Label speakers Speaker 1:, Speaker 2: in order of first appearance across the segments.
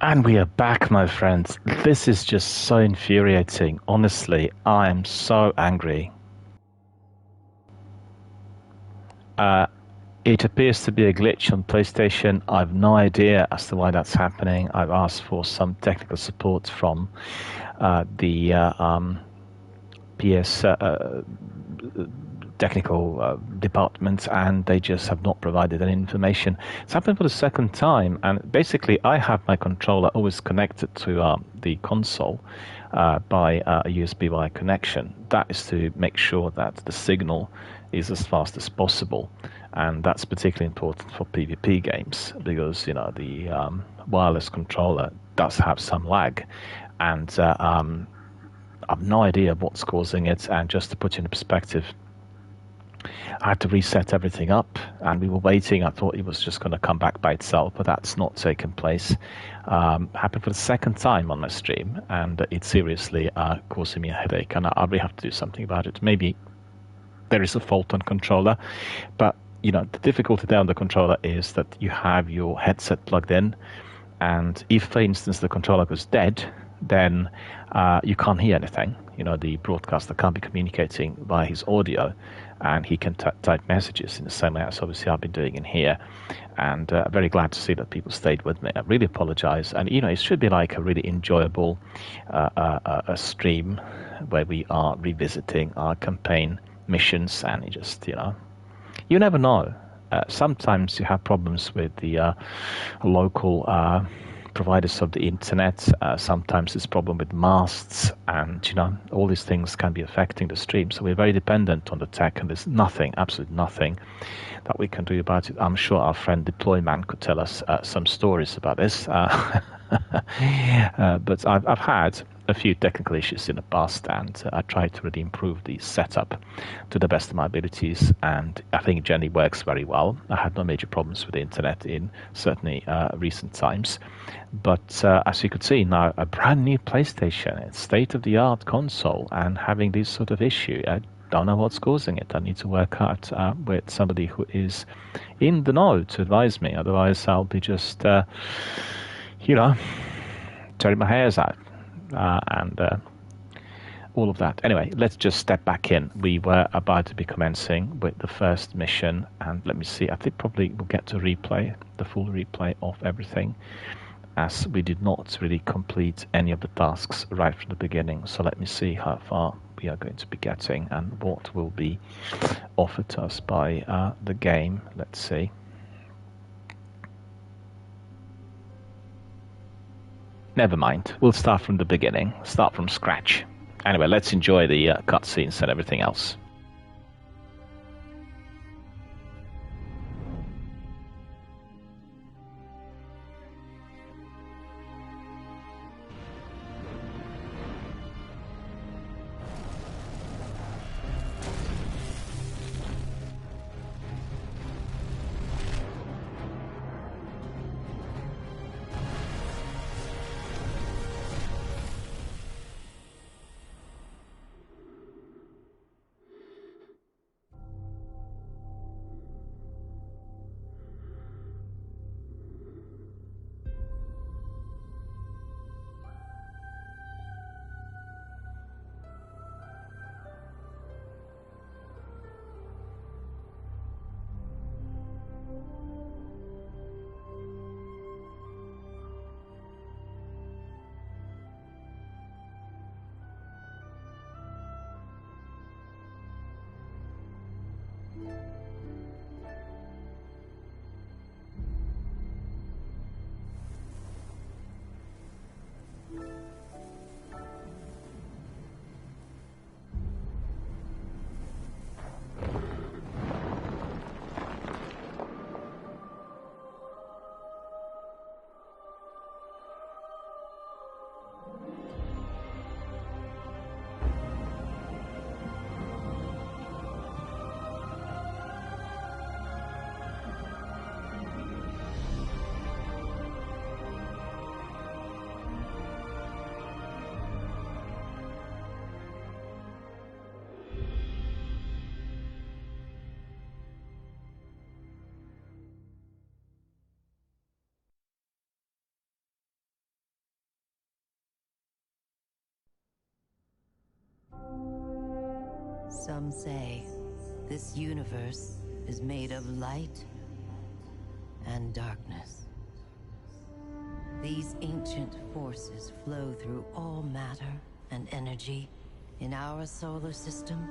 Speaker 1: And we are back, my friends. This is just so infuriating. Honestly, I am so angry. Uh, it appears to be a glitch on PlayStation. I have no idea as to why that's happening. I've asked for some technical support from the PS technical department, and they just have not provided any information. It's happened for the second time, and basically, I have my controller always connected to the console by a USB wire connection. That is to make sure that the signal is as fast as possible, and that's particularly important for PvP games because the wireless controller does have some lag, and I've no idea what's causing it. And just to put you in perspective, I had to reset everything up, and we were waiting. I thought it was just going to come back by itself, but that's not taken place. Happened for the second time on my stream, and it's seriously causing me a headache, and I really have to do something about it. Maybe there is a fault on controller, but the difficulty there on the controller is that you have your headset plugged in, and if, for instance, the controller goes dead, then you can't hear anything. The broadcaster can't be communicating via his audio, and he can type messages in the same way as obviously I've been doing in here. And very glad to see that people stayed with me. I really apologize. And it should be like a really enjoyable a stream where we are revisiting our campaign missions, and you never know. Sometimes you have problems with the local providers of the internet. Sometimes it's a problem with masts, and all these things can be affecting the stream. So we're very dependent on the tech, and there's nothing, absolutely nothing, that we can do about it. I'm sure our friend Deployman could tell us some stories about this. But I've had a few technical issues in the past, and I tried to really improve the setup to the best of my abilities, and I think it generally works very well. I had no major problems with the internet in certainly recent times. But as you could see now, a brand new PlayStation, it's state-of-the-art console, and having this sort of issue, I don't know what's causing it. I need to work out with somebody who is in the know to advise me. Otherwise, I'll be just, tearing my hairs out and all of that. Anyway, let's just step back in. We were about to be commencing with the first mission, and let me see. I think probably we'll get to replay, the full replay of everything, as we did not really complete any of the tasks right from the beginning. So let me see how far we are going to be getting and what will be offered to us by the game. Let's see. Never mind. We'll start from the beginning. Start from scratch. Anyway, let's enjoy the cutscenes and everything else.
Speaker 2: Some say this universe is made of light and darkness. These ancient forces flow through all matter and energy in our solar system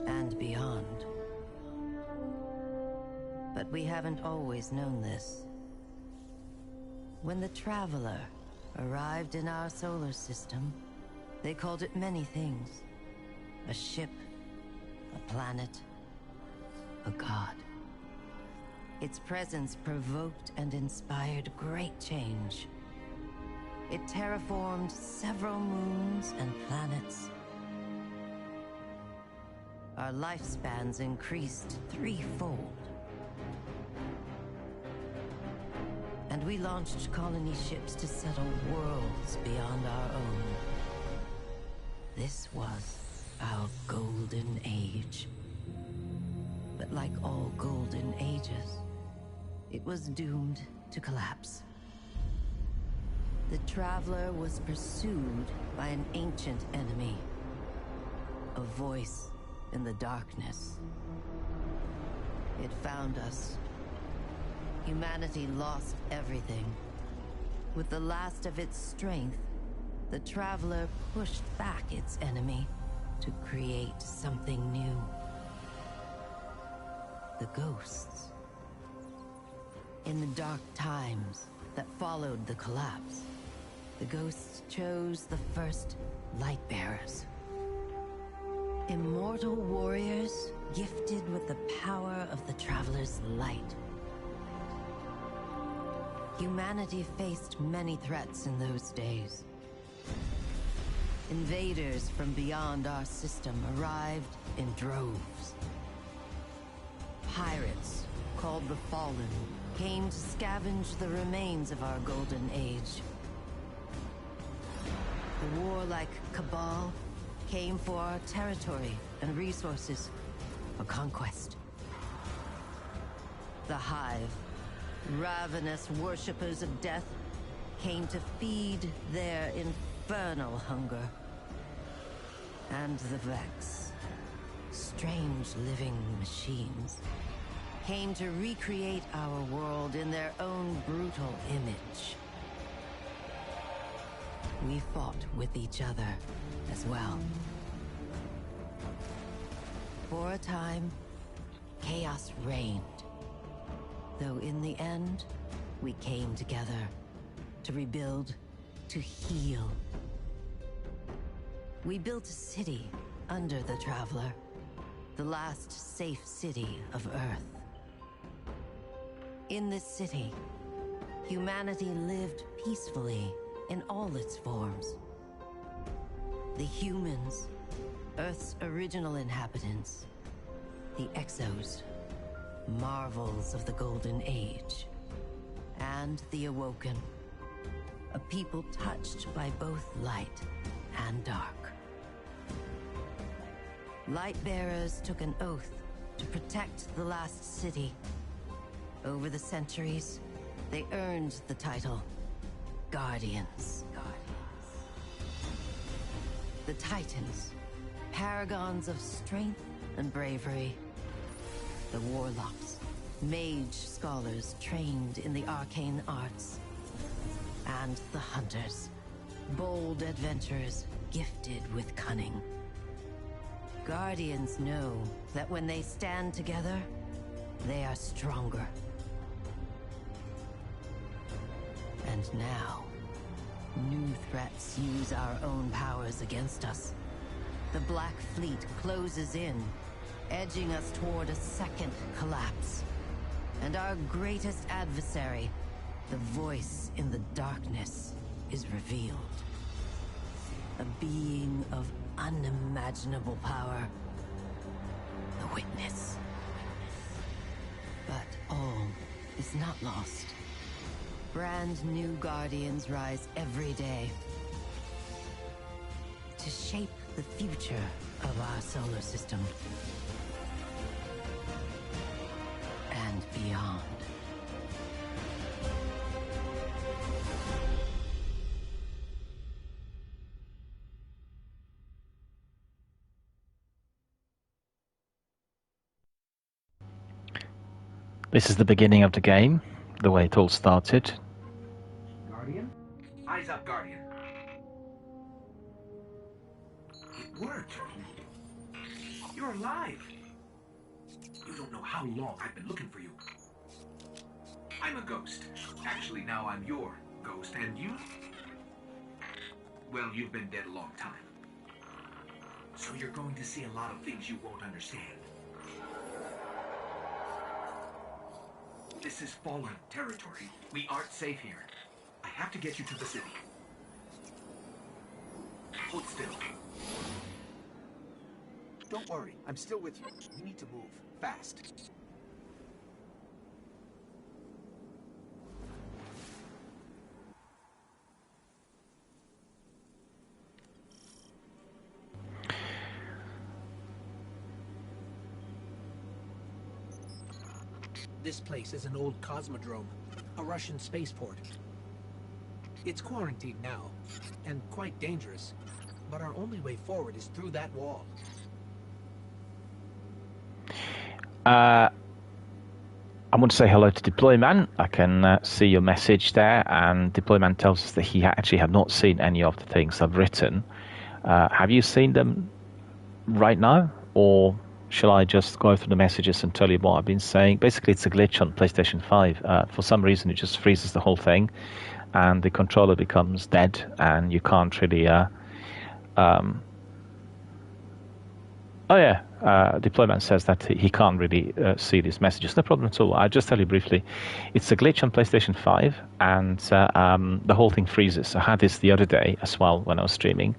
Speaker 2: and beyond. But we haven't always known this. When the Traveler arrived in our solar system, they called it many things. A ship, a planet, a god. Its presence provoked and inspired great change. It terraformed several moons and planets. Our lifespans increased threefold. And we launched colony ships to settle worlds beyond our own. This was our golden age. But like all golden ages, it was doomed to collapse. The Traveler was pursued by an ancient enemy, a voice in the darkness. It found us. Humanity lost everything. With the last of its strength, the Traveler pushed back its enemy to create something new. The ghosts. In the dark times that followed the collapse, the ghosts chose the first Lightbearers. Immortal warriors gifted with the power of the Traveler's light. Humanity faced many threats in those days. Invaders from beyond our system arrived in droves. Pirates, called the Fallen, came to scavenge the remains of our golden age. The warlike Cabal came for our territory and resources for conquest. The Hive, ravenous worshippers of death, came to feed their infernal hunger. And the Vex, strange living machines, came to recreate our world in their own brutal image. We fought with each other as well. For a time, chaos reigned. Though in the end, we came together to rebuild, to heal. We built a city under the Traveler, the last safe city of Earth. In this city, humanity lived peacefully in all its forms. The humans, Earth's original inhabitants, the Exos, marvels of the Golden Age, and the Awoken, a people touched by both light and dark. Lightbearers took an oath to protect the last city. Over the centuries, they earned the title Guardians. The Titans, paragons of strength and bravery. The Warlocks, mage scholars trained in the arcane arts. And the Hunters, bold adventurers gifted with cunning. Guardians know that when they stand together, they are stronger. And now, new threats use our own powers against us. The Black Fleet closes in, edging us toward a second collapse. And our greatest adversary, the voice in the darkness, is revealed. A being of unimaginable power. The Witness. But all is not lost. Brand new Guardians rise every day to shape the future of our solar system and beyond.
Speaker 1: This is the beginning of the game, the way it all started.
Speaker 3: Guardian? Eyes up, Guardian. It worked. You're alive. You don't know how long I've been looking for you. I'm a ghost. Actually, now I'm your ghost, and you? Well, you've been dead a long time. So you're going to see a lot of things you won't understand. This is fallen territory. We aren't safe here. I have to get you to the city. Hold still. Don't worry, I'm still with you. You need to move, fast.
Speaker 4: This place is an old cosmodrome, a Russian spaceport. It's quarantined now, and quite dangerous, but our only way forward is through that wall.
Speaker 1: I want to say hello to Deployman. I can see your message there, and Deployman tells us that he actually had not seen any of the things I've written. Have you seen them right now, or shall I just go through the messages and tell you what I've been saying? Basically, it's a glitch on PlayStation 5. For some reason, it just freezes the whole thing, and the controller becomes dead, and you can't really... Deployment says that he can't really see these messages. No problem at all. I'll just tell you briefly. It's a glitch on PlayStation 5, and the whole thing freezes. I had this the other day as well when I was streaming,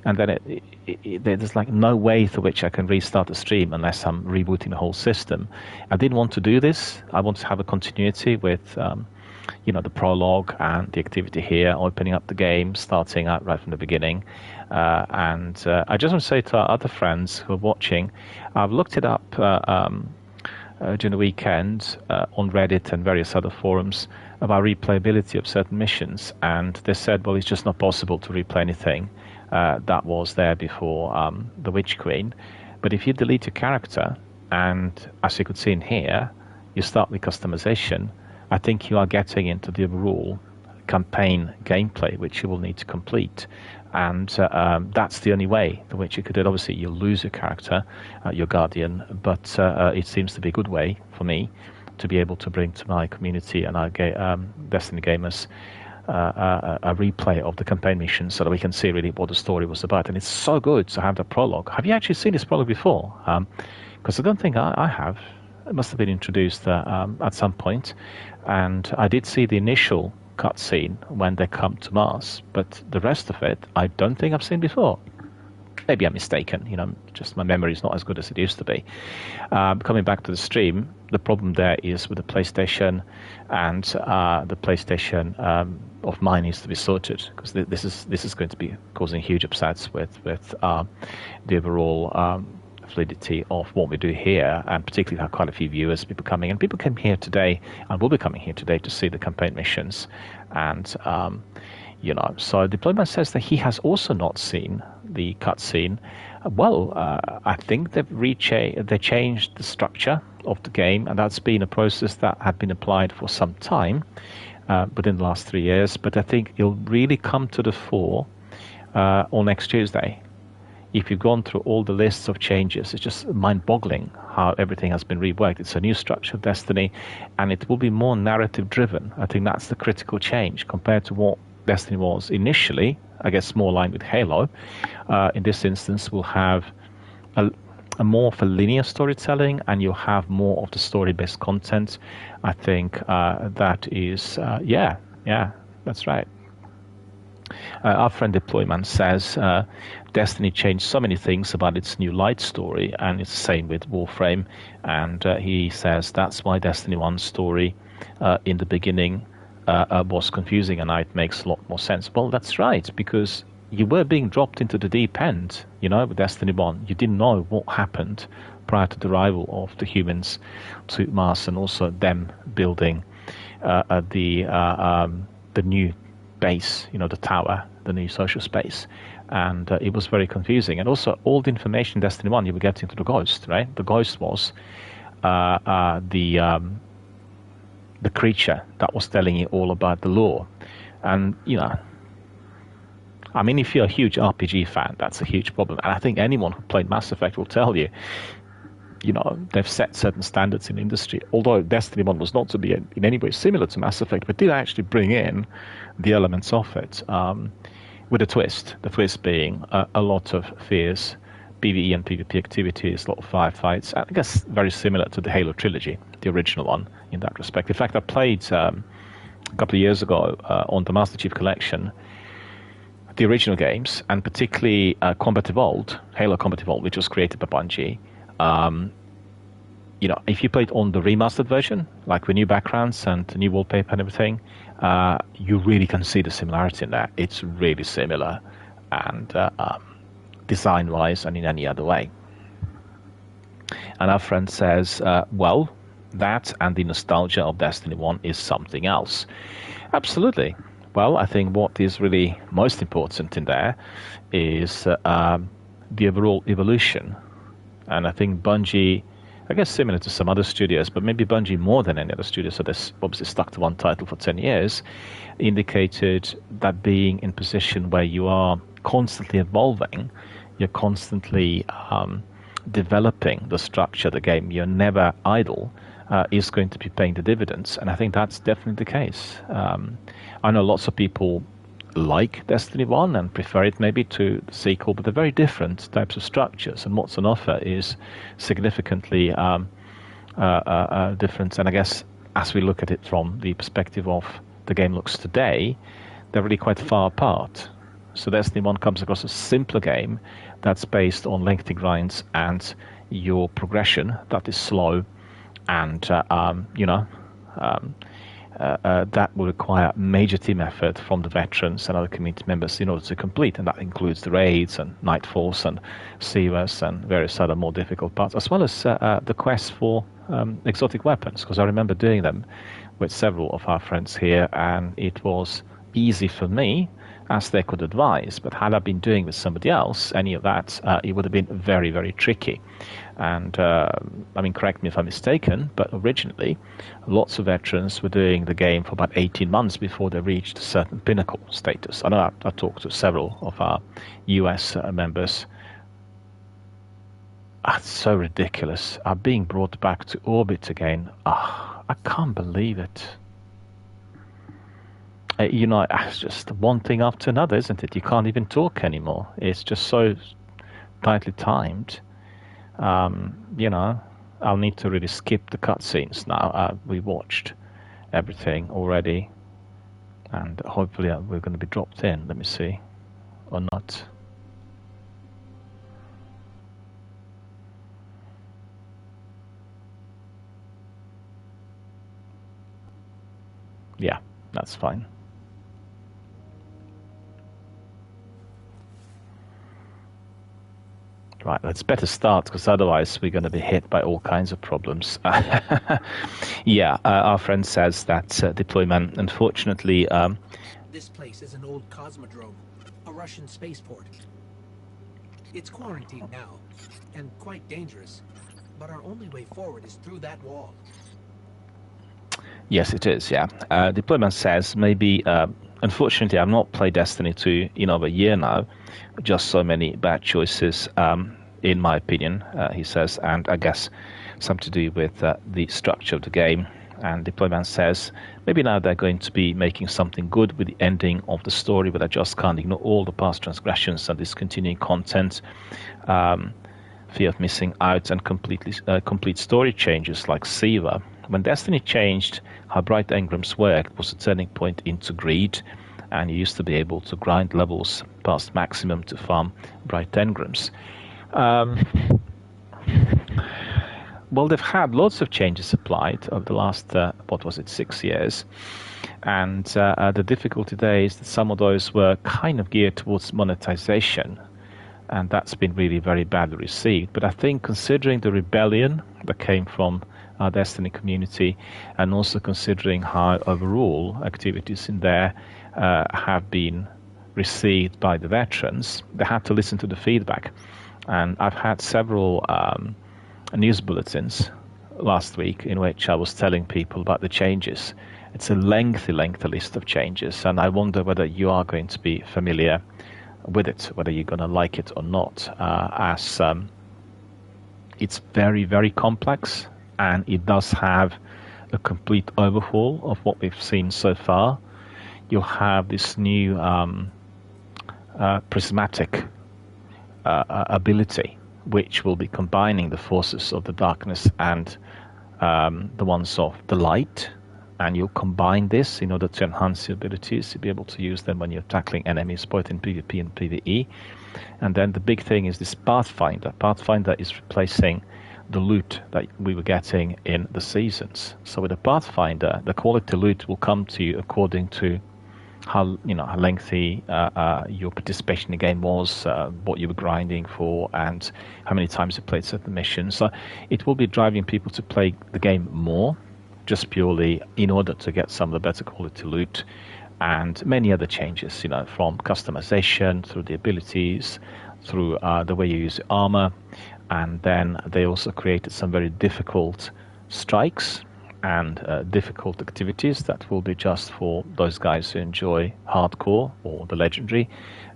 Speaker 1: and then there's like no way through which I can restart the stream unless I'm rebooting the whole system. I didn't want to do this. I want to have a continuity with the prologue and the activity here, opening up the game, starting out right from the beginning. And I just want to say to our other friends who are watching, I've looked it up during the weekend on Reddit and various other forums about replayability of certain missions, and they said, well, it's just not possible to replay anything that was there before the Witch Queen. But if you delete your character, and as you could see in here, you start with customization, I think you are getting into the overall campaign gameplay, which you will need to complete. And that's the only way in which you could do it. Obviously, you'll lose your character, your Guardian, but it seems to be a good way for me to be able to bring to my community and our Destiny gamers a replay of the campaign missions so that we can see really what the story was about. And it's so good to have the prologue. Have you actually seen this prologue before? Because I don't think I have. It must have been introduced at some point. And I did see the initial cutscene when they come to Mars, but the rest of it I don't think I've seen before. Maybe I'm mistaken, just my memory is not as good as it used to be. Coming back to the stream, the problem there is with the PlayStation, and the PlayStation of mine needs to be sorted, because this is going to be causing huge upsets with the overall fluidity of what we do here, and particularly have quite a few viewers, people coming, and people came here today and will be coming here today to see the campaign missions. And so Deployment says that he has also not seen the cutscene. I think they changed the structure of the game, and that's been a process that had been applied for some time within the last 3 years, but I think it'll really come to the fore on next Tuesday. If you've gone through all the lists of changes, it's just mind-boggling how everything has been reworked. It's a new structure of Destiny, and it will be more narrative-driven. I think that's the critical change compared to what Destiny was initially. I guess more aligned with Halo. In this instance, we'll have a more of a linear storytelling, and you'll have more of the story-based content. I think that is, that's right. Our friend Deployment says Destiny changed so many things about its new light story, and it's the same with Warframe. And he says that's why Destiny 1's story in the beginning was confusing, and now it makes a lot more sense. Well, that's right, because you were being dropped into the deep end, with Destiny 1. You didn't know what happened prior to the arrival of the humans to Mars, and also them building the new base, the tower, the new social space. And it was very confusing. And also all the information in Destiny 1 you were getting to the Ghost, right? The Ghost was the the creature that was telling you all about the lore. And, I mean, if you're a huge RPG fan, that's a huge problem. And I think anyone who played Mass Effect will tell you, they've set certain standards in the industry. Although Destiny 1 was not to be in any way similar to Mass Effect, but did actually bring in the elements of it with a twist. The twist being a lot of fierce PvE and PvP activities, a lot of firefights. I guess very similar to the Halo trilogy, the original one, in that respect. In fact, I played a couple of years ago on the Master Chief Collection the original games, and particularly Combat Evolved, Halo Combat Evolved, which was created by Bungie. If you played on the remastered version, like with new backgrounds and the new wallpaper and everything, you really can see the similarity in that. It's really similar, and design-wise and in any other way. And our friend says, well, that and the nostalgia of Destiny 1 is something else. Absolutely. Well, I think what is really most important in there is the overall evolution. And I think Bungie, I guess similar to some other studios, but maybe Bungie more than any other studio, so they're obviously stuck to one title for 10 years, indicated that being in position where you are constantly evolving, you're constantly developing the structure of the game, you're never idle, is going to be paying the dividends. And I think that's definitely the case. I know lots of people like Destiny 1 and prefer it maybe to the sequel, but they're very different types of structures, and what's on offer is significantly different. And I guess as we look at it from the perspective of the game looks today, they're really quite far apart. So Destiny 1 comes across a simpler game that's based on lengthy grinds and your progression that is slow, and that will require major team effort from the veterans and other community members in order to complete, and that includes the raids and Nightfalls and Sievers and various other more difficult parts, as well as the quest for exotic weapons, because I remember doing them with several of our friends here, and it was easy for me as they could advise, but had I been doing with somebody else any of that, it would have been very, very tricky. And correct me if I'm mistaken, but originally lots of veterans were doing the game for about 18 months before they reached a certain pinnacle status. I know I talked to several of our US members. It's so ridiculous. I'm being brought back to orbit again. I can't believe it. It's just one thing after another, isn't it? You can't even talk anymore. It's just so tightly timed. I'll need to really skip the cutscenes now. We watched everything already, and hopefully we're going to be dropped in. Let me see, or not. Yeah, that's fine. Right, let's better start, because otherwise we're going to be hit by all kinds of problems. Yeah, our friend says that deployment, unfortunately...
Speaker 4: This place is an old cosmodrome, a Russian spaceport. It's quarantined now, and quite dangerous, but our only way forward is through that wall.
Speaker 1: Yes, it is, yeah. Deployment says maybe... Unfortunately, I've not played Destiny 2 in over a year now. Just so many bad choices, in my opinion, he says, and I guess some to do with the structure of the game. And Deployment says maybe now they're going to be making something good with the ending of the story, but I just can't ignore all the past transgressions and discontinuing content, fear of missing out, and complete story changes like Siva. When Destiny changed how Bright Engrams worked, was a turning point into greed, and you used to be able to grind levels past maximum to farm Bright Engrams. Well, they've had lots of changes applied over the last, 6 years, and the difficulty there is that some of those were kind of geared towards monetization, and that's been really very badly received. But I think considering the rebellion that came from our Destiny community, and also considering how overall activities in there have been received by the veterans, they had to listen to the feedback. And I've had several news bulletins last week in which I was telling people about the changes. It's a lengthy list of changes, and I wonder whether you are going to be familiar with it, whether you're going to like it or not, as it's very, very complex, and it does have a complete overhaul of what we've seen so far. You'll have this new prismatic ability, which will be combining the forces of the darkness and the ones of the light, and you'll combine this in order to enhance your abilities to be able to use them when you're tackling enemies both in PvP and PvE. And then the big thing is this Pathfinder. Pathfinder is replacing the loot that we were getting in the seasons. So with a Pathfinder, the quality loot will come to you according to how lengthy your participation in the game was, what you were grinding for, and how many times you played certain missions. So it will be driving people to play the game more, just purely in order to get some of the better quality loot, and many other changes, from customization through the abilities, through the way you use armor. And then they also created some very difficult strikes and difficult activities that will be just for those guys who enjoy hardcore or the legendary.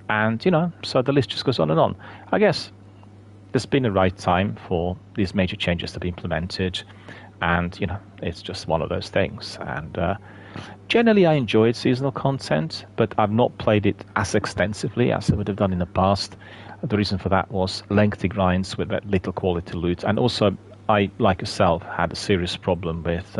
Speaker 1: And, so the list just goes on and on. I guess there's been a right time for these major changes to be implemented. And, it's just one of those things. And generally, I enjoyed seasonal content, but I've not played it as extensively as I would have done in the past. The reason for that was lengthy grinds with little quality loot. And also, I, like yourself, had a serious problem with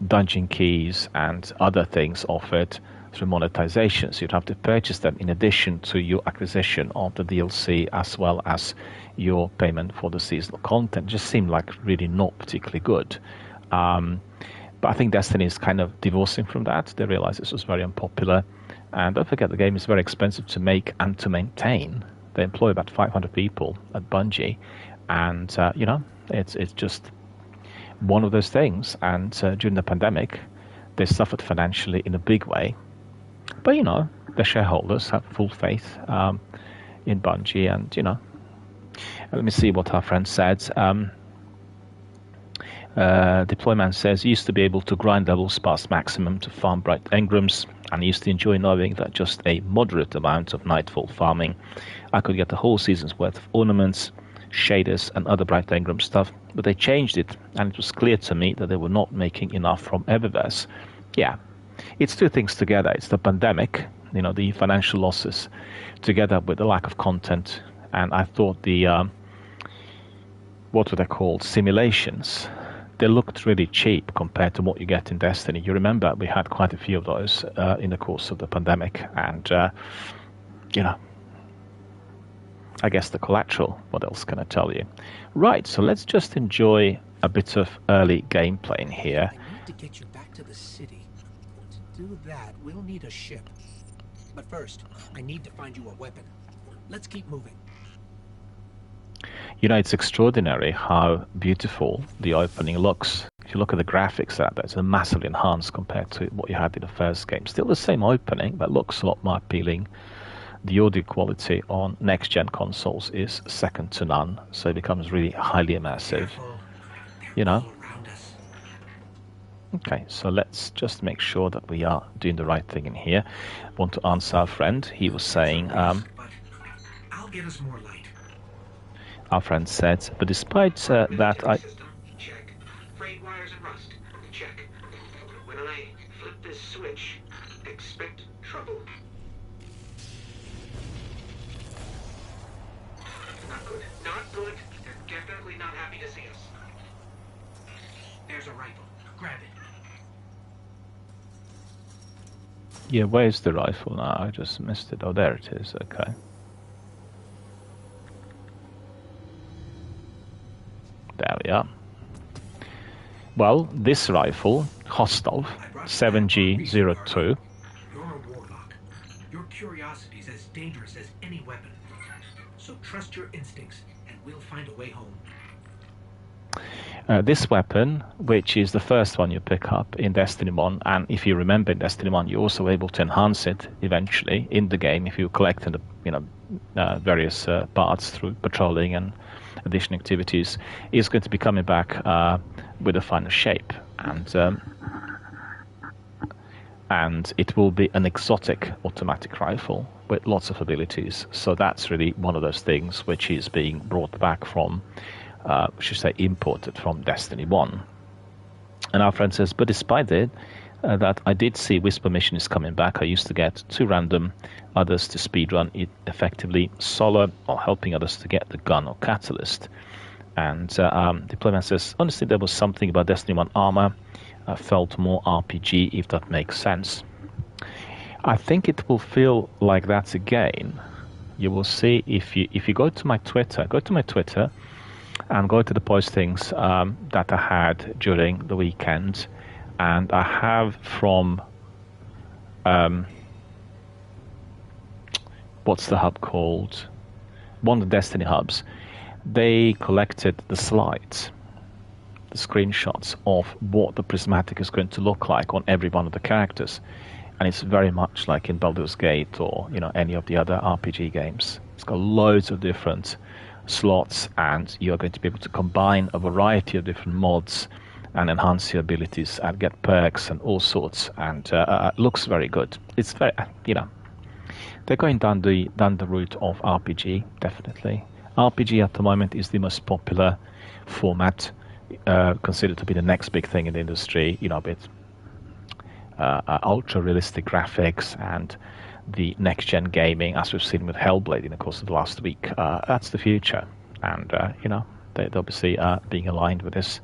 Speaker 1: dungeon keys and other things offered through monetization. So you'd have to purchase them in addition to your acquisition of the DLC, as well as your payment for the seasonal content. It just seemed like really not particularly good. But I think Destiny is kind of divorcing from that. They realized this was very unpopular. And don't forget, the game is very expensive to make and to maintain. They employ about 500 people at Bungie. And, it's just one of those things. And during the pandemic, they suffered financially in a big way. But, the shareholders have full faith in Bungie. And, let me see what our friend said. Deployment says, used to be able to grind levels past maximum to farm bright engrams, and used to enjoy knowing that just a moderate amount of nightfall farming, I could get the whole season's worth of ornaments, shaders, and other bright engram stuff. But they changed it, and it was clear to me that they were not making enough from Eververse. Yeah, it's two things together. It's the pandemic, the financial losses, together with the lack of content. And I thought the, what were they called, simulations, they looked really cheap compared to what you get in Destiny. You remember we had quite a few of those in the course of the pandemic. And, I guess the collateral, what else can I tell you? Right, so let's just enjoy a bit of early gameplay in here.
Speaker 4: I need to get you back to the city. To do that, we'll need a ship. But first, I need to find you a weapon. Let's keep moving.
Speaker 1: It's extraordinary how beautiful the opening looks. If you look at the graphics out there, it's massively enhanced compared to what you had in the first game. Still the same opening, but looks a lot more appealing. The audio quality on next-gen consoles is second to none, so it becomes really highly immersive. Okay, so let's just make sure that we are doing the right thing in here. I want to answer our friend. He was saying...
Speaker 3: I'll get us more light.
Speaker 1: Our friend said, but despite that, I...
Speaker 3: Check. Frayed wires and rust. Check. When I flip this switch, expect trouble. Not good. Not good. They're definitely not happy to see us. There's a rifle. Grab it.
Speaker 1: Yeah, where's the rifle now? I just missed it. Oh, there it is. Okay. There we are. Well, this rifle, Hostov 7G02.
Speaker 3: You're a warlock. Your curiosity's as dangerous as any weapon. So trust your instincts, and we'll find a way home.
Speaker 1: This weapon, which is the first one you pick up in Destiny 1, and if you remember in Destiny 1, you're also able to enhance it eventually in the game if you collect the various parts through patrolling and additional activities, is going to be coming back with a final shape, and it will be an exotic automatic rifle with lots of abilities. So that's really one of those things which is being brought back from, should say, imported from Destiny 1. And our friend says, but despite it, that I did see Whisper missions coming back. I used to get 2 random others to speedrun it effectively solo, or helping others to get the gun or catalyst. And Deployment says, honestly, there was something about Destiny 1 armor felt more RPG, if that makes sense. I think it will feel like that again. You will see if you go to my Twitter, and go to the postings that I had during the weekend, and I have from what's the hub called? One of the Destiny hubs. They collected the slides, the screenshots of what the prismatic is going to look like on every one of the characters, and it's very much like in Baldur's Gate or any of the other RPG games. It's got loads of different slots, and you're going to be able to combine a variety of different mods and enhance your abilities and get perks and all sorts, and looks very good. It's very, they're going down the route of RPG, definitely. RPG at the moment is the most popular format, considered to be the next big thing in the industry, with ultra realistic graphics and the next gen gaming, as we've seen with Hellblade in the course of the last week. That's the future, and they're obviously being aligned with this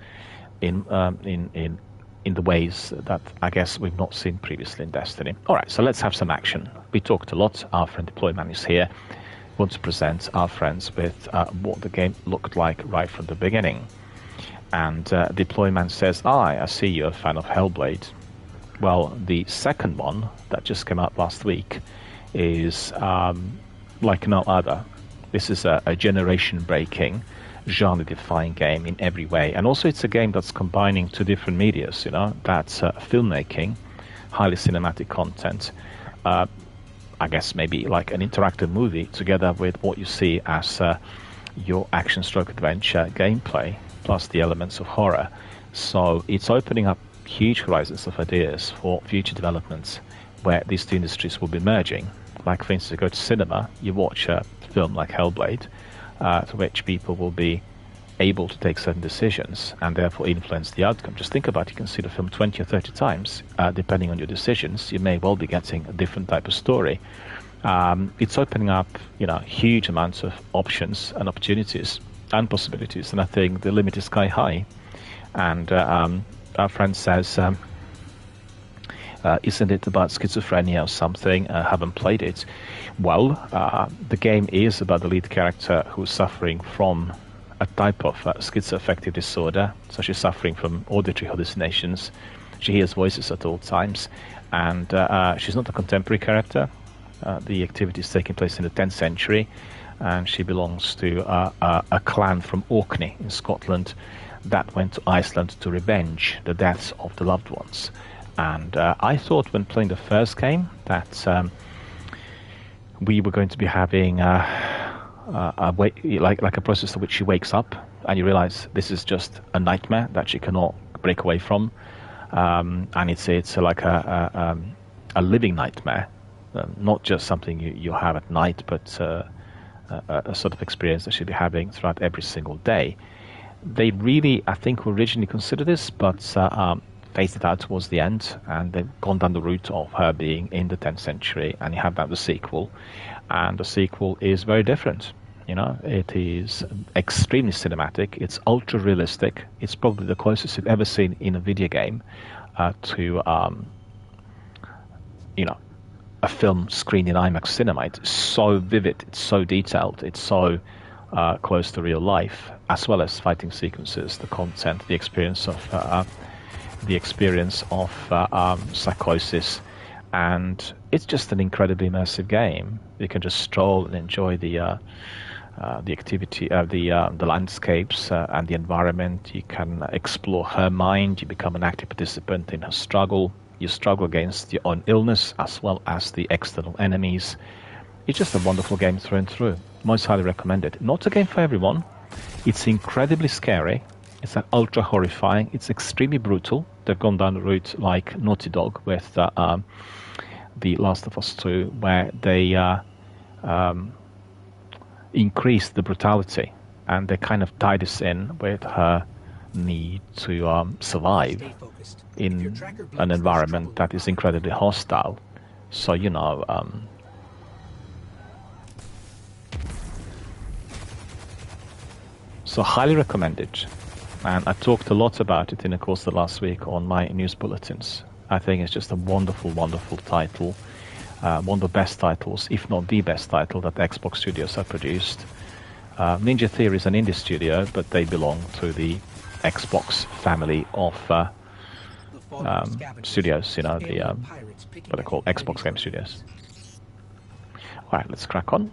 Speaker 1: in the ways that I guess we've not seen previously in Destiny. All right, so let's have some action. We talked a lot. Our friend Deployman is here. Want to present our friends with what the game looked like right from the beginning. And Deployman says, I see you're a fan of Hellblade. Well, the second one that just came out last week is like no other. This is a generation-breaking, genre-defying game in every way. And also it's a game that's combining 2 different medias, That's filmmaking, highly cinematic content, I guess maybe like an interactive movie, together with what you see as your action-stroke-adventure gameplay, plus the elements of horror. So it's opening up huge horizons of ideas for future developments where these 2 industries will be merging. Like, for instance, you go to cinema, you watch a film like Hellblade, to which people will be able to take certain decisions and therefore influence the outcome. Just think about it. You can see the film 20 or 30 times. Depending on your decisions, you may well be getting a different type of story. It's opening up, huge amounts of options and opportunities and possibilities, and I think the limit is sky high. And our friend says, isn't it about schizophrenia or something? Haven't played it. Well, the game is about the lead character who's suffering from a type of schizoaffective disorder. So she's suffering from auditory hallucinations. She hears voices at all times, and she's not a contemporary character. The activity is taking place in the 10th century, and she belongs to a clan from Orkney in Scotland that went to Iceland to revenge the deaths of the loved ones. And I thought when playing the first game that we were going to be having like a process in which she wakes up and you realize this is just a nightmare that she cannot break away from, and it's like a living nightmare, not just something you have at night, but a sort of experience that she'll be having throughout every single day. They really, I think, originally considered this, but phased it out towards the end, and they've gone down the route of her being in the 10th century, and you have now the sequel, and the sequel is very different. It is extremely cinematic, it's ultra realistic, it's probably the closest you've ever seen in a video game to a film screened in IMAX cinema. It's so vivid, it's so detailed, it's so close to real life, as well as fighting sequences, the content, the experience of psychosis, and it's just an incredibly immersive game. You can just stroll and enjoy the activity, the landscapes and the environment. You can explore her mind. You become an active participant in her struggle. You struggle against your own illness as well as the external enemies. It's just a wonderful game through and through. Most highly recommended. Not a game for everyone. It's incredibly scary. It's ultra horrifying. It's extremely brutal. They've gone down the route like Naughty Dog with The Last of Us 2, where they increased the brutality, and they kind of tied us in with her need to survive in an environment that is incredibly hostile. So, you know, so highly recommended. And I talked a lot about it in the course of the last week on my news bulletins. I think it's just a wonderful, wonderful title. One of the best titles, if not the best title, that Xbox Studios have produced. Ninja Theory is an indie studio, but they belong to the Xbox family of studios, you know, the what they call Xbox Game Studios. Alright, let's crack on.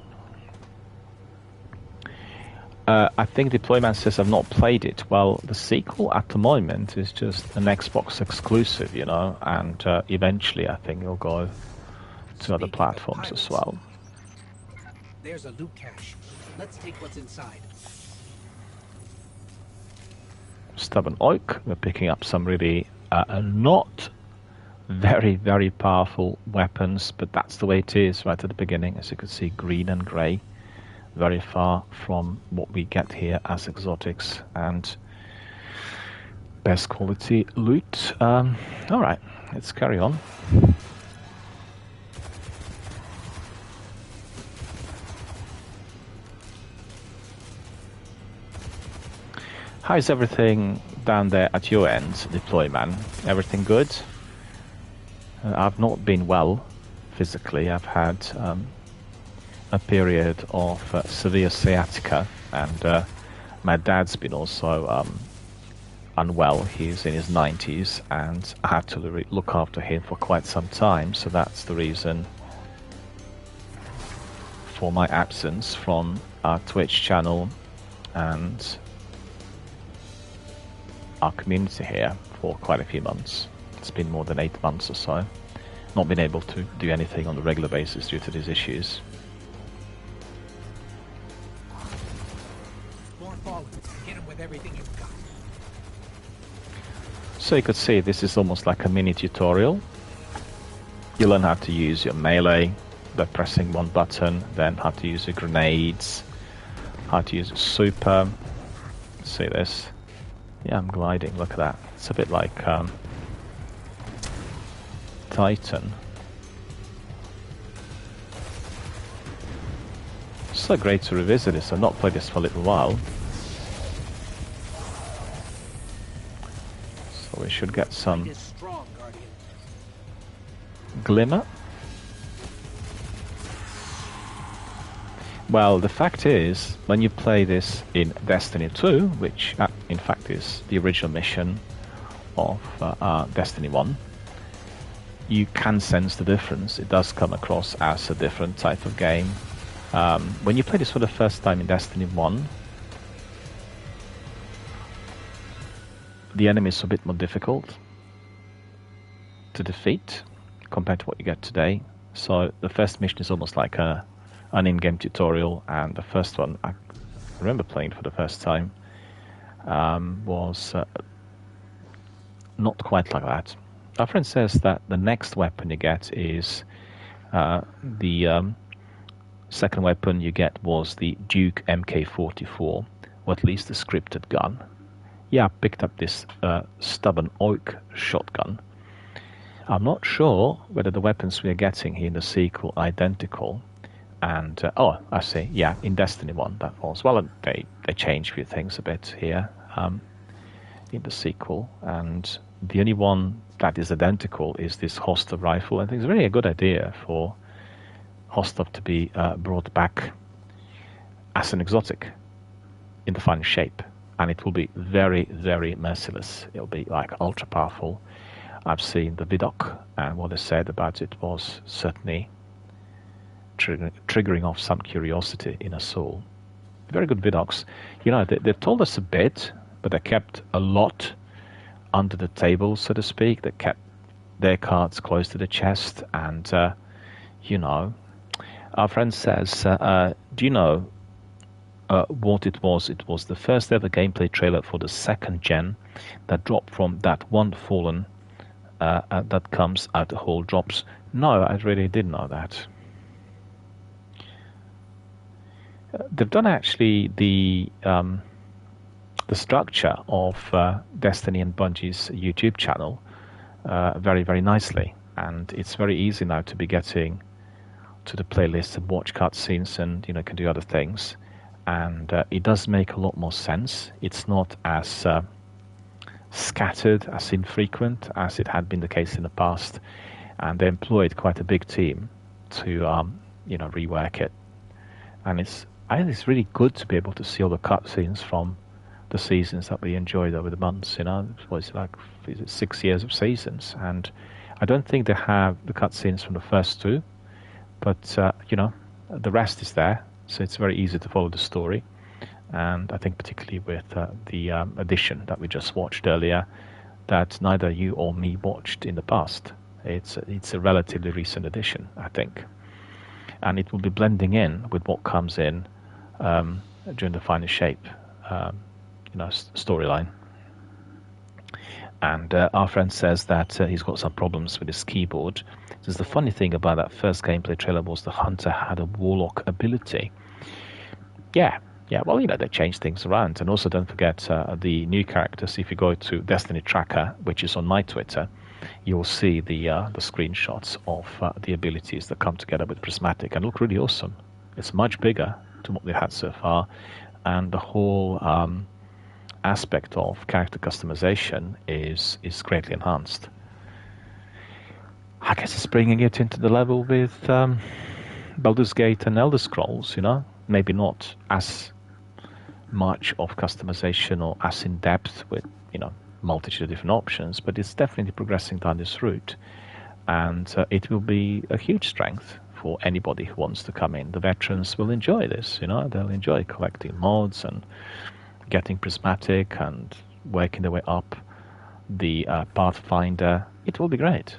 Speaker 1: I think Deployment says I've not played it. Well, the sequel at the moment is just an Xbox exclusive, you know, and eventually I think it'll go to other platforms as well.
Speaker 4: There's a loot cache. Let's take what's inside.
Speaker 1: Stubborn Oak. We're picking up some really not very, very powerful weapons, but that's the way it is right at the beginning. As you can see, green and grey. Very far from what we get here as exotics and best quality loot. Alright, let's carry on. How is everything down there at your end, Deployman? Everything good? I've not been well physically. I've had a period of severe sciatica, and my dad's been also unwell. He's in his 90s, and I had to look after him for quite some time, so that's the reason for my absence from our Twitch channel and our community here for quite a few months. It's been more than 8 months or so. Not been able to do anything on a regular basis due to these issues.
Speaker 4: Everything you've got.
Speaker 1: So you could see this is almost like a mini tutorial. You learn how to use your melee by pressing one button, then how to use your grenades, how to use a super. See this? Yeah, I'm gliding, look at that. It's a bit like Titan. So great to revisit this. I've not played this for a little while. So we should get some glimmer. Well, the fact is, when you play this in Destiny 2, which in fact is the original mission of Destiny 1, you can sense the difference. It does come across as a different type of game. When you play this for the first time in Destiny 1, the enemies are a bit more difficult to defeat compared to what you get today. So the first mission is almost like an in-game tutorial, and the first one I remember playing for the first time was not quite like that. Our friend says that the next weapon you get is the second weapon you get was the Duke MK44, or at least the scripted gun. Yeah, I picked up this Stubborn Oak shotgun. I'm not sure whether the weapons we are getting here in the sequel are identical. And, oh, I see, yeah, in Destiny 1 that was. Well, they changed a few things a bit here in the sequel. And the only one that is identical is this Hostov rifle. I think it's really a good idea for Hostov to be brought back as an exotic in the final shape. And it will be very, very merciless. It'll be like ultra powerful. I've seen the Vidocq, and what they said about it was certainly triggering off some curiosity in us all. Very good Vidocqs. You know, they told us a bit, but they kept a lot under the table, so to speak. They kept their cards close to the chest, and, you know, our friend says, do you know what it was the first ever gameplay trailer for the second gen that dropped from that one Fallen that comes out the whole drops. No, I really didn't know that. They've done actually the structure of Destiny and Bungie's YouTube channel very, very nicely, and it's very easy now to be getting to the playlist and watch cutscenes, and can do other things, and it does make a lot more sense. It's not as scattered, as infrequent as it had been the case in the past, and they employed quite a big team to rework it, and I think it's really good to be able to see all the cutscenes from the seasons that we enjoyed over the months. Is it 6 years of seasons? And I don't think they have the cutscenes from the first two, but the rest is there, so it's very easy to follow the story. And I think particularly with the edition that we just watched earlier, that neither you or me watched in the past. It's a relatively recent edition, I think, and it will be blending in with what comes in during the Final Shape storyline. And our friend says that he's got some problems with his keyboard. Says the funny thing about that first gameplay trailer was the hunter had a warlock ability. Yeah, well, they changed things around. And also don't forget the new characters. If you go to Destiny Tracker, which is on my Twitter, you'll see the screenshots of the abilities that come together with Prismatic and look really awesome. It's much bigger to what they had so far, and the whole aspect of character customization is greatly enhanced. I guess it's bringing it into the level with Baldur's Gate and Elder Scrolls, maybe not as much of customization or as in depth with multitude of different options, but it's definitely progressing down this route, and it will be a huge strength for anybody who wants to come in. The veterans will enjoy this, they'll enjoy collecting mods and getting Prismatic and working their way up the Pathfinder. It will be great.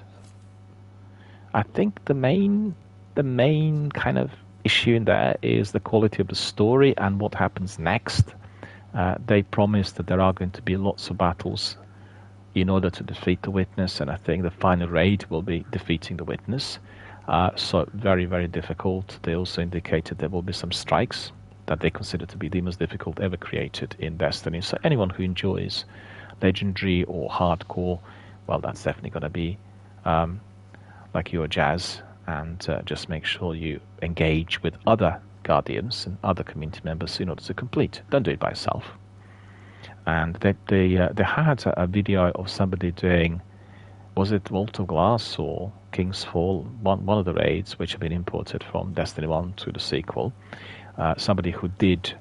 Speaker 1: I think the main kind of issue in there is the quality of the story and what happens next. They promised that there are going to be lots of battles in order to defeat the Witness, and I think the final raid will be defeating the Witness. So very, very difficult. They also indicated there will be some strikes that they consider to be the most difficult ever created in Destiny. So anyone who enjoys Legendary or Hardcore, well, that's definitely going to be like your jazz. And just make sure you engage with other Guardians and other community members in order to complete. Don't do it by yourself. And they had a video of somebody doing, was it Vault of Glass or King's Fall, one of the raids which have been imported from Destiny 1 to the sequel. Somebody who did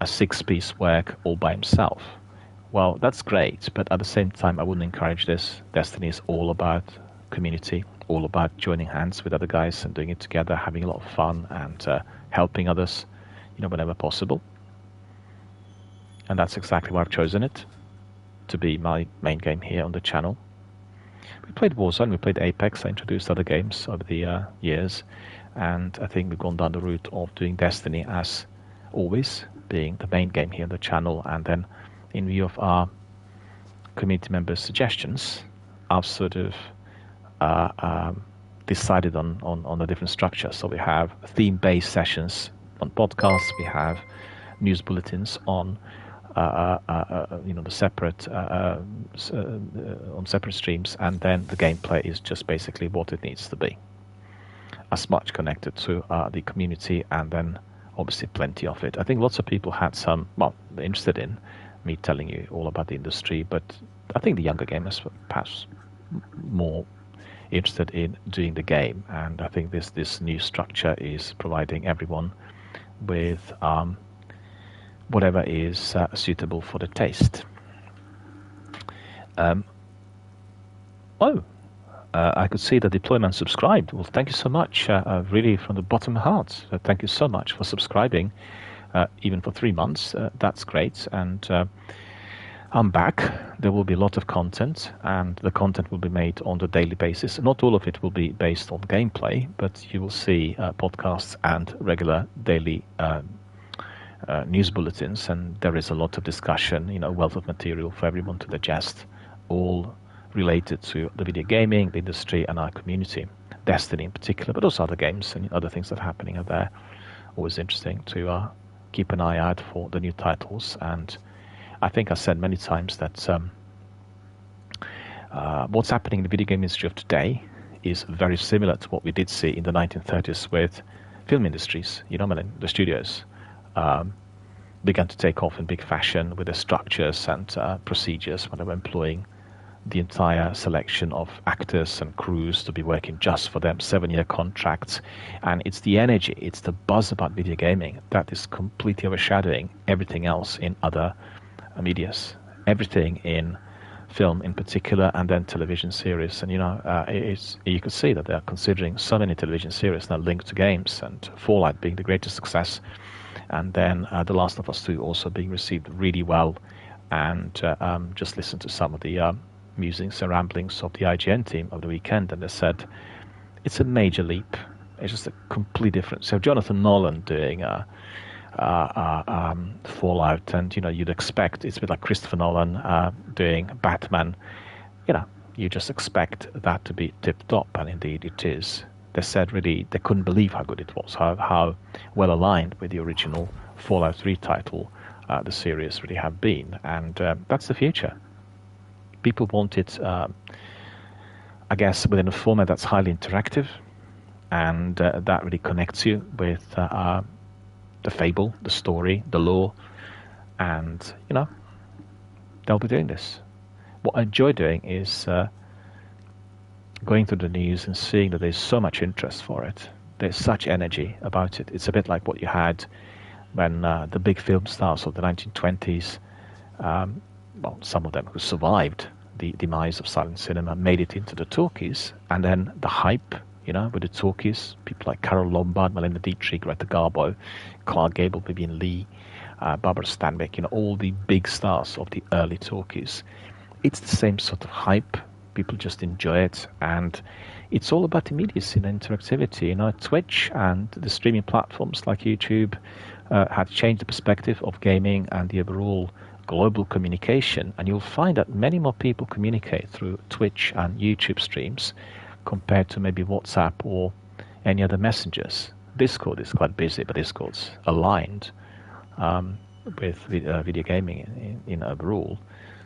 Speaker 1: a 6-piece work all by himself. Well, that's great, but at the same time, I wouldn't encourage this. Destiny is all about community, all about joining hands with other guys and doing it together, having a lot of fun and helping others, whenever possible. And that's exactly why I've chosen it to be my main game here on the channel. We played Warzone, we played Apex, I introduced other games over the years, and I think we've gone down the route of doing Destiny as always, being the main game here on the channel, and then in view of our community members' suggestions, I've sort of decided on a different structure. So we have theme-based sessions on podcasts, we have news bulletins on the separate on separate streams, and then the gameplay is just basically what it needs to be, as much connected to the community, and then obviously plenty of it. I think lots of people had they're interested in me telling you all about the industry, but I think the younger gamers were perhaps more interested in doing the game, and I think this new structure is providing everyone with whatever is suitable for the taste. I could see the deployment subscribed. Well, thank you so much, really from the bottom of my heart. Thank you so much for subscribing, even for 3 months. That's great, and I'm back. There will be a lot of content, and the content will be made on a daily basis. Not all of it will be based on gameplay, but you will see podcasts and regular daily news bulletins, and there is a lot of discussion, a wealth of material for everyone to digest, all related to the video gaming, the industry, and our community. Destiny in particular, but also other games and other things that are happening out there. Always interesting to keep an eye out for the new titles. And I think I said many times that what's happening in the video game industry of today is very similar to what we did see in the 1930s with film industries. The studios began to take off in big fashion with the structures and procedures when they were employing the entire selection of actors and crews to be working just for them, 7-year contracts. And it's the energy, it's the buzz about video gaming that is completely overshadowing everything else in other medias, everything in film in particular, and then television series. And you could see that they are considering so many television series now linked to games, and Fallout being the greatest success, and then The Last of Us 2 also being received really well. And just listen to some of the musings and ramblings of the IGN team of the weekend, and they said it's a major leap. It's just a complete difference. So Jonathan Nolan doing Fallout, and you'd expect it's a bit like Christopher Nolan doing Batman. You just expect that to be tip top, and indeed it is. They said really they couldn't believe how good it was, how well aligned with the original Fallout 3 title the series really have been, and that's the future. People want it, I guess, within a format that's highly interactive, and that really connects you with the fable, the story, the lore, and they'll be doing this. What I enjoy doing is going through the news and seeing that there's so much interest for it. There's such energy about it. It's a bit like what you had when the big film stars of the 1920s, some of them who survived the demise of silent cinema, made it into the talkies, and then the hype, with the talkies, people like Carol Lombard, Marlene Dietrich, Greta Garbo, Clark Gable, Vivian Lee, Barbara Stanwyck, all the big stars of the early talkies. It's the same sort of hype. People just enjoy it, and it's all about immediacy and interactivity. Twitch and the streaming platforms like YouTube had changed the perspective of gaming and the overall global communication, and you'll find that many more people communicate through Twitch and YouTube streams compared to maybe WhatsApp or any other messengers. Discord is quite busy, but Discord's aligned with video gaming in overall.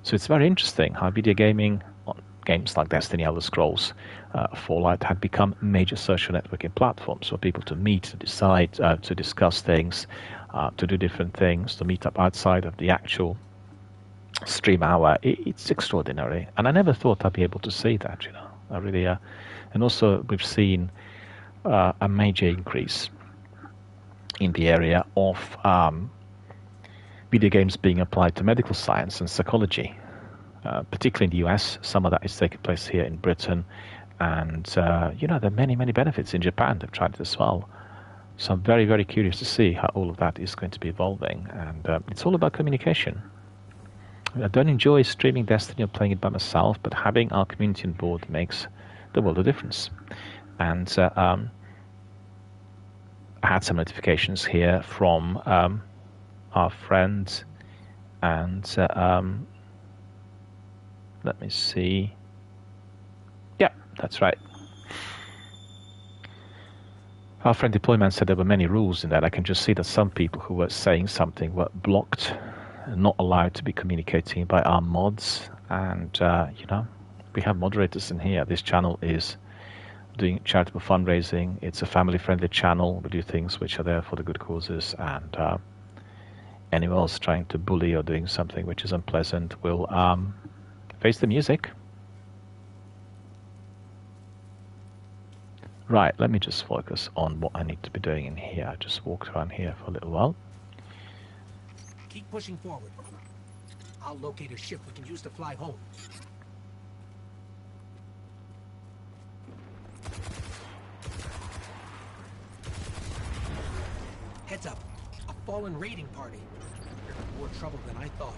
Speaker 1: So it's very interesting how video gaming, games like Destiny, Elder Scrolls, Fallout, had become major social networking platforms for people to meet, to decide, to discuss things, to do different things, to meet up outside of the actual stream hour. It's extraordinary, and I never thought I'd be able to see that. I really, and also we've seen a major increase in the area of video games being applied to medical science and psychology, particularly in the US. Some of that is taking place here in Britain, and there are many benefits in Japan. They've tried it as well. So I'm very, very curious to see how all of that is going to be evolving, and it's all about communication. I don't enjoy streaming Destiny or playing it by myself, but having our community on board makes the world of difference. And I had some notifications here from our friends, and let me see. Yeah, that's right. Our friend Deployment said there were many rules in that. I can just see that some people who were saying something were blocked, not allowed to be communicating by our mods. And, we have moderators in here. This channel is doing charitable fundraising. It's a family-friendly channel. We do things which are there for the good causes. And anyone else trying to bully or doing something which is unpleasant will face the music. Right, let me just focus on what I need to be doing in here. I just walked around here for a little while.
Speaker 4: Keep pushing forward. I'll locate a ship we can use to fly home. Heads up. A fallen raiding party. More trouble than I thought.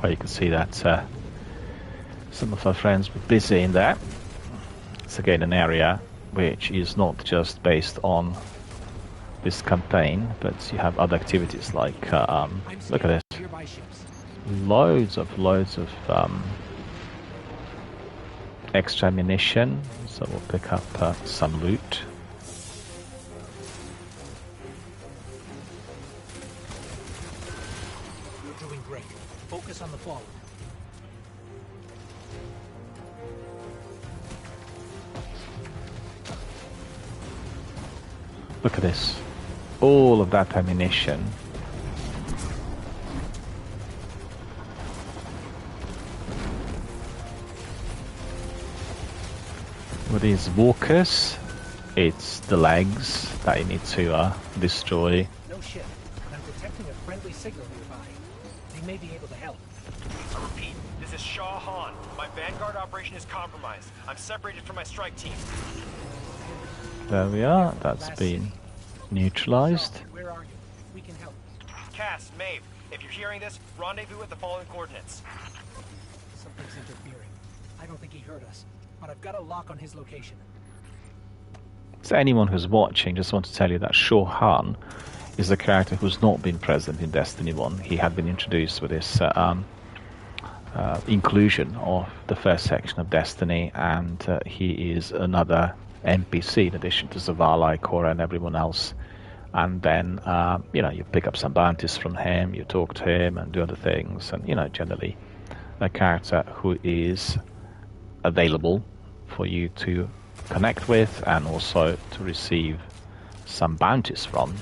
Speaker 1: Well, you can see that some of our friends were busy in there. it's again an area which is not just based on this campaign, but you have other activities like look at this,
Speaker 4: Nearby ships.
Speaker 1: loads of extra ammunition. So we'll pick up some loot.
Speaker 4: You're doing great. Focus on the fallen.
Speaker 1: Look at this. All of that ammunition. With these walkers, it's the legs that you need to destroy.
Speaker 4: No ship. I'm detecting a friendly signal nearby. They may be able to help.
Speaker 5: I repeat, this is Shaw Han. My Vanguard operation is compromised. I'm separated from my strike team.
Speaker 1: There we are. That's been neutralized.
Speaker 4: Where are you? We can help.
Speaker 5: Cass, Maeve, if you're hearing this, rendezvous at the following coordinates.
Speaker 4: Something's interfering. I don't think he heard us, but I've got a lock on his location.
Speaker 1: So anyone who's watching, just want to tell you that Shaw Han is a character who's not been present in Destiny 1. He had been introduced with this inclusion of the first section of Destiny, and he is another NPC in addition to Zavala, Ikora, and everyone else. And then, you pick up some bounties from him, you talk to him and do other things, and, generally a character who is available for you to connect with and also to receive some bounties from.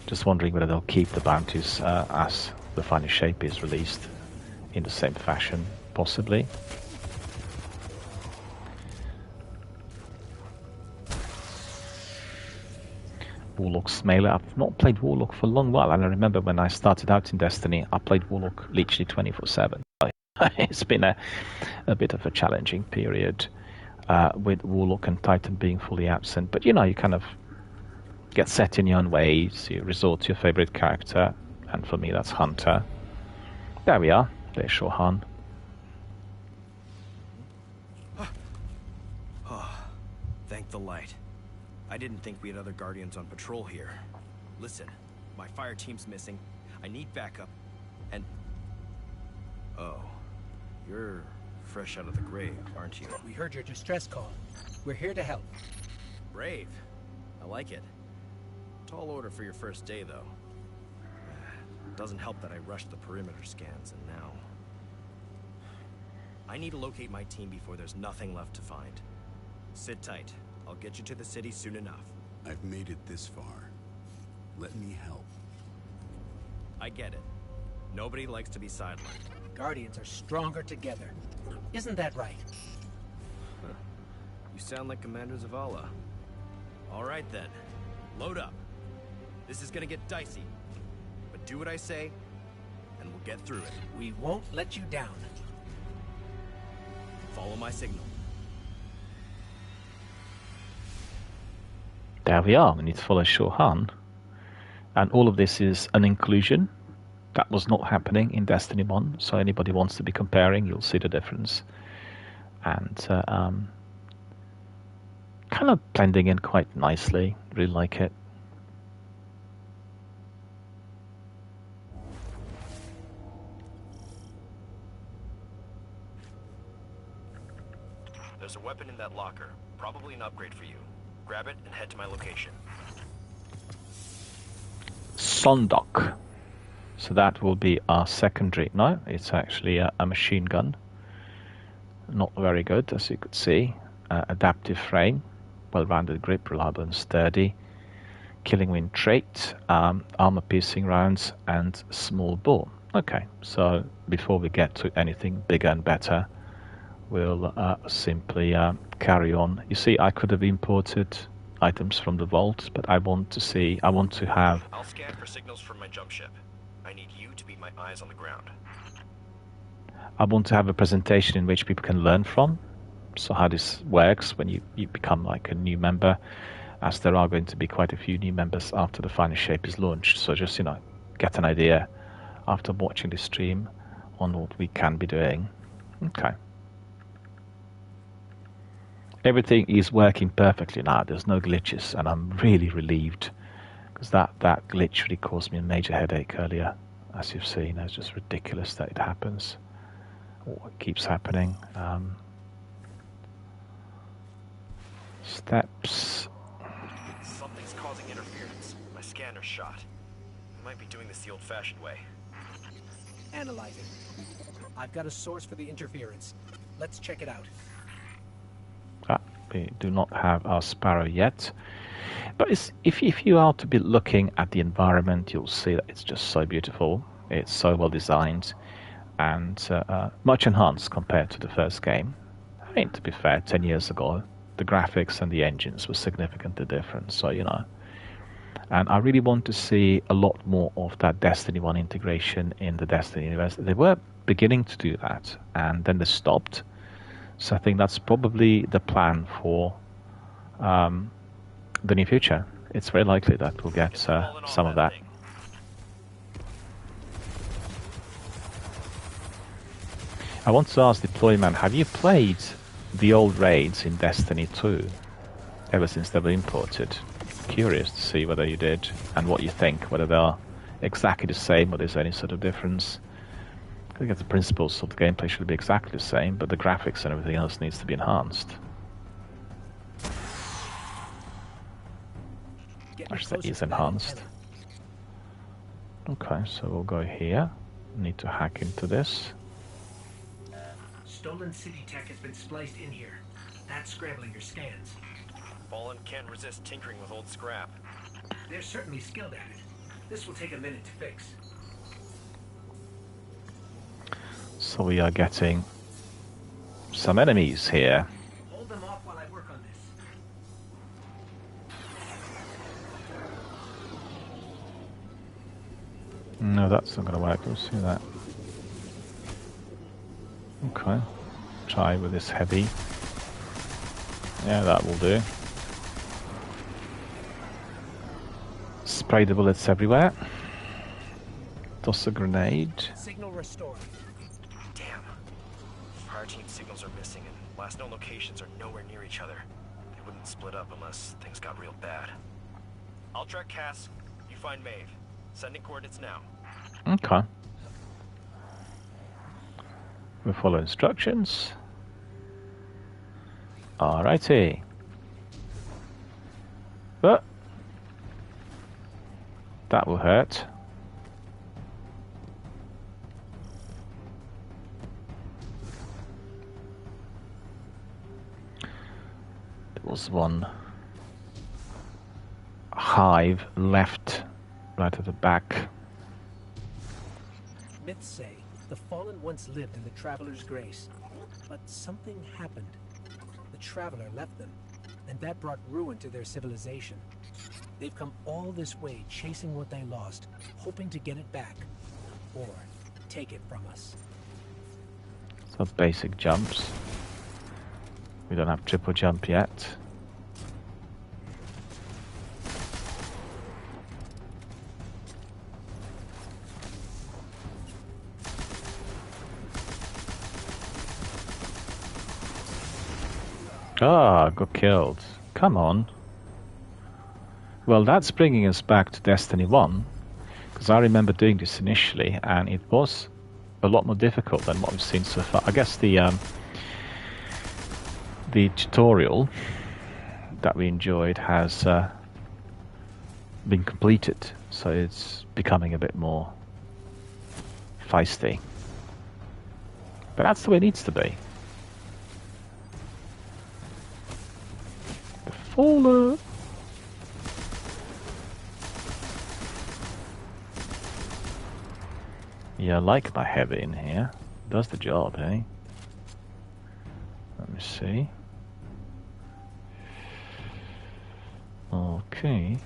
Speaker 1: Just wondering whether they'll keep the bounties as the final shape is released in the same fashion, possibly. Warlock's melee. I've not played Warlock for a long while, and I remember when I started out in Destiny, I played Warlock literally 24/7. It's been a bit of a challenging period with Warlock and Titan being fully absent, but you kind of get set in your own ways, you resort to your favorite character, and for me that's Hunter. There we are, there's Shaw Han.
Speaker 5: Thank the light. I didn't think we had other Guardians on patrol here. Listen, my fire team's missing. I need backup, and... Oh, you're fresh out of the grave, aren't you?
Speaker 4: We heard your distress call. We're here to help.
Speaker 5: Brave. I like it. Tall order for your first day, though. Doesn't help that I rushed the perimeter scans, and now... I need to locate my team before there's nothing left to find. Sit tight. I'll get you to the city soon enough.
Speaker 6: I've made it this far. Let me help.
Speaker 5: I get it. Nobody likes to be sidelined.
Speaker 4: Guardians are stronger together. Isn't that right?
Speaker 5: You sound like Commander Zavala. All right then. Load up. This is gonna get dicey. But do what I say, and we'll get through it.
Speaker 4: We won't let you down.
Speaker 5: Follow my signal.
Speaker 1: There we are, we need to follow Shaw Han. And all of this is an inclusion. That was not happening in Destiny 1, so anybody wants to be comparing, you'll see the difference. And kind of blending in quite nicely, really like it.
Speaker 5: There's a weapon in that locker, probably an upgrade for you. Grab it and head to my location.
Speaker 1: Sondok. So that will be our secondary. No, it's actually a machine gun. Not very good, as you could see. Adaptive frame, well-rounded grip, reliable and sturdy. Killing wind trait, armor-piercing rounds, and small bore. Okay, so before we get to anything bigger and better, we'll simply carry on. You see, I could have imported items from the vault, but I want to have...
Speaker 5: I'll scan for signals from my jump ship. I need you to be my eyes on the ground.
Speaker 1: I want to have a presentation in which people can learn from. So how this works when you become like a new member, as there are going to be quite a few new members after the final shape is launched. So just, get an idea after watching the stream on what we can be doing. Okay. everything is working perfectly now. There's no glitches, and I'm really relieved, because that glitch really caused me a major headache earlier. As you've seen, it's just ridiculous that it happens. Or it keeps happening. Steps.
Speaker 5: Something's causing interference. My scanner's shot. We might be doing this the old-fashioned way.
Speaker 4: Analyzing. I've got a source for the interference. Let's check it out.
Speaker 1: We do not have our Sparrow yet. But if you are to be looking at the environment, you'll see that it's just so beautiful. It's so well designed and much enhanced compared to the first game. I mean, to be fair, 10 years ago, the graphics and the engines were significantly different. So, you know. And I really want to see a lot more of that Destiny 1 integration in the Destiny universe. They were beginning to do that, and then they stopped. So I think that's probably the plan for the near future. It's very likely that we'll get some of that. I want to ask Deployman, have you played the old raids in Destiny 2 ever since they were imported? Curious to see whether you did and what you think, whether they are exactly the same or there's any sort of difference. I think the principles of the gameplay should be exactly the same, but the graphics and everything else needs to be enhanced. Actually, that is enhanced. Okay, so we'll go here. Need to hack into this.
Speaker 4: Stolen city tech has been spliced in here. That's scrambling your scans.
Speaker 5: Fallen can't resist tinkering with old scrap.
Speaker 4: They're certainly skilled at it. This will take a minute to fix.
Speaker 1: So we are getting some enemies here.
Speaker 4: Hold them off while I work on this.
Speaker 1: No, that's not going to work. We'll see that. Okay. Try with this heavy. Yeah, that will do. Spray the bullets everywhere. Toss a grenade.
Speaker 4: Signal restored.
Speaker 5: Damn. Fire team signals are missing, and last known locations are nowhere near each other. They wouldn't split up unless things got real bad. I'll track Cass. You find Maeve. Sending coordinates now.
Speaker 1: Okay. We'll follow instructions. Alrighty. But that will hurt. There was one hive left right at the back.
Speaker 4: Myths say the Fallen once lived in the Traveler's Grace, but something happened. The Traveler left them, and that brought ruin to their civilization. They've come all this way chasing what they lost, hoping to get it back, or take it from us.
Speaker 1: So basic jumps. We don't have triple jump yet. Ah, got killed. Come on. Well, that's bringing us back to Destiny 1, because I remember doing this initially, and it was a lot more difficult than what we've seen so far. I guess the tutorial that we enjoyed has been completed, so it's becoming a bit more feisty. But that's the way it needs to be. The Faller. Yeah, I like my heavy in here. Does the job, eh? Let me see. Okay.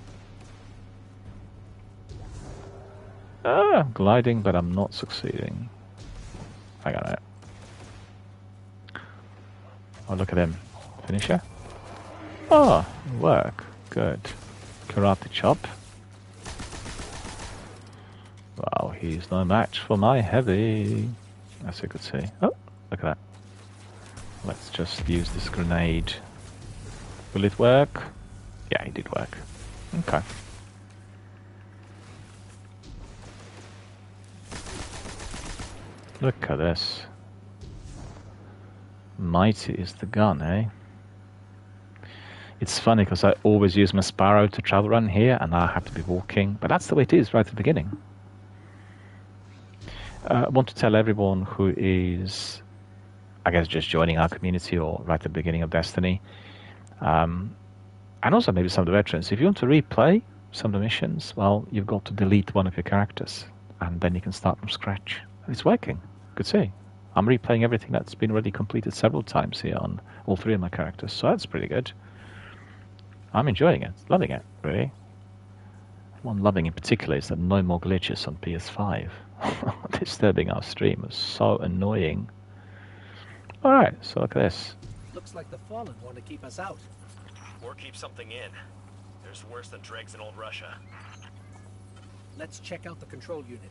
Speaker 1: Ah, I'm gliding, but I'm not succeeding. I got it. Oh, look at him. Finisher? Oh, work. Good. Karate chop. Wow, he's no match for my heavy. As you could see. Oh, look at that. Let's just use this grenade Will it work? Yeah, it did work. Okay. Look at this. Mighty is the gun, eh? It's funny because I always use my Sparrow to travel around here and I have to be walking, but that's the way it is right at the beginning. I want to tell everyone who is, I guess, just joining our community or right at the beginning of Destiny, and also maybe some of the veterans, if you want to replay some of the missions, well, you've got to delete one of your characters and then you can start from scratch. It's working. Good to see. I'm replaying everything that's been already completed several times here on all 3 of my characters, so that's pretty good. I'm enjoying it, loving it, really. What I'm loving in particular is that no more glitches on PS5. Disturbing our stream is so annoying. Alright, so look at this.
Speaker 4: Looks like the Fallen want to keep us out.
Speaker 5: Or keep something in. There's worse than dregs in old Russia.
Speaker 4: Let's check out the control unit.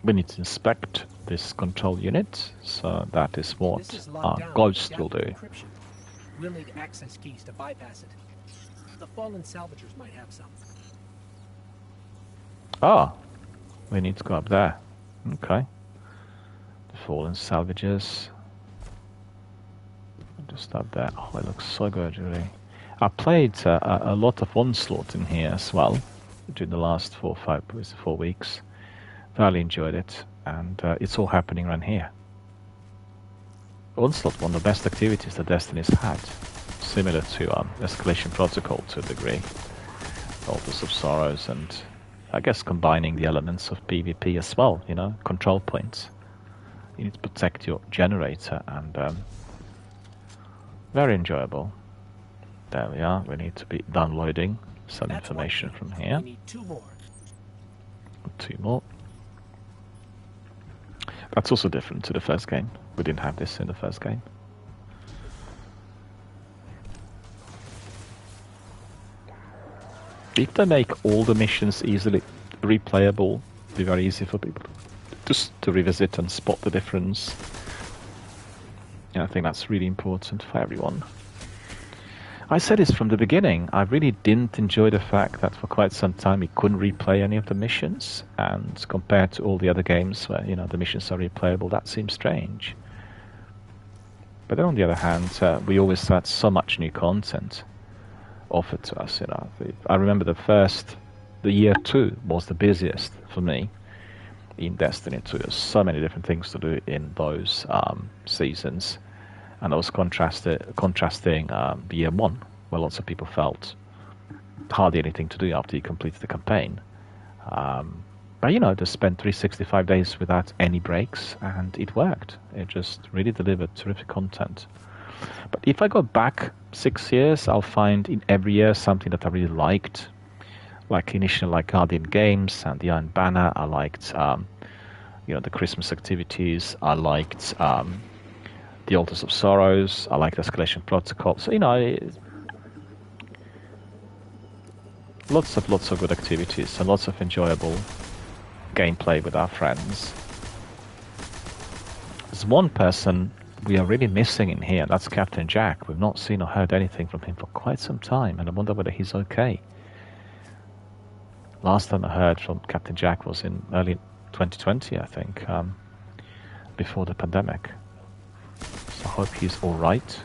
Speaker 1: We need to inspect this control unit, so that is what
Speaker 4: This is
Speaker 1: our
Speaker 4: locked down
Speaker 1: ghost
Speaker 4: with
Speaker 1: will do.
Speaker 4: adaptive encryption. We'll need access keys to bypass it. The Fallen salvagers might have some.
Speaker 1: Ah, we need to go up there. Okay. The fallen salvages. Just up there. Oh, it looks so good, really. I played a lot of Onslaught in here as well during the last 4 weeks. Thoroughly enjoyed it, and it's all happening around here. Onslaught, one of the best activities that Destiny's had, similar to Escalation Protocol to a degree. Altars of Sorrows, and I guess combining the elements of PvP as well, you know, control points. You need to protect your generator, and very enjoyable. There we are. We need to be downloading some
Speaker 4: That's
Speaker 1: information
Speaker 4: one
Speaker 1: from
Speaker 4: thing.
Speaker 1: here.
Speaker 4: We need 2 more.
Speaker 1: 2 more. That's also different to the first game. We didn't have this in the first game. If they make all the missions easily replayable, it'll be very easy for people just to revisit and spot the difference. Yeah, I think that's really important for everyone. I said this from the beginning. I really didn't enjoy the fact that for quite some time you couldn't replay any of the missions, and compared to all the other games where, you know, the missions are replayable, that seems strange. But then on the other hand, we always had so much new content offered to us, you know. I remember the year 2 was the busiest for me in Destiny 2. There's so many different things to do in those seasons. And I was contrasting the year 1, where lots of people felt hardly anything to do after you completed the campaign. But, you know, just spent 365 days without any breaks, and it worked. It just really delivered terrific content. But if I go back 6 years, I'll find in every year something that I really liked. Like initially, like Guardian Games and the Iron Banner. I liked, you know, the Christmas activities. I liked the Altars of Sorrows. I liked Escalation Protocol. So, you know, lots of good activities and lots of enjoyable gameplay with our friends. There's one person we are really missing in here. That's Captain Jack. We've not seen or heard anything from him for quite some time, and I wonder whether he's okay. Last time I heard from Captain Jack was in early 2020, I think, before the pandemic. So I hope he's all right.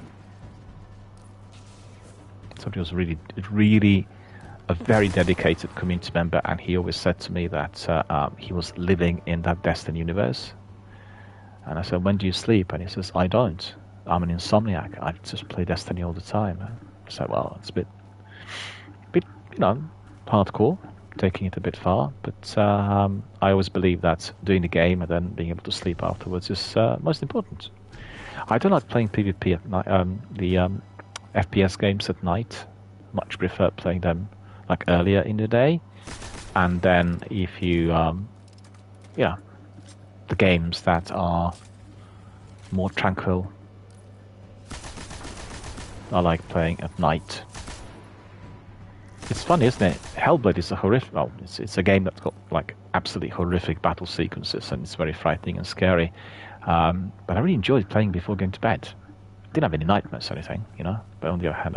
Speaker 1: Somebody was really a very dedicated community member, and he always said to me that he was living in that Destiny universe. And I said, when do you sleep? And he says, I don't. I'm an insomniac. I just play Destiny all the time. I said, well, it's a bit, you know, hardcore, taking it a bit far. But I always believe that doing the game and then being able to sleep afterwards is most important. I don't like playing PvP at night, FPS games at night. Much prefer playing them like earlier in the day. And then if you, the games that are more tranquil, I like playing at night. It's funny, isn't it? Hellblade is a horrific. Well, it's a game that's got like absolutely horrific battle sequences, and it's very frightening and scary. But I really enjoyed playing before going to bed, didn't have any nightmares or anything, you know. But on the other hand,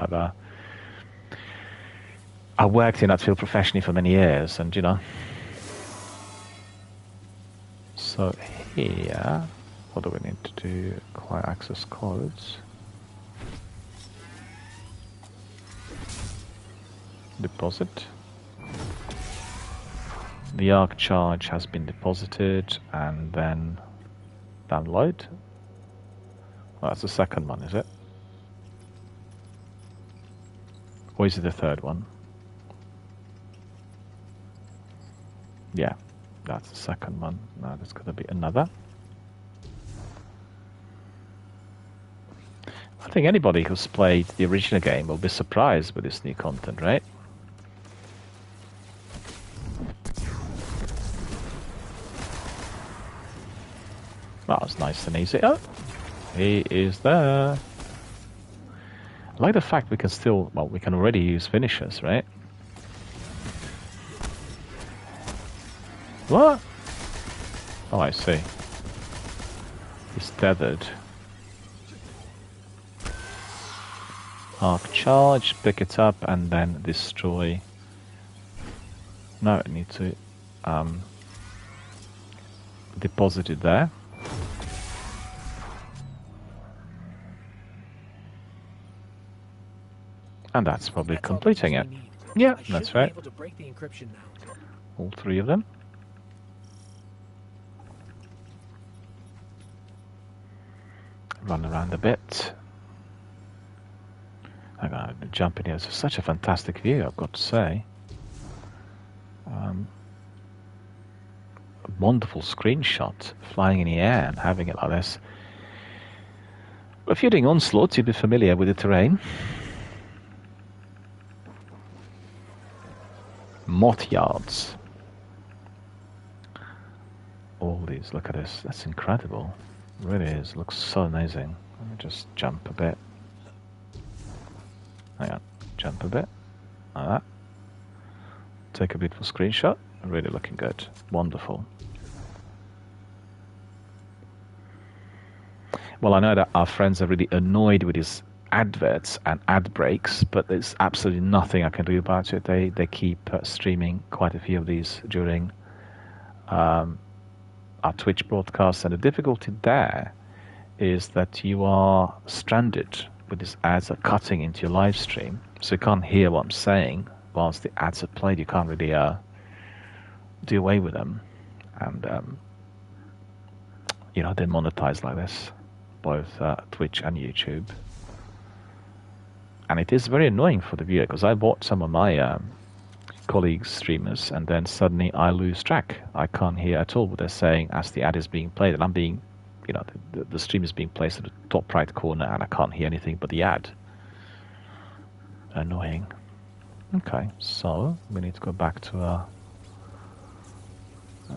Speaker 1: I worked in that field professionally for many years, and you know. So here, what do we need to do? Acquire access codes. Deposit. The arc charge has been deposited, and then download. Well, that's the second one, is it? Or is it the third one? Yeah, that's the second one. Now there's going to be another. I think anybody who's played the original game will be surprised with this new content, right? Well, it's nice and easy. Oh, he is there. I like the fact we can still, well, we can already use finishers, right? What? Oh, I see. He's tethered. Arc charge, pick it up, and then destroy. No, I need to deposit it there. And that's probably completing it. Yeah, that's right.
Speaker 4: Able to break the encryption now.
Speaker 1: All three of them. Run around a bit. I'm going to jump in here. It's such a fantastic view, I've got to say. A wonderful screenshot, flying in the air and having it like this. If you're doing Onslaught, you'll be familiar with the terrain. Moth yards. All these, look at this. That's incredible. It really is. It looks so amazing. Let me just jump a bit. Hang on. Jump a bit. Like that. Take a beautiful screenshot. Really looking good. Wonderful. Well, I know that our friends are really annoyed with these adverts and ad breaks, but there's absolutely nothing I can do about it. They keep streaming quite a few of these during our Twitch broadcasts, and the difficulty there is that you are stranded with these ads are cutting into your live stream, so you can't hear what I'm saying whilst the ads are played. You can't really do away with them, and you know, they monetize like this, both Twitch and YouTube. And it is very annoying for the viewer, because I watch some of my colleagues, streamers, and then suddenly I lose track. I can't hear at all what they're saying as the ad is being played, and I'm being, you know, the stream is being placed at the top right corner, and I can't hear anything but the ad. Annoying. Okay, so we need to go back to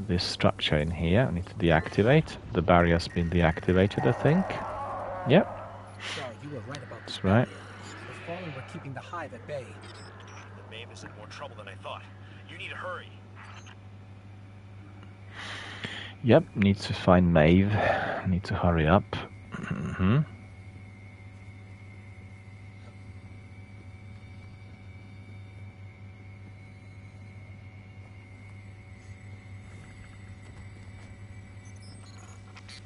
Speaker 1: this structure in here. I need to deactivate. The barrier's been deactivated, I think. Yep.
Speaker 4: Sorry, you were right about
Speaker 1: That's right.
Speaker 4: The Fallen were keeping the Hive at bay.
Speaker 5: The Maeve is in more trouble than I thought. You need to hurry.
Speaker 1: Yep, need to find Maeve. Need to hurry up.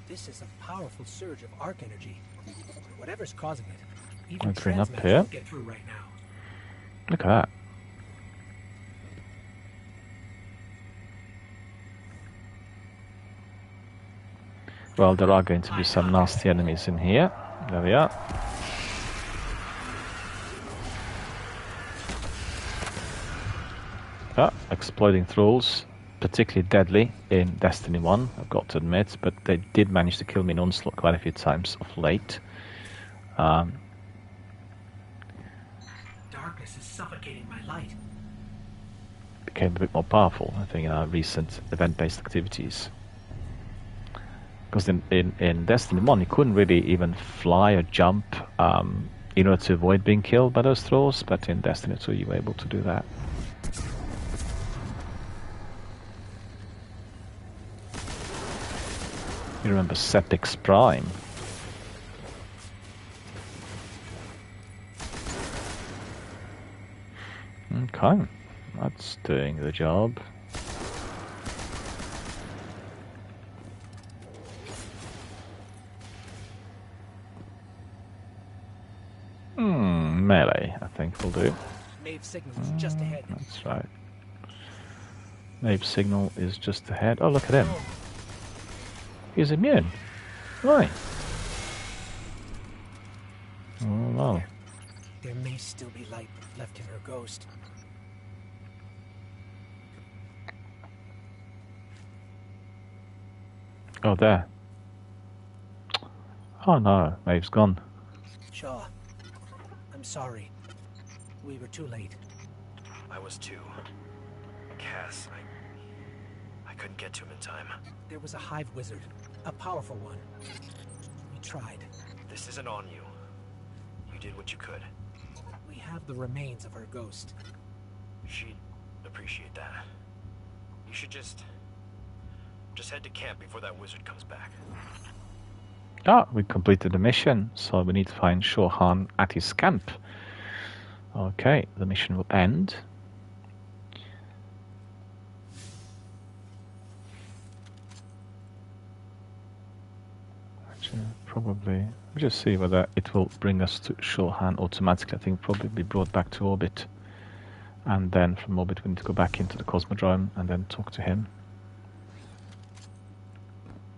Speaker 4: This is a powerful surge of arc energy. Whatever's causing it, even
Speaker 1: Let's bring up
Speaker 4: Transmat
Speaker 1: here.
Speaker 4: won't get through right now.
Speaker 1: Look at that. Well, there are going to be some nasty enemies in here. There we are. Exploding thralls, particularly deadly in Destiny 1, I've got to admit, but they did manage to kill me in Onslaught quite a few times of late.
Speaker 4: Darkness is suffocating my light.
Speaker 1: Became a bit more powerful, I think, in our recent event-based activities. Because in Destiny 1, you couldn't really even fly or jump in order to avoid being killed by those thralls, but in Destiny 2 you were able to do that. You remember Sepix Prime? Okay, that's doing the job. Melee, I think will do.
Speaker 4: Maeve signal is just ahead.
Speaker 1: That's right. Maeve signal is just ahead. Oh, look at him. He's immune. Right. Oh, well.
Speaker 4: There may still be light left in her ghost.
Speaker 1: Oh, there. Oh no, Maeve's gone.
Speaker 4: Shaw, I'm sorry. We were too late.
Speaker 5: I was too. Cass, I couldn't get to him in time.
Speaker 4: There was a hive wizard, a powerful one. We tried.
Speaker 5: This isn't on you. You did what you could.
Speaker 4: We have the remains of her ghost.
Speaker 5: She'd appreciate that. You should just head to camp before that wizard comes back.
Speaker 1: Ah, we completed the mission, so we need to find Shaw Han at his camp. Okay, the mission will end. Actually, probably, we'll just see whether it will bring us to Shaw Han automatically. I think probably be brought back to orbit. And then from orbit we need to go back into the Cosmodrome and then talk to him.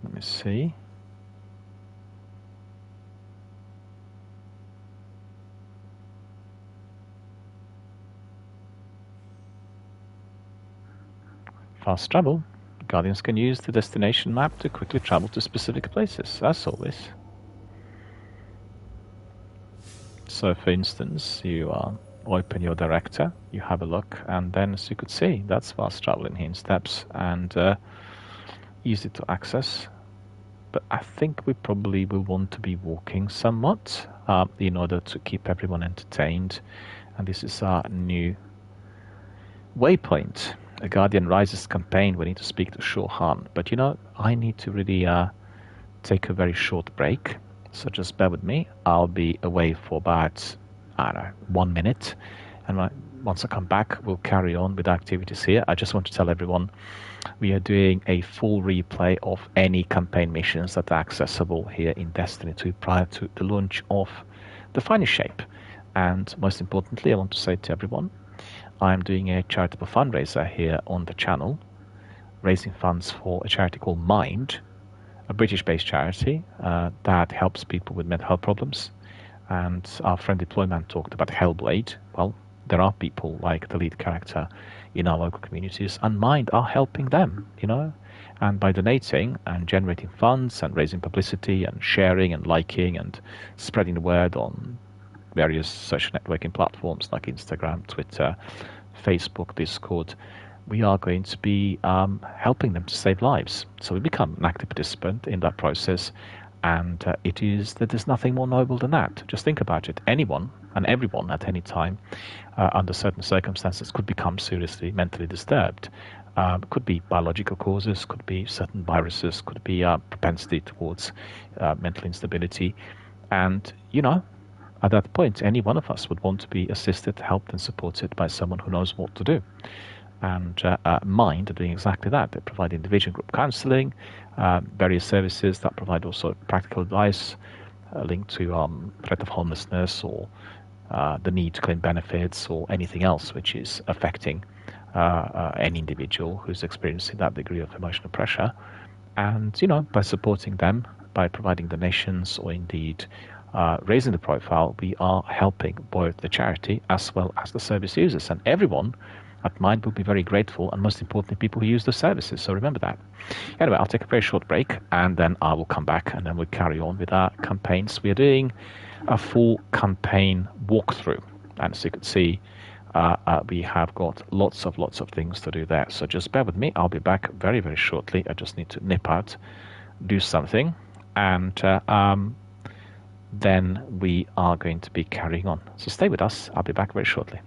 Speaker 1: Let me see. Fast travel. Guardians can use the destination map to quickly travel to specific places, as always. So, for instance, you open your director, you have a look, and then, as you could see, that's fast travel in here in steps and easy to access. But I think we probably will want to be walking somewhat in order to keep everyone entertained. And this is our new waypoint. A Guardian Rises campaign. We need to speak to Shaw Han. But you know, I need to really take a very short break. So just bear with me. I'll be away for about, I don't know, 1 minute. And once I come back, we'll carry on with activities here. I just want to tell everyone we are doing a full replay of any campaign missions that are accessible here in Destiny 2 prior to the launch of the final shape. And most importantly, I want to say to everyone, I'm doing a charitable fundraiser here on the channel, raising funds for a charity called Mind, a British-based charity that helps people with mental health problems. And our friend Deployman talked about Hellblade. Well, there are people like the lead character in our local communities, and Mind are helping them, you know. And by donating and generating funds and raising publicity and sharing and liking and spreading the word on various social networking platforms like Instagram, Twitter, Facebook, Discord, we are going to be helping them to save lives. So we become an active participant in that process, and there's nothing more noble than that. Just think about it. Anyone and everyone at any time, under certain circumstances, could become seriously mentally disturbed. Could be biological causes, could be certain viruses, could be propensity towards mental instability. And, you know, at that point, any one of us would want to be assisted, helped, and supported by someone who knows what to do. And Mind are doing exactly that. They provide individual group counseling, various services that provide also practical advice linked to threat of homelessness or the need to claim benefits or anything else which is affecting any individual who's experiencing that degree of emotional pressure. And, you know, by supporting them, by providing donations or indeed raising the profile, we are helping both the charity as well as the service users. And everyone at Mind will be very grateful, and most importantly, people who use the services. So remember that. Anyway, I'll take a very short break, and then I will come back, and then we'll carry on with our campaigns. We are doing a full campaign walkthrough, and as you can see, we have got lots of things to do there. So just bear with me. I'll be back very, very shortly. I just need to nip out, do something, and then we are going to be carrying on. So stay with us. I'll be back very shortly.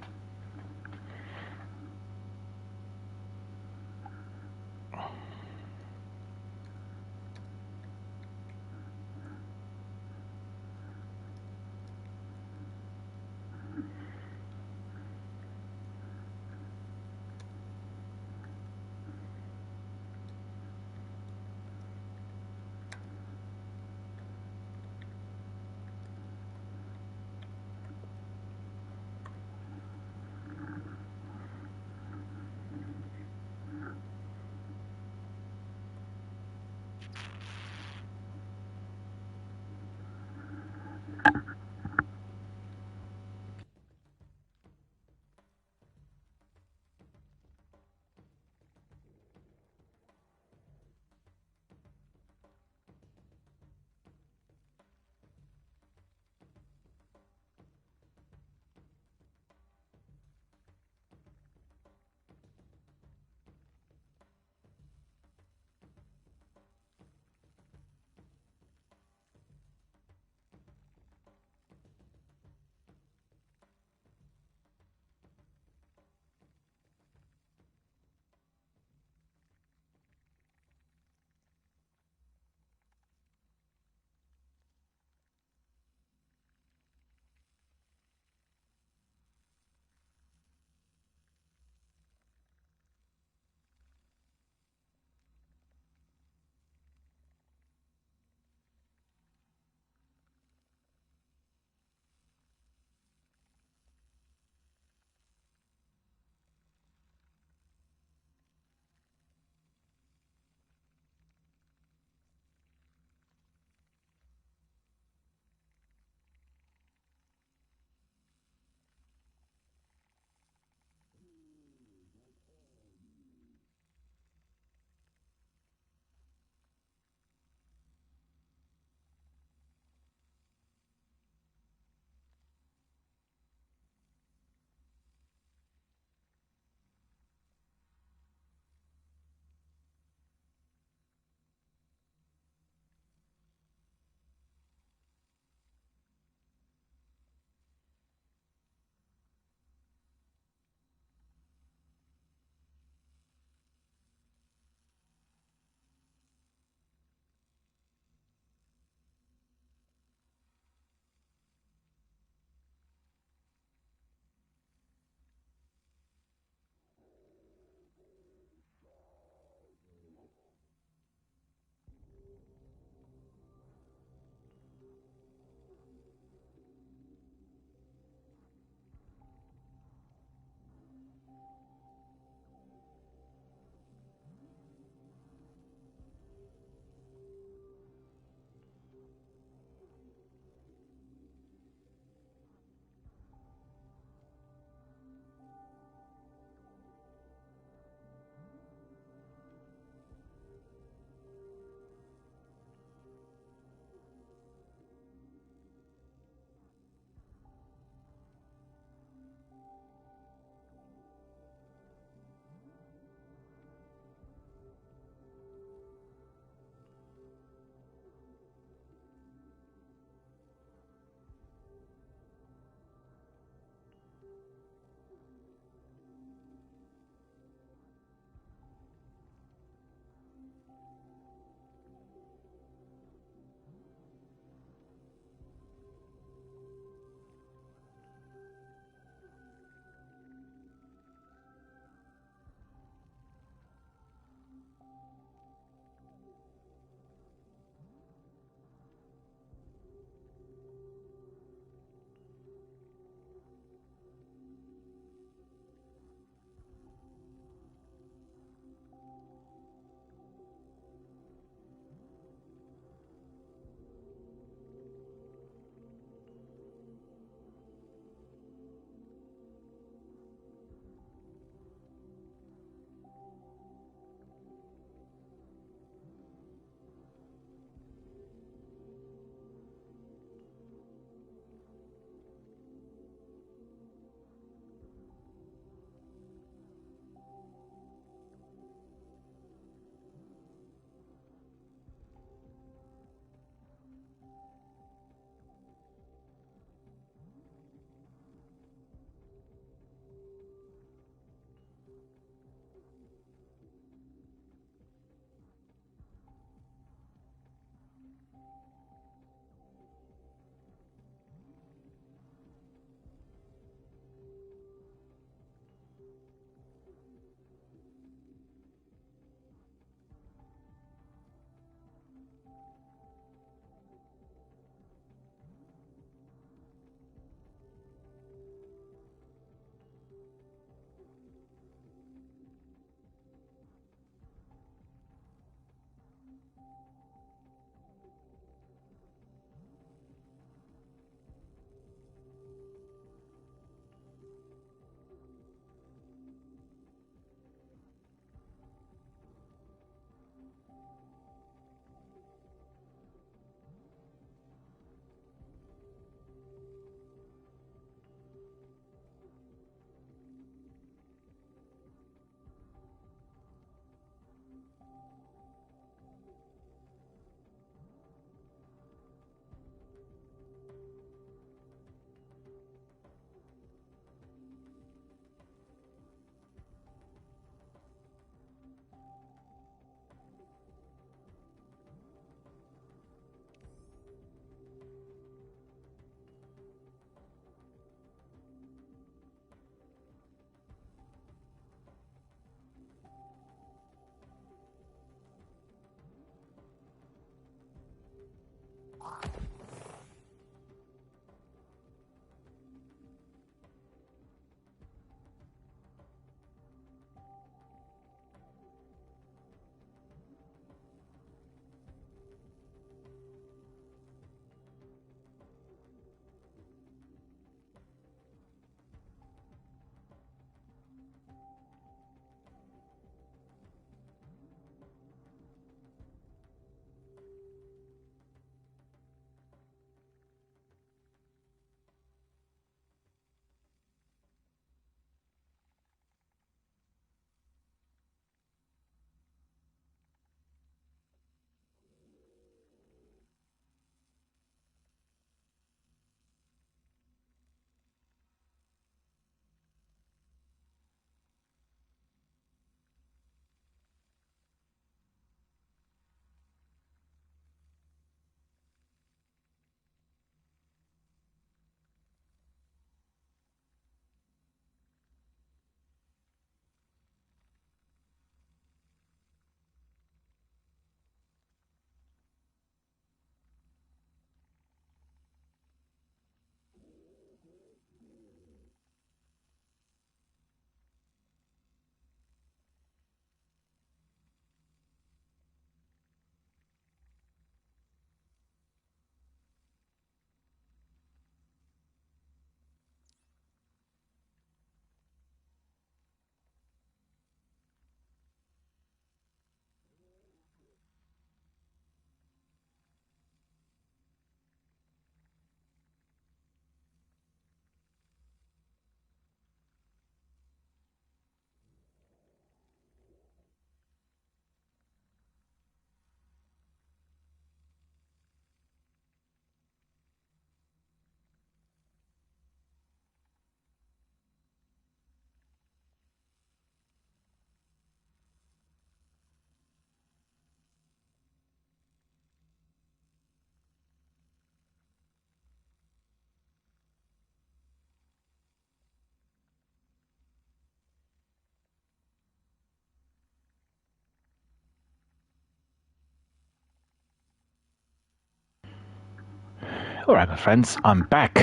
Speaker 1: Alright, my friends, I'm back.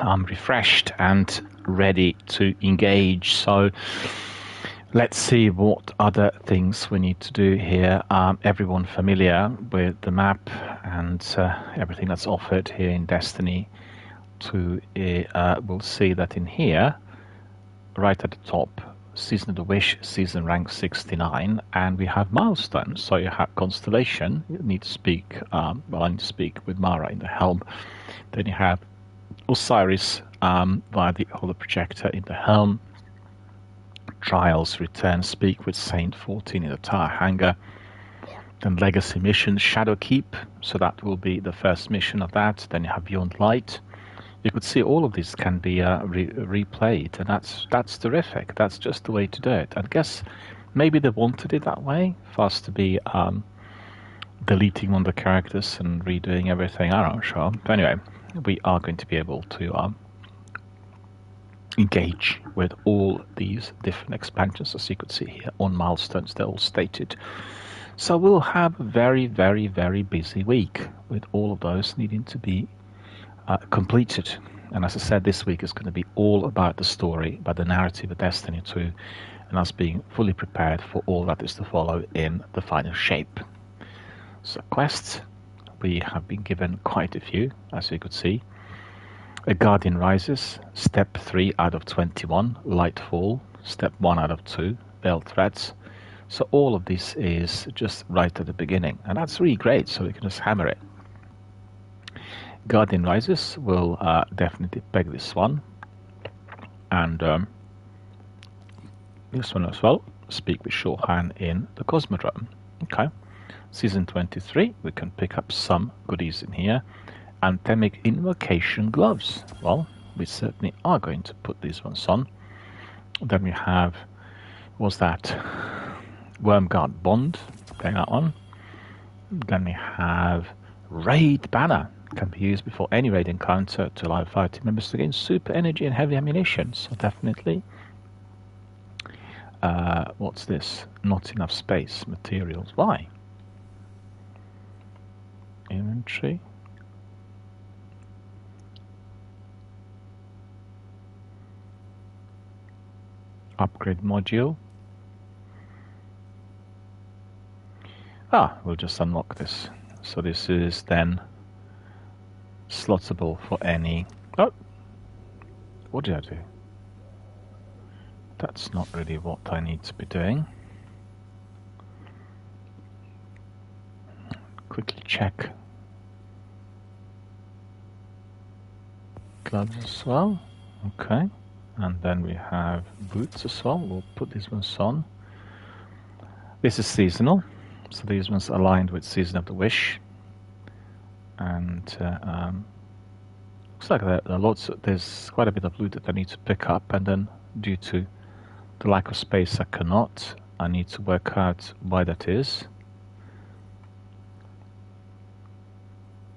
Speaker 1: I'm refreshed and ready to engage. So let's see what other things we need to do here. Everyone familiar with the map and everything that's offered here in Destiny 2 will see that in here, right at the top, Season of the Wish, season rank 69, and we have milestones. So you have Constellation, you need to speak, I need to speak with Mara in the helm. Then you have Osiris via the holoprojector in the helm. Trials, Return, speak with Saint 14 in the tower hangar. Then Legacy mission, Shadowkeep, so that will be the first mission of that. Then you have Beyond Light. You could see all of this can be replayed, and that's terrific. That's just the way to do it. I guess maybe they wanted it that way, for us to be deleting one of the characters and redoing everything. I'm not sure. But anyway, we are going to be able to engage with all these different expansions, as you could see here on milestones. They're all stated. So we'll have a very, very, very busy week with all of those needing to be completed. And as I said, this week is going to be all about the story, about the narrative of Destiny 2, and us being fully prepared for all that is to follow in the final shape. So quests, we have been given quite a few, as you could see. A Guardian Rises, step 3 out of 21, Lightfall, step 1 out of 2, Veiled Threats. So all of this is just right at the beginning, and that's really great, so we can just hammer it. Guardian Rises will definitely peg this one, and this one as well. Speak with Shorhan in the Cosmodrome. Okay, season 23. We can pick up some goodies in here. Anthemic Invocation gloves. Well, we certainly are going to put these ones on. Then we have, what's that? Wormguard Bond. Take that one. Then we have Raid Banner. Can be used before any raid encounter to allow fire team members to gain super energy and heavy ammunition. So definitely. What's this? Not enough space. Materials. Why? Inventory. Upgrade module. We'll just unlock this. So this is then slottable for any... Oh! What did I do? That's not really what I need to be doing. Quickly check. Gloves as well. Okay. And then we have boots as well. We'll put these ones on. This is seasonal. So these ones are aligned with Season of the Wish. And looks like there's quite a bit of loot that I need to pick up, and then due to the lack of space I cannot. I need to work out why that is.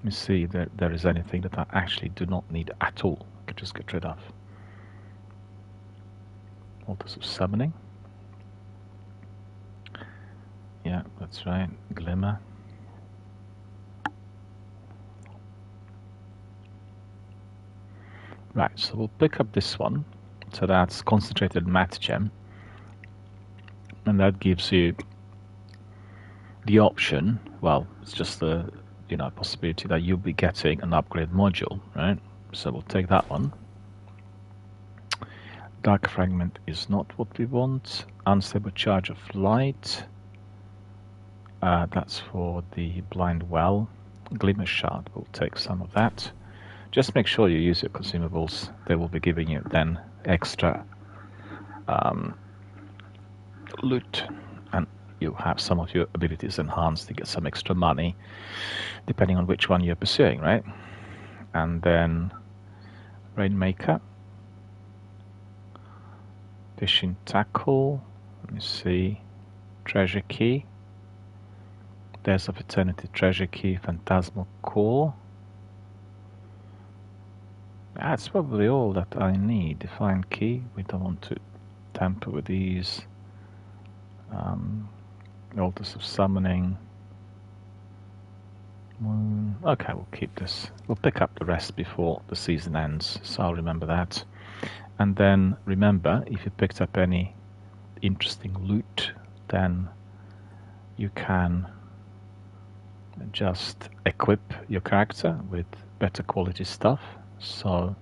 Speaker 1: Let me see if there is anything that I actually do not need at all. I could just get rid of. Altars of Summoning. Yeah, that's right. Glimmer. Right, so we'll pick up this one. So that's Concentrated Matte Gem. And that gives you the option, well, it's just the possibility that you'll be getting an upgrade module, right? So we'll take that one. Dark Fragment is not what we want. Unstable Charge of Light. That's for the Blind Well. Glimmer Shard, we'll take some of that. Just make sure you use your consumables. They will be giving you then extra loot, and you have some of your abilities enhanced to get some extra money, depending on which one you're pursuing, right? And then Rainmaker. Fishing Tackle. Let me see. Treasure Key. There's of Eternity Treasure Key. Phantasmal Core. That's probably all that I need. Define Key. We don't want to tamper with these. Altars of Summoning. Moon. Okay, we'll keep this. We'll pick up the rest before the season ends, so I'll remember that. And then remember, if you picked up any interesting loot, then you can just equip your character with better quality stuff. So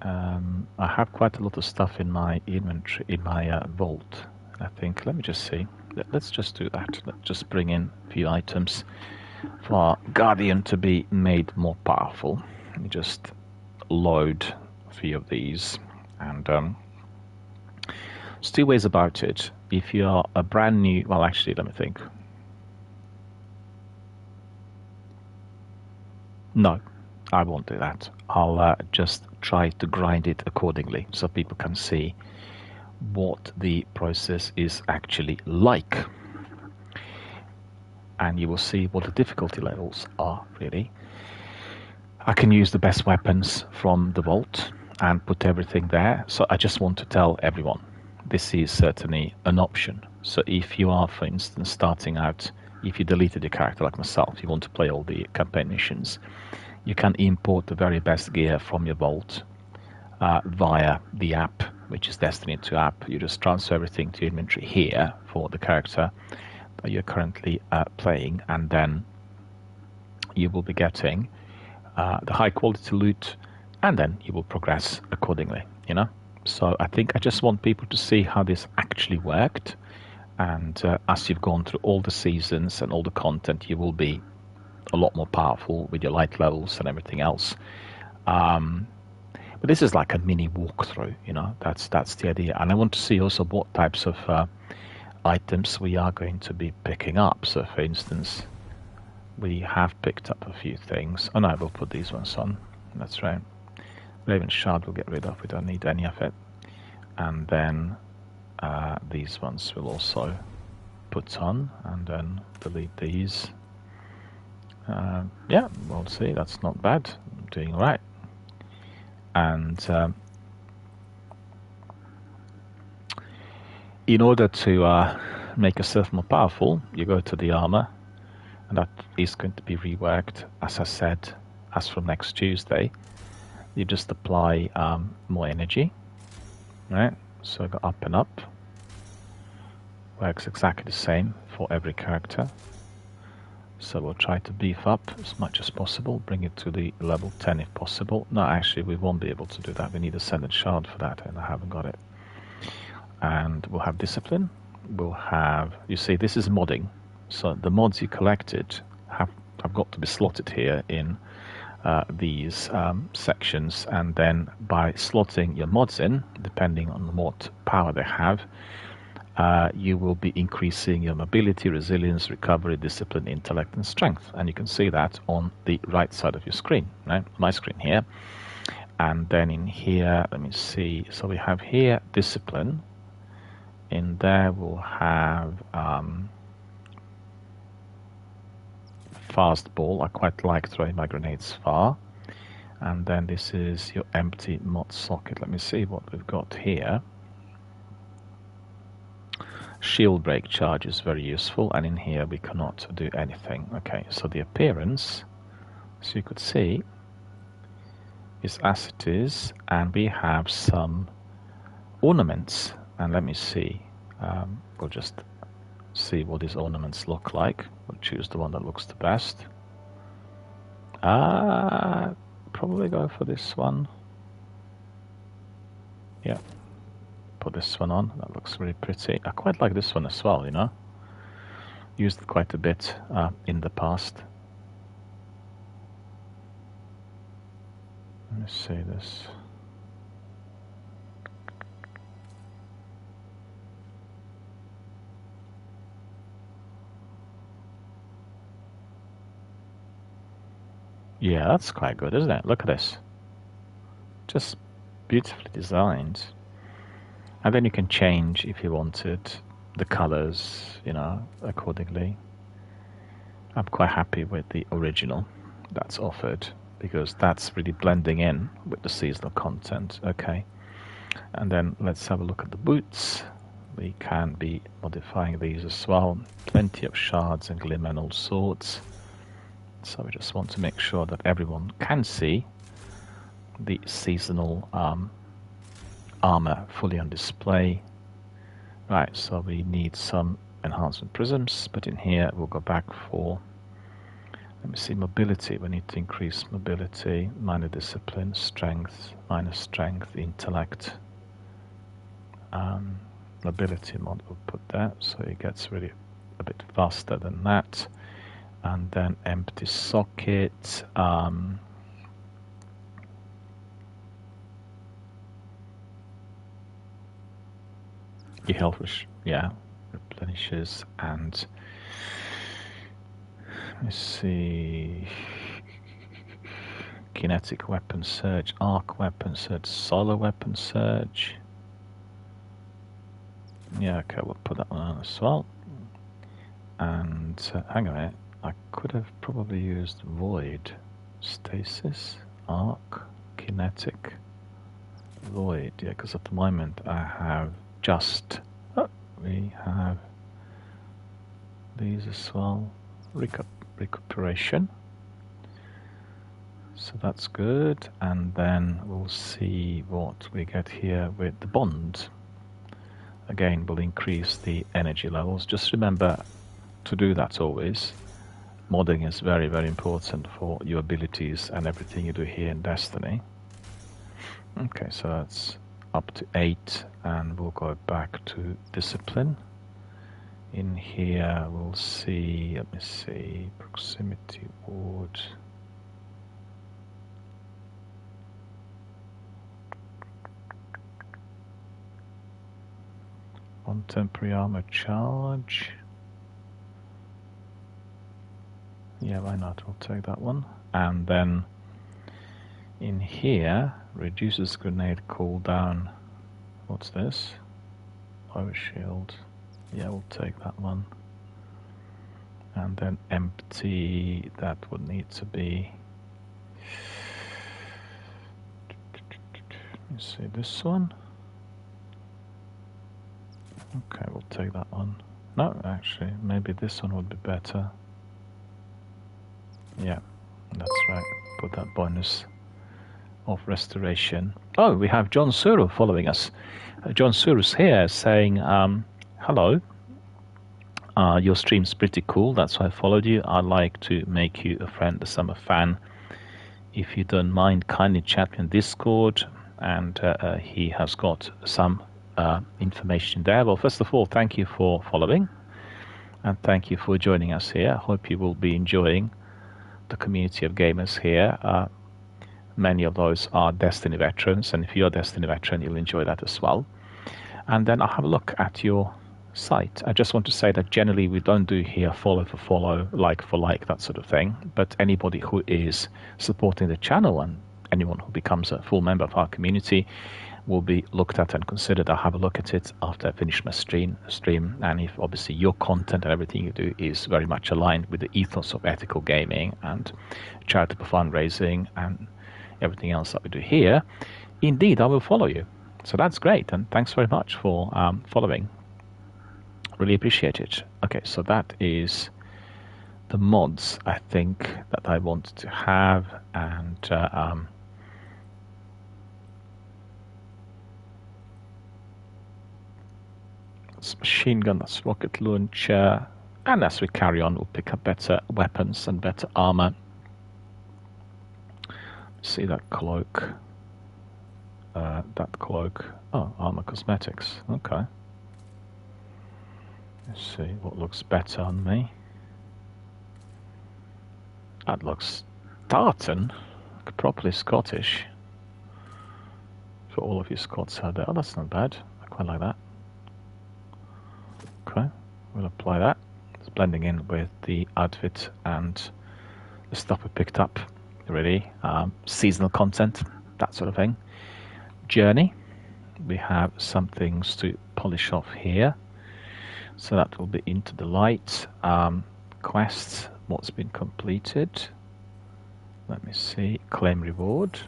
Speaker 1: I have quite a lot of stuff in my inventory, in my vault. I think, let me just see. Let's just do that. Let's just bring in a few items for our Guardian to be made more powerful. Let me just load a few of these. And there's two ways about it. If you're a brand new, well, actually, let me think. No, I won't do that. I'll just try to grind it accordingly so people can see what the process is actually like. And you will see what the difficulty levels are, really. I can use the best weapons from the vault and put everything there. So I just want to tell everyone, this is certainly an option. So if you are, for instance, starting out, if you deleted your character like myself, you want to play all the campaign missions, you can import the very best gear from your vault via the app, which is Destiny 2 app. You just transfer everything to your inventory here for the character that you're currently playing, and then you will be getting the high quality loot, and then you will progress accordingly, you know. So I think I just want people to see how this actually worked, and as you've gone through all the seasons and all the content, you will be a lot more powerful with your light levels and everything else. But this is like a mini walkthrough, you know. That's the idea, and I want to see also what types of items we are going to be picking up. So, for instance, we have picked up a few things. Oh no, we'll put these ones on. That's right. Raven Shard we'll get rid of. We don't need any of it. And then these ones we'll also put on, and then delete these. Yeah, we'll see. That's not bad. I'm doing all right. And in order to make yourself more powerful, you go to the armor, and that is going to be reworked, as I said, as from next Tuesday. You just apply more energy, right? So I go up and up. Works exactly the same for every character. So we'll try to beef up as much as possible, bring it to the level 10 if possible. No, actually, we won't be able to do that. We need a Ascended Shard for that, and I haven't got it. And we'll have Discipline. We'll have, you see, this is modding. So the mods you collected have got to be slotted here in these sections, and then by slotting your mods in, depending on what power they have, you will be increasing your mobility, resilience, recovery, discipline, intellect, and strength. And you can see that on the right side of your screen, right? My screen here. And then in here, let me see. So we have here discipline. In there, we'll have fast ball. I quite like throwing my grenades far. And then this is your empty mod socket. Let me see what we've got here. Shield break charge is very useful, and in here we cannot do anything. Okay, so the appearance, so you could see, is as it is, and we have some ornaments. And let me see, we'll just see what these ornaments look like. We'll choose the one that looks the best. Probably go for this one. Yeah. Put this one on. That looks really pretty. I quite like this one as well, you know. Used it quite a bit in the past. Let me see this. Yeah, that's quite good, isn't it? Look at this. Just beautifully designed. And then you can change, if you wanted, the colors, you know, accordingly. I'm quite happy with the original that's offered, because that's really blending in with the seasonal content. Okay. And then let's have a look at the boots. We can be modifying these as well. Plenty of shards and glimmer and all sorts. So we just want to make sure that everyone can see the seasonal armor fully on display. Right, so we need some enhancement prisms, but in here we'll go back for, let me see, mobility. We need to increase mobility, minor discipline, strength, minor strength, intellect. Mobility mod we'll put there, so it gets really a bit faster than that. And then empty socket. Your health, replenishes, and let me see. Kinetic weapon surge, arc weapon surge, solar weapon surge. Yeah, okay, we'll put that one on as well. And hang on a minute, I could have probably used void, stasis, arc, kinetic, void. Yeah, because at the moment I have just, we have these as well, recuperation. So that's good, and then we'll see what we get here with the bond. Again, we'll increase the energy levels. Just remember to do that always. Modding is very, very important for your abilities and everything you do here in Destiny. Okay, so that's up to 8, and we'll go back to discipline. In here we'll see, let me see, proximity ward. On temporary armor charge. Yeah, why not? We'll take that one. And then in here, reduces grenade cooldown. What's this? Overshield. Yeah, we'll take that one. And then empty, that would need to be. Let me see, this one. Okay, we'll take that one. No, actually, maybe this one would be better. Yeah, that's right. Put that bonus of restoration. Oh, we have John Suru following us. John Suru's here saying, hello. Your stream's pretty cool. That's why I followed you. I'd like to make you a friend, a summer fan. If you don't mind, kindly chat me on Discord. And he has got some information there. Well, first of all, thank you for following. And thank you for joining us here. I hope you will be enjoying the community of gamers here. Many of those are Destiny veterans, and if you're a Destiny veteran, you'll enjoy that as well. And then I'll have a look at your site. I just want to say that generally we don't do here follow for follow, like for like, that sort of thing. But anybody who is supporting the channel and anyone who becomes a full member of our community will be looked at and considered. I'll have a look at it after I finish my stream. And if obviously your content and everything you do is very much aligned with the ethos of ethical gaming and charitable fundraising and everything else that we do here, indeed I will follow you. So that's great, and thanks very much for following. Really appreciate it. Okay, so that is the mods I think that I want to have, and that's machine gun, that's rocket launcher, and as we carry on we'll pick up better weapons and better armor. See that cloak, oh, armor cosmetics, okay. Let's see what looks better on me. That looks tartan, properly Scottish. For all of you Scots out there, oh, that's not bad, I quite like that. Okay, we'll apply that. It's blending in with the outfit and the stuff we picked up, really. Seasonal content, that sort of thing. Journey, we have some things to polish off here. So that will be into the light. Quests, what's been completed. Let me see. Claim reward.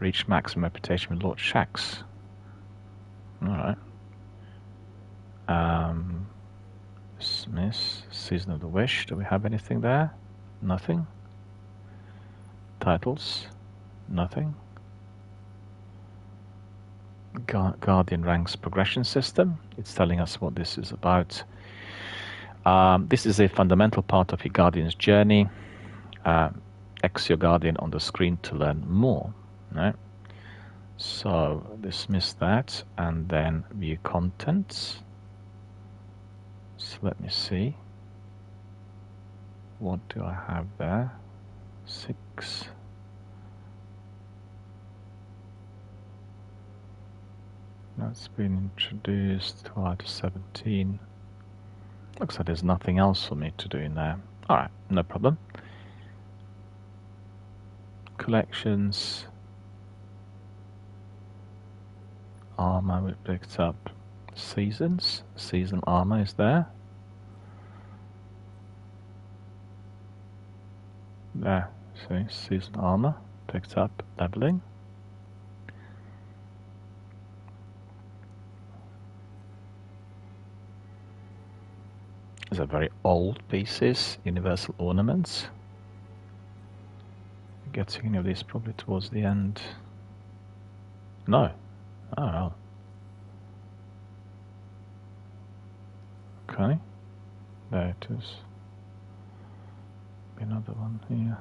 Speaker 1: Reach maximum reputation with Lord Shaxx. Alright. Dismiss. Season of the Wish. Do we have anything there? Nothing. Titles. Nothing. Guardian ranks progression system. It's telling us what this is about. This is a fundamental part of your Guardian's journey. X your Guardian on the screen to learn more. Right? So dismiss that and then view contents. So let me see. What do I have there? 6. That's been introduced to Item 17. Looks like there's nothing else for me to do in there. Alright, no problem. Collections. Armor we picked up. Seasons. Season armor is there. There, see, season armor. Picked up. Leveling. These are very old pieces, universal ornaments. Getting any of these probably towards the end. No. Oh well. Okay. There it is. Another one here.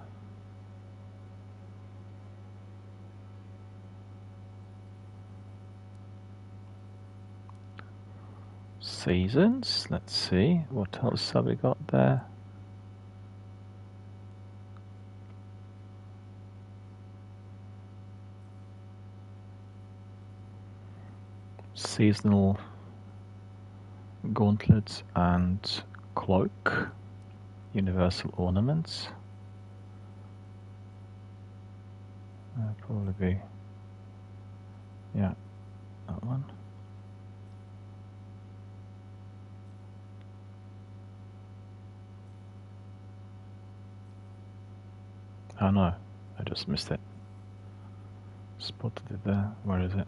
Speaker 1: Seasons. Let's see. What else have we got there? Seasonal gauntlets and cloak. Universal ornaments. That'll probably be, yeah, that one. Oh no, I just missed it. Spotted it there. Where is it?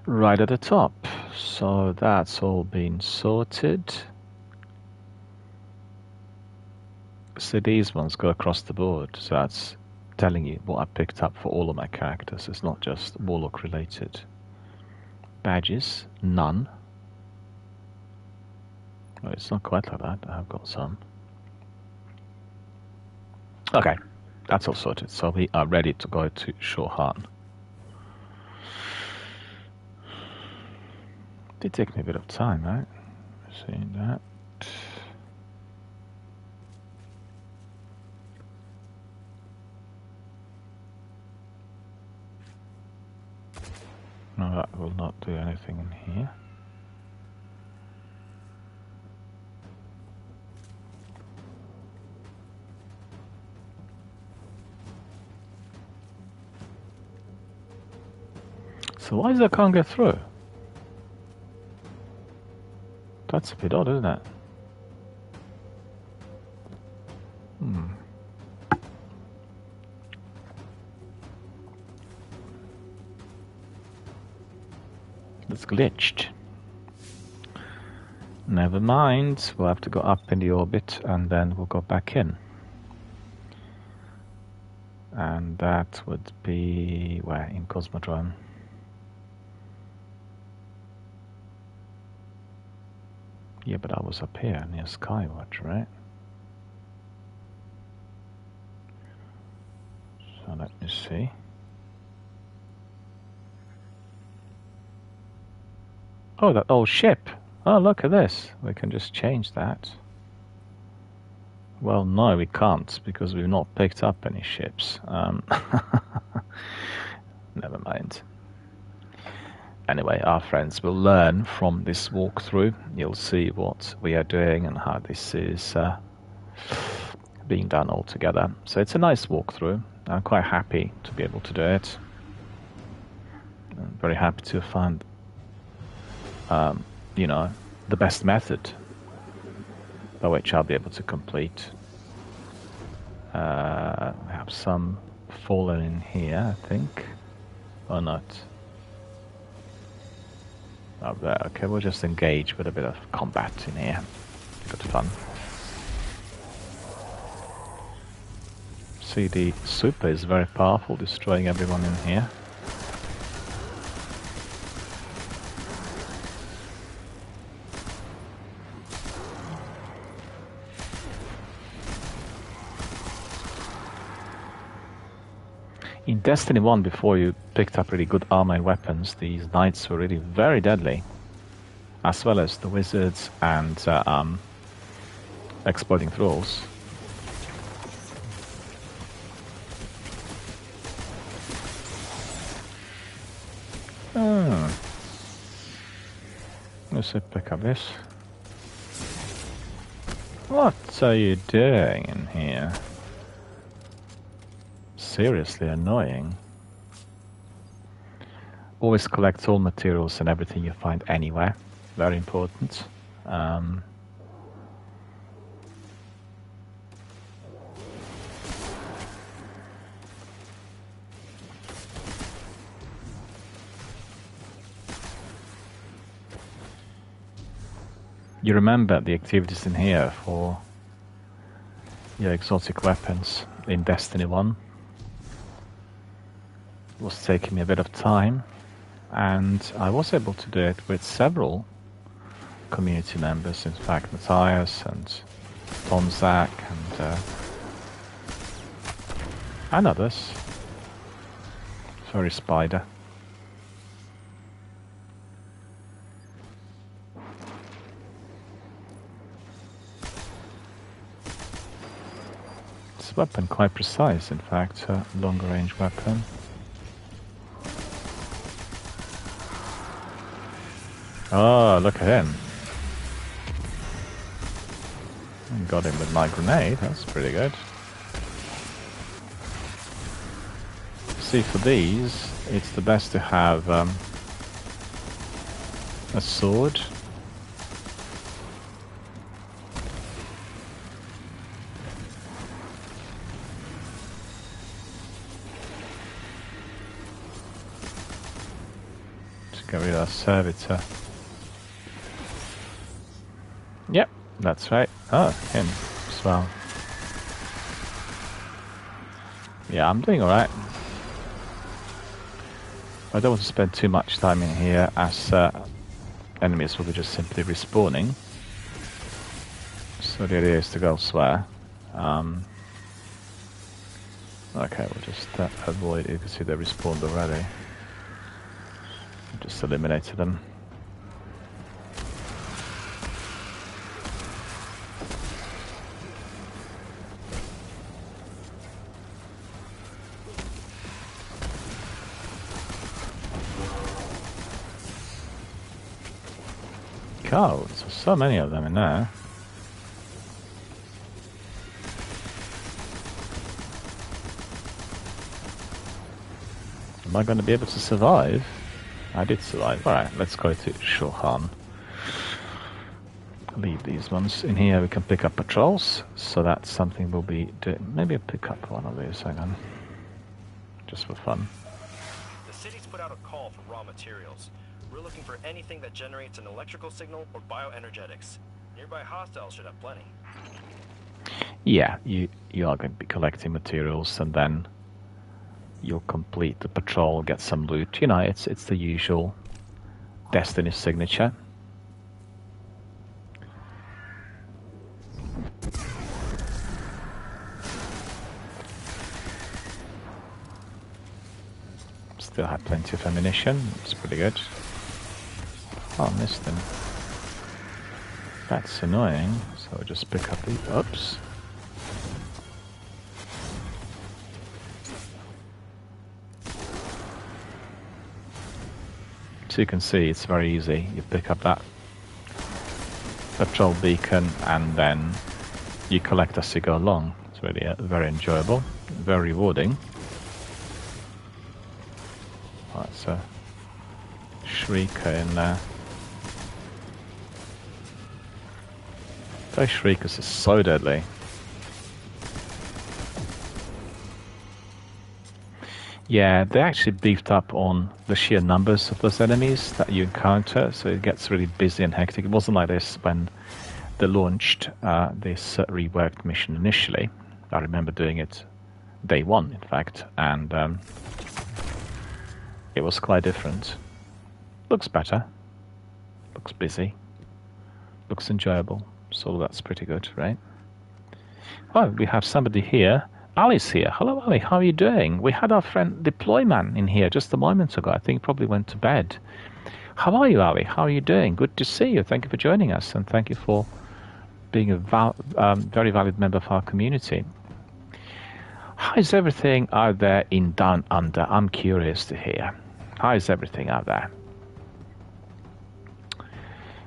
Speaker 1: Right at the top. So that's all been sorted. So these ones go across the board. So that's telling you what I picked up for all of my characters. It's not just Warlock related. Badges, none. Well, it's not quite like that. I've got some. Okay, that's all sorted. So we are ready to go to Shorhan. Did take me a bit of time, right? Seeing that. No, that will not do anything in here. So why is that can't get through? That's a bit odd, isn't it? It's glitched. Never mind. We'll have to go up in the orbit and then we'll go back in. And that would be where? In Cosmodrome. Yeah, but I was up here near Skywatch, right? So let me see. Oh, that old ship. Oh, look at this. We can just change that. Well, no, we can't, because we've not picked up any ships. Never mind. Anyway, our friends will learn from this walkthrough. You'll see what we are doing and how this is being done all together. So it's a nice walkthrough. I'm quite happy to be able to do it. I'm very happy to find you know, the best method by which I'll be able to complete. I have some fallen in here, I think, or not. Up there. Okay, we'll just engage with a bit of combat in here. Good fun. See, the super is very powerful, destroying everyone in here. In Destiny 1, before you picked up really good armor and weapons, these knights were really very deadly, as well as the wizards and exploding thralls. Let's pick up this. What are you doing in here? Seriously annoying. Always collect all materials and everything you find anywhere. Very important. You remember the activities in here for your exotic weapons in Destiny 1. It was taking me a bit of time, and I was able to do it with several community members. In fact, Matthias and Tonzak and others. Sorry, Spider. This weapon quite precise, in fact, a longer range weapon. Oh, look at him. Got him with my grenade, that's pretty good. See, for these, it's the best to have a sword. Just get rid of that servitor. Yep, that's right. Oh, him as well. Yeah, I'm doing alright. I don't want to spend too much time in here, as enemies will be just simply respawning. So the idea is to go elsewhere. Okay, we'll just avoid it. You can see they respawned already. Just eliminated them. Codes, so many of them in there. Am I going to be able to survive? I did survive. Alright, let's go to Shulchan. Leave these ones. In here we can pick up patrols, so that's something we'll be doing. Maybe I'll pick up one of these, hang on. Just for fun.
Speaker 5: The city's put out a call for raw materials. We're looking for anything that generates an electrical signal or bioenergetics. Nearby hostiles should have plenty.
Speaker 1: Yeah, you are going to be collecting materials, and then you'll complete the patrol, get some loot. You know, it's the usual Destiny signature. Still have plenty of ammunition. It's pretty good. Oh, I missed him. That's annoying. So I'll just pick up the... Oops. So you can see it's very easy. You pick up that patrol beacon and then you collect as you go along. It's really very enjoyable, very rewarding. Oh, that's a Shrieker in there. Those Shriekers are so deadly. Yeah, they actually beefed up on the sheer numbers of those enemies that you encounter, so it gets really busy and hectic. It wasn't like this when they launched this reworked mission initially. I remember doing it day one, in fact, and it was quite different. Looks better, looks busy, looks enjoyable, so that's pretty good, right? Oh, we have somebody here. Ali's here. Hello, Ali. How are you doing? We had our friend Deployman in here just a moment ago. I think he probably went to bed. How are you, Ali? How are you doing? Good to see you. Thank you for joining us, and thank you for being a very valid member of our community. How is everything out there in Down Under? I'm curious to hear. How is everything out there?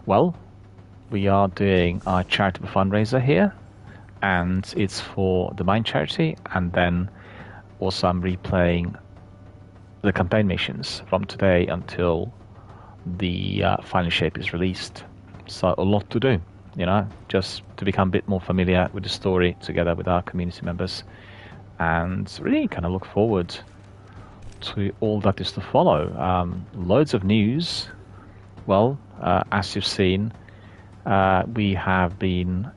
Speaker 1: Well, we are doing our charitable fundraiser here, and it's for the Mine Charity, and then also I'm replaying the campaign missions from today until the final shape is released. So a lot to do, you know, just to become a bit more familiar with the story together with our community members, and really kind of look forward to all that is to follow. Loads of news. Well, as you've seen, we have been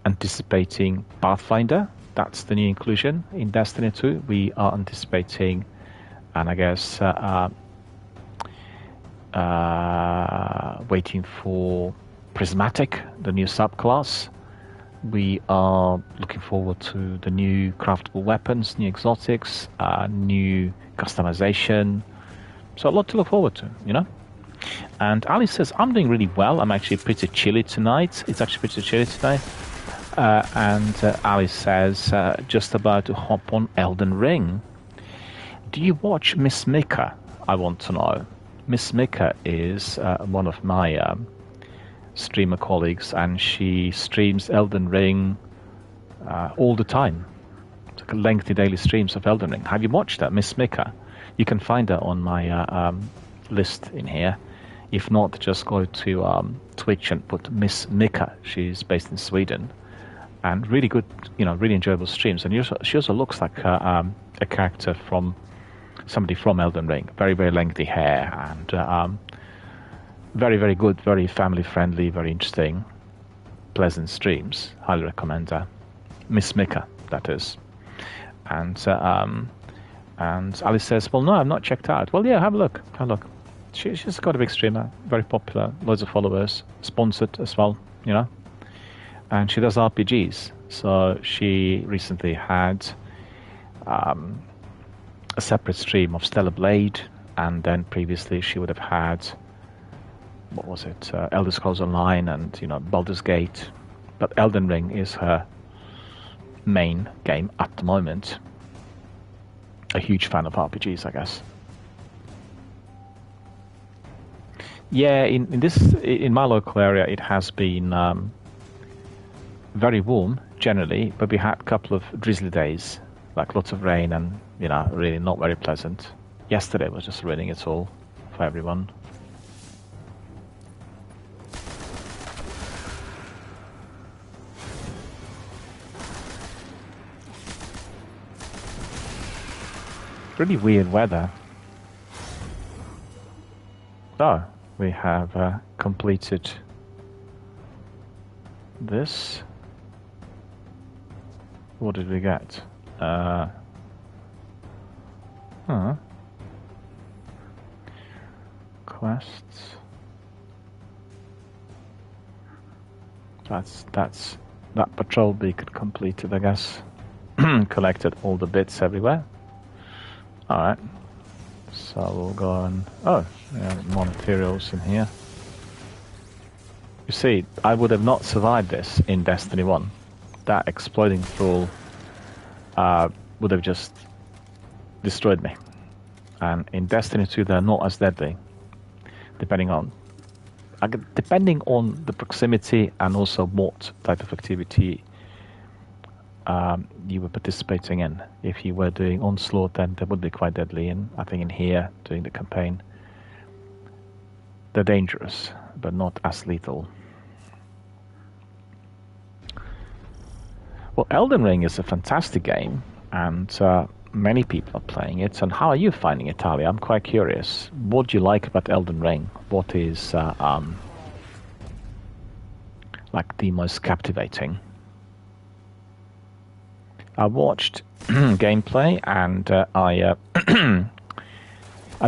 Speaker 1: anticipating Pathfinder. That's the new inclusion in Destiny 2. We are anticipating, and I guess waiting for Prismatic, the new subclass. We are looking forward to the new craftable weapons, new exotics, new customization. So a lot to look forward to, you know? And Ali says, I'm doing really well. I'm actually pretty chilly tonight. It's actually pretty chilly today. And Ali says, just about to hop on Elden Ring. Do you watch Miss Mika? I want to know. Miss Mika is one of my streamer colleagues, and she streams Elden Ring all the time. It's like lengthy daily streams of Elden Ring. Have you watched that, Miss Mika? You can find her on my list in here. If not, just go to Twitch and put Miss Mika. She's based in Sweden, and really good, you know, really enjoyable streams. And she also looks like a character from somebody from Elden Ring. Very, very lengthy hair, and very, very good, very family friendly, very interesting, pleasant streams. Highly recommend her. Miss Mika, that is. And Alice says, well, no, I've not checked out. Well, yeah, have a look. Have a look. She's got a big streamer, very popular, loads of followers, sponsored as well, you know. And she does RPGs. So she recently had a separate stream of Stellar Blade, and then previously she would have had, what was it, Elder Scrolls Online and, you know, Baldur's Gate. But Elden Ring is her main game at the moment. A huge fan of RPGs, I guess. Yeah, in my local area, it has been very warm generally, but we had a couple of drizzly days, like lots of rain, and, you know, really not very pleasant. Yesterday was just raining it all for everyone. Really weird weather. Oh, we have completed this. What did we get? Quests. That patrol beacon completed, I guess. Collected all the bits everywhere. Alright. So we'll go and... Oh, yeah, more materials in here. You see, I would have not survived this in Destiny 1. That exploding thrall would have just destroyed me. And in Destiny 2, they're not as deadly. Depending on the proximity and also what type of activity you were participating in. If you were doing Onslaught, then they would be quite deadly. And I think in here, doing the campaign, they're dangerous, but not as lethal. Well, Elden Ring is a fantastic game, and many people are playing it. And how are you finding it, Ali? I'm quite curious. What do you like about Elden Ring? What is like the most captivating? I watched gameplay, and I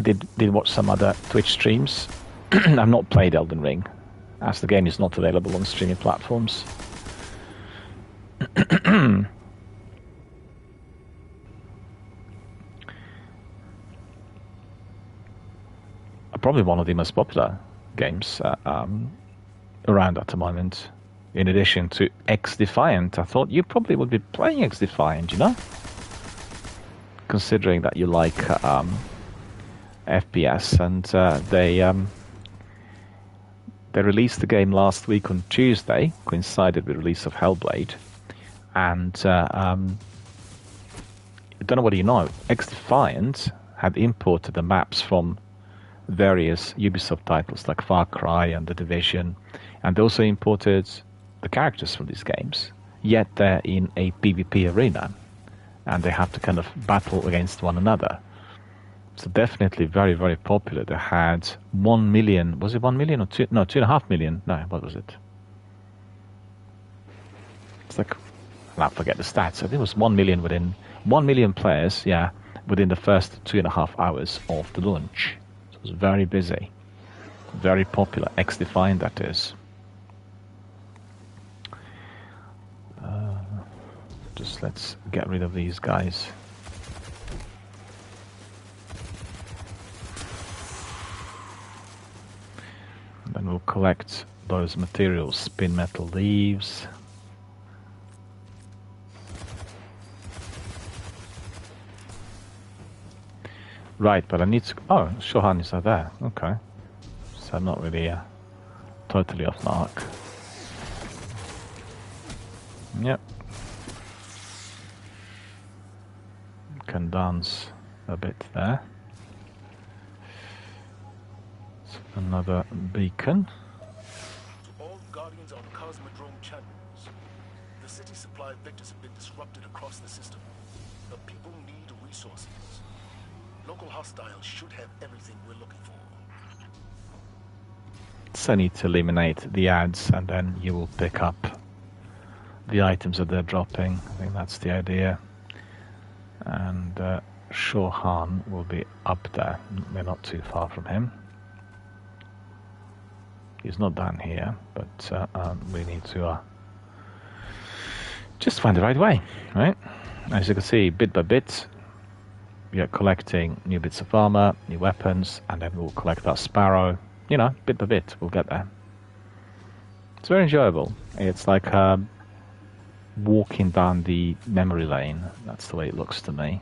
Speaker 1: did watch some other Twitch streams. I've not played Elden Ring, as the game is not available on streaming platforms. Probably one of the most popular games around at the moment. In addition to X-Defiant, I thought you probably would be playing X-Defiant, you know? Considering that you like FPS, and they released the game last week on Tuesday, coincided with the release of Hellblade, and I don't know whether you know, X-Defiant had imported the maps from various Ubisoft titles like Far Cry and The Division, and they also imported the characters from these games, yet they're in a PvP arena, and they have to kind of battle against one another. So definitely very, very popular. They had 1 million, was it 1 million or 2? No, 2.5 million. No, what was it? It's like, I forget the stats. I think it was 1 million within 1 million players, yeah, within the first 2.5 hours of the launch. So it was very busy, very popular. X-Defiant, that is. Just let's get rid of these guys. And then we'll collect those materials, spin metal leaves. Right, but I need to... Oh, Shohan is there. Okay. So I'm not really totally off mark. Yep. Can dance a bit there. So another beacon.
Speaker 7: To all Guardians on Cosmodrome channels, the city supply vectors have been disrupted across the system. The people need resources. Local hostiles should have everything we're looking for.
Speaker 1: So I need to eliminate the ads, and then you will pick up the items that they're dropping. I think that's the idea. And Shohan will be up there. We're not too far from him. He's not down here, but we need to just find the right way, right? As you can see, bit by bit, we are collecting new bits of armor, new weapons, and then we'll collect our Sparrow. You know, bit by bit, we'll get there. It's very enjoyable. It's like walking down the memory lane. That's the way it looks to me.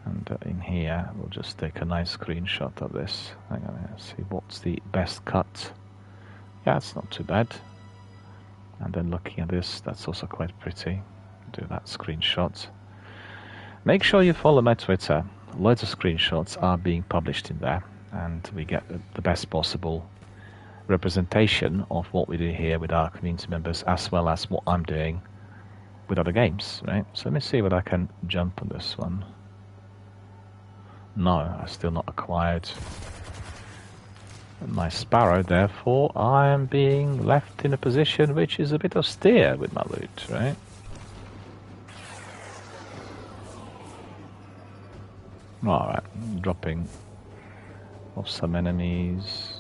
Speaker 1: And in here, we'll just take a nice screenshot of this. Hang on, let's see what's the best cut. Yeah, it's not too bad. And then looking at this, that's also quite pretty. Do that screenshot. Make sure you follow my Twitter. Loads of screenshots are being published in there, and we get the best possible representation of what we do here with our community members, as well as what I'm doing with other games, right? So let me see whether I can jump on this one. No, I've still not acquired my Sparrow, therefore I am being left in a position which is a bit austere with my loot, right? Alright, dropping off some enemies.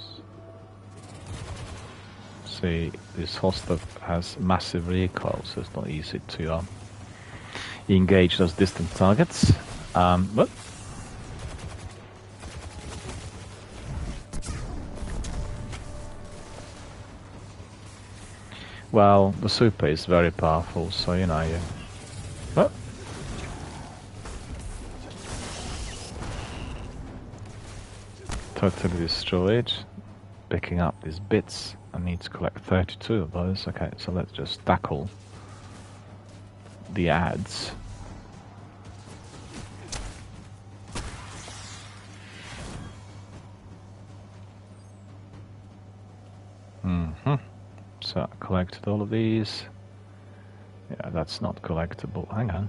Speaker 1: See, this Hoster has massive recoil, so it's not easy to engage those distant targets. But well, the super is very powerful, so you know you. Oh. Totally destroyed. Picking up these bits. I need to collect 32 of those. Okay, so let's just tackle the ads. So I collected all of these. Yeah, that's not collectible. Hang on.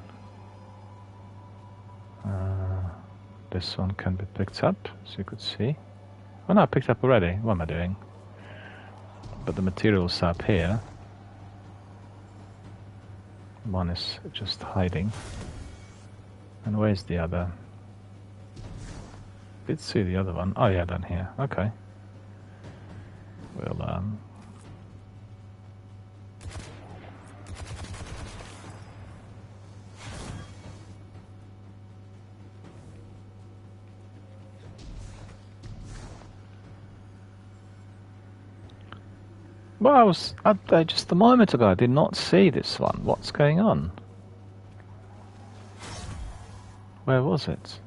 Speaker 1: This one can be picked up, as you could see. Oh no, I picked up already. What am I doing? But the material's up here. One is just hiding. And where's the other? Did see the other one. Oh yeah, down here. Okay. We'll Well, I was up there just a moment ago. I did not see this one. What's going on? Where was it?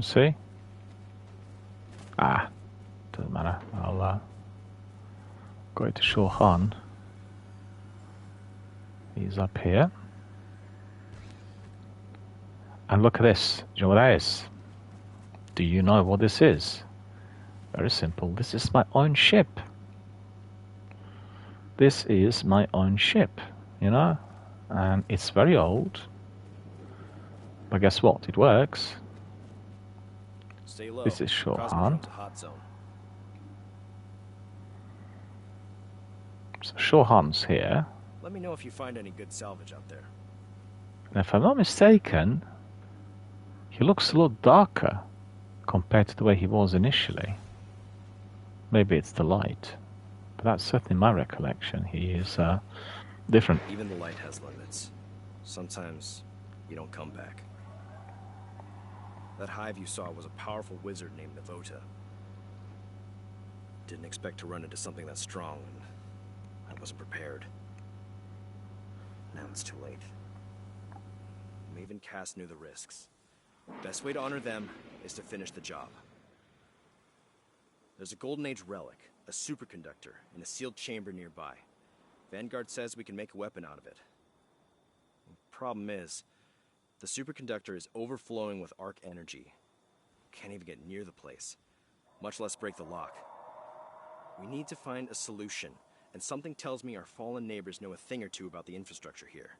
Speaker 1: See? Ah, doesn't matter. I'll go to Shohan. He's up here. And look at this. Do you know what that is? Do you know what this is? Very simple. This is my own ship. This is my own ship, you know? And it's very old. But guess what? It works.
Speaker 5: Stay low.
Speaker 1: This is Shohan. So Shohan's here.
Speaker 5: Let me know if you find any good salvage out there.
Speaker 1: And if I'm not mistaken, he looks a lot darker compared to the way he was initially. Maybe it's the light. But that's certainly my recollection. He is different.
Speaker 5: Even the light has limits. Sometimes you don't come back. That hive you saw was a powerful wizard named Navota. Didn't expect to run into something that strong, and I wasn't prepared. Now it's too late. Maven Cass knew the risks. Best way to honor them is to finish the job. There's a Golden Age relic, a superconductor, in a sealed chamber nearby. Vanguard says we can make a weapon out of it. The problem is, the superconductor is overflowing with arc energy. Can't even get near the place, much less break the lock. We need to find a solution, and something tells me our fallen neighbors know a thing or two about the infrastructure here.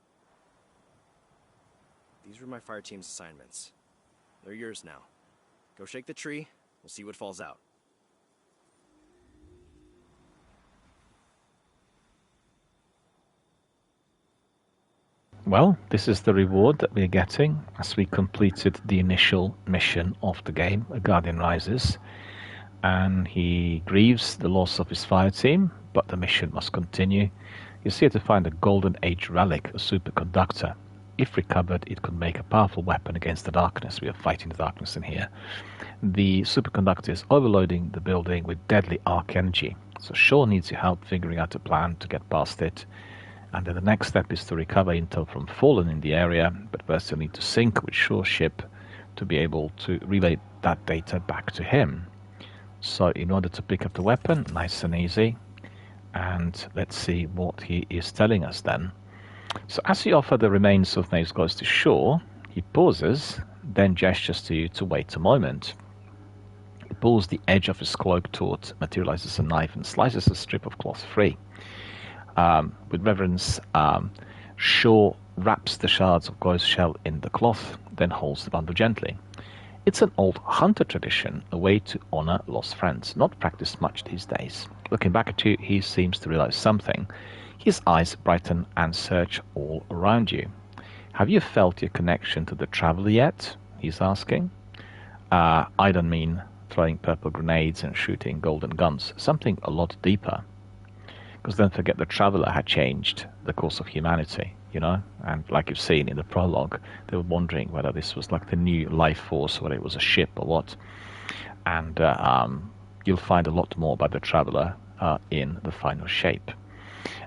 Speaker 5: These were my fire team's assignments. They're yours now. Go shake the tree, we'll see what falls out.
Speaker 1: Well, this is the reward that we're getting as we completed the initial mission of the game, A Guardian Rises. And he grieves the loss of his fire team, but the mission must continue. He's here to find a Golden Age relic, a superconductor. If recovered, it could make a powerful weapon against the darkness. We are fighting the darkness in here. The superconductor is overloading the building with deadly arc energy. So Shaw needs your help figuring out a plan to get past it. And then the next step is to recover intel from Fallen in the area, but first you'll need to sync with Shaw's ship to be able to relay that data back to him. So in order to pick up the weapon, nice and easy, and let's see what he is telling us then. So as you offer the remains of Maeve's Ghost to Shaw, he pauses, then gestures to you to wait a moment. He pulls the edge of his cloak taut, materializes a knife, and slices a strip of cloth free. With reverence, Shaw wraps the shards of ghost shell in the cloth, then holds the bundle gently. It's an old hunter tradition, a way to honor lost friends, not practiced much these days. Looking back at you, he seems to realize something. His eyes brighten and search all around you. Have you felt your connection to the Traveler yet? He's asking. I don't mean throwing purple grenades and shooting golden guns, something a lot deeper. Because don't forget, the Traveler had changed the course of humanity, you know? And like you've seen in the prologue, they were wondering whether this was like the new life force, whether it was a ship or what. And you'll find a lot more about the Traveler in the final shape.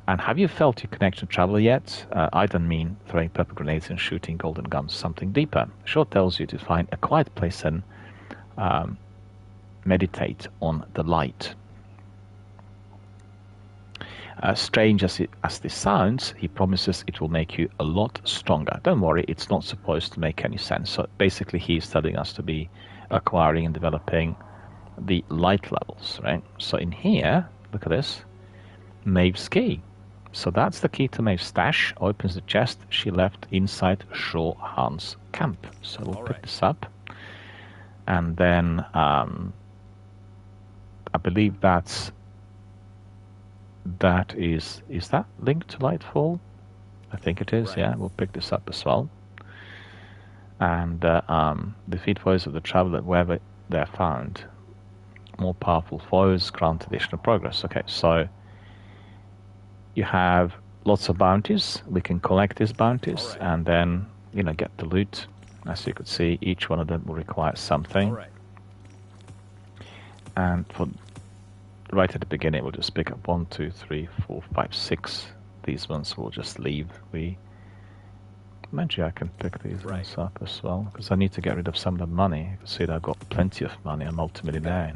Speaker 1: And have you felt your connection to Traveler yet? I don't mean throwing purple grenades and shooting golden guns, something deeper. Shaw tells you to find a quiet place and meditate on the light. Strange as this sounds, he promises it will make you a lot stronger. Don't worry, it's not supposed to make any sense. So basically he's telling us to be acquiring and developing the light levels, right? So in here, look at this, Maeve's Key. So that's the key to Maeve's stash. Opens the chest she left inside Shaw Han's camp. So we'll pick this up. And then I believe that is that linked to Lightfall? I think it is, yeah. We'll pick this up as well. And defeat foes of the Traveler wherever they're found. More powerful foes grant additional progress. Okay, so you have lots of bounties. We can collect these bounties and then, get the loot. As you could see, each one of them will require something. And right at the beginning, we'll just pick up 1, 2, 3, 4, 5, 6. These ones we'll just leave. Maybe I can pick these ones up as well, because I need to get rid of some of the money. You can see that I've got plenty of money. I'm multimillionaire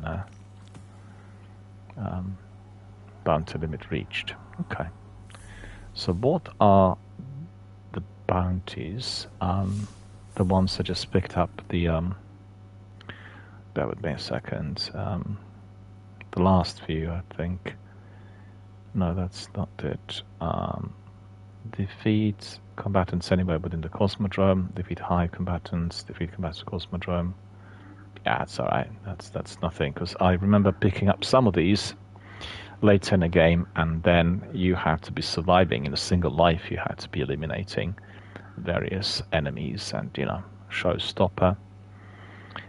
Speaker 1: now. Bounty limit reached. Okay. So what are the bounties? The ones I just picked up. Bear with me a second. The last few, I think. No, that's not it. Defeat combatants anywhere within the Cosmodrome. Defeat hive combatants. Defeat combatants at Cosmodrome. Yeah, it's alright. That's nothing, because I remember picking up some of these later in the game, and then you had to be surviving in a single life. You had to be eliminating various enemies and, showstopper.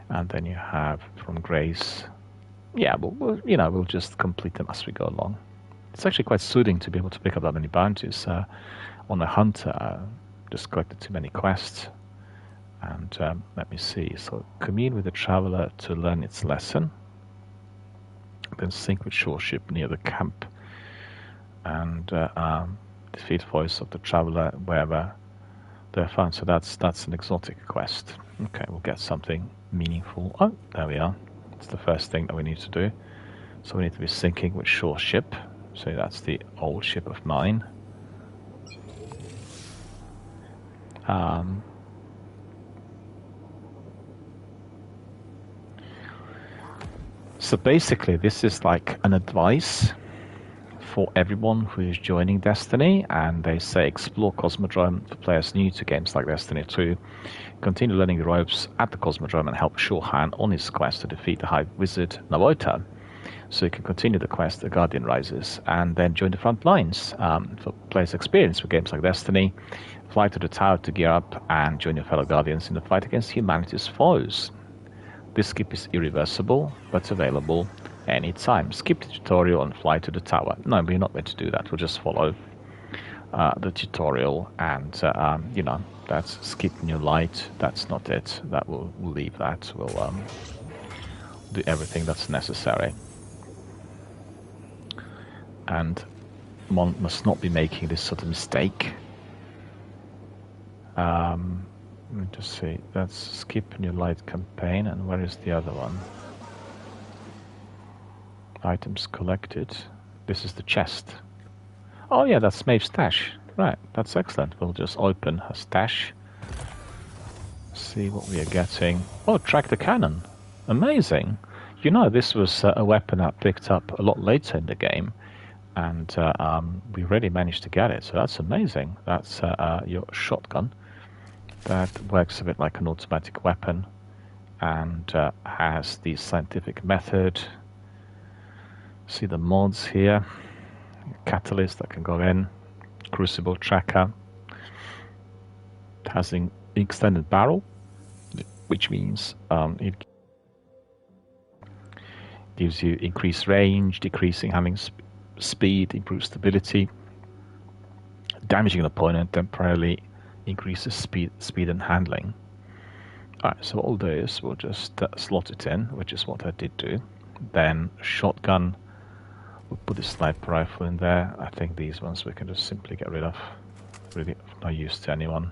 Speaker 1: And then you have from Grace. Yeah, we'll just complete them as we go along. It's actually quite soothing to be able to pick up that many bounties. On a hunter, I just collected too many quests. And let me see. So commune with the Traveler to learn its lesson. Then sync with shore ship near the camp. And defeat voice of the Traveler wherever they're found. So that's an exotic quest. Okay, we'll get something meaningful. Oh, there we are. It's the first thing that we need to do. So we need to be syncing with shore ship. So that's the old ship of mine. So basically, this is like an advice for everyone who is joining Destiny, and they say explore Cosmodrome for players new to games like Destiny 2. Continue learning the ropes at the Cosmodrome and help Shaw Han on his quest to defeat the Hive Wizard Nawota. So you can continue the quest, The Guardian Rises, and then join the front lines for players' experience with games like Destiny. Fly to the tower to gear up and join your fellow Guardians in the fight against humanity's foes. This skip is irreversible, but available anytime. Skip the tutorial and fly to the tower. No, we're not going to do that. We'll just follow the tutorial, and that's skip new light. That's not it. That we'll leave that. We'll do everything that's necessary. And one must not be making this sort of mistake. Let me just see. That's skip new light campaign, and where is the other one? Items collected. This is the chest. Oh yeah, that's Maeve's stash. Right, that's excellent. We'll just open her stash. See what we are getting. Oh, track the cannon. Amazing. This was a weapon I picked up a lot later in the game, and we really managed to get it. So that's amazing. That's your shotgun. That works a bit like an automatic weapon, and has the scientific method. See the mods here. Catalyst that can go in. Crucible tracker. It has an extended barrel, which means it gives you increased range, decreasing having speed, improves stability. Damaging an opponent temporarily increases speed and handling. Alright, so what we'll do is we'll just slot it in, which is what I did do. Then shotgun, we'll put the sniper rifle in there. I think these ones we can just simply get rid of. Really of no use to anyone.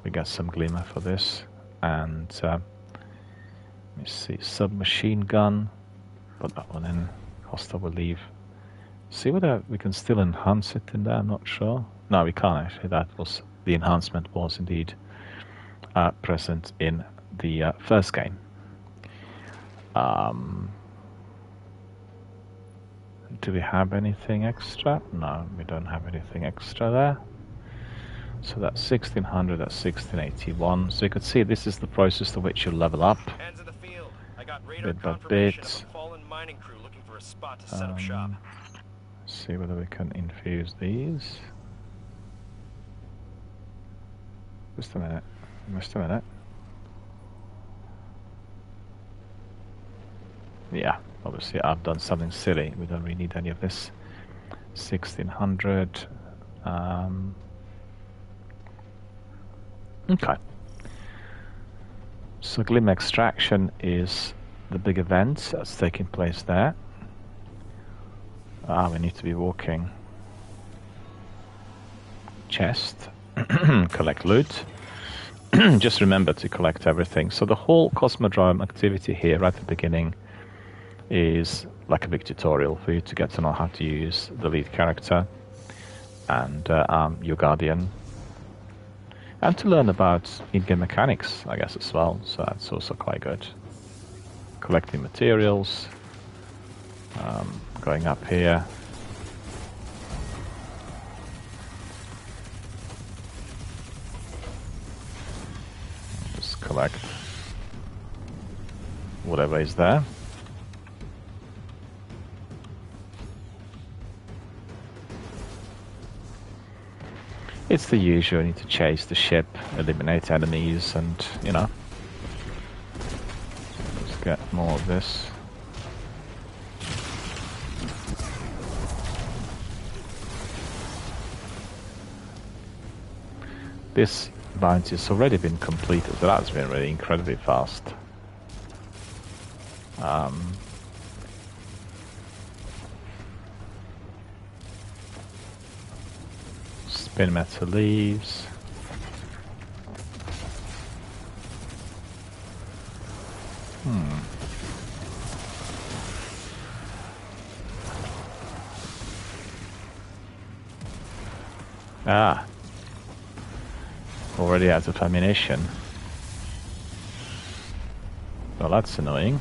Speaker 1: We got some glimmer for this. And let me see, submachine gun. Put that one in. Hostile will leave. See whether we can still enhance it in there, I'm not sure. No, we can't actually. The enhancement was indeed present in the first game. Do we have anything extra? No, we don't have anything extra there. So that's 1600, that's 1681. So you could see this is the process to which you level up.
Speaker 5: Hands in the field. I got radar
Speaker 1: Bit by
Speaker 5: confirmation
Speaker 1: bit.
Speaker 5: of a fallen mining crew looking for a spot to set up shop.
Speaker 1: See whether we can infuse these. Just a minute. Just a minute. Yeah, obviously I've done something silly. We don't really need any of this. 1600. Okay. So Glim Extraction is the big event that's taking place there. We need to be walking. Chest. Collect loot. Just remember to collect everything. So the whole Cosmodrome activity here right at the beginning is like a big tutorial for you to get to know how to use the lead character and your Guardian, and to learn about in-game mechanics, I guess, as well. So that's also quite good. Collecting materials, going up here. Just collect whatever is there. It's the usual, you need to chase the ship, eliminate enemies, and, you know. Let's get more of this. This bounty has already been completed, so that's been really incredibly fast. Spin metal leaves. Already out of ammunition. Well, that's annoying.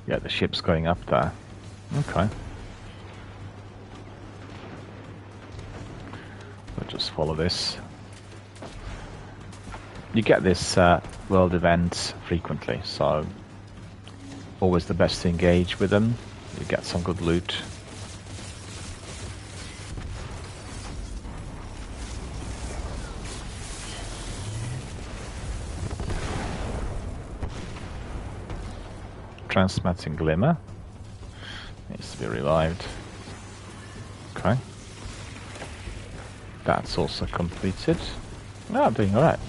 Speaker 1: Yeah, the ship's going up there. Okay. We'll just follow this. You get this world events frequently, so always the best to engage with them. You get some good loot. Transmitting Glimmer. Needs to be revived. Okay. That's also completed. Oh, I'm doing alright.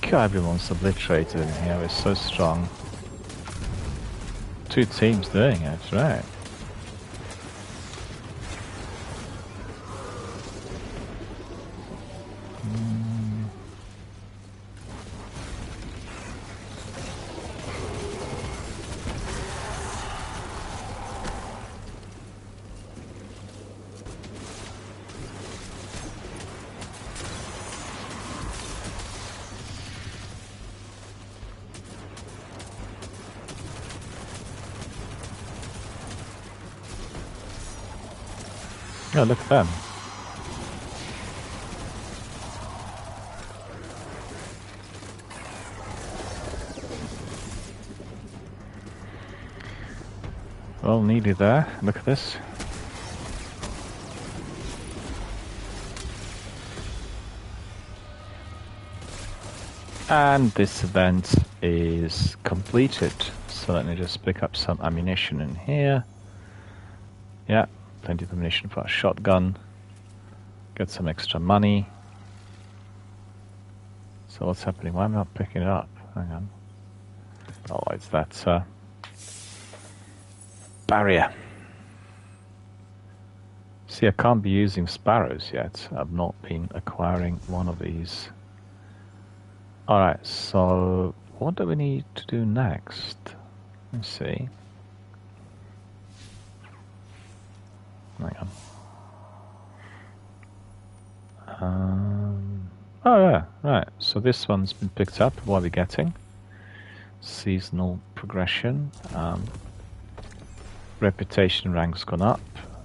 Speaker 1: God, everyone's obliterated in here. It's so strong. 2 teams doing it, right? Oh, look at them. Well, nearly there. Look at this. And this event is completed. So let me just pick up some ammunition in here. Yeah. Plenty of ammunition for a shotgun. Get some extra money. So what's happening? Why am I not picking it up? Hang on. Oh, it's that barrier. See, I can't be using sparrows yet. I've not been acquiring one of these Alright, so what do we need to do next? Let's see. Hang on. Oh yeah, right. So this one's been picked up. What are we getting? Seasonal progression. Reputation rank's gone up.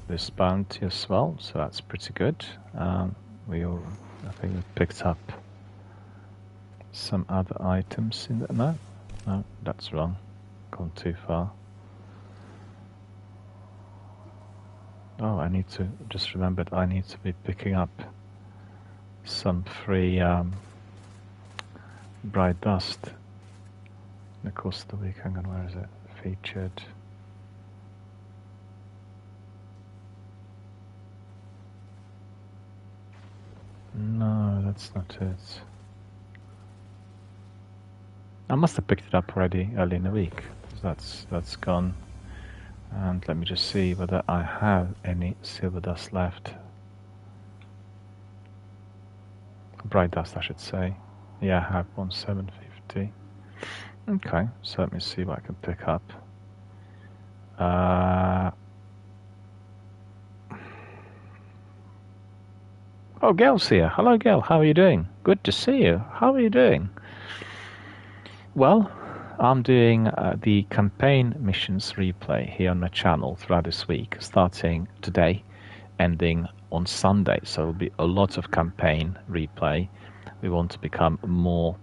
Speaker 1: This bounty as well, so that's pretty good. I think we picked up some other items in there. No, that's wrong. Gone too far. Oh, I need to just remember that I need to be picking up some free bright dust in the course of the week. Hang on, where is it? Featured. No, that's not it. I must have picked it up already early in the week. That's gone. And let me just see whether I have any silver dust left. Bright dust, I should say. Yeah, I have 1750. Okay, so let me see what I can pick up. Oh, Gail's here. Hello, Gail. How are you doing? Good to see you. How are you doing? Well, I'm doing the campaign missions replay here on my channel throughout this week, starting today, ending on Sunday. So it'll be a lot of campaign replay. We want to become more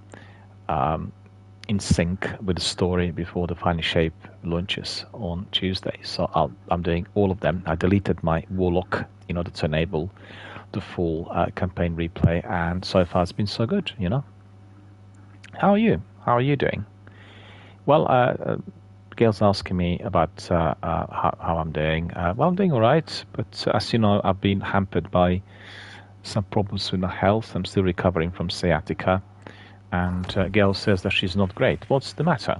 Speaker 1: in sync with the story before the Final Shape launches on Tuesday. So I'm doing all of them. I deleted my Warlock in order to enable the full campaign replay, and so far it's been so good, you know. How are you? How are you doing? Well, Gail's asking me about how I'm doing. Well, I'm doing all right, but as you know, I've been hampered by some problems with my health. I'm still recovering from sciatica, and Gail says that she's not great. What's the matter?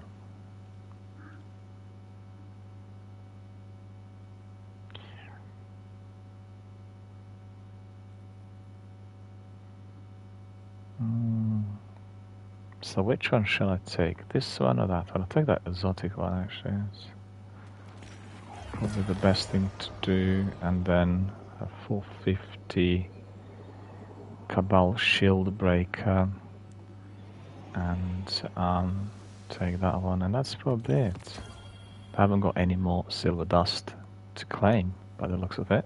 Speaker 1: So which one shall I take? This one or that one? I'll take that exotic one, actually. It's probably the best thing to do. And then a 450 Cabal Shield Breaker. And take that one. And that's probably it. I haven't got any more silver dust to claim, by the looks of it.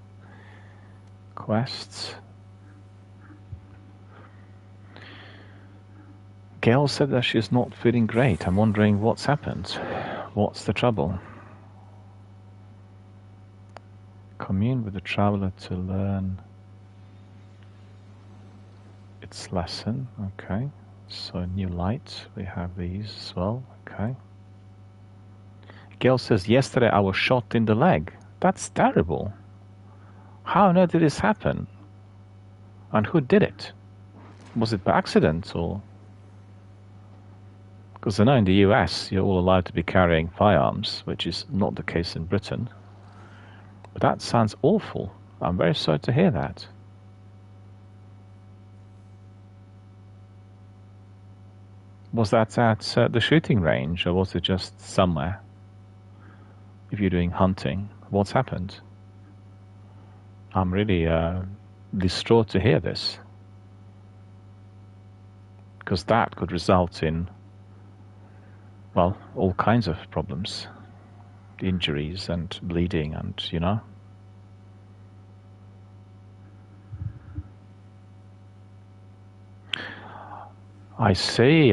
Speaker 1: Quests. Gail said that she's not feeling great. I'm wondering what's happened. What's the trouble? Commune with the traveler to learn its lesson. Okay. So new light. We have these as well. Okay. Gail says, yesterday I was shot in the leg. That's terrible. How on earth did this happen? And who did it? Was it by accident or... Because I know in the US you're all allowed to be carrying firearms, which is not the case in Britain. But that sounds awful. I'm very sorry to hear that. Was that at the shooting range, or was it just somewhere? If you're doing hunting, what's happened? I'm really distraught to hear this. Because that could result in, well, all kinds of problems. Injuries and bleeding and, you know. I see.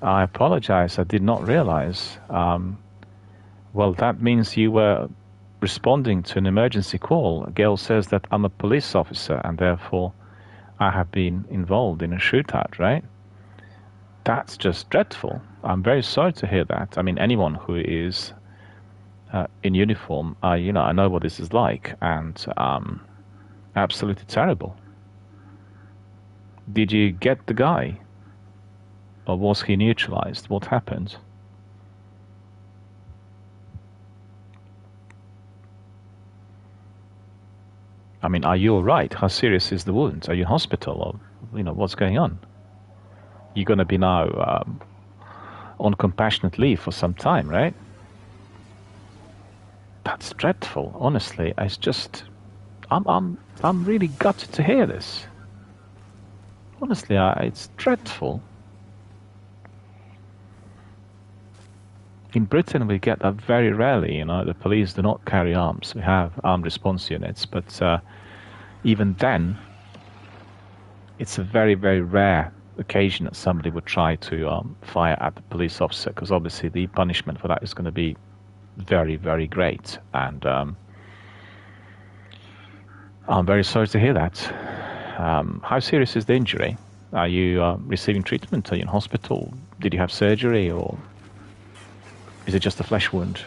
Speaker 1: I apologize. I did not realize. Well, that means you were responding to an emergency call. Gail says that I'm a police officer and therefore I have been involved in a shootout, right? That's just dreadful. I'm very sorry to hear that. I mean, anyone who is in uniform, you know, I know what this is like, and absolutely terrible. Did you get the guy? Or was he neutralized? What happened? I mean, are you all right? How serious is the wound? Are you in hospital, or, you know, what's going on? you're going to be now on compassionate leave for some time, right? That's dreadful. Honestly, it's just, I'm really gutted to hear this. Honestly, it's dreadful. In Britain, we get that very rarely. You know, the police do not carry arms. We have armed response units, but even then, it's a very, very rare occasion that somebody would try to fire at the police officer, because obviously the punishment for that is going to be very, very great. And I'm very sorry to hear that. How serious is the injury? Are you receiving treatment? Are you in hospital? Did you have surgery, or is it just a flesh wound?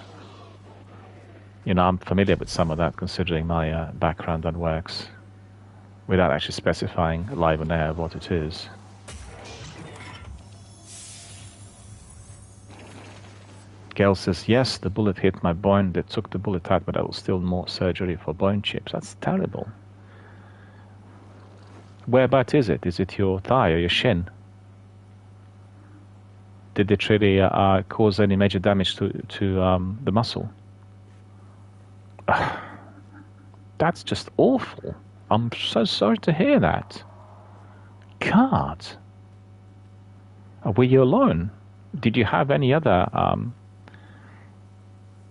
Speaker 1: You know, I'm familiar with some of that, considering my background on works, without actually specifying live on air what it is. Gail says, yes, the bullet hit my bone. They took the bullet out, but there was still more surgery for bone chips. That's terrible. Whereabout is it? Is it your thigh or your shin? Did it really cause any major damage to the muscle? That's just awful. I'm so sorry to hear that. God. Were you alone? Did you have any other...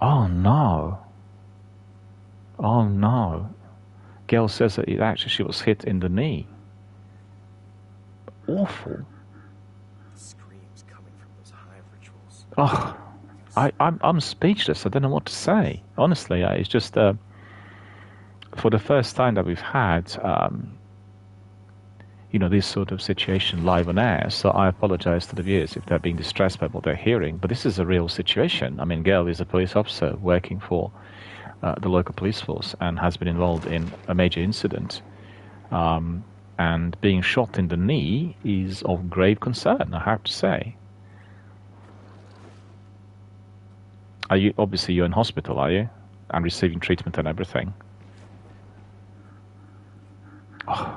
Speaker 1: Oh, no. Oh, no. Gail says that she was hit in the knee. Awful.
Speaker 5: Screams coming from those hive rituals.
Speaker 1: Oh, I'm speechless. I don't know what to say. Honestly, it's just for the first time that we've had, this sort of situation live on air. So I apologize to the viewers if they're being distressed by what they're hearing. But this is a real situation. I mean, Gail is a police officer working for the local police force and has been involved in a major incident. And being shot in the knee is of grave concern, I have to say. Obviously you're in hospital, are you? And receiving treatment and everything. Oh,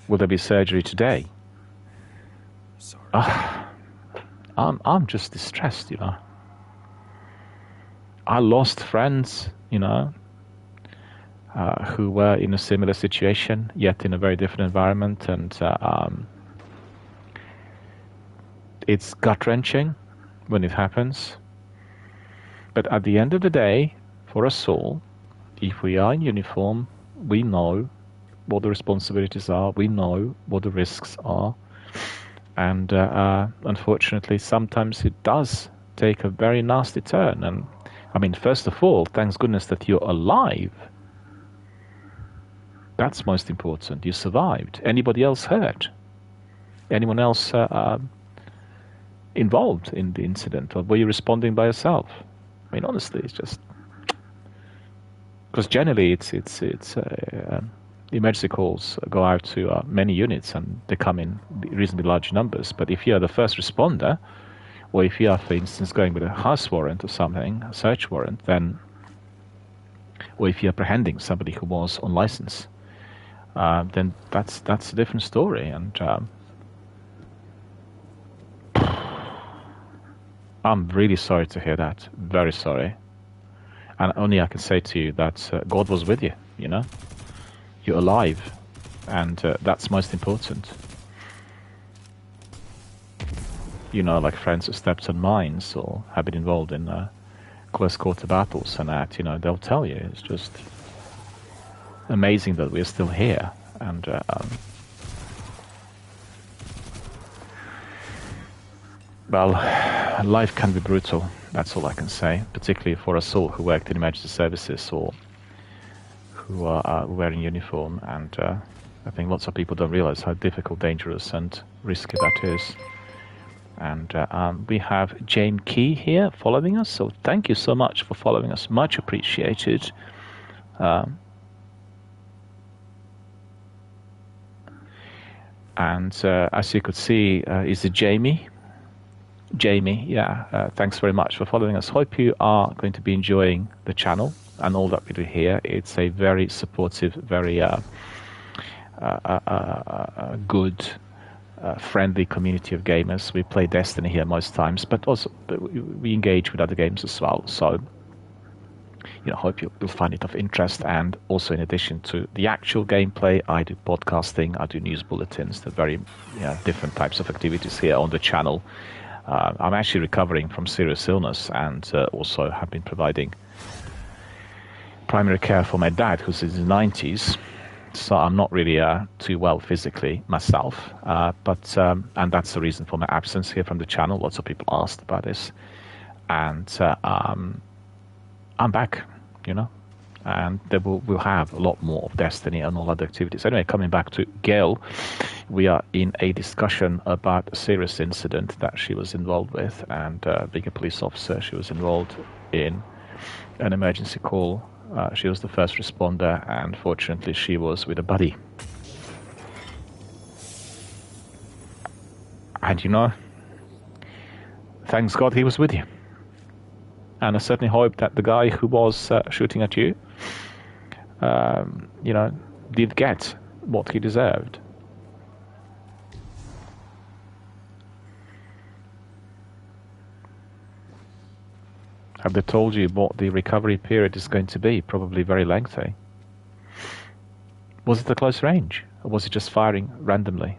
Speaker 1: will there be surgery today?
Speaker 5: Sorry.
Speaker 1: I'm just distressed, you know. I lost friends, who were in a similar situation, yet in a very different environment, and it's gut-wrenching when it happens. But at the end of the day, for us all, if we are in uniform, we know what the responsibilities are, we know what the risks are, and unfortunately, sometimes it does take a very nasty turn. And I mean, first of all, thanks goodness that you're alive. That's most important. You survived. Anybody else hurt? Anyone else involved in the incident? Or were you responding by yourself? I mean, honestly, it's just... Because generally, it's emergency calls go out to many units and they come in reasonably large numbers. But if you are the first responder, or if you are, for instance, going with a house warrant or something, a search warrant, then... Or if you're apprehending somebody who was on license, then that's a different story. And I'm really sorry to hear that. Very sorry. And only I can say to you that God was with you, You're alive. And that's most important. Like friends who stepped on mines or have been involved in close quarter battles and that, they'll tell you. It's just amazing that we're still here. And well, life can be brutal. That's all I can say, particularly for us all who worked in emergency services or who are wearing uniform. And I think lots of people don't realize how difficult, dangerous, and risky that is. And we have Jane Key here following us, so thank you so much for following us. Much appreciated. And as you could see, is it Jamie? Jamie, yeah, thanks very much for following us. Hope you are going to be enjoying the channel and all that we do here. It's a very supportive, very good friendly community of gamers. We play Destiny here most times, but also we engage with other games as well. So, hope you'll find it of interest. And also, in addition to the actual gameplay, I do podcasting, I do news bulletins, the very different types of activities here on the channel. I'm actually recovering from serious illness, and also have been providing primary care for my dad, who's in his 90s. So I'm not really too well physically myself, but and that's the reason for my absence here from the channel. Lots of people asked about this, and I'm back, and we'll have a lot more of Destiny and all other activities. Anyway, coming back to Gail, we are in a discussion about a serious incident that she was involved with, and being a police officer, she was involved in an emergency call. She was the first responder, and fortunately she was with a buddy. And thanks God he was with you. And I certainly hope that the guy who was shooting at you, did get what he deserved. Have they told you what the recovery period is going to be? Probably very lengthy. Was it a close range? Or was it just firing randomly?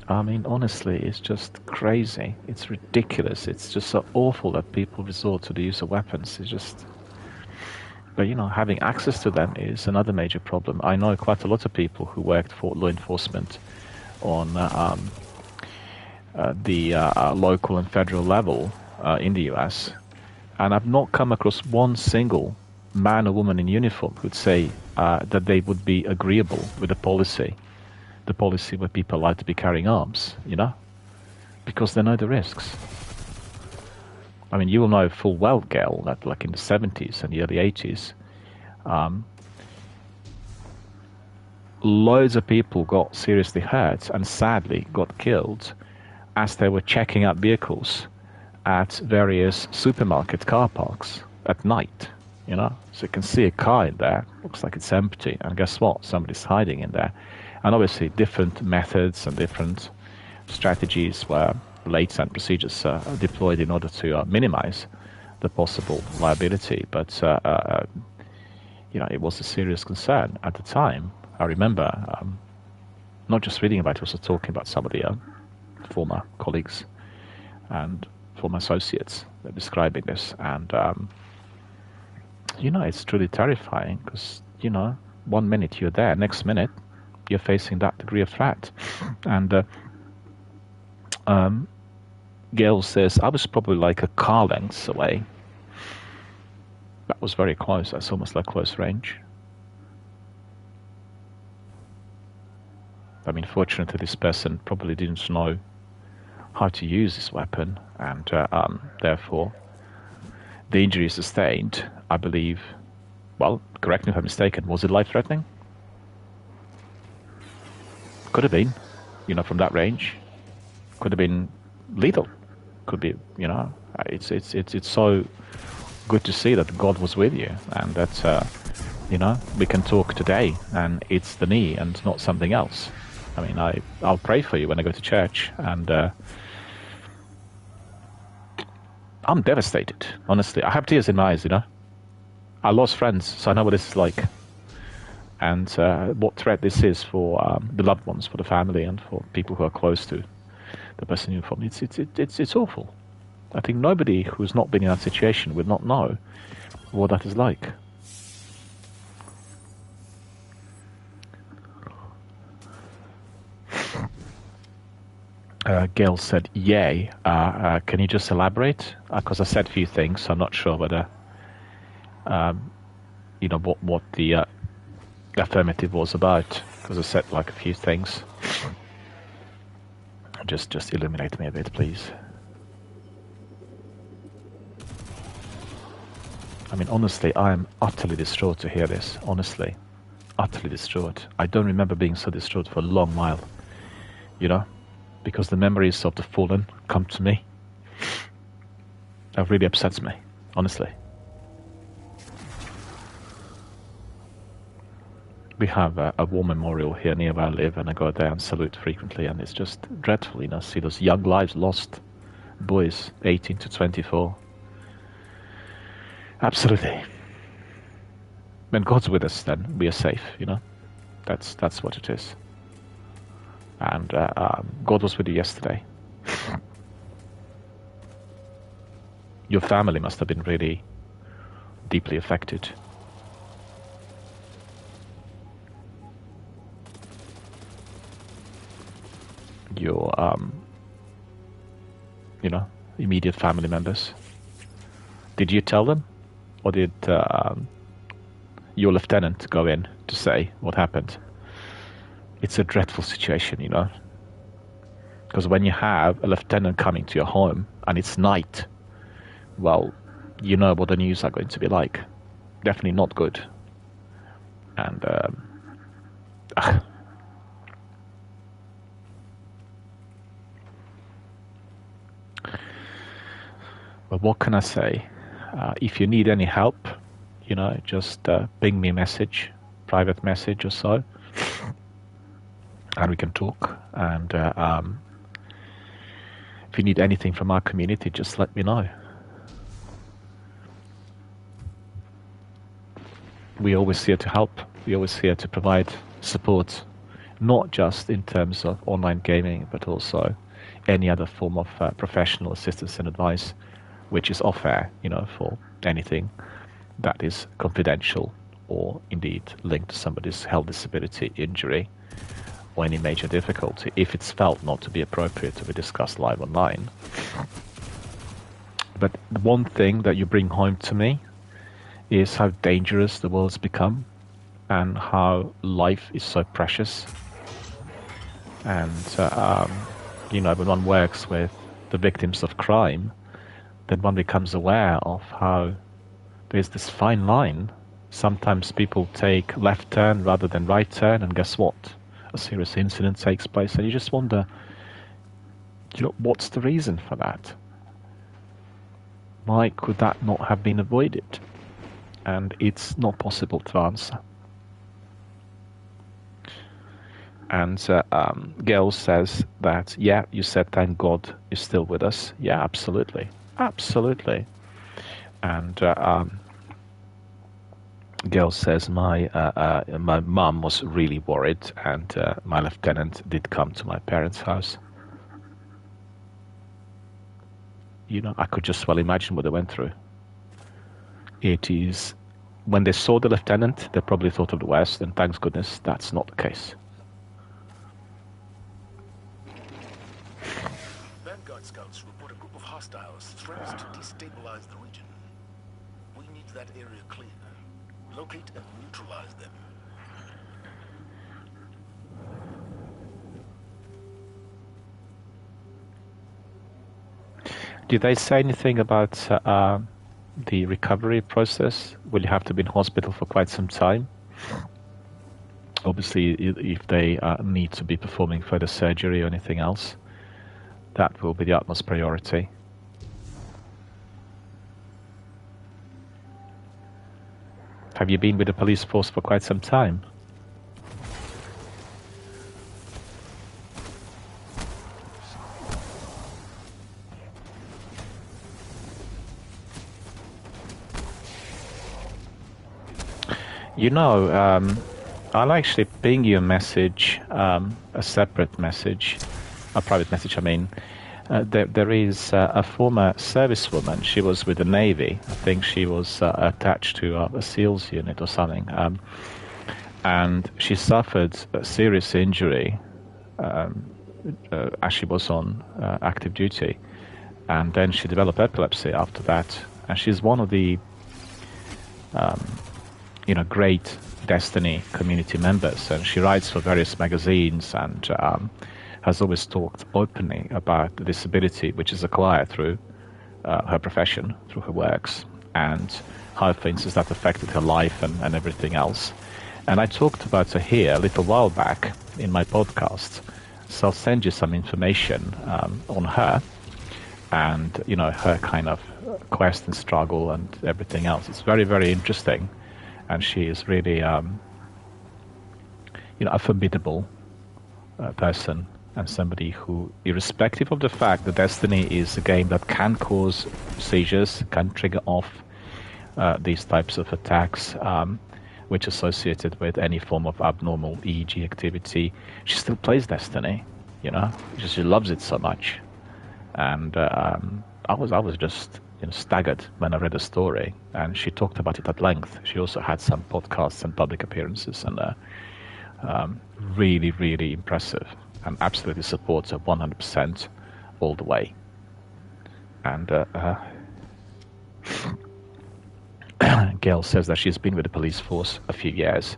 Speaker 1: I mean, honestly, it's just crazy. It's ridiculous. It's just so awful that people resort to the use of weapons. It's just... But, having access to them is another major problem. I know quite a lot of people who worked for law enforcement on the local and federal level in the US, and I've not come across one single man or woman in uniform who'd say that they would be agreeable with the policy where people are allowed to be carrying arms, because they know the risks. I mean, you will know full well, Gail, that like in the 70s and the early 80s, loads of people got seriously hurt and sadly got killed as they were checking out vehicles at various supermarket car parks at night, So you can see a car in there, looks like it's empty, and guess what? Somebody's hiding in there. And obviously different methods and different strategies were latent procedures deployed in order to minimize the possible liability. But, it was a serious concern at the time. I remember not just reading about it, also talking about some of the former colleagues and former associates describing this. And, it's truly terrifying because, 1 minute you're there, next minute you're facing that degree of threat. And Gail says, I was probably like a car length away. That was very close. That's almost like close range. I mean, fortunately, this person probably didn't know how to use this weapon, and therefore the injury sustained, I believe, well, correct me if I'm mistaken, was it life-threatening? Could have been, from that range. Could have been lethal. Could be, it's so good to see that God was with you, and that, we can talk today, and it's the knee and not something else. I mean, I'll pray for you when I go to church, and I'm devastated, honestly. I have tears in my eyes, I lost friends, so I know what this is like. And what threat this is for the loved ones, for the family, and for people who are close to the person in uniform. It's awful. I think nobody who's not been in that situation would not know what that is like. Gail said, yay. Can you just elaborate? Because I said a few things, so I'm not sure whether, what the affirmative was about, because I said like a few things. Just illuminate me a bit, please. I mean, honestly, I am utterly distraught to hear this. Honestly, utterly distraught. I don't remember being so distraught for a long while, because the memories of the fallen come to me. That really upsets me, honestly. We have a war memorial here near where I live, and I go there and salute frequently, and it's just dreadful, see those young lives lost, boys 18 to 24. Absolutely. When God's with us, then we are safe, That's what it is. And God was with you yesterday. Your family must have been really deeply affected. Your, immediate family members. Did you tell them? Or did your lieutenant go in to say what happened? It's a dreadful situation, Because when you have a lieutenant coming to your home and it's night, well, you know what the news are going to be like. Definitely not good. And, but what can I say? If you need any help, just ping me a message, private message or so, and we can talk. And if you need anything from our community, just let me know. We're always here to help. We're always here to provide support, not just in terms of online gaming, but also any other form of professional assistance and advice, which is off-air, for anything that is confidential or indeed linked to somebody's health disability, injury, or any major difficulty, if it's felt not to be appropriate to be discussed live online. But one thing that you bring home to me is how dangerous the world's become and how life is so precious. And, when one works with the victims of crime, then one becomes aware of how there's this fine line. Sometimes people take left turn rather than right turn, and guess what? A serious incident takes place, and you just wonder, what's the reason for that? Why could that not have been avoided? And it's not possible to answer. And Gail says that, yeah, you said thank God you're still with us. Yeah, absolutely. Absolutely. And Gail says my mum was really worried, and my lieutenant did come to my parents' house. I could just well imagine what they went through. It is, when they saw the lieutenant, they probably thought of the West, and thanks goodness that's not the case.
Speaker 7: Vanguard scouts report a group of hostiles threats to destabilize the region. We need that area clear. Locate and neutralize them.
Speaker 1: Did they say anything about the recovery process? Will you have to be in hospital for quite some time? Obviously, if they need to be performing further surgery or anything else, that will be the utmost priority. Have you been with the police force for quite some time? I'll actually ping you a message, a separate message, a private message, I mean. There is a former servicewoman. She was with the Navy. I think she was attached to a SEALs unit or something. And she suffered a serious injury as she was on active duty. And then she developed epilepsy after that. And she's one of the great Destiny community members, and she writes for various magazines and has always talked openly about the disability which is acquired through her profession, through her works, and how, for instance, that affected her life and everything else. And I talked about her here a little while back in my podcast, so I'll send you some information on her and, her kind of quest and struggle and everything else. It's very, very interesting. And she is really a formidable person, and somebody who, irrespective of the fact that Destiny is a game that can cause seizures, can trigger off these types of attacks, which are associated with any form of abnormal EEG activity, she still plays Destiny, because she loves it so much. And I was just staggered when I read the story, and she talked about it at length. She also had some podcasts and public appearances, and really, really impressive, and absolutely supports her 100% all the way. And Gail says that she's been with the police force a few years.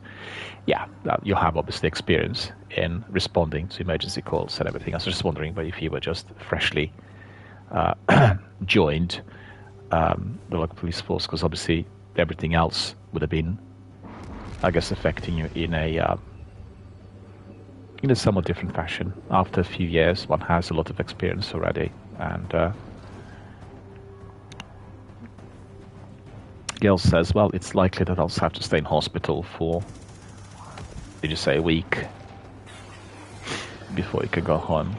Speaker 1: Yeah, you have obviously experience in responding to emergency calls and everything. I was just wondering if you were just freshly joined the local police force, because obviously everything else would have been, I guess, affecting you in a somewhat different fashion. After a few years, one has a lot of experience already, and Gail says, well, it's likely that I'll have to stay in hospital for, did you say, a week before you can go home.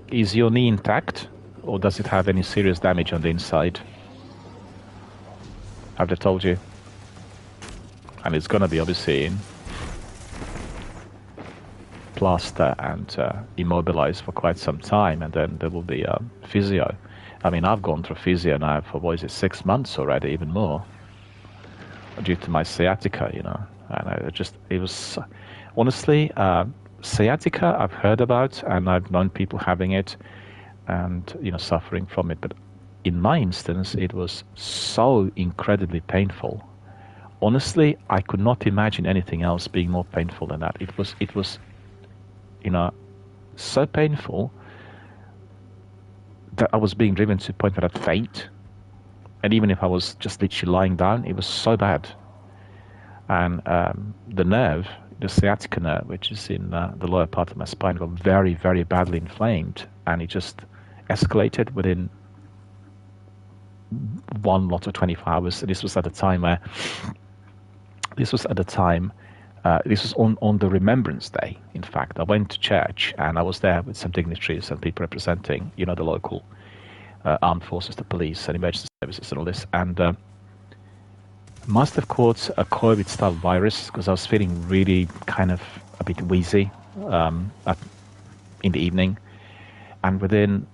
Speaker 1: Is your knee intact, or does it have any serious damage on the inside? Have they told you? And it's going to be obviously in plaster and immobilized for quite some time, and then there will be physio. I mean, I've gone through physio now for 6 months already, even more, due to my sciatica, and it was honestly, sciatica I've heard about, and I've known people having it and suffering from it, but in my instance it was so incredibly painful. Honestly, I could not imagine anything else being more painful than that. It was so painful that I was being driven to the point where I'd faint, and even if I was just literally lying down, it was so bad. And the nerve, the sciatica nerve, which is in the lower part of my spine, got very, very badly inflamed, and it just escalated within 1 lot of 24 hours. And this was at a time where, this was on the Remembrance Day. In fact, I went to church, and I was there with some dignitaries and people representing, the local armed forces, the police and emergency services and all this, and must have caught a COVID-style virus, because I was feeling really kind of a bit wheezy in the evening, and within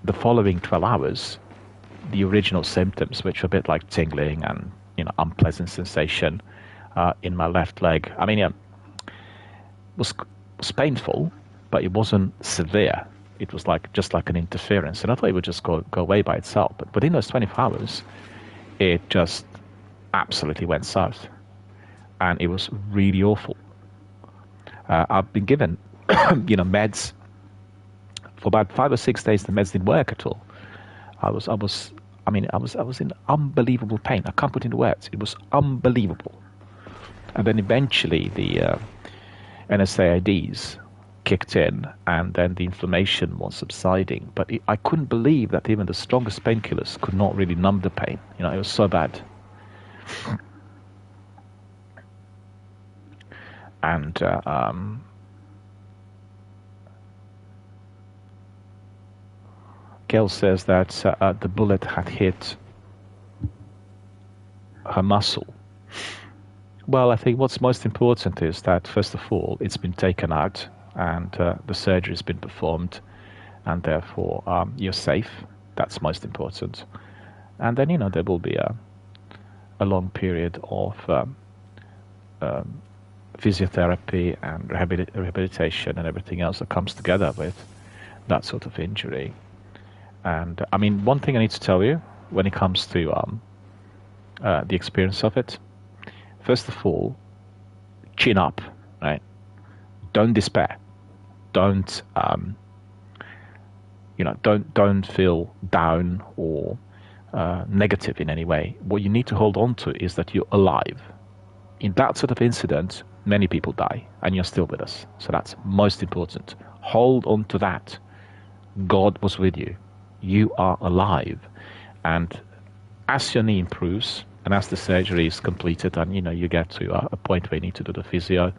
Speaker 1: the following 12 hours, the original symptoms, which were a bit like tingling and unpleasant sensation in my left leg, I mean, was painful, but it wasn't severe. It was just like an interference, and I thought it would just go away by itself. But within those 24 hours, it just absolutely went south, and it was really awful. I've been given, meds for about 5 or 6 days. The meds didn't work at all. I was in unbelievable pain. I can't put into words. It was unbelievable. And then eventually the NSAIDs kicked in, and then the inflammation was subsiding. But I couldn't believe that even the strongest painkillers could not really numb the pain. It was so bad. And Gail says that the bullet had hit her muscle. Well, I think what's most important is that, first of all, it's been taken out, and the surgery has been performed, and therefore you're safe. That's most important. And then, there will be a long period of physiotherapy and rehabilitation and everything else that comes together with that sort of injury. And I mean, one thing I need to tell you when it comes to the experience of it, first of all, chin up, right? Don't despair. Don't don't feel down or negative in any way. What you need to hold on to is that you're alive. In that sort of incident, many people die, and you're still with us. So that's most important. Hold on to that. God was with you. You are alive. And as your knee improves, And as the surgery is completed and, you get to a point where you need to do the physio,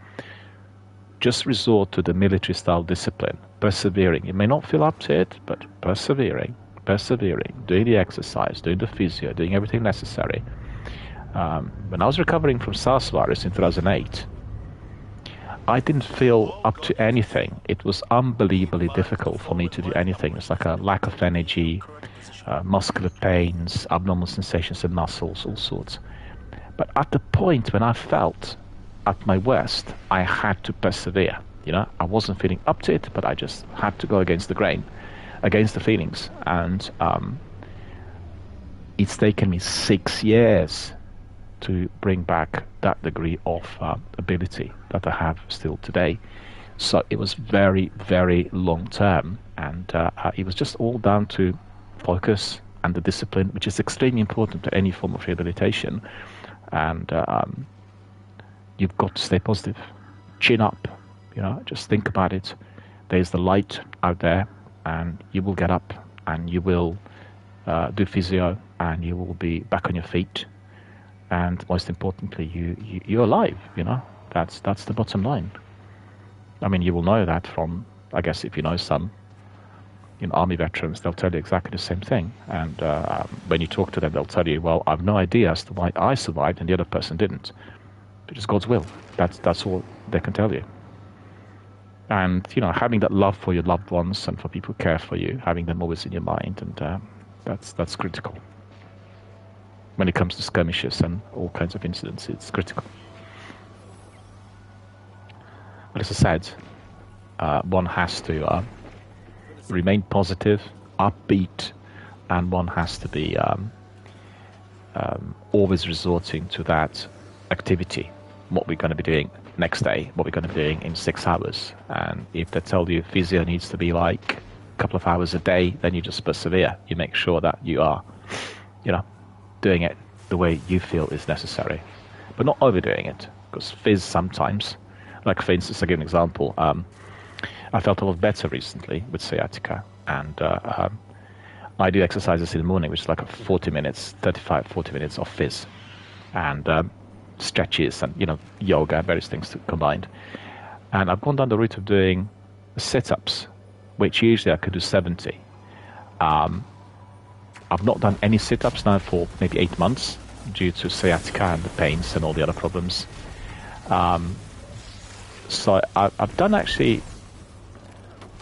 Speaker 1: just resort to the military-style discipline, persevering. You may not feel up to it, but persevering, doing the exercise, doing the physio, doing everything necessary. When I was recovering from SARS virus in 2008, I didn't feel up to anything. It was unbelievably difficult for me to do anything. It's like a lack of energy, muscular pains, abnormal sensations in muscles, all sorts. But at the point when I felt at my worst, I had to persevere. I wasn't feeling up to it, but I just had to go against the grain, against the feelings. And it's taken me 6 years to bring back that degree of ability that I have still today. So it was very, very long term, and it was just all down to focus and the discipline, which is extremely important to any form of rehabilitation. And you've got to stay positive, chin up, just think about it. There's the light out there, and you will get up, and you will do physio, and you will be back on your feet. And most importantly, you're alive. That's the bottom line. I mean, you will know that from, I guess, if you know some Army veterans, they'll tell you exactly the same thing. And when you talk to them, they'll tell you, well, I've no idea as to why I survived and the other person didn't. But it's God's will. That's all they can tell you. And, having that love for your loved ones and for people who care for you, having them always in your mind, and that's critical. When it comes to skirmishes and all kinds of incidents, it's critical. But as I said, one has to remain positive, upbeat, and one has to be always resorting to that activity, what we're going to be doing next day, what we're going to be doing in 6 hours. And if they tell you physio needs to be like a couple of hours a day, then you just persevere. You make sure that you are, doing it the way you feel is necessary, but not overdoing it. Because phys sometimes, like for instance, I'll give an example. I felt a lot better recently with sciatica, and I do exercises in the morning, which is like 40 minutes of phys, and stretches and yoga, various things combined. And I've gone down the route of doing sit-ups, which usually I could do 70. I've not done any sit-ups now for maybe 8 months due to sciatica and the pains and all the other problems. So I've done actually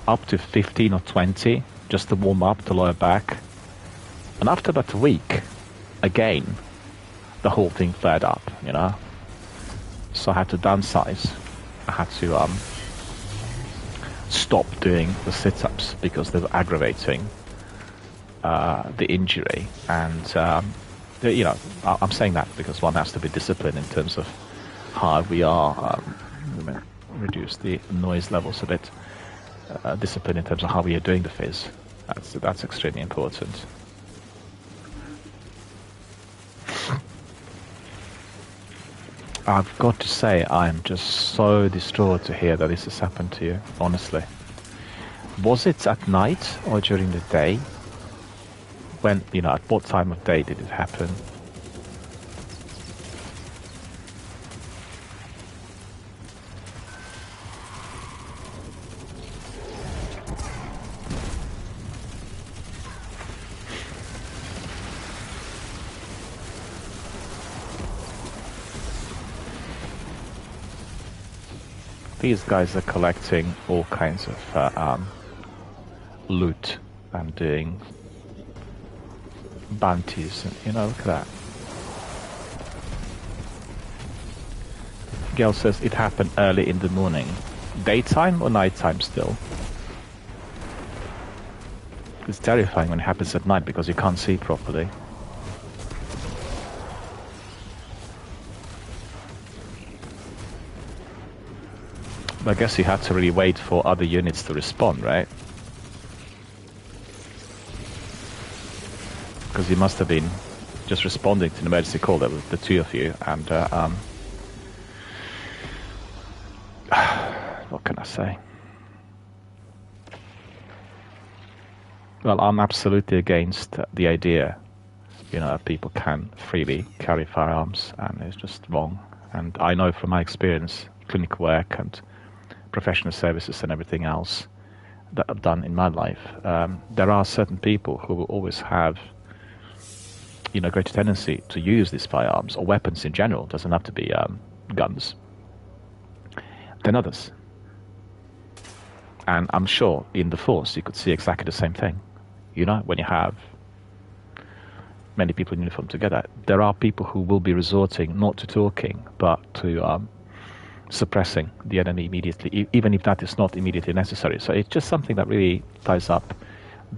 Speaker 1: up to 15 or 20 just to warm up the lower back. And after about a week, again, the whole thing flared up, So I had to downsize. I had to stop doing the sit-ups because they were aggravating the injury. And, I'm saying that because one has to be disciplined in terms of how we are, reduce the noise levels a bit, discipline in terms of how we are doing the phys. That's extremely important. I've got to say, I'm just so distraught to hear that this has happened to you, honestly. Was it at night or during the day? When, at what time of day did it happen? These guys are collecting all kinds of loot and doing bounties, and look at that. Gail says it happened early in the morning. Daytime or nighttime still? It's terrifying when it happens at night because you can't see properly. I guess you had to really wait for other units to respond, right? Because you must have been just responding to an emergency call. That was the two of you, and what can I say? Well, I'm absolutely against the idea people can freely carry firearms, and it's just wrong. And I know from my experience, clinical work and professional services and everything else that I've done in my life, there are certain people who will always have, greater tendency to use these firearms or weapons in general. It doesn't have to be guns, than others. And I'm sure in the Force you could see exactly the same thing. When you have many people in uniform together, there are people who will be resorting not to talking, but to suppressing the enemy immediately, even if that is not immediately necessary. So it's just something that really ties up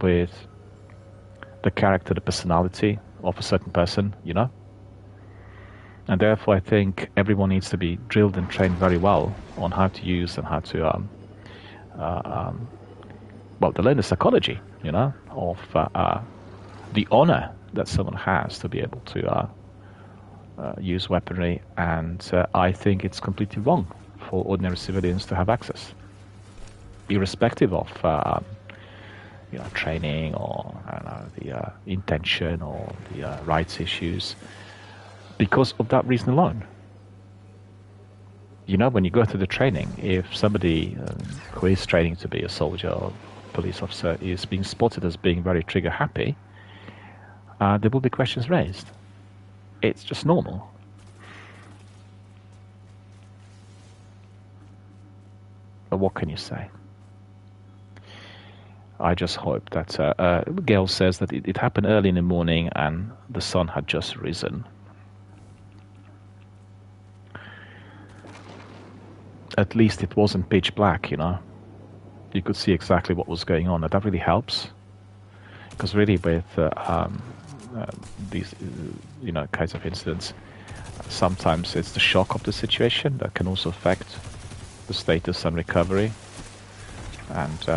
Speaker 1: with the character, the personality of a certain person, And therefore, I think everyone needs to be drilled and trained very well on how to use and how to, to learn the psychology, of the honor that someone has to be able to use weaponry. And I think it's completely wrong for ordinary civilians to have access, irrespective of training or the intention or the rights issues, because of that reason alone. When you go through the training, if somebody who is training to be a soldier or police officer is being spotted as being very trigger happy, there will be questions raised. It's just normal. But what can you say? I just hope that Gail says that it happened early in the morning and the sun had just risen. At least it wasn't pitch black, You could see exactly what was going on, and that really helps. Because really with these, kinds of incidents, sometimes it's the shock of the situation that can also affect the status and recovery. And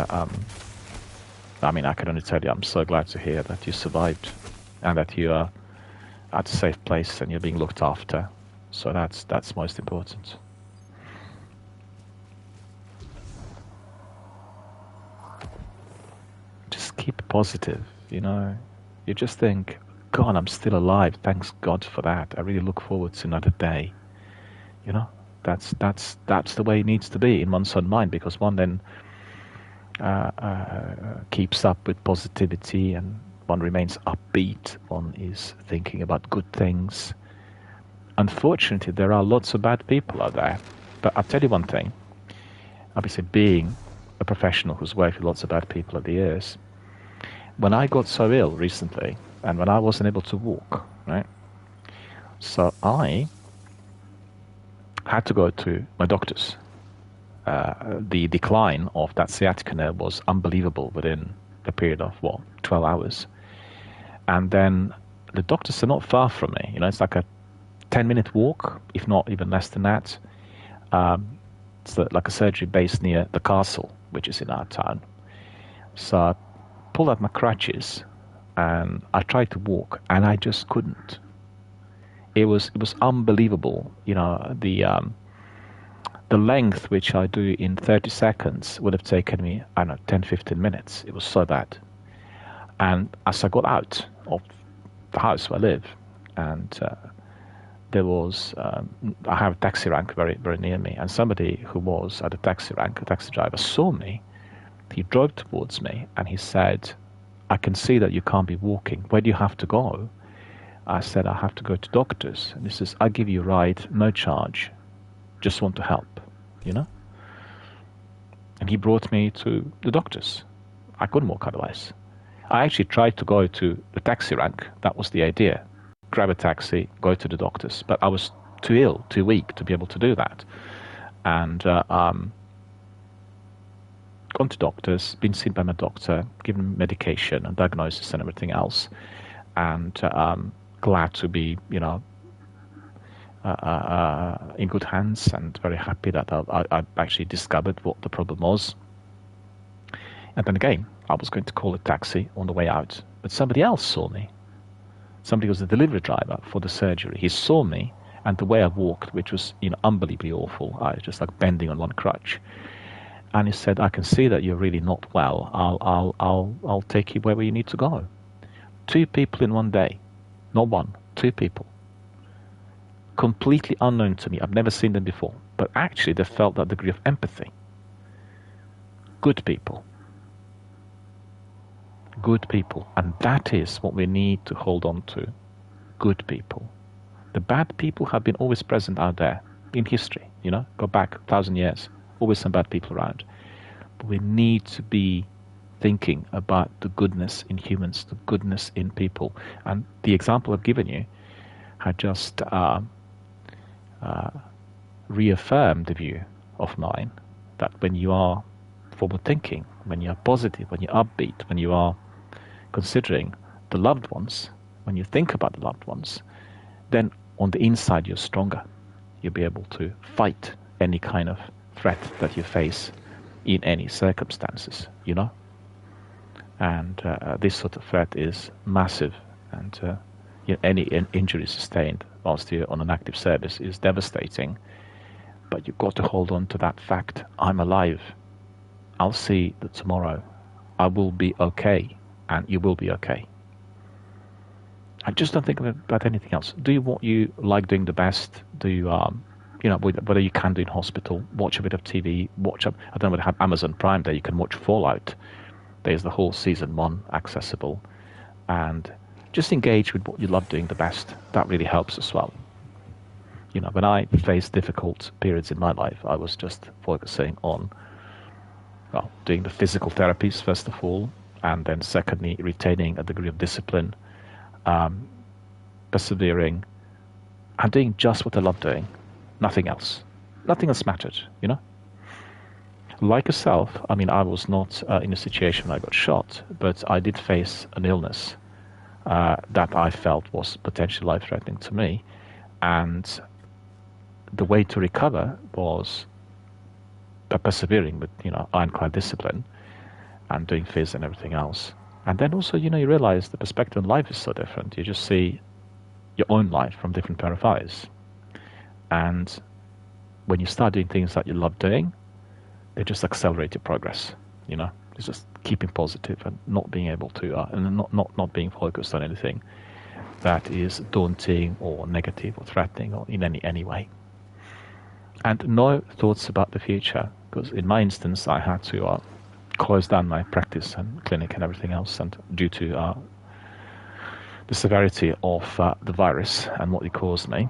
Speaker 1: I can only tell you, I'm so glad to hear that you survived and that you are at a safe place and you're being looked after. So that's most important. Just keep positive, You just think, God, I'm still alive. Thanks God for that. I really look forward to another day. That's the way it needs to be in one's own mind, because one then keeps up with positivity and one remains upbeat. One is thinking about good things. Unfortunately, there are lots of bad people out there. But I'll tell you one thing. Obviously, being a professional who's worked with lots of bad people over the years, when I got so ill recently, and when I wasn't able to walk, right? So I had to go to my doctors. The decline of that sciatica nerve was unbelievable within a period of, 12 hours. And then the doctors are not far from me. It's like a 10-minute walk, if not even less than that. It's like a surgery based near the castle, which is in our town. So I pulled out my crutches and I tried to walk, and I just couldn't. It was unbelievable. The length which I do in 30 seconds would have taken me, 10, 15 minutes. It was so bad. And as I got out of the house where I live, and there was, I have a taxi rank very, very near me, and somebody who was at the taxi rank, a taxi driver, saw me. He drove towards me and he said, I can see that you can't be walking. Where do you have to go? I said, I have to go to doctors. And he says, I give you a ride, no charge. Just want to help, And he brought me to the doctors. I couldn't walk otherwise. I actually tried to go to the taxi rank. That was the idea. Grab a taxi, go to the doctors. But I was too ill, too weak to be able to do that. And gone to doctors, been seen by my doctor, given medication and diagnosis and everything else. And glad to be, in good hands, and very happy that I actually discovered what the problem was. And then again, I was going to call a taxi on the way out, but somebody else saw me. Somebody was the delivery driver for the surgery. He saw me, and the way I walked, which was unbelievably awful. I was just like bending on one crutch. And he said, I can see that you're really not well. I'll take you wherever you need to go. 2 people in one day. Not one, two people. Completely unknown to me. I've never seen them before. But actually, they felt that degree of empathy. Good people. Good people. And that is what we need to hold on to. Good people. The bad people have been always present out there in history, you know, go back 1,000 years. Always some bad people around. But we need to be thinking about the goodness in humans, the goodness in people. And the example I've given you had just reaffirmed the view of mine that when you are forward thinking, when you are positive, when you're upbeat, when you are considering the loved ones, when you think about the loved ones, then on the inside you're stronger. You'll be able to fight any kind of threat that you face in any circumstances, you know? And this sort of threat is massive, and you know, any injury sustained whilst you're on an active service is devastating. But you've got to hold on to that fact. I'm alive. I'll see that tomorrow I will be okay, and you will be okay. I just don't think about anything else. Do what you like doing the best. Do you know, whether you can do in hospital, watch a bit of TV, I don't know whether they have Amazon Prime there, you can watch Fallout. There's the whole season 1 accessible. And just engage with what you love doing the best. That really helps as well. You know, when I faced difficult periods in my life, I was just focusing on, well, doing the physical therapies, first of all, and then secondly, retaining a degree of discipline, persevering, and doing just what I love doing. Nothing else. Nothing else mattered, you know? Like yourself, I mean, I was not in a situation where I got shot, but I did face an illness that I felt was potentially life-threatening to me. And the way to recover was by persevering with, you know, ironclad discipline and doing phys and everything else. And then also, you know, you realize the perspective on life is so different. You just see your own life from different pair of eyes. And when you start doing things that you love doing, they just accelerate your progress, you know. It's just keeping positive and not being able to, and not being focused on anything that is daunting or negative or threatening or in any way. And no thoughts about the future, because in my instance, I had to close down my practice and clinic and everything else, and due to the severity of the virus and what it caused me.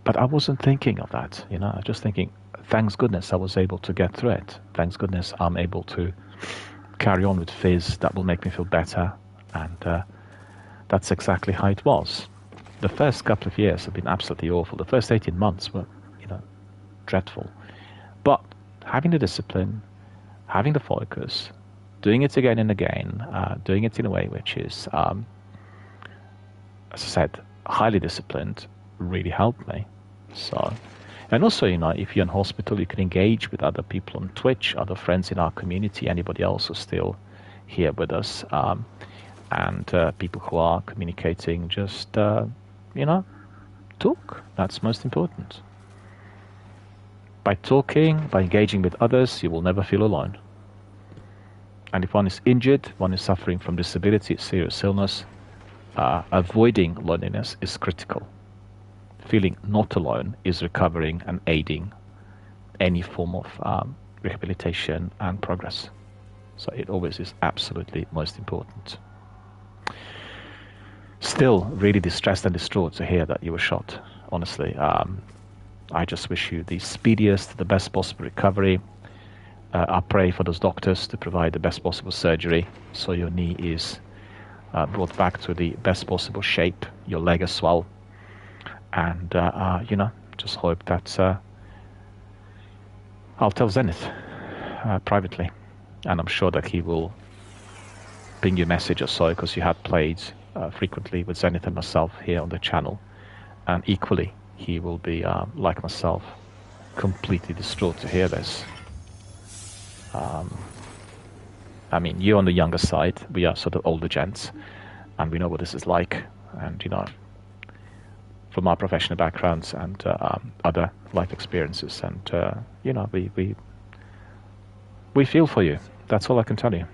Speaker 1: But I wasn't thinking of that, you know. I was just thinking, thanks goodness I was able to get through it. Thanks goodness I'm able to carry on with phys that will make me feel better. And that's exactly how it was. The first couple of years have been absolutely awful. The first 18 months were, you know, dreadful. But having the discipline, having the focus, doing it again and again, doing it in a way which is, as I said, highly disciplined, really helped me. So, and also, you know, if you're in hospital, you can engage with other people on Twitch, other friends in our community, anybody else who's still here with us, and people who are communicating, just, you know, talk. That's most important. By talking, by engaging with others, you will never feel alone. And if one is injured, one is suffering from disability, serious illness, avoiding loneliness is critical. Feeling not alone is recovering and aiding any form of rehabilitation and progress. So it always is absolutely most important. Still really distressed and distraught to hear that you were shot, honestly. I just wish you the speediest, the best possible recovery. I pray for those doctors to provide the best possible surgery so your knee is brought back to the best possible shape, your leg as well. And, you know, just hope that I'll tell Zenith privately. And I'm sure that he will ping you a message or so, because you have played frequently with Zenith and myself here on the channel. And equally, he will be, like myself, completely distraught to hear this. I mean, you're on the younger side. We are sort of older gents, and we know what this is like. And, you know, from our professional backgrounds and other life experiences, and you know, we feel for you. That's all I can tell you.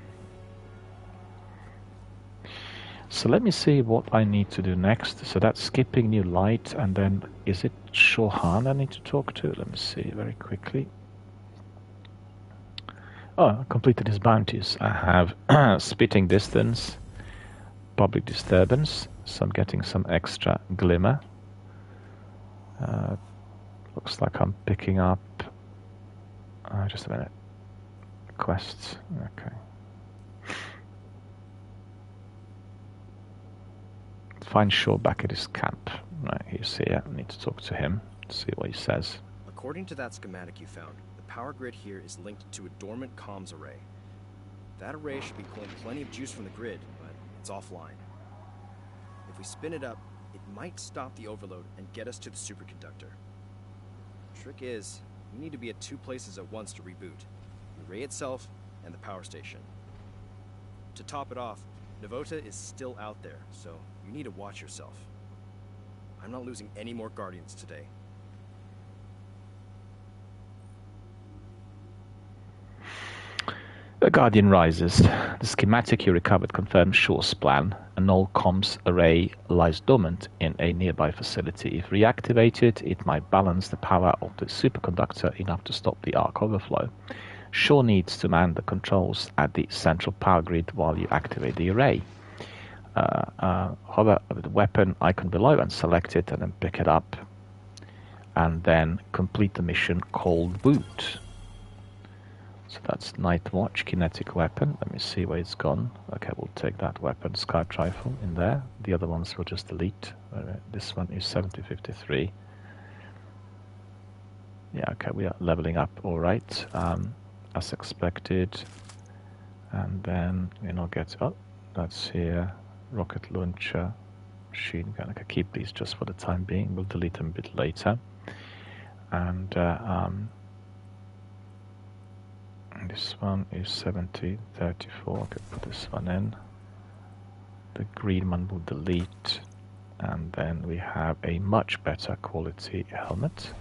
Speaker 1: So let me see what I need to do next. So that's skipping new light, and then is it Shohan I need to talk to? Let me see very quickly. Oh, I completed his bounties. I have spitting distance, public disturbance, so I'm getting some extra glimmer. Looks like I'm picking up... just a minute. Quests. Okay. Find Shaw back at his camp. Right, he's here. I need to talk to him, see what he says.
Speaker 5: According to that schematic you found, the power grid here is linked to a dormant comms array. That array should be pulling plenty of juice from the grid, but it's offline. If we spin it up, it might stop the overload and get us to the superconductor. Trick is, we need to be at 2 places at once to reboot. The array itself and the power station. To top it off, Navota is still out there, so you need to watch yourself. I'm not losing any more Guardians today.
Speaker 1: The Guardian rises. The schematic you recovered confirms Shaw's plan. A null comms array lies dormant in a nearby facility. If reactivated, it might balance the power of the superconductor enough to stop the arc overflow. Shaw needs to man the controls at the central power grid while you activate the array. Hover over the weapon icon below and select it, and then pick it up, and then complete the mission called Boot. So that's Night Watch, kinetic weapon. Let me see where it's gone. Okay, we'll take that weapon, Scout Rifle, in there. The other ones we'll just delete. This one is 7053. Yeah, okay, we are leveling up all right, as expected. And then, get... Oh, that's here. Rocket launcher, machine gun. I can keep these just for the time being. We'll delete them a bit later. And this one is 7034. I could put this one in. The green one will delete. And then we have a much better quality helmet.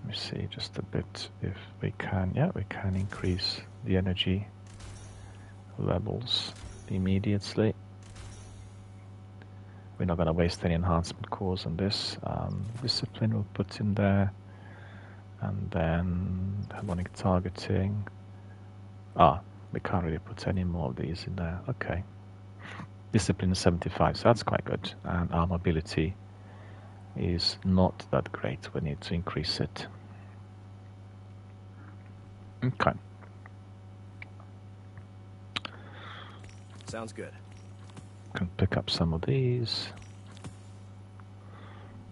Speaker 1: Let me see just a bit if we can. Yeah, we can increase the energy levels immediately. We're not going to waste any enhancement cores on this. Discipline we'll put in there. And then harmonic targeting. We can't really put any more of these in there. Okay. Discipline is 75, so that's quite good. And our mobility is not that great. We need to increase it. Okay.
Speaker 5: Sounds good.
Speaker 1: Can pick up some of these.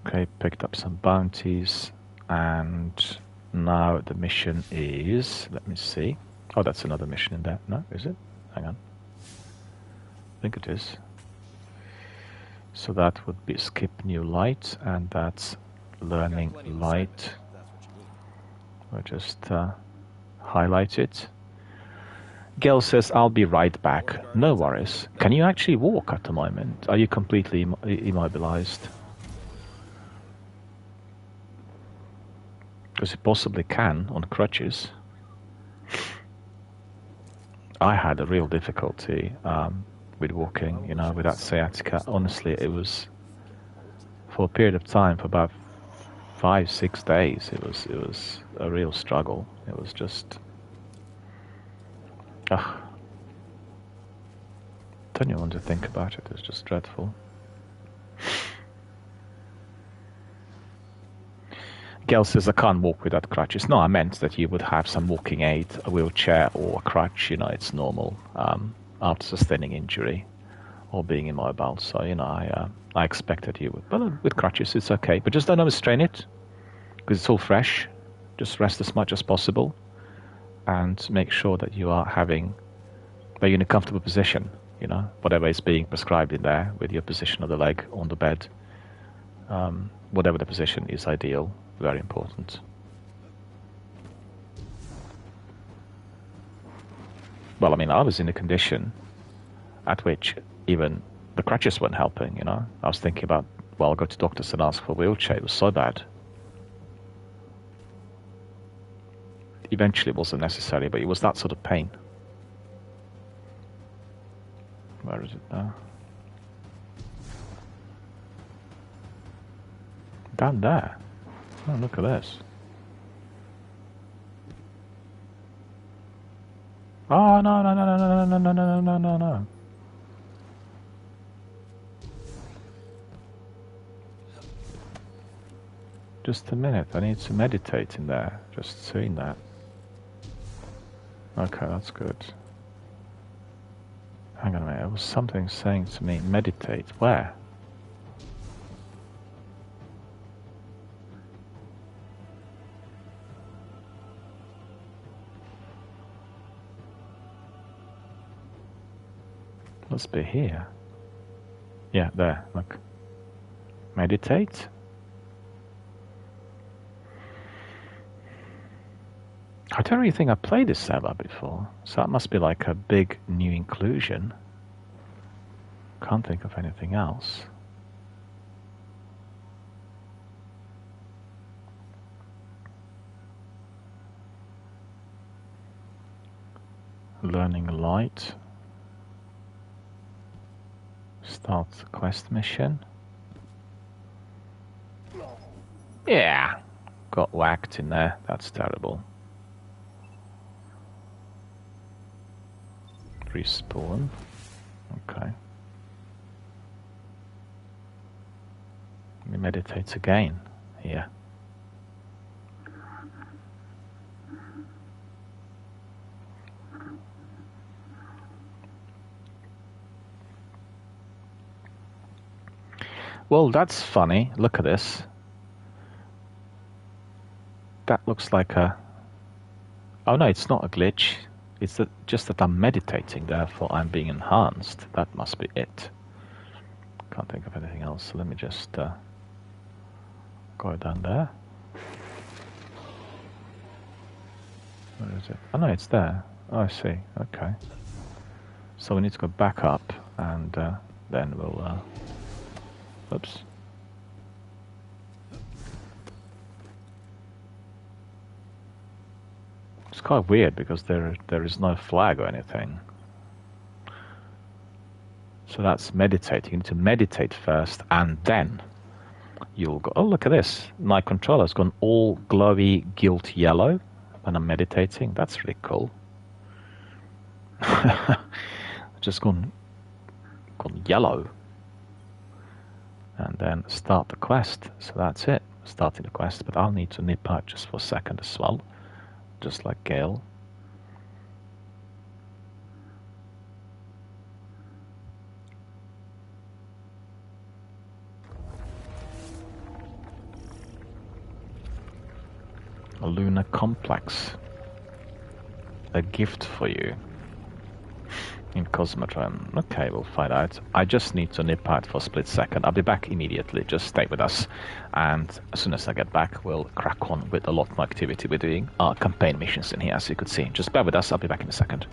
Speaker 1: Okay, picked up some bounties. And now the mission is... Let me see. Oh, that's another mission in there. No, is it? Hang on. I think it is. So that would be skip new light, and that's learning light. We'll just highlight it. Gel says, I'll be right back. No worries. Can you actually walk at the moment? Are you completely immobilized? Because you possibly can on crutches. I had a real difficulty with walking, with that sciatica. Honestly, it was for a period of time, for about 5-6 days. It was a real struggle. It was just... don't even want to think about it. It's just dreadful. Gel says, I can't walk without crutches. No, I meant that you would have some walking aid, a wheelchair or a crutch. It's normal after sustaining injury or being immobile. So, I expected you would. But with crutches, it's okay. But just don't overstrain it, because it's all fresh. Just rest as much as possible and make sure that you are that you're in a comfortable position, whatever is being prescribed in there with your position of the leg on the bed. Whatever the position is ideal. Very important. Well, I was in a condition at which even the crutches weren't helping, I was thinking about, I'll go to doctors and ask for a wheelchair. It was so bad. Eventually it wasn't necessary, but it was that sort of pain. Where is it now? down there. Oh, look at this. Oh, no, no, no, no, no, no, no, no, no, no, no. Just a minute, I need to meditate in there. Just seeing that. Okay, that's good. Hang on a minute, there was something saying to me, meditate. Where? Must be here. Yeah, there, look. Meditate? I don't really think I played this server before, so that must be like a big new inclusion. Can't think of anything else. Learning light. Start the quest mission. Yeah, got whacked in there. That's terrible. Respawn. Okay. Let me meditate again here. Well, that's funny. Look at this. That looks like a... Oh no, it's not a glitch. It's just that I'm meditating, therefore I'm being enhanced. That must be it. Can't think of anything else. So let me just go down there. Where is it? Oh no, it's there. Oh, I see. Okay. So we need to go back up, and then we'll... Oops. It's quite weird because there is no flag or anything. So that's meditating. You need to meditate first, and then you'll go. Oh, look at this! My controller's gone all glowy gilt yellow when I'm meditating. That's really cool. Just gone yellow. And then start the quest. So that's it. Starting the quest, but I'll need to nip out just for a second as well. Just like Gale. A lunar complex. A gift for you. In Cosmodrome. Okay, we'll find out. I just need to nip out for a split second. I'll be back immediately. Just stay with us. And as soon as I get back, we'll crack on with a lot more activity. We're doing our campaign missions in here, as you could see. Just bear with us. I'll be back in a second.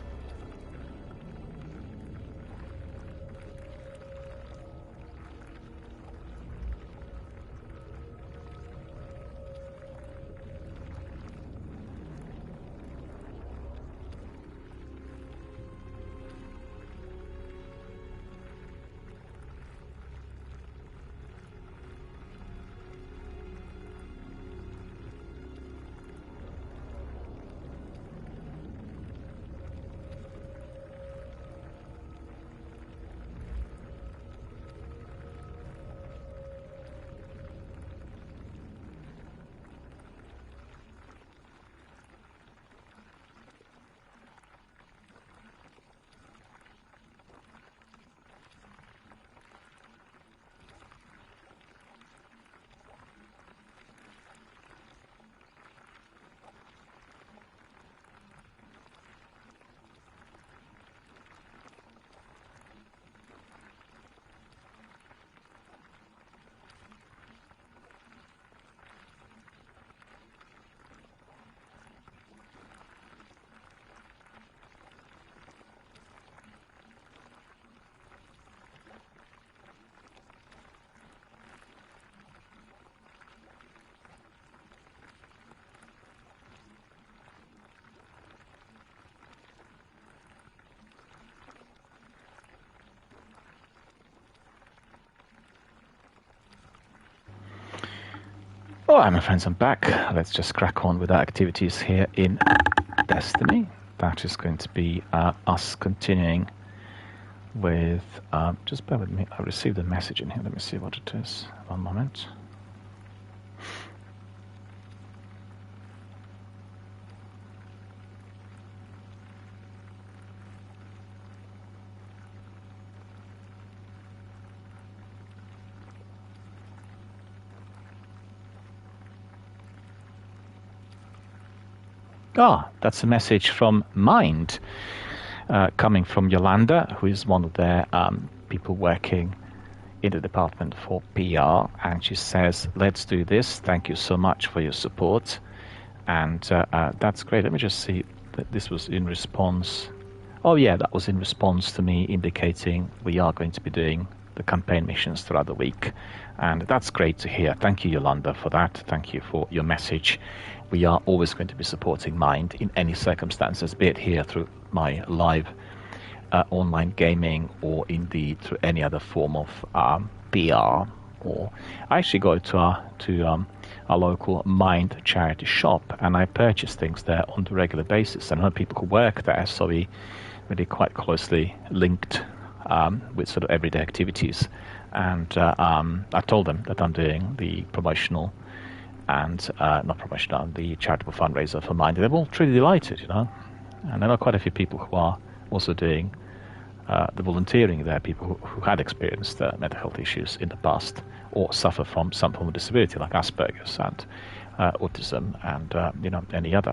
Speaker 1: Alright, my friends, I'm back. Let's just crack on with our activities here in Destiny. That is going to be us continuing with... just bear with me. I received a message in here. Let me see what it is. One moment. That's a message from Mind, coming from Yolanda, who is one of their people working in the department for PR, and she says, let's do this. Thank you so much for your support. And that's great. Let me just see that this was in response. Oh yeah, that was in response to me indicating we are going to be doing the campaign missions throughout the week. And that's great to hear. Thank you, Yolanda, for that. Thank you for your message. We are always going to be supporting Mind in any circumstances, be it here through my live online gaming or indeed through any other form of PR. Or I actually go to our local Mind charity shop and I purchase things there on a regular basis. And I know people who work there, so we really quite closely linked with sort of everyday activities. And I told them that I'm doing the promotional and not promotional, the charitable fundraiser for Mind. They're all truly delighted, you know. And I know quite a few people who are also doing the volunteering there, people who had experienced mental health issues in the past or suffer from some form of disability like Asperger's and autism and, you know, any other.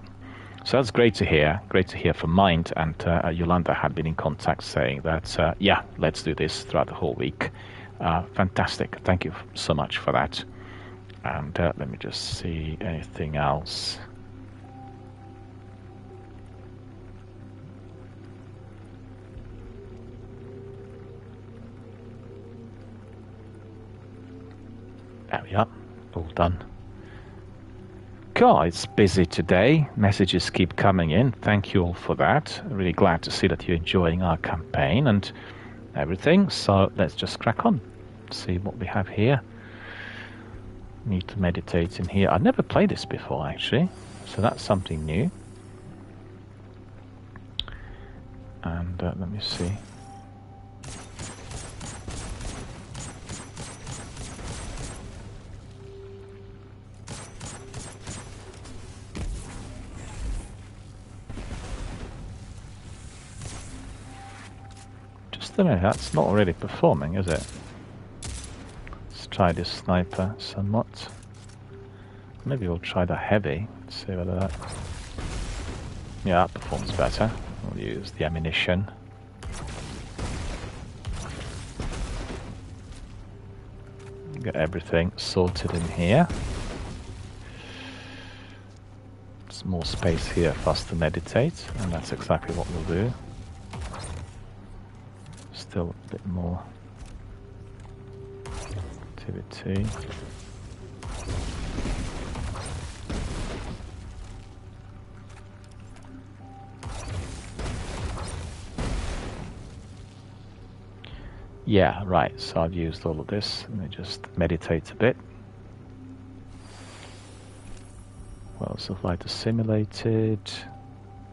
Speaker 1: So that's great to hear from Mind. And Yolanda had been in contact saying that, yeah, let's do this throughout the whole week. Fantastic. Thank you so much for that. And let me just see anything else. There we are. All done. God, it's busy today. Messages keep coming in. Thank you all for that. Really glad to see that you're enjoying our campaign and everything. So let's just crack on. See what we have here. Need to meditate in here. I've never played this before, actually. So that's something new. And let me see. Just a minute, that's not already performing, is it? Let's try this sniper somewhat. Maybe we'll try the heavy. Let's see whether that... Yeah, that performs better. We'll use the ammunition. Get everything sorted in here. There's more space here for us to meditate, and that's exactly what we'll do. Still a bit more activity. Yeah, right, so I've used all of this. Let me just meditate a bit. Well, so light is simulated.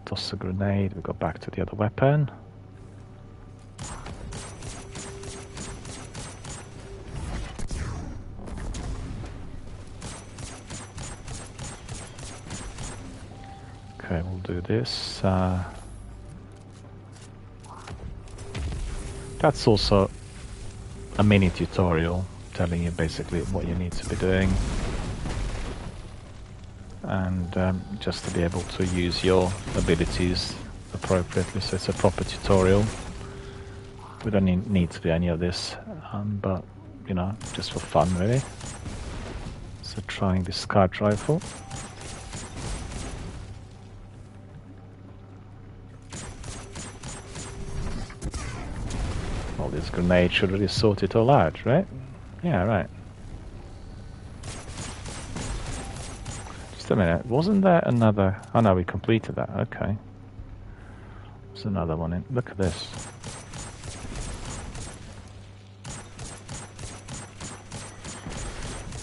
Speaker 1: Toss a grenade, we go back to the other weapon. Okay, we'll do this. That's also a mini tutorial telling you basically what you need to be doing. And just to be able to use your abilities appropriately. So it's a proper tutorial. We don't need to do any of this, but, you know, just for fun really. So trying the Scout rifle. Well, this grenade should really sort it all out, right? Yeah, right. Just a minute, wasn't there another... Oh no, we completed that, okay. There's another one in... Look at this.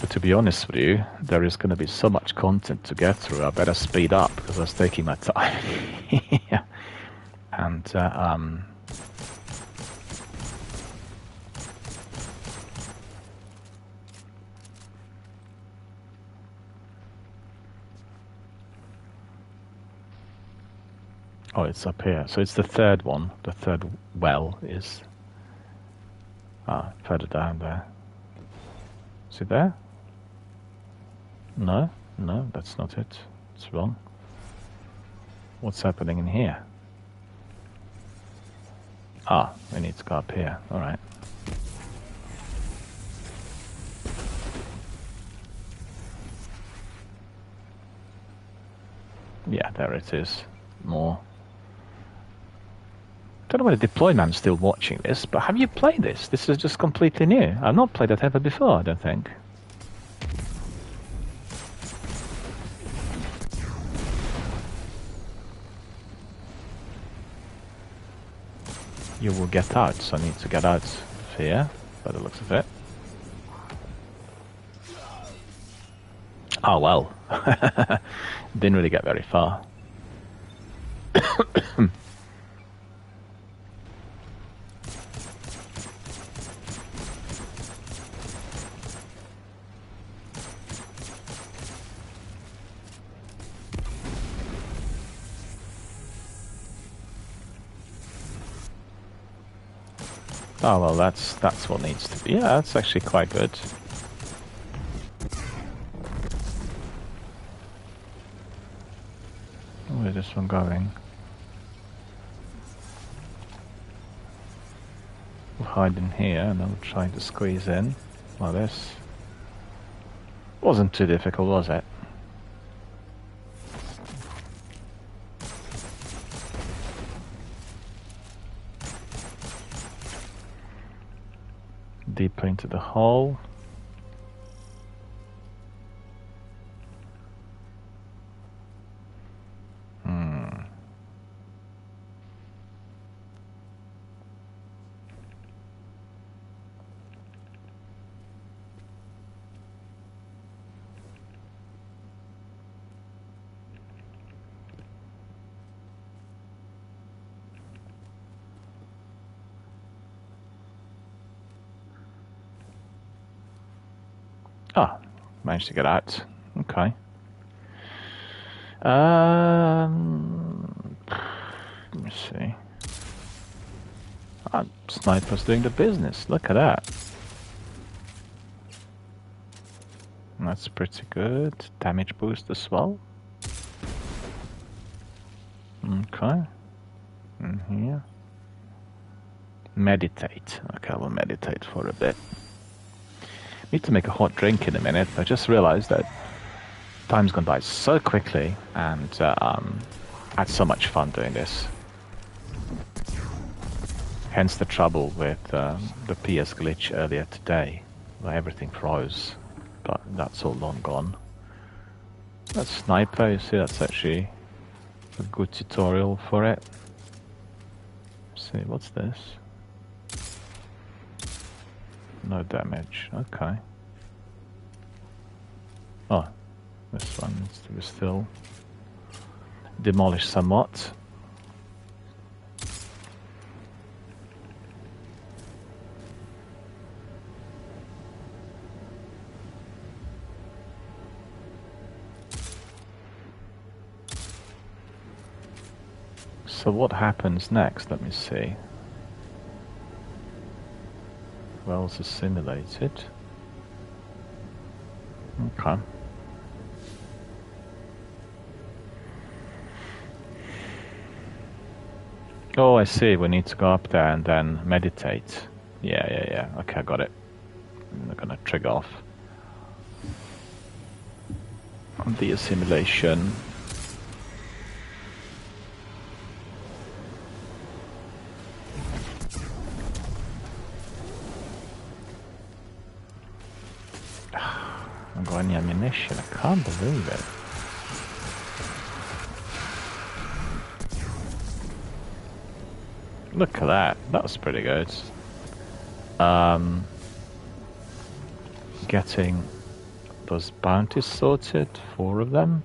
Speaker 1: But to be honest with you, there is going to be so much content to get through. I better speed up because I was taking my time. Yeah. And oh, it's up here. So it's the third one. The third well is further down there. Is it there? No, no, that's not it. It's wrong. What's happening in here? Ah, we need to go up here. All right. Yeah, there it is. More. Don't know whether Deployman's still watching this, but have you played this? This is just completely new. I've not played that ever before, I don't think. You will get out, so I need to get out of here, by the looks of it. Oh well. Didn't really get very far. Oh well, that's what needs to be. Yeah, that's actually quite good. Where's this one going? We'll hide in here and then we'll try to squeeze in like this. Wasn't too difficult, was it? Deeper into the hole. Ah, managed to get out. Okay. Let me see. Ah, Sniper's doing the business. Look at that. That's pretty good. Damage boost as well. Okay. In here. Meditate. Okay, we'll meditate for a bit. Need to make a hot drink in a minute. I just realized that time's gone by so quickly, and I had so much fun doing this. Hence the trouble with the PS glitch earlier today, where everything froze. But that's all long gone. That sniper, you see, that's actually a good tutorial for it. Let's see, what's this? No damage, okay. Oh, this one needs to be still demolished somewhat. So what happens next? Let me see. Wells is simulated. Okay. Oh, I see. We need to go up there and then meditate. Yeah. Okay, I got it. I'm not gonna trigger off the assimilation. Any ammunition? I can't believe it. Look at that. That was pretty good. Getting those bounties sorted. 4 of them.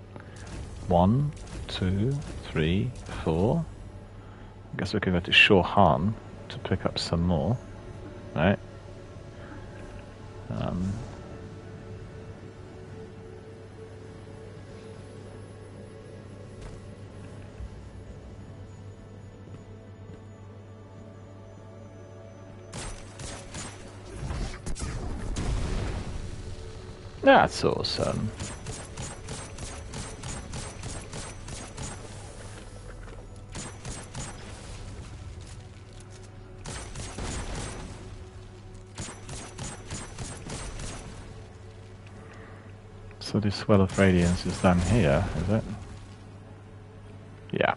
Speaker 1: 1, 2, 3, 4. I guess we can go to Shohan to pick up some more. Right? That's awesome. So this Well of Radiance is down here, is it? Yeah.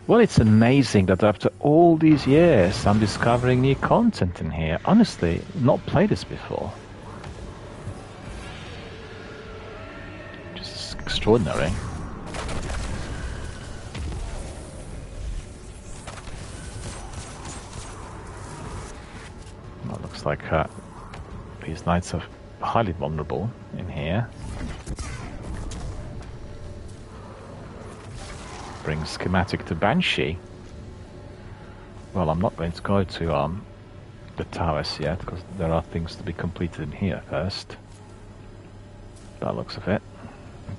Speaker 1: Well, it's amazing that after all these years I'm discovering new content in here. Honestly, not played this before. Just extraordinary. Well, it looks like these knights are highly vulnerable in here. Bring schematic to Banshee. Well, I'm not going to go to the towers yet, because there are things to be completed in here first. That looks of it.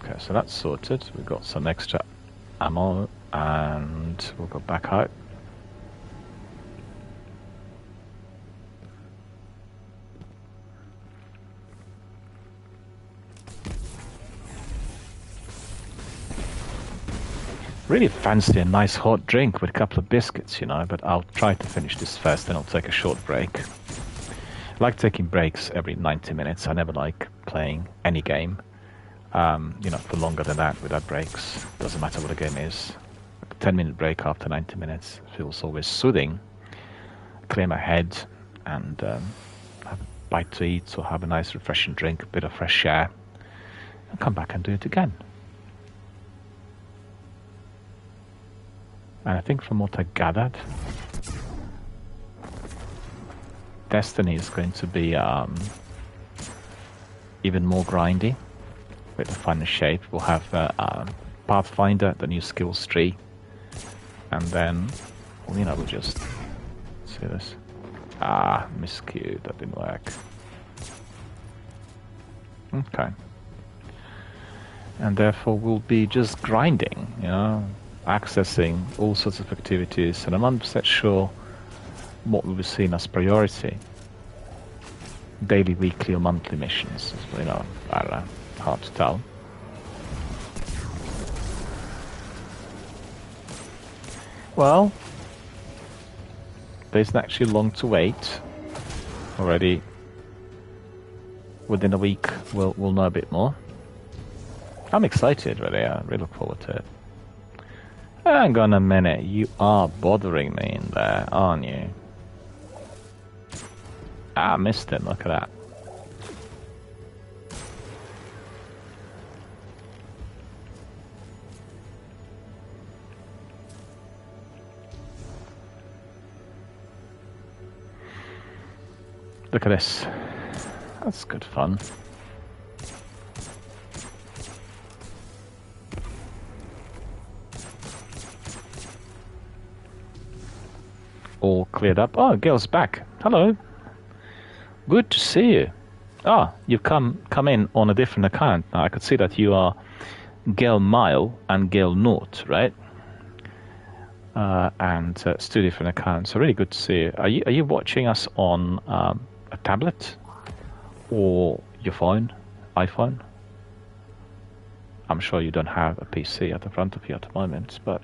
Speaker 1: Okay, so that's sorted. We've got some extra ammo, and we'll go back out. Really fancy a nice hot drink with a couple of biscuits, you know, but I'll try to finish this first, then I'll take a short break. I like taking breaks every 90 minutes. I never like playing any game, you know, for longer than that without breaks. Doesn't matter what the game is. A 10-minute break after 90 minutes feels always soothing. Clear my head and have a bite to eat or have a nice refreshing drink, a bit of fresh air, and come back and do it again. And I think from what I gathered, Destiny is going to be even more grindy with the finer shape. We'll have Pathfinder, the new skills tree, and then, well, you know, we'll just see this. Miscue, that didn't work. Okay. And therefore we'll be just grinding, you know, accessing all sorts of activities, and I'm not 100% sure what will be seen as priority. Daily, weekly, or monthly missions, you know, I don't know, hard to tell. Well, there isn't actually long to wait. Already within a week we'll know a bit more. I'm excited, really. I really look forward to it. Hang on a minute, you are bothering me in there, aren't you? I missed him, look at that. Look at this. That's good fun. All cleared up. Oh, Gail's back. Hello. Good to see you. Ah, you've come in on a different account. Now I could see that you are Gail Mile and Gail Nort, right? And it's 2 different accounts. So really good to see you. Are you watching us on a tablet or your phone, iPhone? I'm sure you don't have a PC at the front of you at the moment, but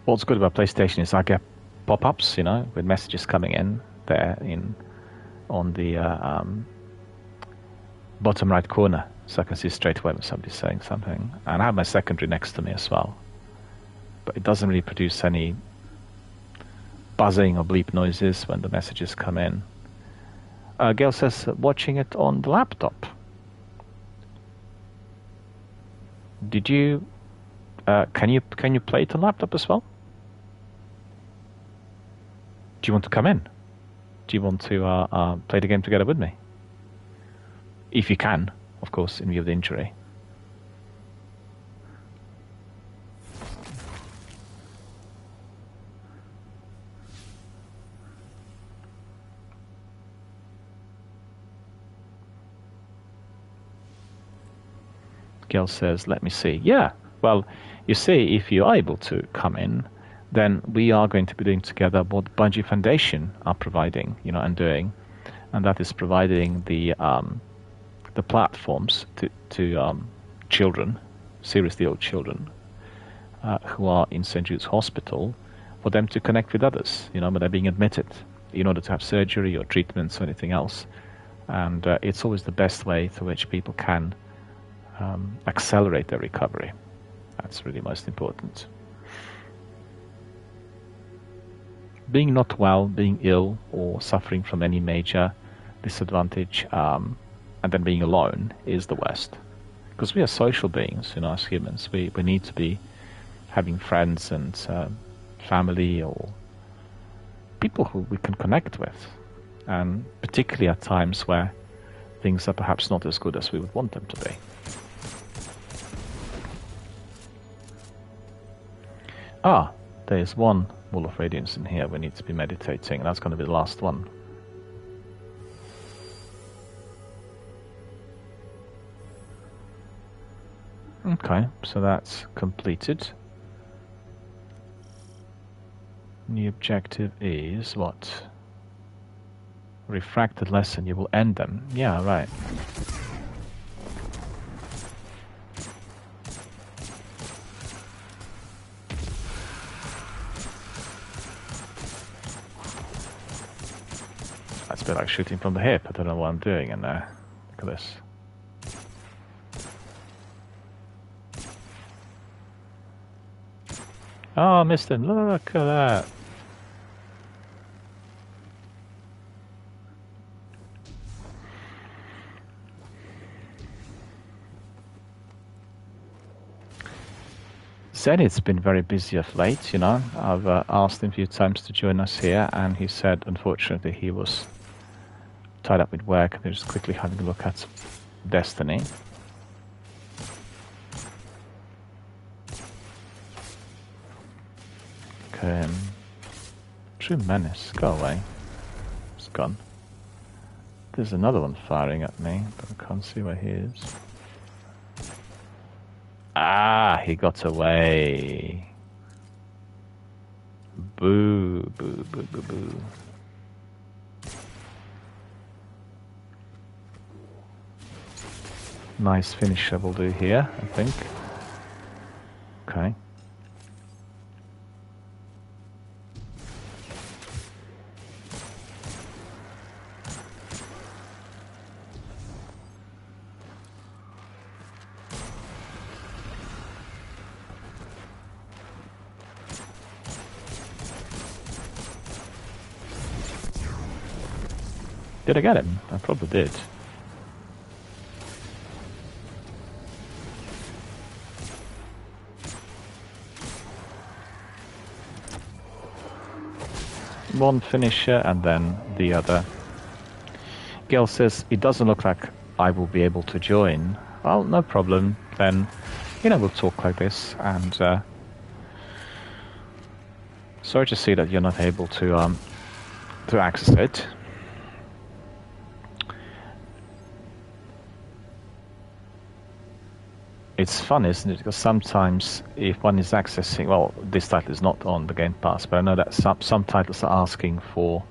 Speaker 1: what's good about PlayStation is I get pop-ups, you know, with messages coming in there on the bottom right corner, so I can see straight away when somebody's saying something. And I have my secondary next to me as well, but it doesn't really produce any buzzing or bleep noises when the messages come in. Gail says watching it on the laptop. Did you can you play it on laptop as well? Do you want to come in? Do you want to play the game together with me? If you can, of course, in view of the injury. Gil says, let me see. Yeah, well, you see, if you're able to come in, then we are going to be doing together what Bungie Foundation are providing, and doing, and that is providing the platforms to children, seriously ill children, who are in St. Jude's Hospital, for them to connect with others, when they're being admitted, in order to have surgery or treatments or anything else. And it's always the best way to which people can accelerate their recovery. That's really most important. Being not well, being ill, or suffering from any major disadvantage, and then being alone is the worst. Because we are social beings, as humans. We need to be having friends and family or people who we can connect with. And particularly at times where things are perhaps not as good as we would want them to be. There's one Wall of Radiance in here we need to be meditating, and that's going to be the last one. Okay, so that's completed. The objective is what? Refracted lesson, you will end them. Yeah, right. That's a bit like shooting from the hip. I don't know what I'm doing in there. Look at this. Oh, I missed him. Look at that. Zenith's been very busy of late, I've asked him a few times to join us here, and he said, unfortunately, he was tied up with work. They're just quickly having a look at Destiny. Okay. True Menace, go away. It's gone. There's another one firing at me, but I can't see where he is. Ah, he got away. Boo, boo, boo, boo, boo. Nice finisher will do here, I think. Okay. Did I get him? I probably did. One finisher and then the other. Gail says, it doesn't look like I will be able to join. Well, no problem. Then, we'll talk like this. And sorry to see that you're not able to access it. It's fun, isn't it? Because sometimes if one is accessing, well, this title is not on the Game Pass, but I know that some titles are asking for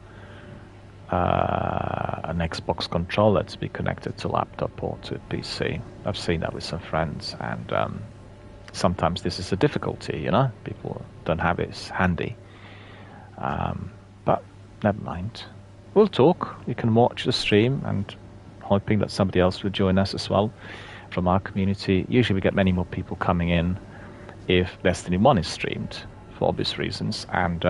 Speaker 1: an Xbox controller to be connected to laptop or to PC. I've seen that with some friends, and sometimes this is a difficulty, People don't have it handy. But never mind. We'll talk. You can watch the stream, and hoping that somebody else will join us as well from our community. Usually we get many more people coming in if Destiny 1 is streamed, for obvious reasons, and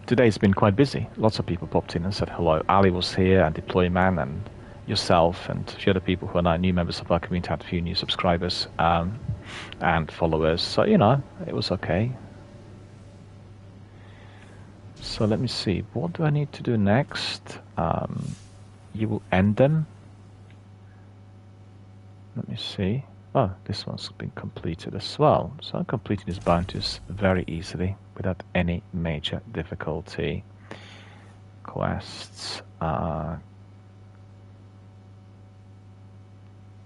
Speaker 1: today's been quite busy. Lots of people popped in and said hello. Ali was here, and Deployman, and yourself, and a few other people who are now new members of our community, had a few new subscribers. and followers. So, you know, it was okay. So let me see. What do I need to do next? You will end them. Let me see. Oh, this one's been completed as well. So I'm completing these bounties very easily without any major difficulty. Quests.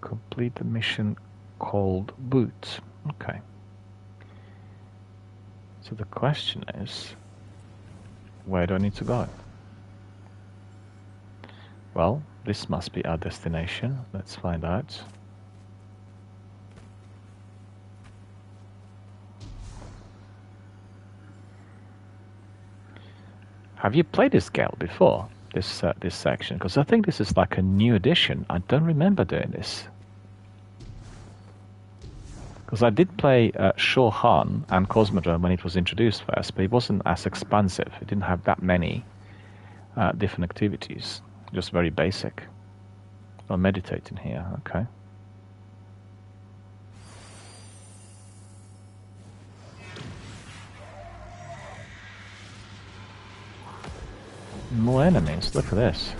Speaker 1: Complete the mission called Boot. Okay. So the question is, where do I need to go? Well, this must be our destination. Let's find out. Have you played this Gale before? This section? Because I think this is like a new edition. I don't remember doing this. Because I did play Shore Han and Cosmodrome when it was introduced first, but it wasn't as expansive. It didn't have that many different activities. Just very basic. Oh, meditating here, okay. More enemies, look at this.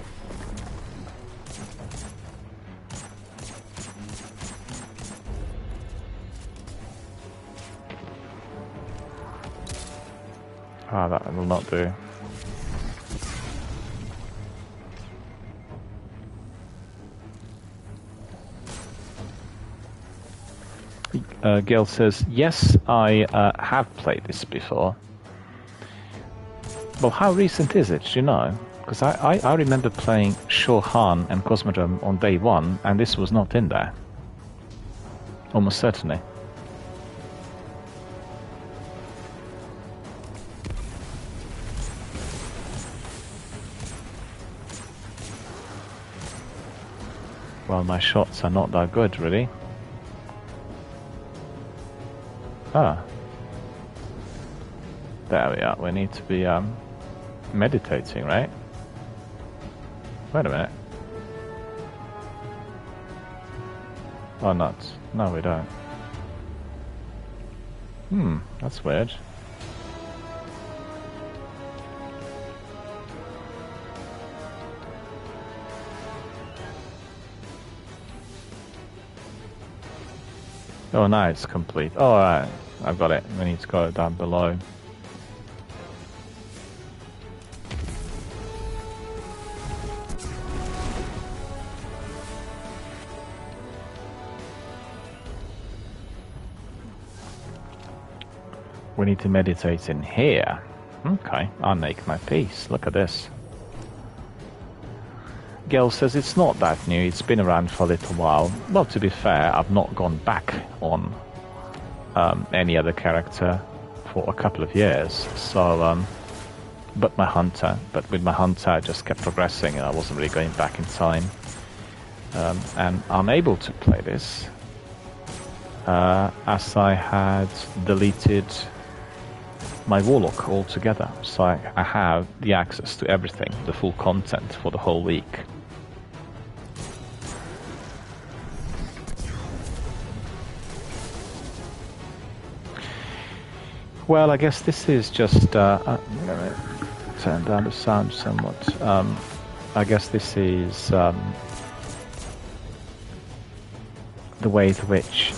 Speaker 1: Ah, that will not do. Gail says, yes, I have played this before. Well, how recent is it, do you know? Because I remember playing Shore Han and Cosmodrome on day one, and this was not in there. Almost certainly. Well, my shots are not that good, really. Ah. There we are. We need to be meditating, right? Wait a minute. Oh, nuts. No, we don't. That's weird. Oh, now it's complete. Oh, alright. I've got it. We need to go down below. We need to meditate in here. Okay, I'll make my peace. Look at this. Gail says it's not that new, it's been around for a little while. Well, to be fair, I've not gone back on any other character for a couple of years. So, but with my hunter, I just kept progressing and I wasn't really going back in time. And I'm able to play this as I had deleted my Warlock altogether, so I have the access to everything, the full content for the whole week. Well, I guess this is just I'm gonna turn down the sound somewhat. I guess this is the way to which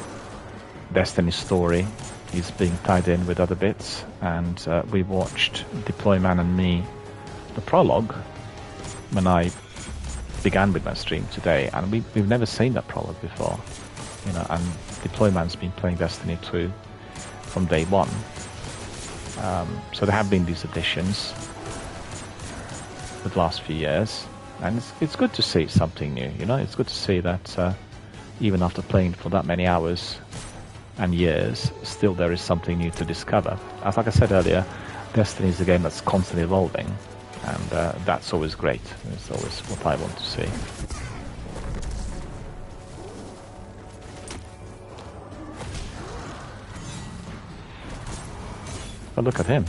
Speaker 1: Destiny's story is being tied in with other bits, and we watched Deployman and me, the prologue, when I began with my stream today, and we've never seen that prologue before, you know. And Deployman's been playing Destiny 2 from day one, so there have been these additions the last few years, and it's good to see something new, you know. It's good to see that even after playing for that many hours and years, still there is something new to discover. As like I said earlier, Destiny is a game that's constantly evolving, and that's always great. It's always what I want to see. But look at him.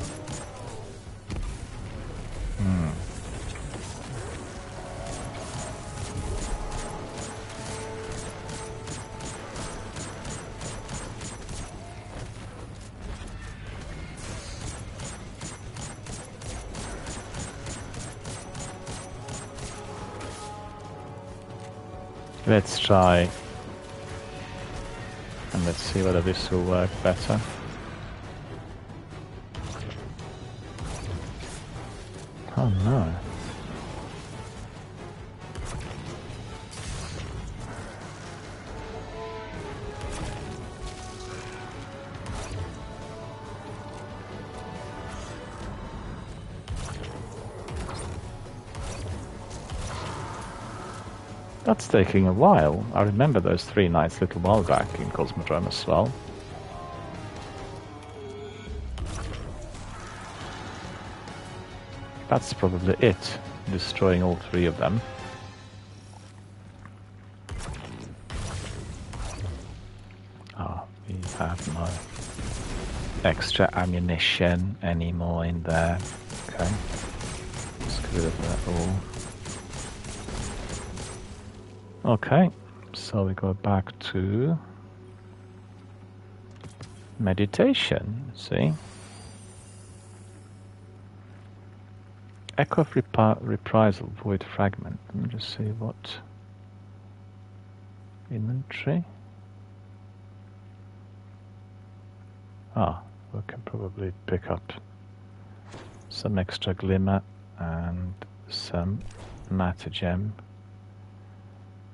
Speaker 1: Let's try, and let's see whether this will work better. Oh no. That's taking a while. I remember those 3 nights a little while back in Cosmodrome as well. That's probably it, destroying all 3 of them. Ah, we have no extra ammunition anymore in there. Okay, let's get rid of that all. Okay, so we go back to meditation, see? Echo of reprisal, void fragment. Let me just see what inventory. Ah, we can probably pick up some extra glimmer and some matter gem.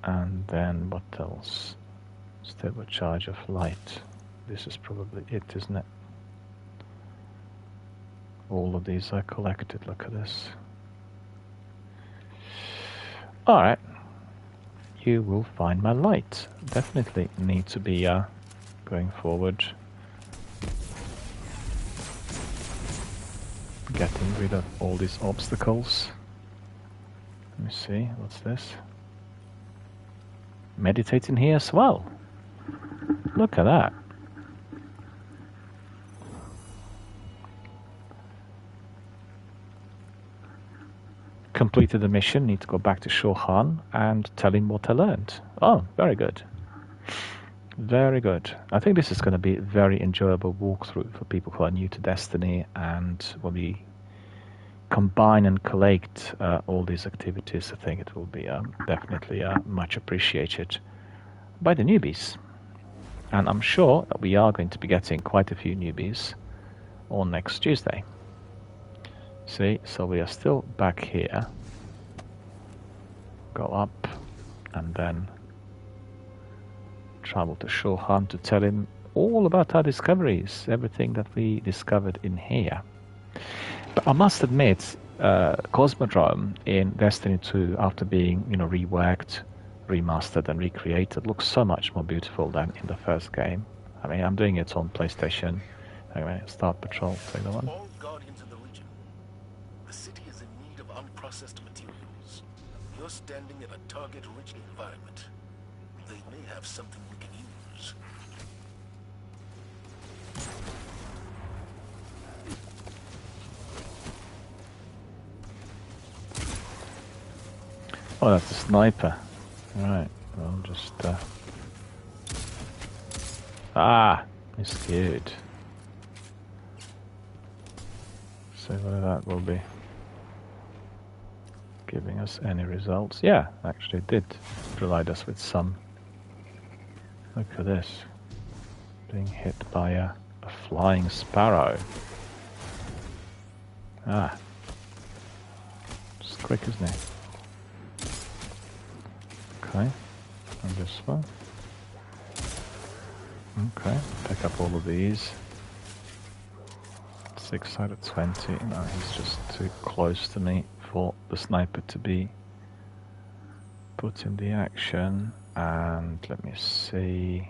Speaker 1: And then what else? Stable charge of light. This is probably it, isn't it? All of these I collected, look at this. Alright. You will find my light. Definitely need to be going forward. Getting rid of all these obstacles. Let me see, what's this? Meditating here as well. Look at that. Completed the mission, need to go back to Shohan and tell him what I learned. Oh, very good. Very good. I think this is going to be a very enjoyable walkthrough for people who are new to Destiny, and when we combine and collate all these activities, I think it will be definitely much appreciated by the newbies. And I'm sure that we are going to be getting quite a few newbies on next Tuesday. See, so we are still back here. Go up and then travel to Shohan to tell him all about our discoveries, everything that we discovered in here. But I must admit, Cosmodrome in Destiny 2, after being, reworked, remastered and recreated, looks so much more beautiful than in the first game. I mean, I'm doing it on PlayStation. Anyway, start patrol, take the one.
Speaker 7: All guardians in the region. The city is in need of unprocessed materials. You're standing in a target-rich environment. They may have something we can use.
Speaker 1: Oh, that's a sniper. Right, well, just... Ah! Miscued. So whether that will be giving us any results. Yeah, actually it did provide us with some. Look at this. Being hit by a flying sparrow. Ah. Just quick, isn't it? Okay, and this one. Okay, pick up all of these. 6 out of 20. No, he's just too close to me for the sniper to be put in the action. And let me see.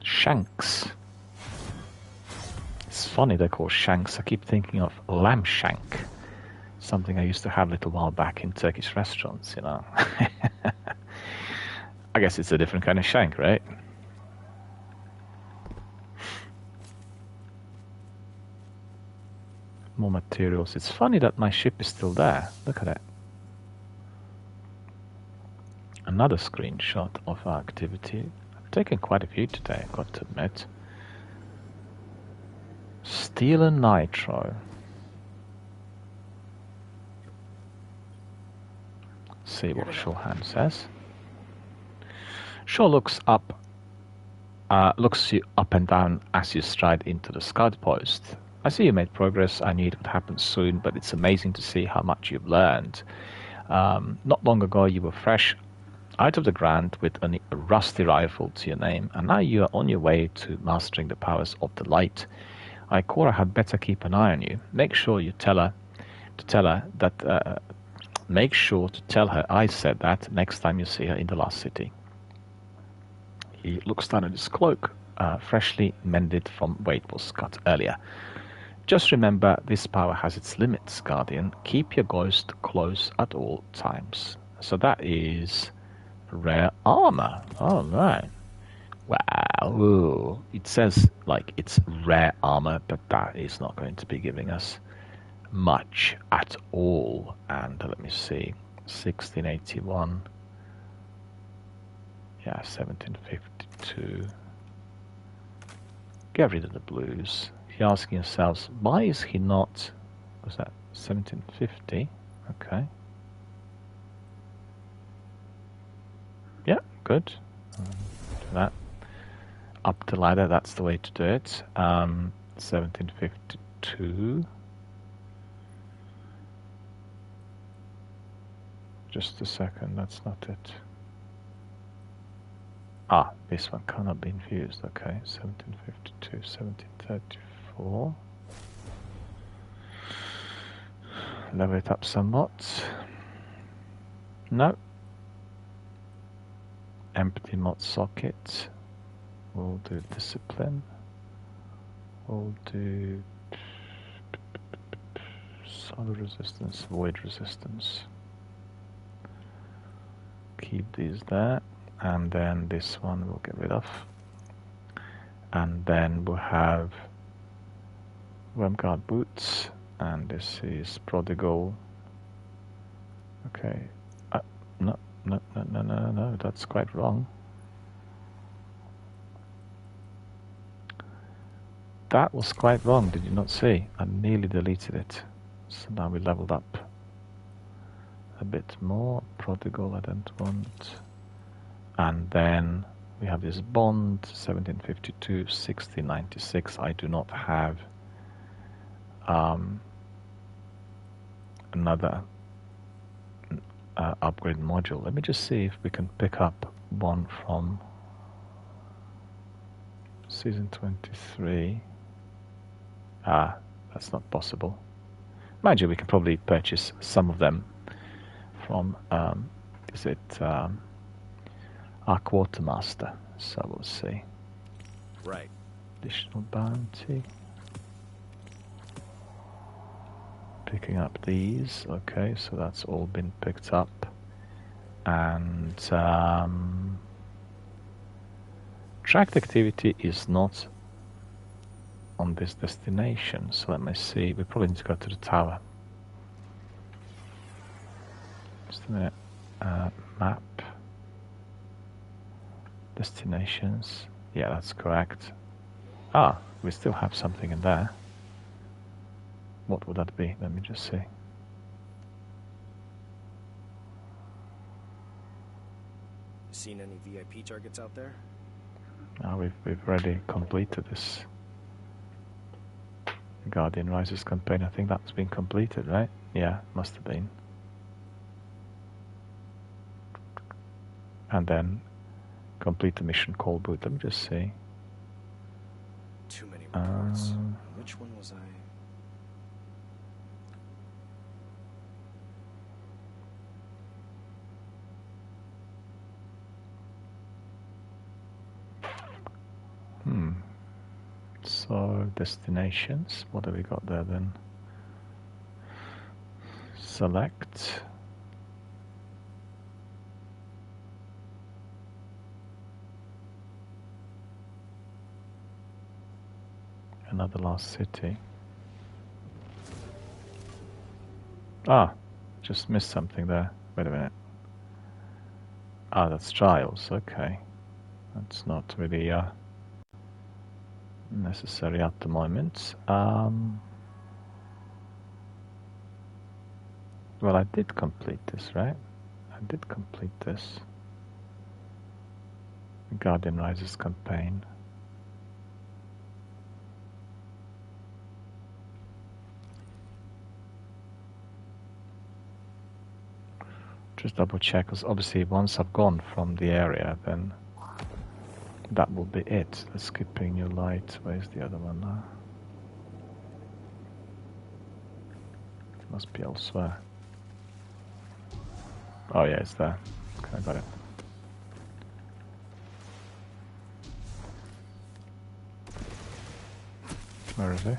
Speaker 1: Shanks. It's funny they're called shanks. I keep thinking of lamb shank. Something I used to have a little while back in Turkish restaurants, I guess it's a different kind of shank, right? More materials. It's funny that my ship is still there. Look at it. another screenshot of our activity. I've taken quite a few today, I've got to admit. Steel and Nitro. See what Shorehand says. Shaw looks you up and down as you stride into the scout post. I see you made progress. I knew it would happen soon, but it's amazing to see how much you've learned. Not long ago, you were fresh out of the ground with a rusty rifle to your name, and now you are on your way to mastering the powers of the light. Ikora had better keep an eye on you. Make sure to tell her I said that next time you see her in the Lost City. He looks down at his cloak, freshly mended from where it was cut earlier. Just remember, this power has its limits, Guardian. Keep your ghost close at all times. So that is rare armor. All right. Wow. Ooh. It says like it's rare armor, but that is not going to be giving us much at all. And let me see. 1681. Yeah, 1752. Get rid of the blues. If you're asking yourselves, why is he not... Was that 1750? Okay. Yeah, good. Do that. Up the ladder, that's the way to do it. 1752. Just a second, that's not it. Ah, this one cannot be infused. Okay, 1752, 1734. Level it up somewhat. No. Empty mod socket. We'll do discipline. We'll do solid resistance, void resistance. Keep these there. And then this one we'll get rid of. And then we'll have Wormguard boots. And this is Prodigal. Okay. No, that's quite wrong. That was quite wrong, did you not see? I nearly deleted it. So now we leveled up a bit more. Prodigal, I don't want. And then we have this Bond, 1752, 1696. I do not have another upgrade module. Let me just see if we can pick up one from Season 23. That's not possible. Mind you, we can probably purchase some of them from, our quartermaster, so we'll see.
Speaker 5: Right.
Speaker 1: Additional bounty. Picking up these. Okay, so that's all been picked up. And tracked activity is not on this destination. So let me see. We probably need to go to the tower. Just a minute. Map. Destinations. Yeah, that's correct. We still have something in there. What would that be? Let me just see.
Speaker 5: Seen any VIP targets out there?
Speaker 1: We've already completed this Guardian Rises campaign. I think that's been completed, right? Yeah, must have been. And then complete the mission call boot. Let me just see.
Speaker 5: Too many reports. Which one was I?
Speaker 1: So destinations. What have we got there then? Select. Another Lost City. Just missed something there. Wait a minute. Ah, that's Giles, okay. That's not really necessary at the moment. Well, I did complete this, right? I did complete this. The Guardian Rises campaign. Just double check, because obviously once I've gone from the area, then that will be it. Let's keep paying new light. Where's the other one now? It must be elsewhere. Oh yeah, it's there. Okay, I got it. Where is he?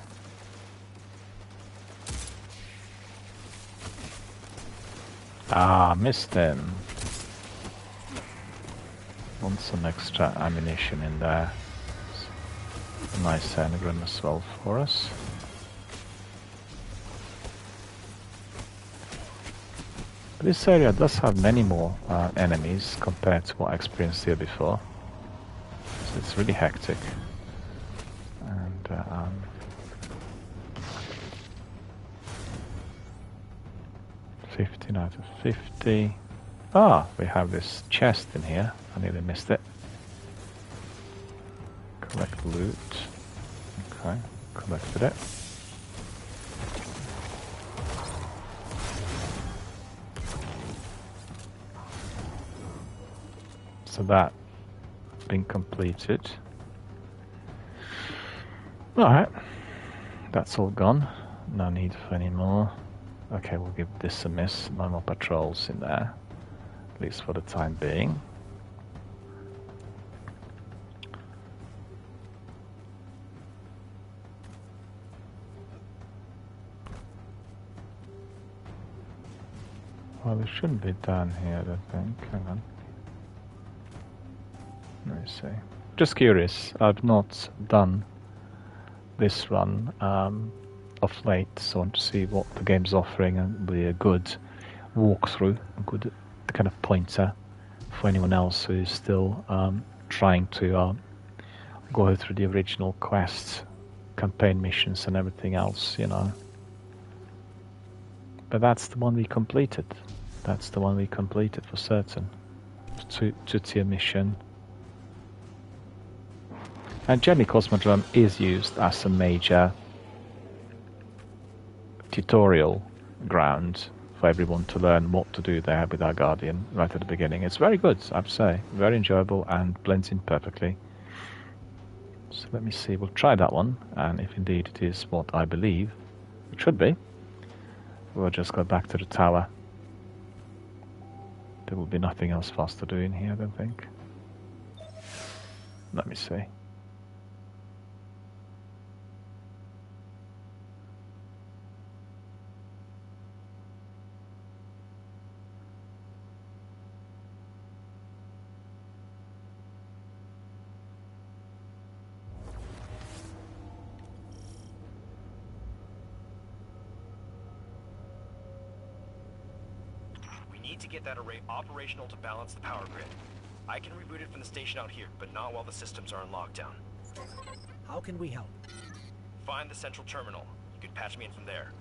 Speaker 1: Ah, missed him. Want some extra ammunition in there. A nice anagram as well for us. But this area does have many more enemies compared to what I experienced here before. So it's really hectic. And 15 out of 50. Ah, we have this chest in here. I nearly missed it. Collect loot. Okay, collected it. So that been completed. Alright, that's all gone. No need for any more. Okay, we'll give this a miss. No more patrols in there, at least for the time being. Well, it shouldn't be down here, I think. Hang on. Let me see. Just curious. I've not done this run of late, so I want to see what the game's offering and be a good walkthrough, a good kind of pointer for anyone else who is still trying to go through the original quests, campaign missions and everything else, you know. But that's the one we completed. That's the one we completed for certain. Two-tier mission. And generally Cosmodrome is used as a major tutorial ground for everyone to learn what to do there with our Guardian right at the beginning. It's very good, I have to say. Very enjoyable and blends in perfectly. So let me see, we'll try that one, and if indeed it is what I believe it should be, we'll just go back to the tower. There will be nothing else for us to do in here, I don't think. Let me see.
Speaker 5: To get that array operational to balance the power grid. I can reboot it from the station out here, but not while the systems are in lockdown.
Speaker 4: How can we help?
Speaker 5: Find the central terminal. You can patch me in from there.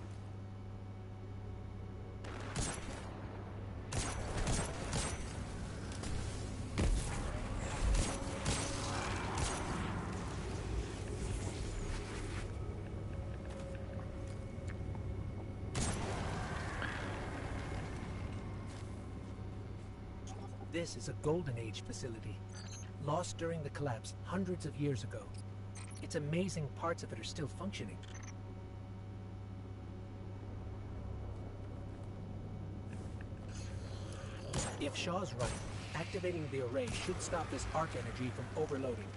Speaker 4: This is a Golden Age facility, lost during the collapse hundreds of years ago. It's amazing parts of it are still functioning. If Shaw's right, activating the array should stop this arc energy from overloading.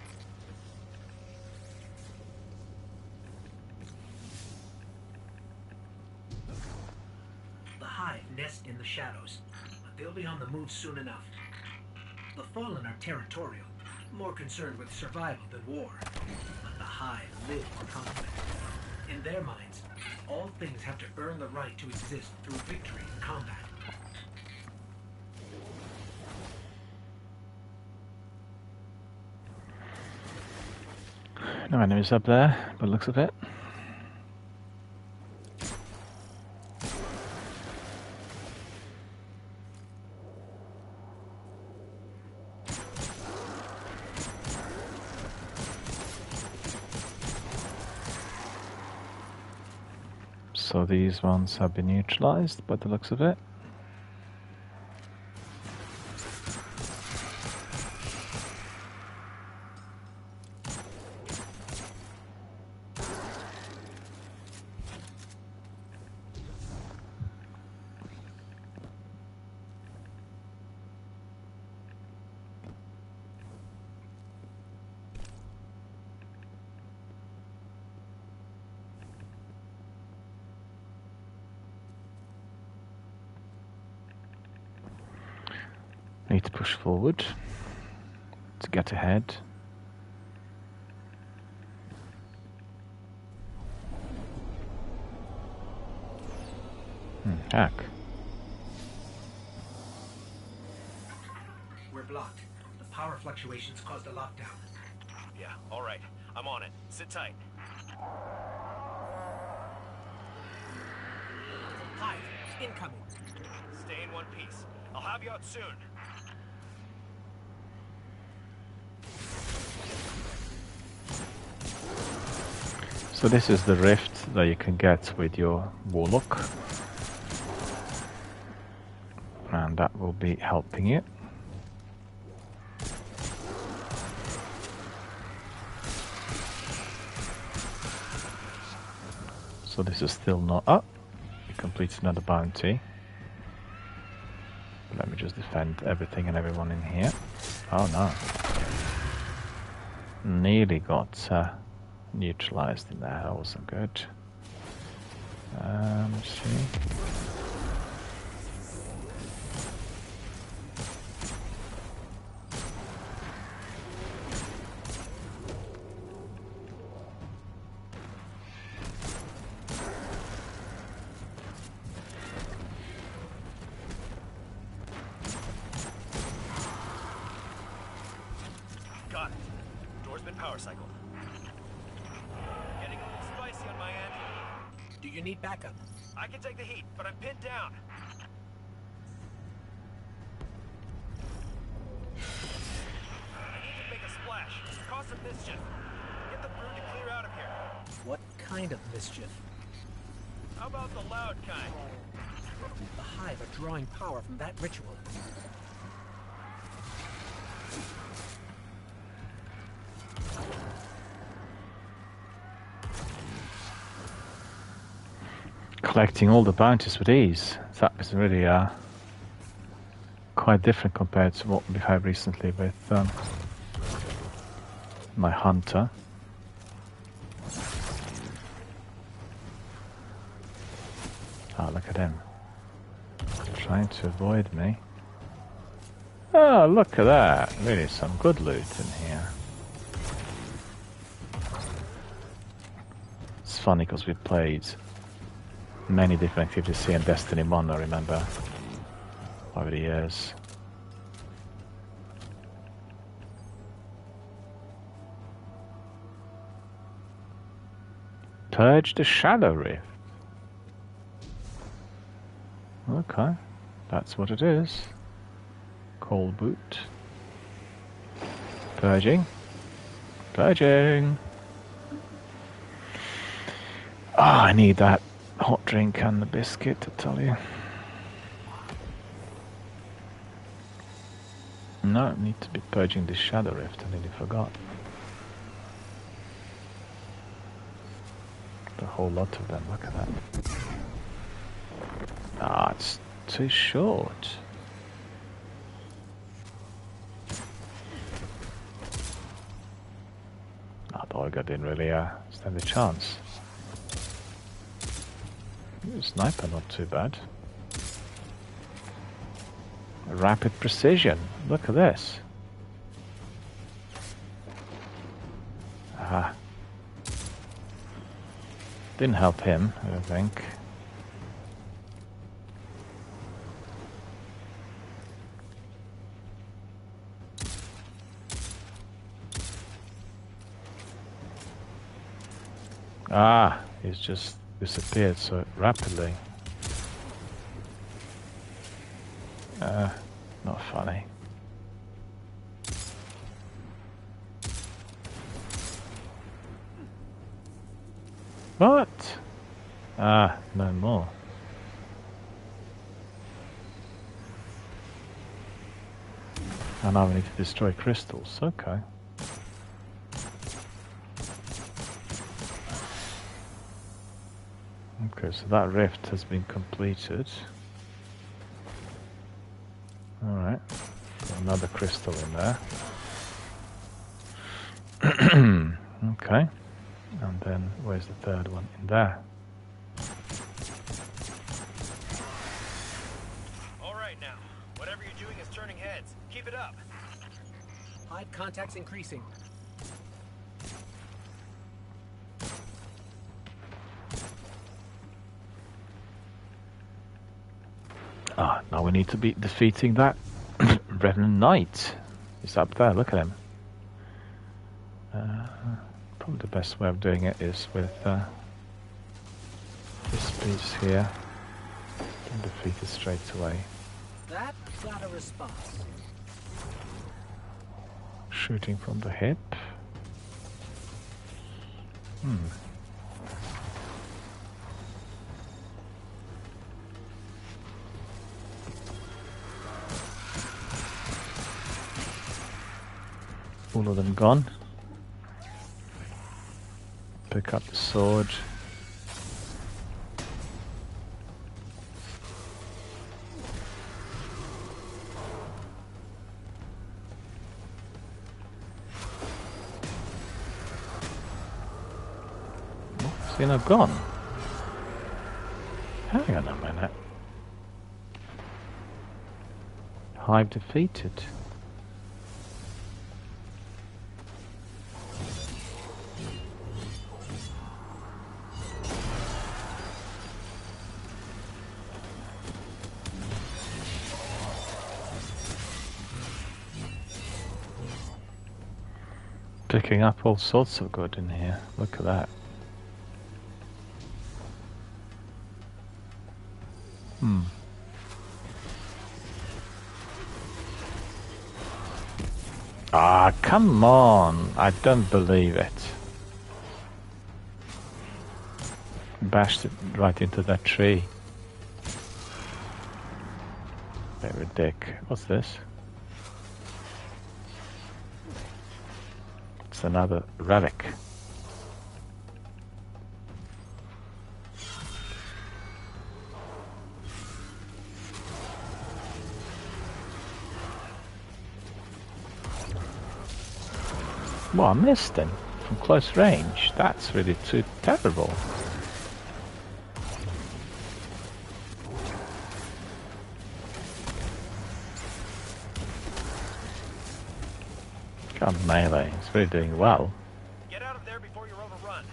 Speaker 3: The Hive nest in the shadows, but they'll be on the move soon enough. The Fallen are territorial, more concerned with survival than war. But the Hive live for conflict. In their minds, all things have to earn the right to exist through victory in combat.
Speaker 1: No enemies up there, by the looks of it. So these ones have been neutralized by the looks of it. Need to push forward to get ahead. Heck.
Speaker 3: We're blocked. The power fluctuations caused a lockdown.
Speaker 5: Yeah, all right. I'm on it. Sit tight.
Speaker 4: Hive, incoming.
Speaker 5: Stay in one piece. I'll have you out soon.
Speaker 1: So this is the rift that you can get with your Warlock. And that will be helping you. So this is still not up. It completes another bounty. Let me just defend everything and everyone in here. Oh no. Nearly got neutralized in there, that wasn't good. Let's see.
Speaker 5: Got it. Door's been power cycled. Getting a little spicy on my end.
Speaker 4: Do you need backup?
Speaker 5: I can take the heat, but I'm pinned down. I need to make a splash. Cause some mischief. Get the brood to clear out of here.
Speaker 4: What kind of mischief?
Speaker 5: How about the loud kind?
Speaker 4: The Hive are drawing power from that ritual.
Speaker 1: Collecting all the bounties with ease. That is really quite different compared to what we've had recently with my hunter. Ah, look at him. Trying to avoid me. Oh, look at that. Really some good loot in here. It's funny because we played many different activities here in Destiny 1, I remember, over the years. Purge the Shadow Rift. Okay, that's what it is. Cold boot. Purging. Purging. Ah, I need that hot drink and the biscuit, I tell you. No, I need to be purging the Shadow Rift, I nearly forgot. A whole lot of them, look at that. Ah, it's too short. Ah, the Olga didn't really stand a chance. Sniper, not too bad. Rapid precision. Look at this. Aha. Didn't help him, I don't think. Ah, he's just disappeared so rapidly. Not funny. What? Ah, no more. And now we need to destroy crystals. Okay. Okay, so that rift has been completed. Alright. Another crystal in there. Okay. And then, where's the third one? In there.
Speaker 5: Alright now. Whatever you're doing is turning heads. Keep it up.
Speaker 4: Hive contacts increasing.
Speaker 1: Ah, now we need to be defeating that Revenant Knight. He's up there, look at him. Probably the best way of doing it is with this piece here. And defeat it straight away.
Speaker 4: That got a response.
Speaker 1: Shooting from the hip. All of them gone. Pick up the sword. Is he not gone? Hang on a minute. Hive defeated. Picking up all sorts of good in here. Look at that. Ah, come on. I don't believe it. Bashed it right into that tree. Very dick. What's this? It's another relic. Well, I missed him from close range. That's really too terrible. God, melee. He's really doing well.
Speaker 5: Get out of there before you're overrun.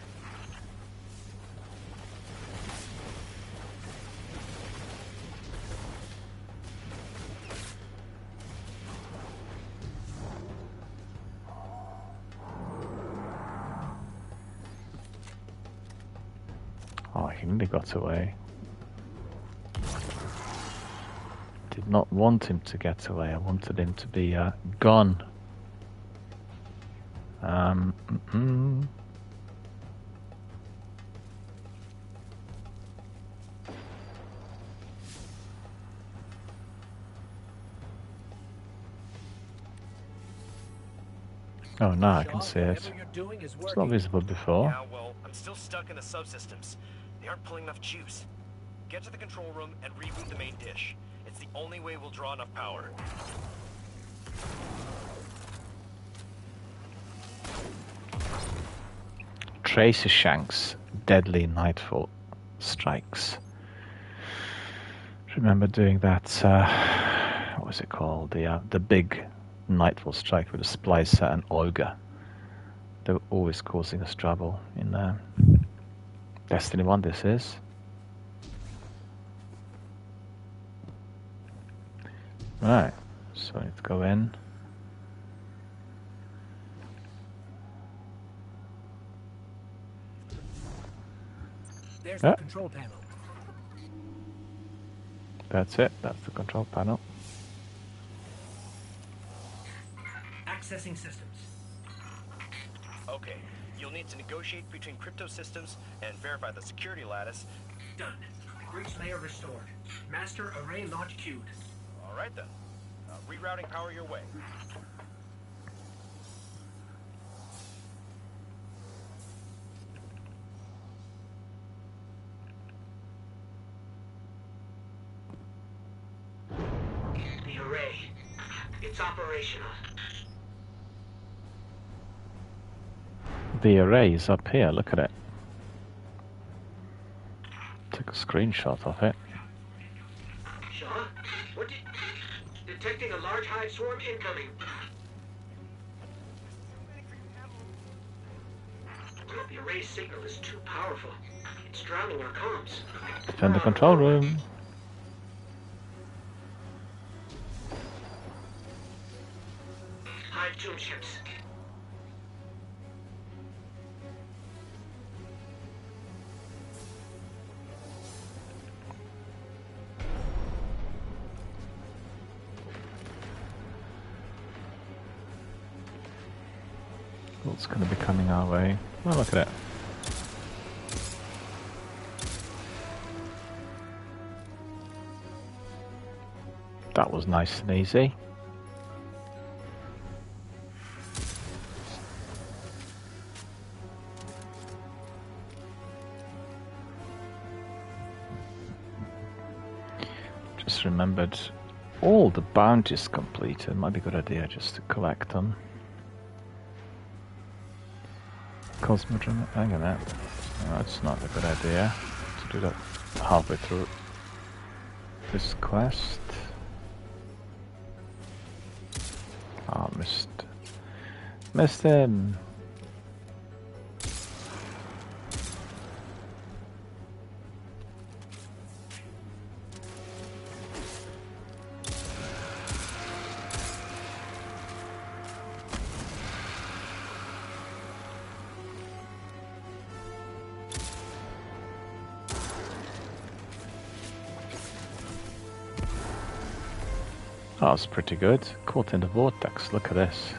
Speaker 1: Oh, he nearly got away. Did not want him to get away. I wanted him to be gone. Oh, now I can see it.
Speaker 4: Whatever you're doing is
Speaker 1: It's not
Speaker 4: working.
Speaker 1: visible before.
Speaker 5: Yeah, well, I'm still stuck in the subsystems. They aren't pulling enough juice. Get to the control room and reboot the main dish. It's the only way we'll draw enough power.
Speaker 1: Tracer Shanks, deadly nightfall strikes. Remember doing that? What was it called? The big nightfall strike with a splicer and Olga. They were always causing us trouble in Destiny 1. This is. Right, so I need to go in.
Speaker 4: There's
Speaker 1: Yeah.
Speaker 4: the control panel.
Speaker 1: That's it. That's the control panel.
Speaker 4: Accessing systems.
Speaker 5: Okay, you'll need to negotiate between crypto systems and verify the security lattice.
Speaker 4: Done. Breach layer restored. Master array launch queued.
Speaker 5: All right then. Rerouting power your way.
Speaker 4: The array. It's operational.
Speaker 1: The array is up here. Look at it. Took a screenshot of it.
Speaker 4: Shaw? What did... Detecting a large hive swarm incoming. The array's signal is too powerful. It's drowning our comms.
Speaker 1: Defend the control room.
Speaker 4: Hive tomb ships.
Speaker 1: What's going to be coming our way? Oh, look at it. That was nice and easy. Just remembered all the bounties completed. Might be a good idea just to collect them. Cosmodrome, hang on that. No, that's not a good idea to do that halfway through this quest. Oh, missed him. Oh, that's pretty good. Caught in the vortex. Look at this.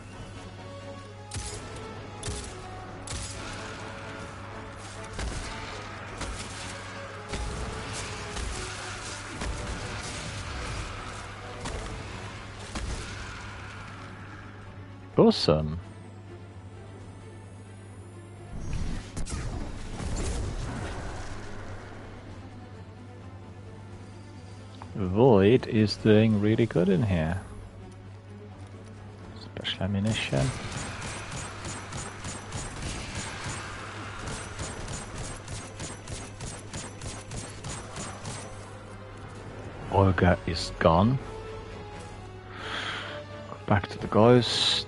Speaker 1: Awesome. Void is doing really good in here. Special ammunition. Olga is gone. Go back to the ghost.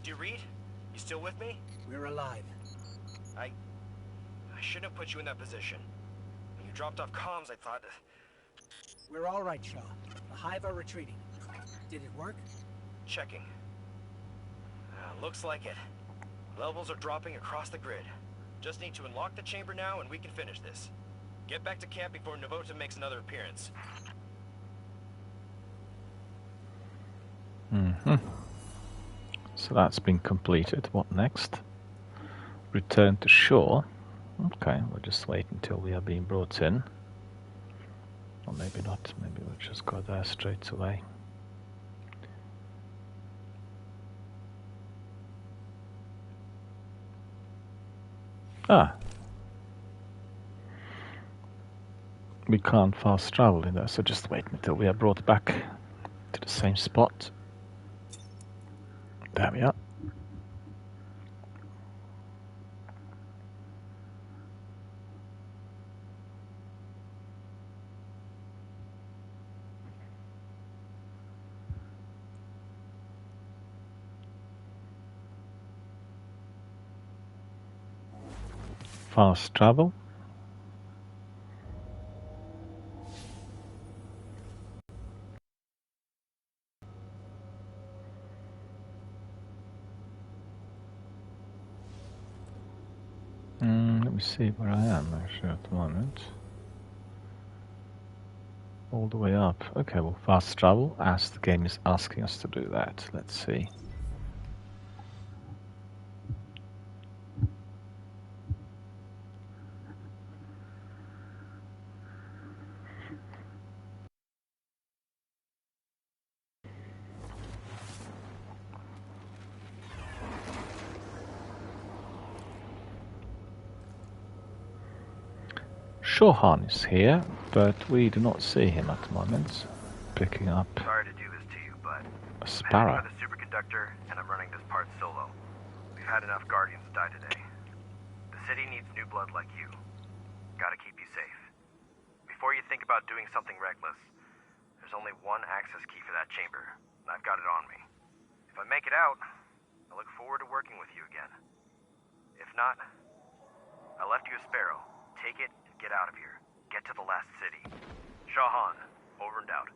Speaker 5: Do you read? You still with me?
Speaker 4: We're alive.
Speaker 5: I shouldn't have put you in that position. When you dropped off comms, I thought...
Speaker 4: We're all right, Shaw. The hive are retreating. Did it work?
Speaker 5: Checking. Looks like it. Levels are dropping across the grid. Just need to unlock the chamber now and we can finish this. Get back to camp before Navota makes another appearance.
Speaker 1: So that's been completed. What next? Return to shore. Okay, we'll just wait until we are being brought in. Or maybe not. Maybe we'll just go there straight away. Ah. We can't fast travel in there, so just wait until we are brought back to the same spot. There we are. Fast travel. me see where I am actually at the moment. All the way up. Okay, well, fast travel, as the game is asking us to do that. Let's see. Shohan is here, but we do not see him at the moment. Picking up
Speaker 5: Sorry to do this to you, but
Speaker 1: a sparrow.
Speaker 5: I'm heading for the superconductor, and I'm running this part solo. We've had enough Guardians die today. The city needs new blood like you. Gotta keep you safe. Before you think about doing something reckless, there's only one access key for that chamber, and I've got it on me. If I make it out, I look forward to working with you again. If not, I left you a sparrow. Take it and get out of here. Get to the last city. Shahan, over and out.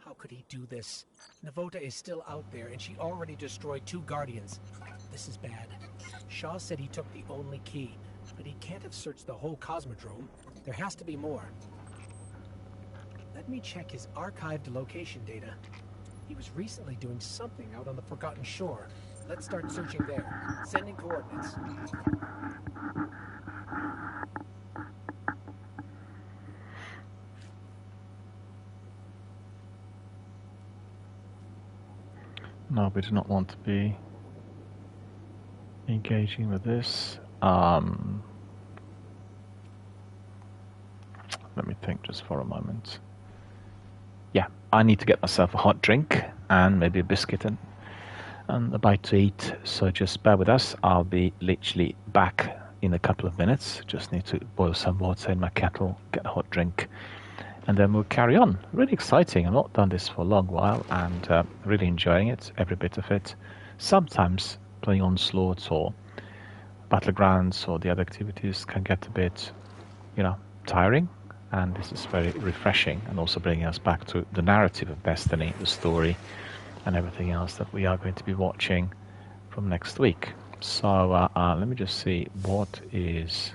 Speaker 4: How could he do this? Navota is still out there, and she already destroyed 2 Guardians. This is bad. Shaw said he took the only key, but he can't have searched the whole Cosmodrome. There has to be more. Let me check his archived location data. He was recently doing something out on the Forgotten Shore. Let's start searching there. Sending coordinates.
Speaker 1: No, we do not want to be engaging with this. Let me think just for a moment. Yeah, I need to get myself a hot drink and maybe a biscuit and a bite to eat. So just bear with us. I'll be literally back in a couple of minutes. Just need to boil some water in my kettle, get a hot drink, and then we'll carry on. Really exciting. I've not done this for a long while and really enjoying it, every bit of it. Sometimes playing Onslaught or Battlegrounds or the other activities can get a bit, tiring. And this is very refreshing and also bringing us back to the narrative of Destiny, the story, and everything else that we are going to be watching from next week. So let me just see what is...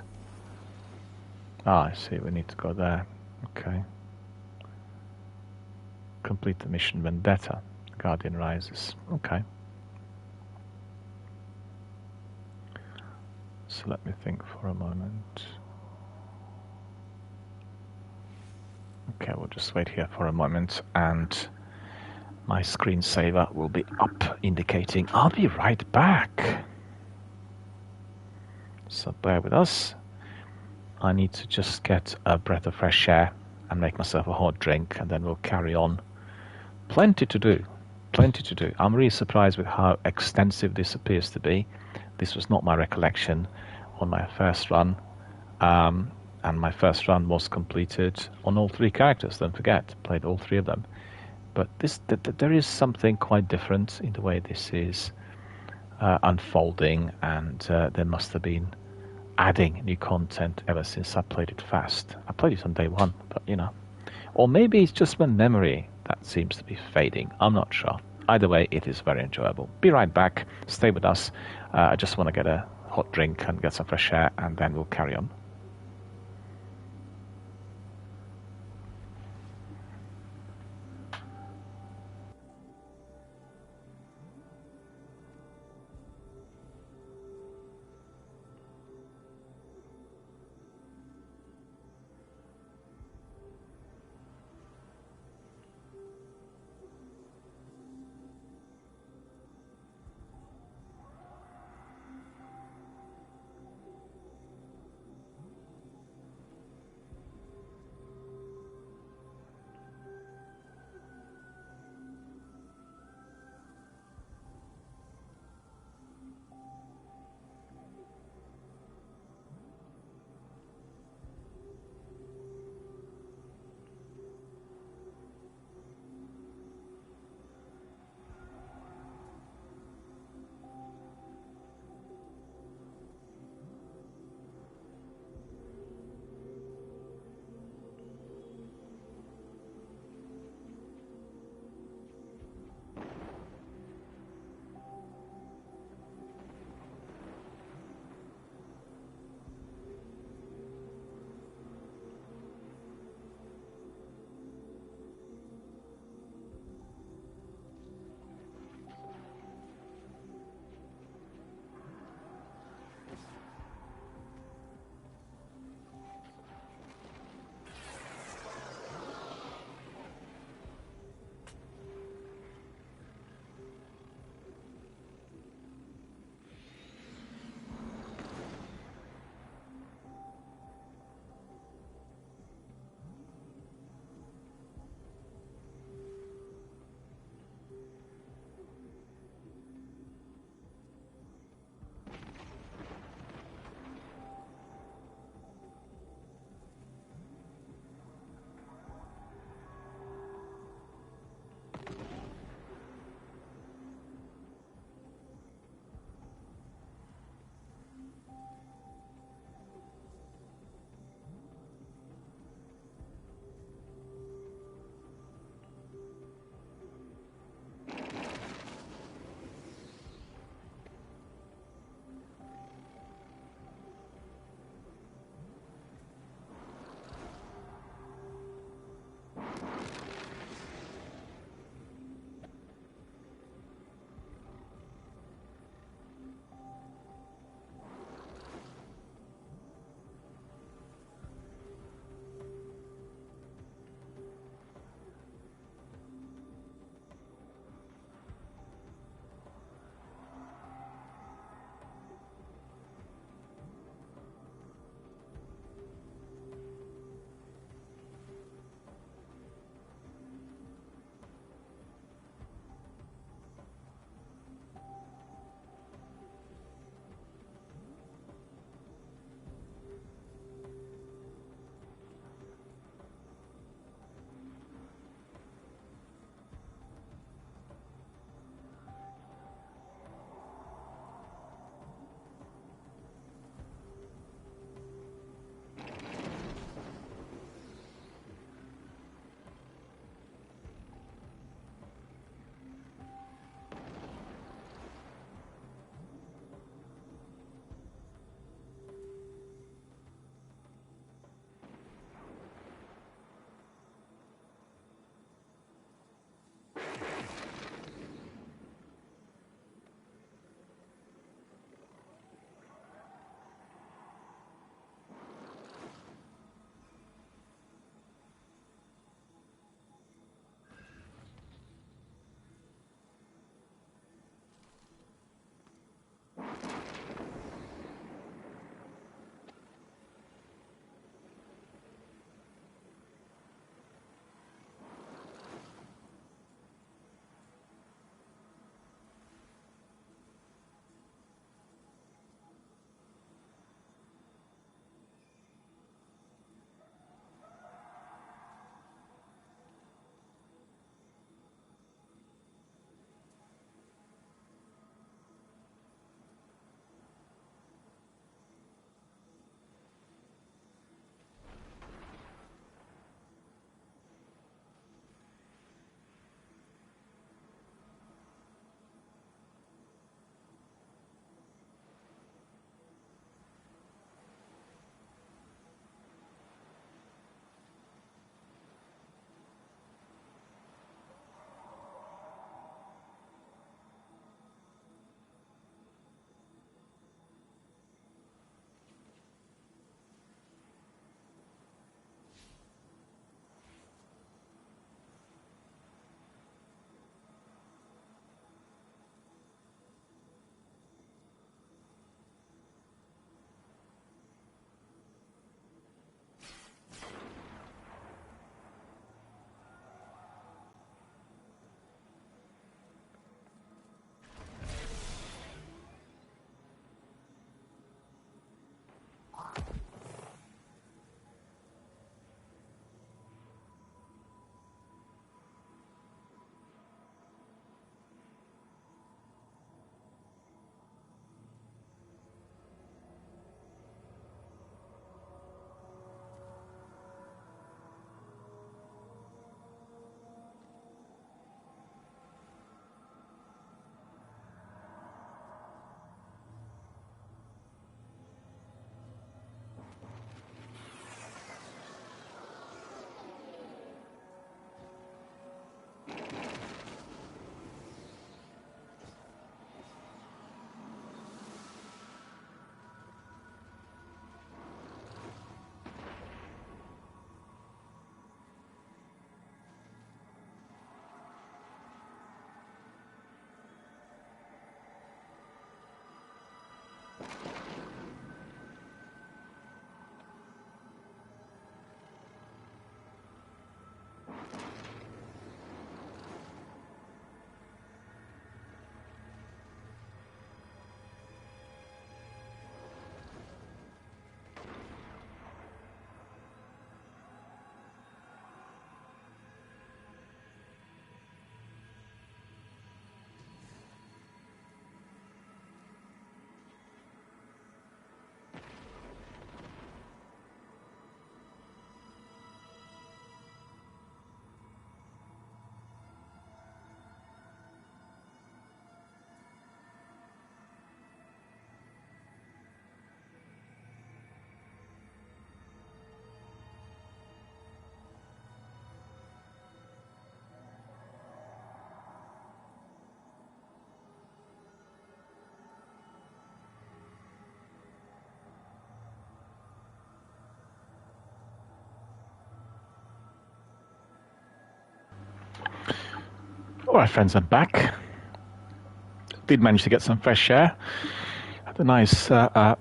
Speaker 1: I see, we need to go there. Okay. Complete the mission Vendetta, Guardian Rises. Okay. So let me think for a moment. Okay, we'll just wait here for a moment and my screensaver will be up indicating I'll be right back. So bear with us. I need to just get a breath of fresh air and make myself a hot drink and then we'll carry on. Plenty to do. Plenty to do. I'm really surprised with how extensive this appears to be. This was not my recollection on my first run. And my first run was completed on all 3 characters, don't forget, played all 3 of them. But there is something quite different in the way this is unfolding, and there must have been adding new content ever since I played it fast. I played it on day 1, but or maybe it's just my memory that seems to be fading. I'm not sure. Either way, it is very enjoyable. Be right back. Stay with us. I just want to get a hot drink and get some fresh air, and then we'll carry on. Alright friends, I'm back. Did manage to get some fresh air. Had a nice hot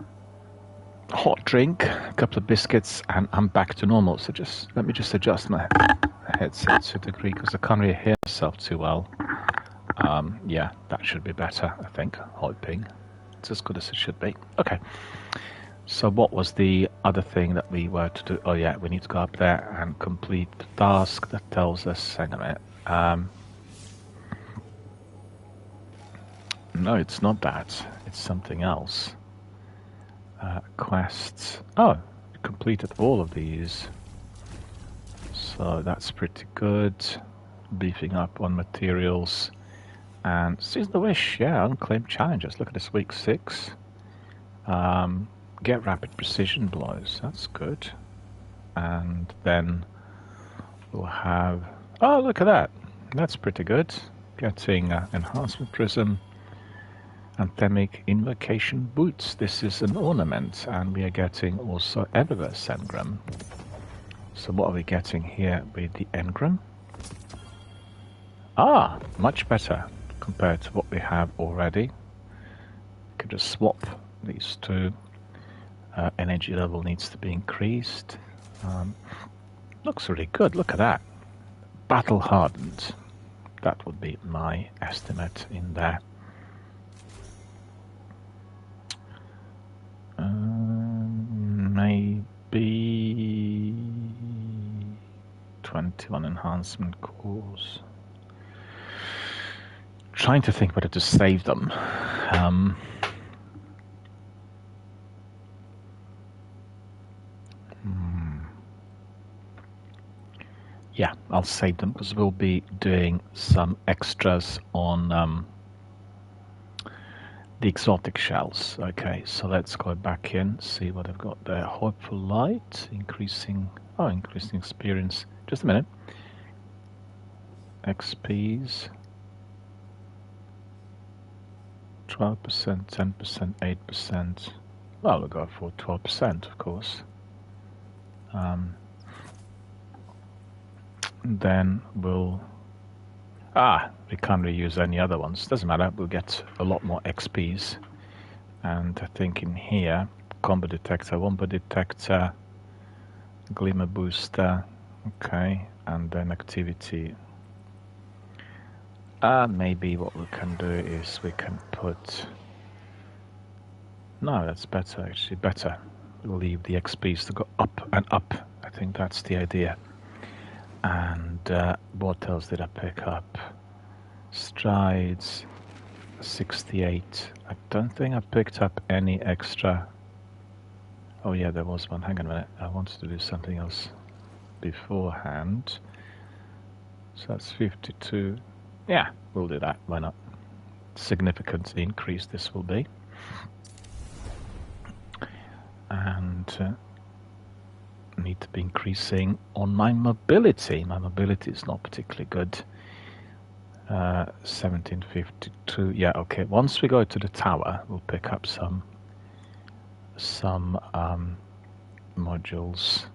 Speaker 1: drink, a couple of biscuits, and I'm back to normal. So let me just adjust my headset to a degree because I can't really hear myself too well. Yeah, that should be better, I think. Hoping. It's as good as it should be. Okay. So what was the other thing that we were to do? Oh yeah, we need to go up there and complete the task that tells us... Hang on a minute. No, it's not that. It's something else. Quests. Oh, we completed all of these. So that's pretty good. Beefing up on materials. And Seize the Wish, yeah, unclaimed challenges. Look at this, week 6. Get rapid precision blows, that's good. And then we'll have... Oh, look at that. That's pretty good. Getting Enhancement Prism. Anthemic Invocation Boots. This is an ornament, and we are getting also Eververse Engram. So what are we getting here with the Engram? Ah, much better compared to what we have already. We can just swap these two. Energy level needs to be increased. Looks really good, look at that. Battle hardened. That would be my estimate in there. Maybe 21 enhancement cores. Trying to think whether to save them. Yeah, I'll save them because we'll be doing some extras on the exotic shells. Okay, so let's go back in, see what I've got there. Hopeful Light, increasing experience. Just a minute. XPs. 12%, 10%, 8%. Well, we'll go for 12%, of course. Then we'll... we can't reuse any other ones. Doesn't matter, we'll get a lot more XPs. And I think in here, Combo Detector, Wombo Detector, Glimmer Booster, okay, and then Activity. Maybe what we can do is we can put... No, that's better, actually, better. We'll leave the XPs to go up and up. I think that's the idea. And what else did I pick up? Strides, 68. I don't think I picked up any extra. Oh yeah, there was one. Hang on a minute. I wanted to do something else beforehand. So that's 52. Yeah, we'll do that. Why not? Significant increase this will be. And need to be increasing on my mobility. My mobility is not particularly good. 1752. Yeah, okay. Once we go to the tower, we'll pick up some modules.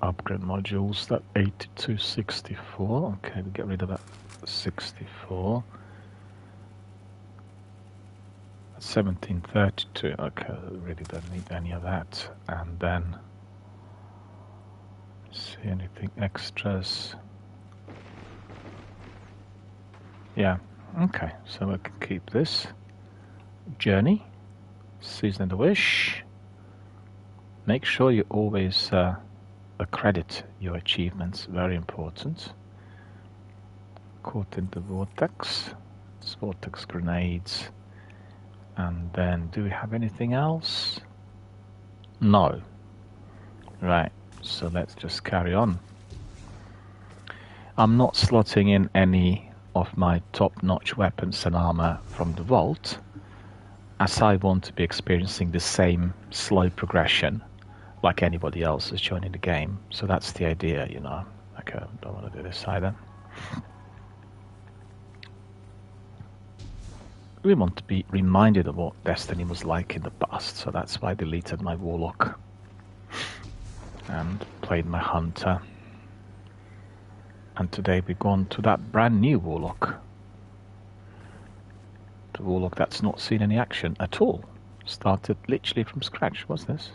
Speaker 1: Upgrade modules. That 8264. Okay, we get rid of that 64. 1732. Okay, really don't need any of that. And then see anything extras. Yeah, okay, so we can keep this. Journey, Season the Wish. Make sure you always accredit your achievements, very important. Caught in the Vortex, it's Vortex Grenades. And then, do we have anything else? No. Right, so let's just carry on. I'm not slotting in any of my top-notch weapons and armor from the vault, as I want to be experiencing the same slow progression like anybody else is joining the game. So that's the idea, you know. Okay, don't want to do this either. We want to be reminded of what Destiny was like in the past, so that's why I deleted my Warlock and played my Hunter. And today we've gone to that brand new Warlock. The Warlock that's not seen any action at all. Started literally from scratch. What's this?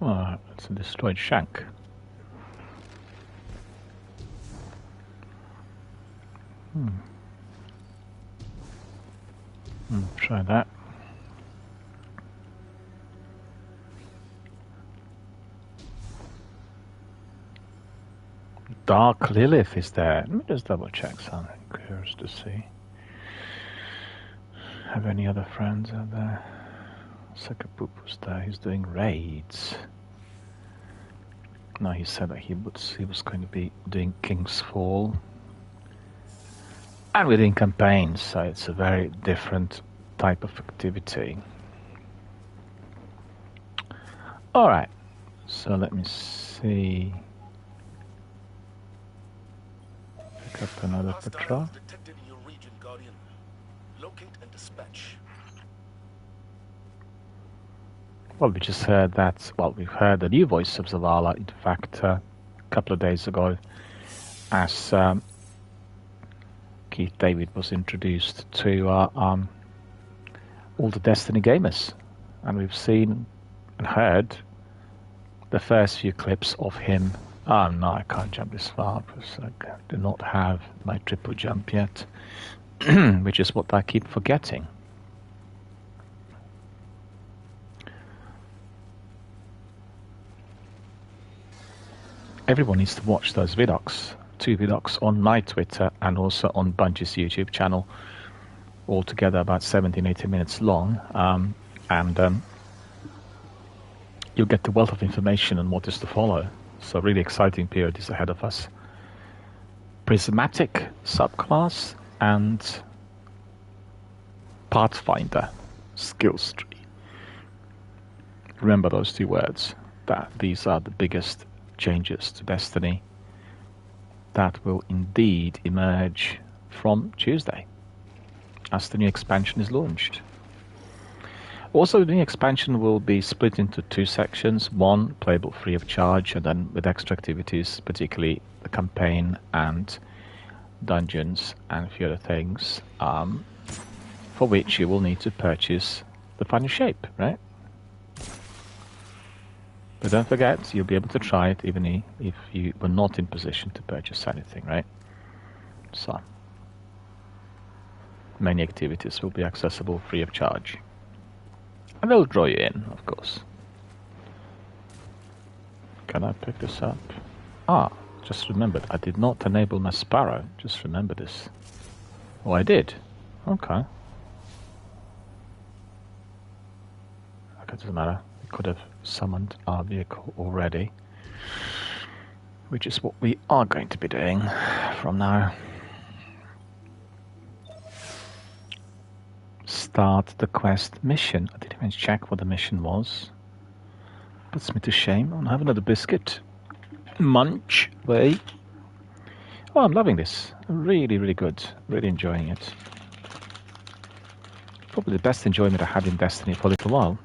Speaker 1: Oh, it's a destroyed shank. Try that. Dark Lilith is there. Let me just double check something. Curious to see. Have any other friends out there? Sakapoop was there. He's doing raids. No, he said that he was going to be doing King's Fall. And we're doing campaigns, so it's a very different type of activity. Alright, so let me see. Pick up another patrol.
Speaker 7: Detected in your region, Guardian. Locate and dispatch.
Speaker 1: Well, we just heard that. Well, we've heard the new voice of Zavala, in fact, a couple of days ago, as Keith David was introduced to all the Destiny gamers, and we've seen and heard the first few clips of him. Oh no, I can't jump this far because I do not have my triple jump yet, which is what I keep forgetting. Everyone needs to watch those vidocs, 2 vidocs on my Twitter and also on Bungie's YouTube channel, altogether about 17-18 minutes long, and you'll get the wealth of information on what is to follow. So really exciting period is ahead of us. Prismatic subclass and Pathfinder skills tree. Remember those 2 words, that these are the biggest changes to Destiny that will indeed emerge from Tuesday as the new expansion is launched. Also, the new expansion will be split into 2 sections, one playable free of charge, and then with extra activities, particularly the campaign and dungeons and a few other things, for which you will need to purchase the final shape, right? But don't forget, you'll be able to try it even if you were not in position to purchase anything, right? So, many activities will be accessible free of charge. And they'll draw you in, of course. Can I pick this up? Ah, just remembered, I did not enable my Sparrow. Just remember this. Oh, I did? Okay. Okay, doesn't matter. We could have summoned our vehicle already, which is what we are going to be doing from now. Start the quest mission. I didn't even check what the mission was. Puts me to shame. I'll have another biscuit. Munch. Wait. Oh, I'm loving this. Really, really good. Really enjoying it. Probably the best enjoyment I had in Destiny for a little while.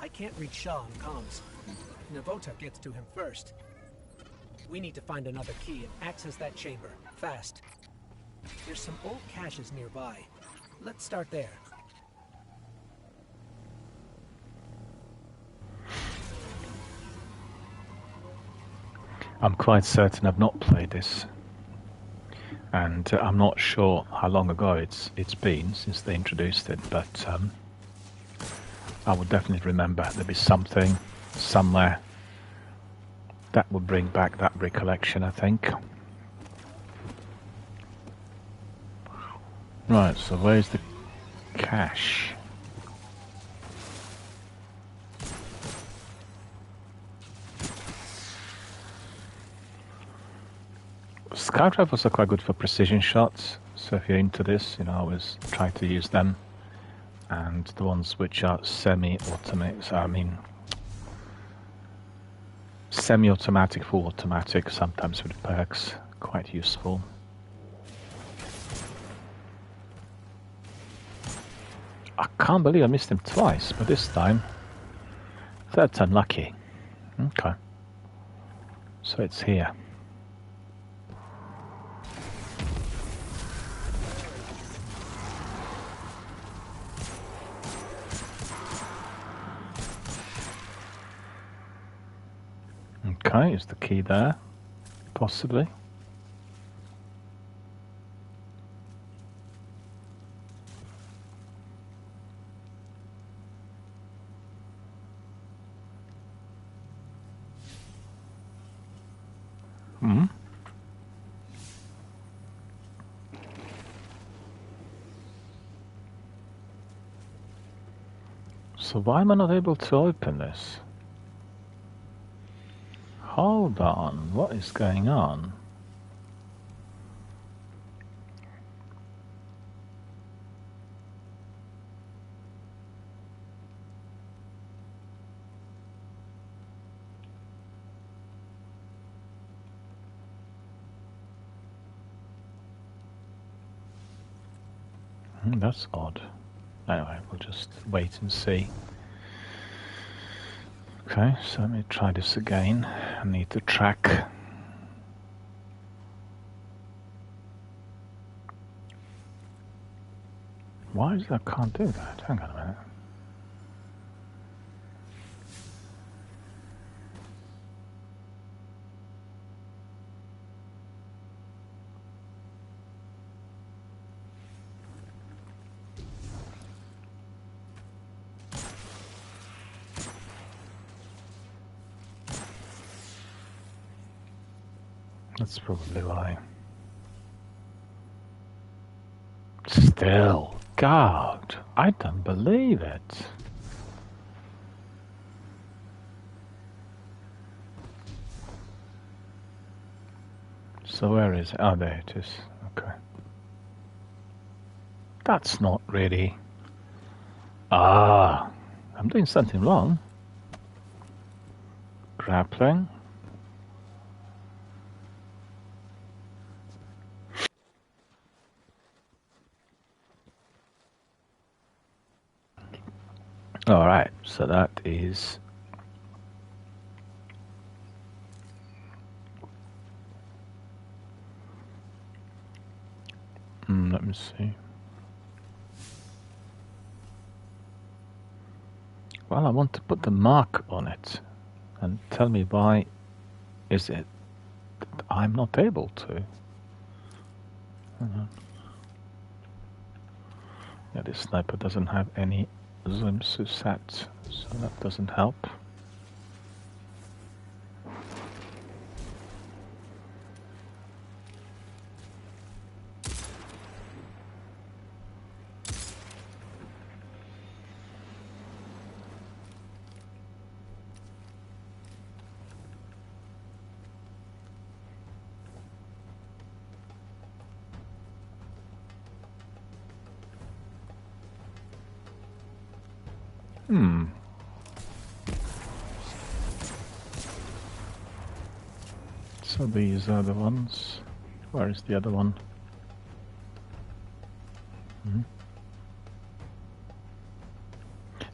Speaker 4: I can't reach Shaw on comms. Navota gets to him first. We need to find another key and access that chamber, fast. There's some old caches nearby. Let's start there.
Speaker 1: I'm quite certain I've not played this, and I'm not sure how long ago it's been since they introduced it, but I would definitely remember there'd be something somewhere that would bring back that recollection, I think. Right, so where's the cache? Scout rifles are quite good for precision shots, so if you're into this, you know, always try to use them. And the ones which are semi-automatic, full automatic, sometimes with perks, quite useful. I can't believe I missed him twice, but this time, that's unlucky. Okay. So it's here. Okay, is the key there? Possibly. Hmm. So why am I not able to open this? Hold on, what is going on? That's odd. Anyway, we'll just wait and see. Okay, so let me try this again. I need to track. Why is that? I can't do that? Hang on a minute. That's probably why. Still, God, I don't believe it. So where is it? Oh, there it is. Okay. That's not really... Ah, I'm doing something wrong. Grappling. All right, so that is let me see. Well, I want to put the mark on it and tell me why is it that I'm not able to. Yeah, this sniper doesn't have any zoom set, so that doesn't help. So these are the ones. Where is the other one?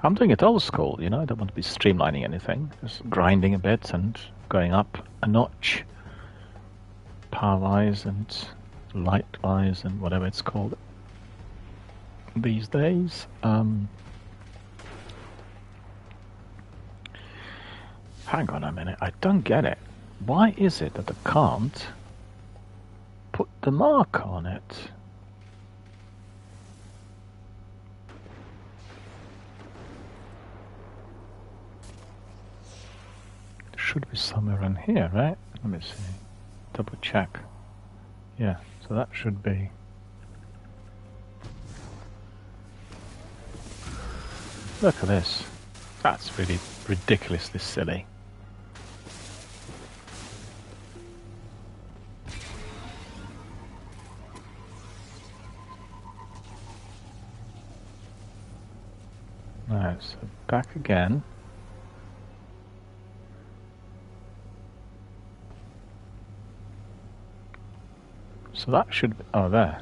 Speaker 1: I'm doing it old school, you know, I don't want to be streamlining anything. Just grinding a bit and going up a notch. Power-wise and light-wise and whatever it's called these days. Hang on a minute, I don't get it. Why is it that I can't put the mark on it? It should be somewhere in here, right? Let me see. Double check. Yeah, so that should be. Look at this. That's really ridiculously silly. Right, so back again. So that should be, oh, there.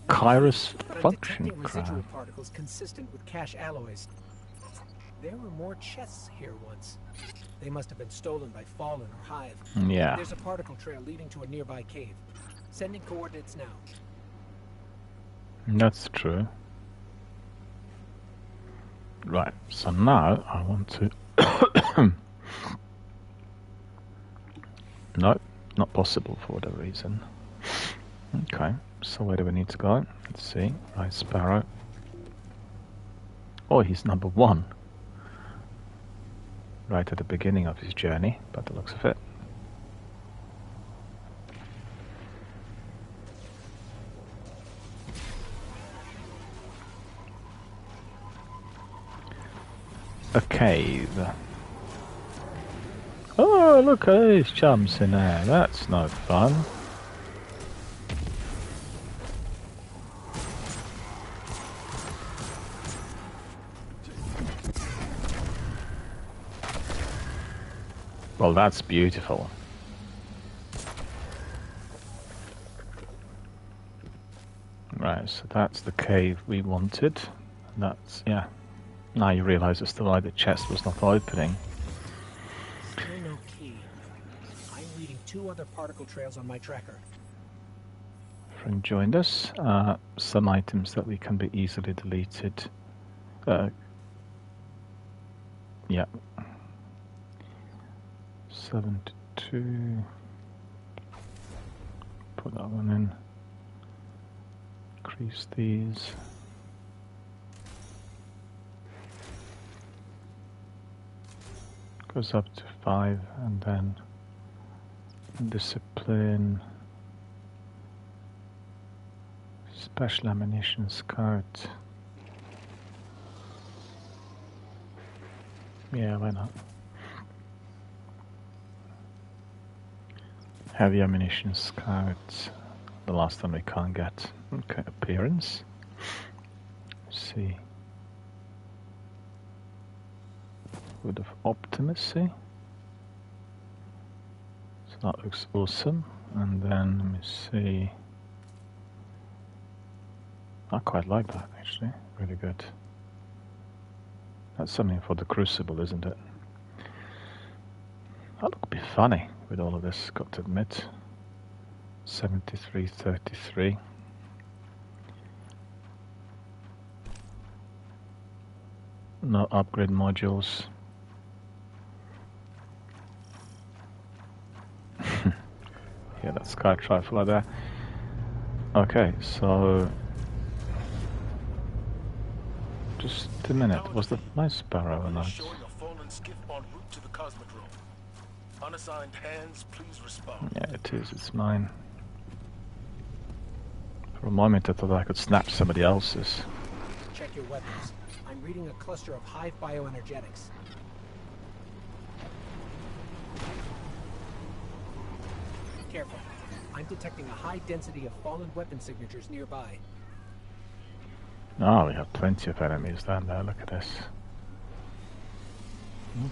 Speaker 1: Kyrus function
Speaker 4: detecting residual
Speaker 1: crab.
Speaker 4: particles consistent with cache alloys. There were more chests here once. They must have been stolen by Fallen or Hive.
Speaker 1: Yeah,
Speaker 4: There's a particle trail leading to a nearby cave. Sending coordinates now.
Speaker 1: that's true. Right, so now I want to. No, not possible for whatever reason. Okay, so where do we need to go? Let's see. Right, Sparrow. Oh, he's number 1. Right at the beginning of his journey, by the looks of it. A cave. Oh, look at these chums in there. That's no fun. Well, that's beautiful. Right, so that's the cave we wanted. That's, yeah. Now you realise as to why the chest was not opening.
Speaker 4: Still no key. I'm reading 2 other particle trails on my tracker.
Speaker 1: Friend joined us. Some items that we can be easily deleted. Yeah. 72. Put that one in. Increase these. Goes up to 5, and then discipline, special ammunition scout. Yeah, why not? Heavy ammunition scout. The last one we can't get. Okay, appearance. Let's see. Wood of Optimacy. So that looks awesome. And then let me see. I quite like that actually. Really good. That's something for the Crucible, isn't it? That look a bit funny with all of this, got to admit. 7333. No upgrade modules. Yeah, that Sky Trifler there. Okay, so just a minute. Was that my Sparrow or not?
Speaker 7: Showing a fallen skiff en route to the Cosmodrome. Unassigned hands, please respond.
Speaker 1: Yeah, it is. It's mine. For a moment, I thought I could snap somebody else's.
Speaker 4: Check your weapons. I'm reading a cluster of Hive bioenergetics. Careful. I'm detecting a high density of fallen weapon signatures nearby.
Speaker 1: Oh, we have plenty of enemies down there. Look at this.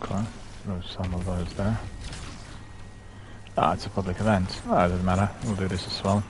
Speaker 1: Okay, there's some of those there. Ah, it's a public event. Ah, it doesn't matter. We'll do this as well.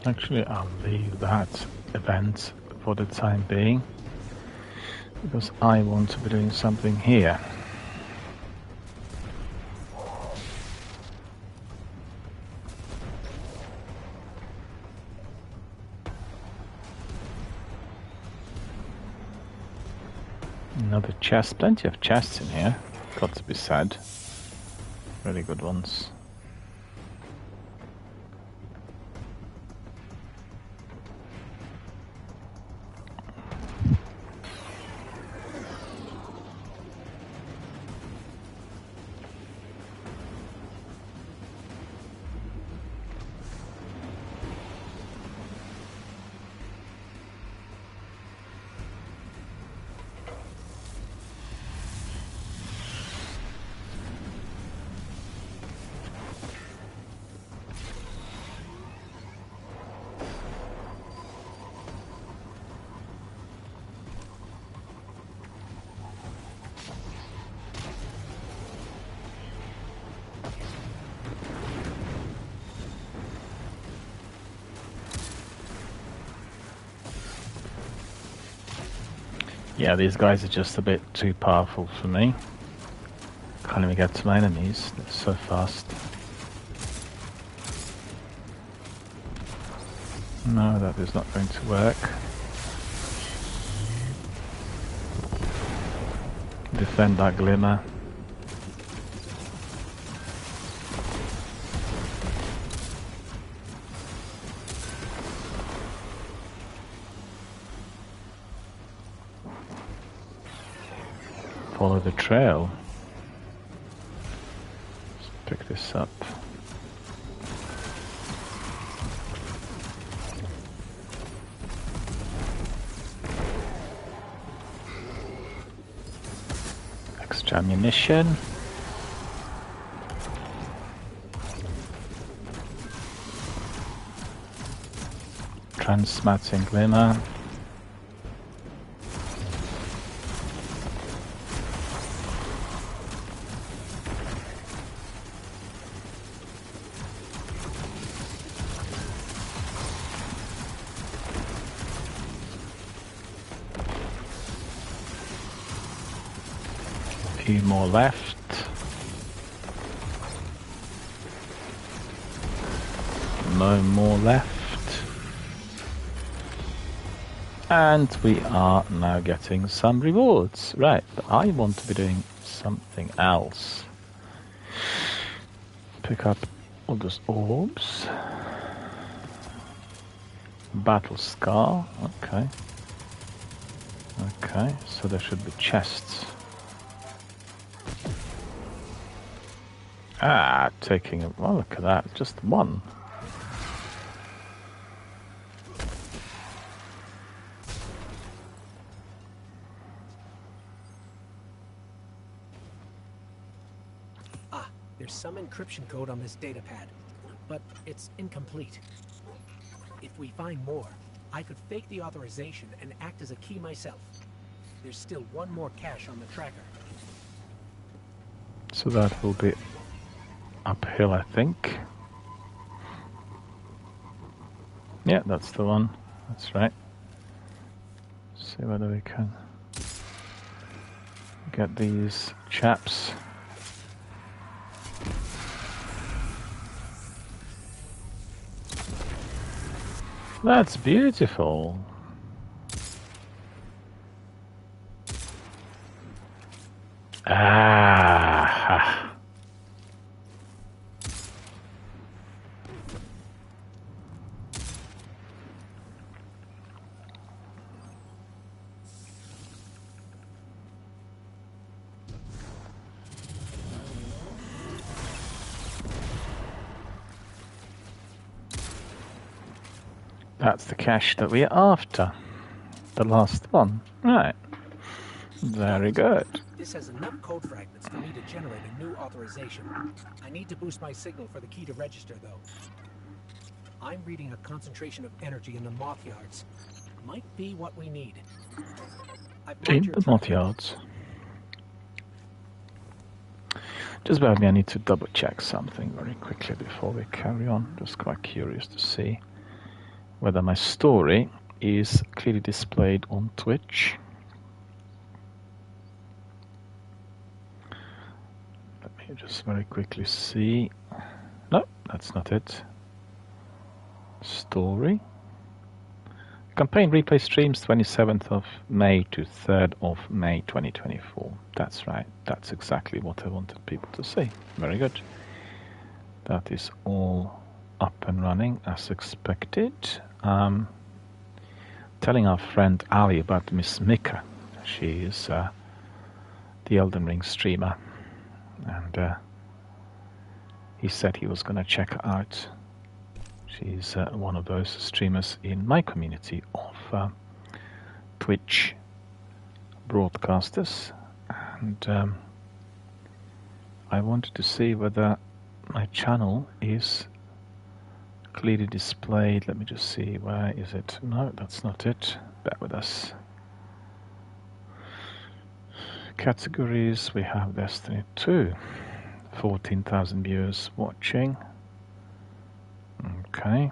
Speaker 1: Actually, I'll leave that event for the time being, because I want to be doing something here. Another chest, plenty of chests in here, got to be said. Really good ones. Yeah, these guys are just a bit too powerful for me. Can't even get to my enemies, they're so fast. No, that is not going to work. Defend that glimmer. Follow the trail. Let's pick this up. Extra ammunition. Transmatting glimmer. Few more left. No more left. And we are now getting some rewards. Right, but I want to be doing something else. Pick up all those orbs. Battle scar, okay. Okay, so there should be chests. Ah, taking a... Oh, look at that. Just one.
Speaker 4: Ah, there's some encryption code on this datapad, but it's incomplete. If we find more, I could fake the authorization and act as a key myself. There's still one more cache on the tracker.
Speaker 1: So that will be uphill, I think. Yeah, that's the one. That's right. Let's see whether we can get these chaps. That's beautiful. Ah. That's the cache that we're after. The last one. Right. Very good.
Speaker 4: This has enough code fragments for me to generate a new authorization. I need to boost my signal for the key to register, though. I'm reading a concentration of energy in the moth yards. Might be what we need.
Speaker 1: In the moth yards. Just bear with me, I need to double check something very quickly before we carry on. Just quite curious to see whether my story is clearly displayed on Twitch. Let me just very quickly see. No, that's not it. Story. Campaign replay streams 27th of May to 3rd of May 2024. That's right. That's exactly what I wanted people to see. Very good. That is all up and running as expected. Telling our friend Ali about Miss Mika. She is the Elden Ring streamer. And he said he was going to check her out. She's one of those streamers in my community of Twitch broadcasters, and I wanted to see whether my channel is clearly displayed. Let me just see, where is it? No, that's not it. Bear with us. Categories, we have Destiny 2, 14,000 viewers watching. Okay.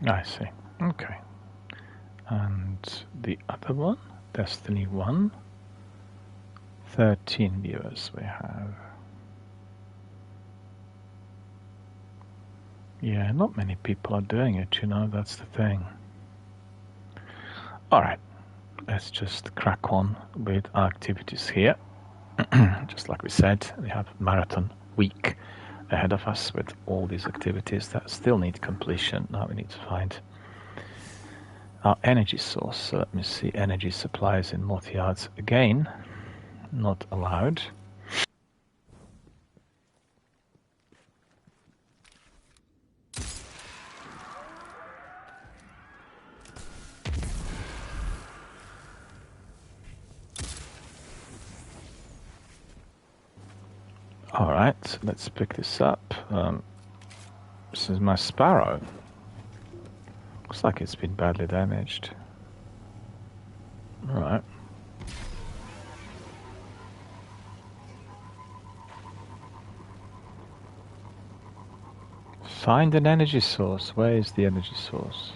Speaker 1: I see. Okay. And the other one, Destiny 1, 13 viewers we have. Yeah, not many people are doing it, you know, that's the thing. Alright, let's just crack on with our activities here. Just like we said, we have marathon week ahead of us with all these activities that still need completion. Now we need to find our energy source. So let me see, energy supplies in Moth Yards again, not allowed. Alright, let's pick this up. This is my Sparrow. Looks like it's been badly damaged. Alright. Find an energy source. Where is the energy source?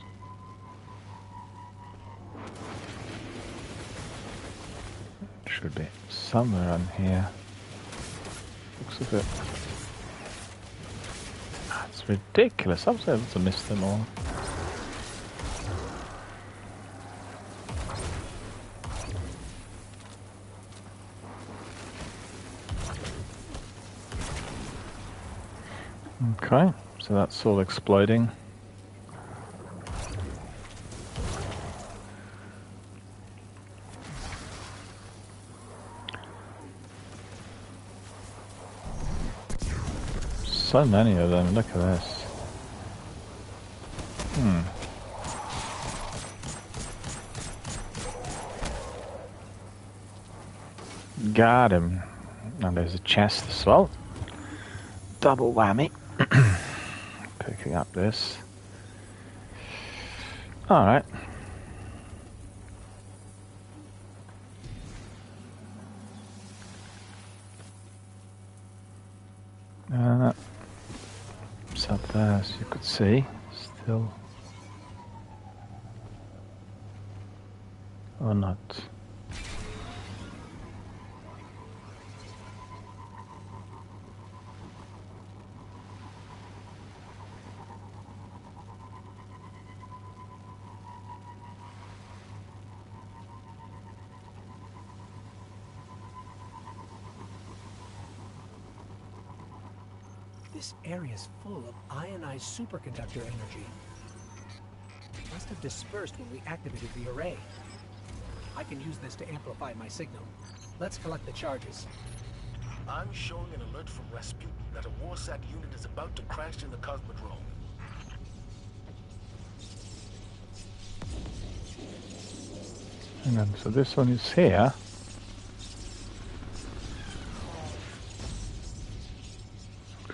Speaker 1: It should be somewhere on here. Looks a bit... It's ridiculous. I was able to miss them all. Okay, so that's all exploding. So many of them, look at this. Got him. And there's a chest as well. Double whammy. Picking up this. Alright. It's up there, as you could see. Still. Or not.
Speaker 4: This area is full of ionized superconductor energy. It must have dispersed when we activated the array. I can use this to amplify my signal. Let's collect the charges.
Speaker 7: I'm showing an alert from Rasputin that a Warsat unit is about to crash in the Cosmodrome.
Speaker 1: And then, so this one is here.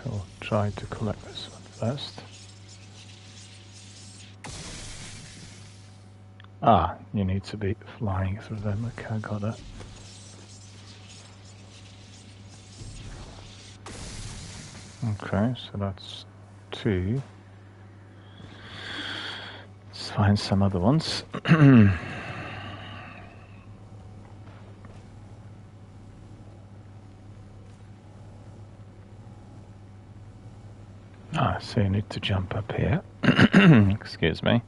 Speaker 1: I'll try to collect this one first. Ah, you need to be flying through them. Okay, I got it. Okay, so that's 2. Let's find some other ones. Ah, so you need to jump up here. Excuse me.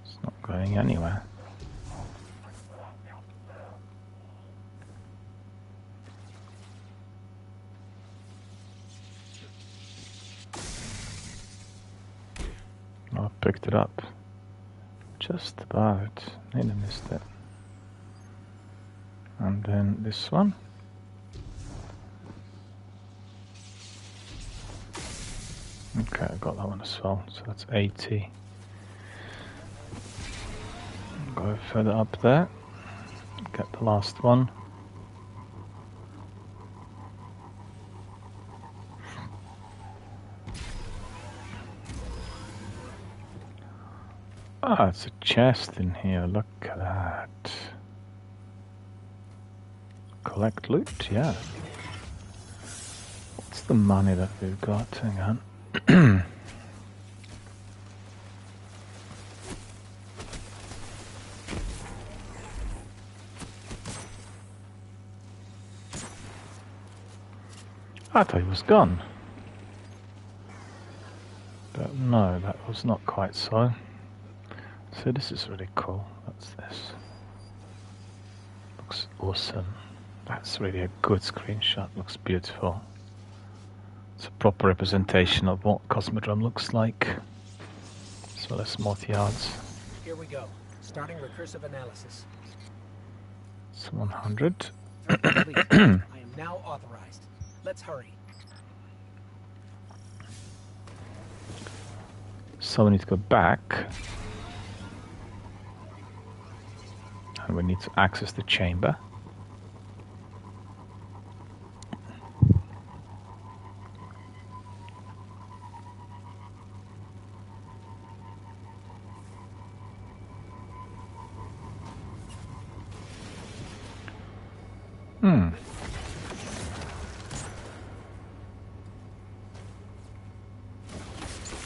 Speaker 1: It's not going anywhere. I picked it up. Just about. Nearly missed it. And then this one. Okay, I got that one as well, so that's 80. Go further up there, get the last one. Ah, it's a chest in here, look at that. Collect loot, yeah. What's the money that we've got? Hang on. I thought he was gone. But no, that was not quite so. So this is really cool. What's this? Looks awesome. That's really a good screenshot. Looks beautiful. It's a proper representation of what Cosmodrome looks like, as well as multi-yards.
Speaker 4: Here we go. Starting recursive analysis.
Speaker 1: It's 100.
Speaker 4: Complete. I am now authorized. Let's hurry.
Speaker 1: So we need to go back. And we need to access the chamber.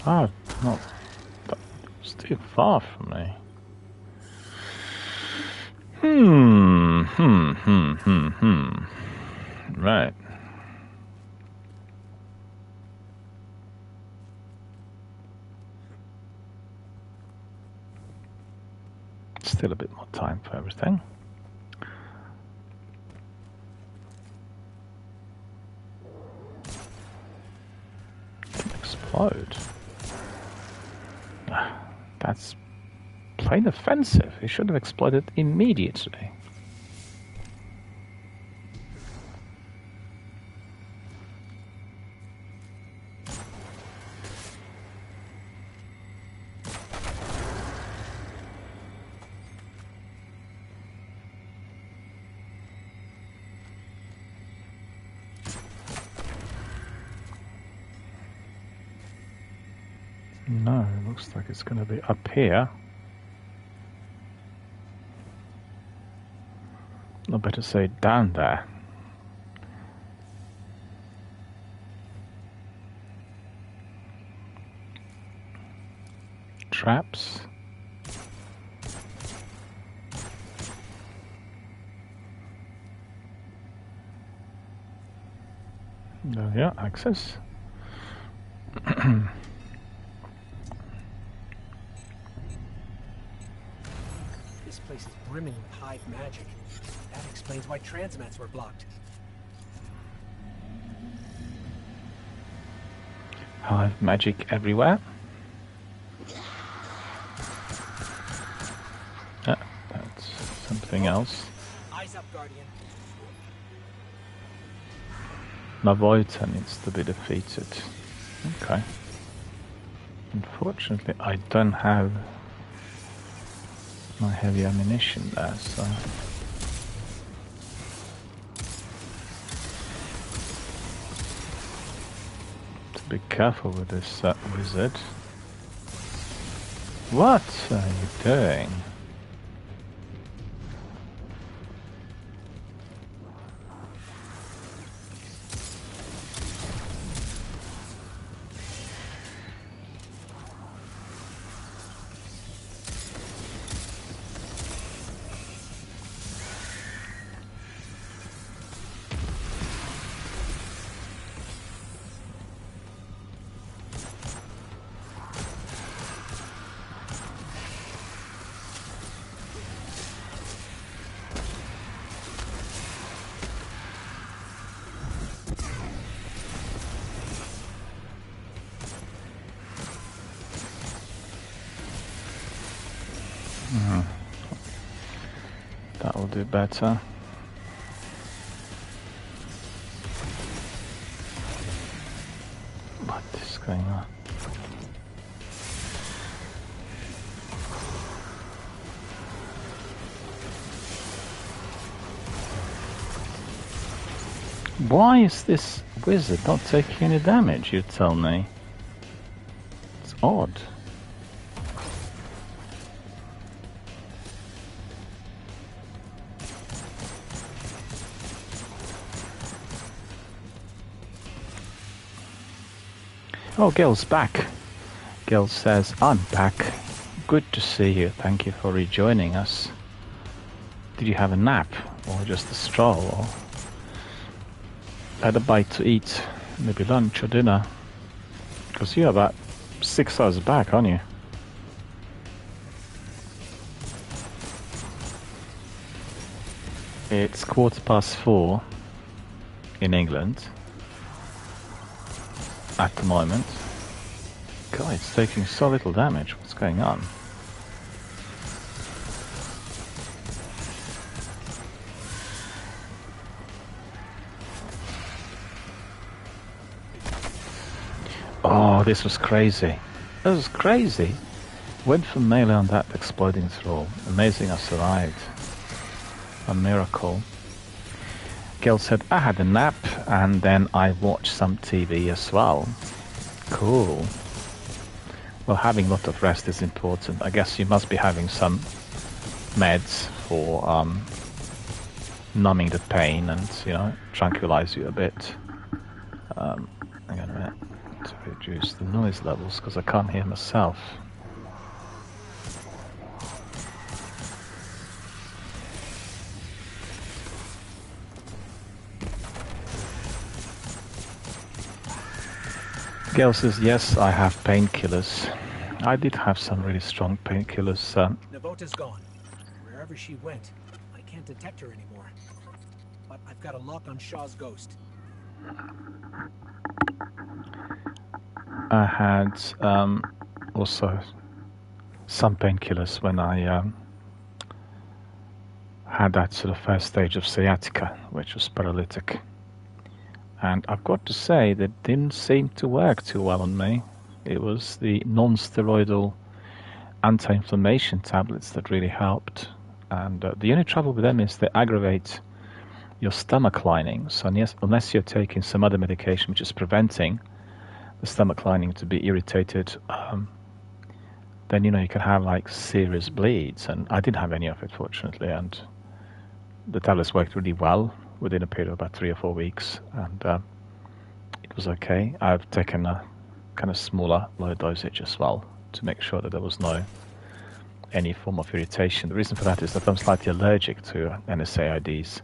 Speaker 1: Ah, not. It's too far from me. Right. Still a bit more time for everything. Explode. That's plain offensive. It should have exploded immediately. No, it looks like it's going to be up here. I better say down there. Traps. Yeah, access.
Speaker 4: This place is brimming with hive magic. That explains why transmats were blocked.
Speaker 1: Hive magic everywhere. Ah, that's something else.
Speaker 4: Eyes up, Guardian.
Speaker 1: Navoita needs to be defeated. Okay. Unfortunately, I don't have my heavy ammunition there, so... Be careful with this wizard. What are you doing? That will do better. What is going on? Why is this wizard not taking any damage, you tell me? It's odd. Oh, Gil's back. Gil says, I'm back. Good to see you. Thank you for rejoining us. Did you have a nap? Or just a stroll? Or had a bite to eat? Maybe lunch or dinner? Because you're about 6 hours back, aren't you? It's 4:15 in England. At the moment. God, it's taking so little damage. What's going on? Oh, this was crazy. This was crazy. Went for melee on that exploding throw. Amazing I survived. A miracle. Gil said, I had a nap and then I watched some TV as well. Cool. Well, having a lot of rest is important. I guess you must be having some meds for numbing the pain and, you know, tranquilize you a bit. I'm gonna to reduce the noise levels because I can't hear myself. Gail says, yes, I have painkillers. I did have some really strong painkillers.
Speaker 4: Navota's gone. Wherever she went, I can't detect her anymore. But I've got a lock on Shaw's ghost.
Speaker 1: I had also some painkillers when I had that sort of first stage of sciatica, which was paralytic. And I've got to say, that didn't seem to work too well on me. It was the non-steroidal anti-inflammation tablets that really helped. And the only trouble with them is they aggravate your stomach lining. So unless you're taking some other medication which is preventing the stomach lining to be irritated, then, you know, you can have like serious bleeds. And I didn't have any of it, fortunately. And the tablets worked really well within a period of about 3 or 4 weeks, and it was okay. I've taken a kind of smaller, low dosage as well to make sure that there was no any form of irritation. The reason for that is that I'm slightly allergic to NSAIDs,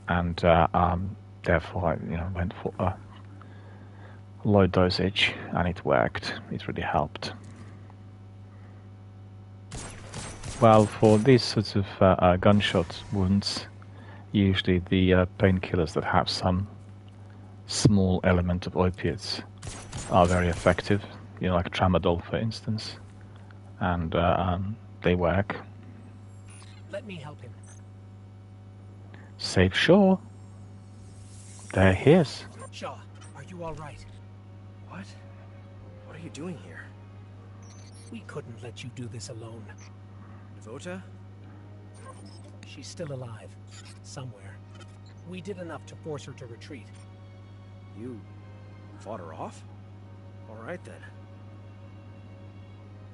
Speaker 1: and therefore I went for a low dosage, and it worked. It really helped. Well, for these sorts of gunshot wounds, usually the painkillers that have some small element of opiates are very effective, you know, like tramadol, for instance, and they work.
Speaker 4: Let me help him.
Speaker 1: Save Shaw. There he is.
Speaker 4: Shaw, are you all right?
Speaker 5: What? What are you doing here?
Speaker 4: We couldn't let you do this alone.
Speaker 5: Navota?
Speaker 4: She's still alive. Somewhere. We did enough to force her to retreat.
Speaker 5: You fought her off? All right then.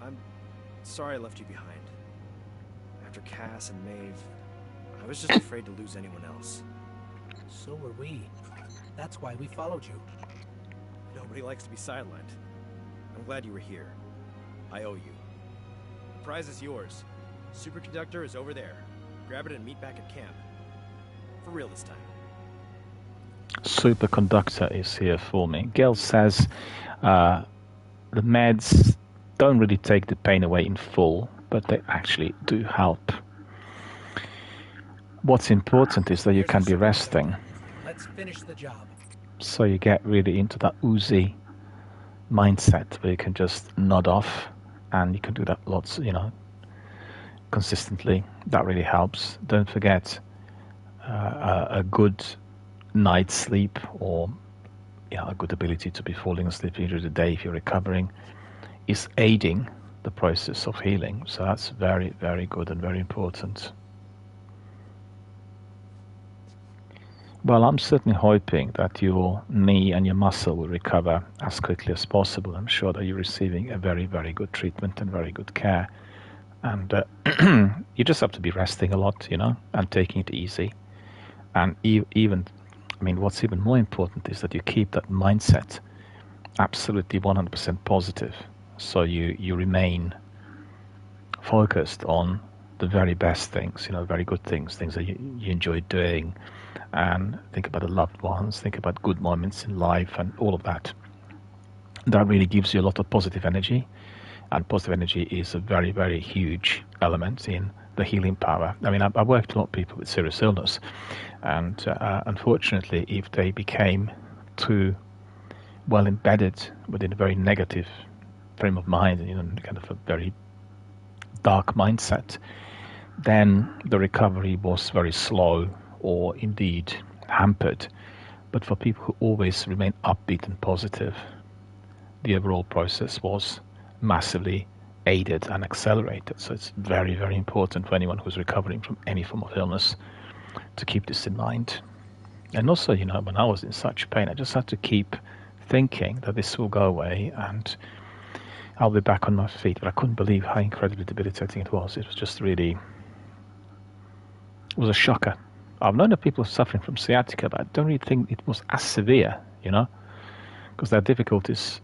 Speaker 5: I'm Sorry I left you behind. After Cass and Maeve, I was just afraid to lose anyone else.
Speaker 4: So were we. That's why we followed you.
Speaker 5: Nobody likes to be sidelined. I'm glad you were here. I owe you. The prize is yours. Superconductor is over there. Grab it and meet back at camp. For real this time.
Speaker 1: Superconductor is here for me. Gale says the meds don't really take the pain away in full, but they actually do help. What's important is that you can be resting.
Speaker 4: Let's finish the job.
Speaker 1: So you get really into that oozy mindset where you can just nod off, and you can do that lots, consistently. That really helps. Don't forget a good night's sleep, or a good ability to be falling asleep during the day if you're recovering, is aiding the process of healing. So that's very, very good and very important. Well, I'm certainly hoping that your knee and your muscle will recover as quickly as possible. I'm sure that you're receiving a very, very good treatment and very good care. And you just have to be resting a lot, and taking it easy. And what's even more important is that you keep that mindset absolutely 100% positive. So you remain focused on the very best things, very good things that you enjoy doing, and think about the loved ones, think about good moments in life and all of that. That really gives you a lot of positive energy, and positive energy is a very, very huge element in the healing power. I worked with a lot of people with serious illness, and unfortunately, if they became too well embedded within a very negative frame of mind, and kind of a very dark mindset, then the recovery was very slow or indeed hampered. But for people who always remain upbeat and positive, the overall process was massively aided and accelerated. So it's very, very important for anyone who's recovering from any form of illness to keep this in mind. And also, when I was in such pain, I just had to keep thinking that this will go away and I'll be back on my feet. But I couldn't believe how incredibly debilitating it was. It was just really, it was a shocker. I've known of people suffering from sciatica, but I don't really think it was as severe, because they had difficulties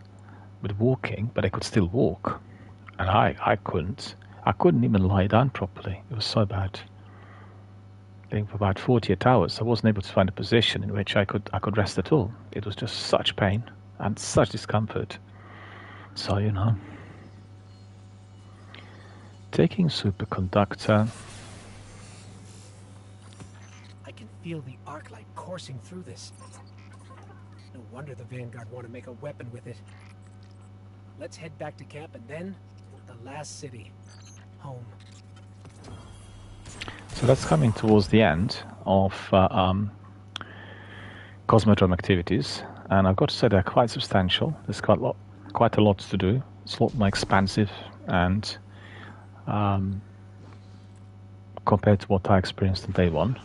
Speaker 1: with walking, but they could still walk. And I couldn't even lie down properly. It was so bad. I think for about 48 hours, I wasn't able to find a position in which I could rest at all. It was just such pain and such discomfort. So, taking superconductor.
Speaker 4: I can feel the arc light coursing through this. No wonder the Vanguard want to make a weapon with it. Let's head back to camp and then the last city. Home.
Speaker 1: So that's coming towards the end of Cosmodrome activities, and I've got to say they're quite substantial. There's quite a lot to do. It's a lot more expansive, and compared to what I experienced on day one,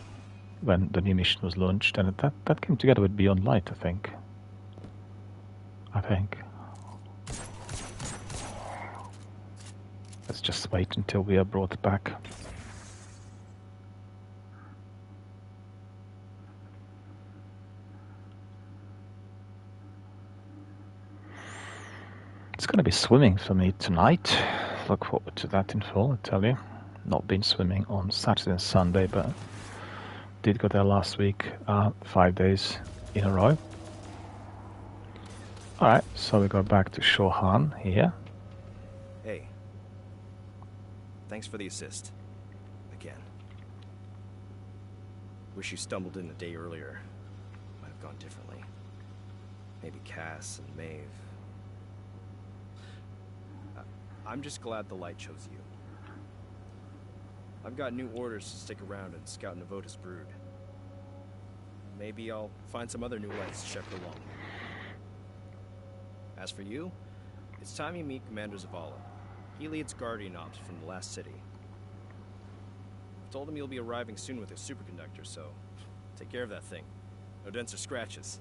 Speaker 1: when the new mission was launched, and that came together with Beyond Light, I think. Let's just wait until we are brought back. It's going to be swimming for me tonight. Look forward to that in full, I tell you. Not been swimming on Saturday and Sunday, but did go there last week, 5 days in a row. Alright, so we go back to Shohan here.
Speaker 5: Hey. Thanks for the assist. Again. Wish you stumbled in a day earlier. Might have gone differently. Maybe Cass and Maeve. I'm just glad the Light chose you. I've got new orders to stick around and scout Navota's brood. Maybe I'll find some other new Lights to shepherd along. As for you, it's time you meet Commander Zavala. He leads Guardian Ops from the last city. I've told him you'll be arriving soon with a superconductor, so take care of that thing. No dents or scratches.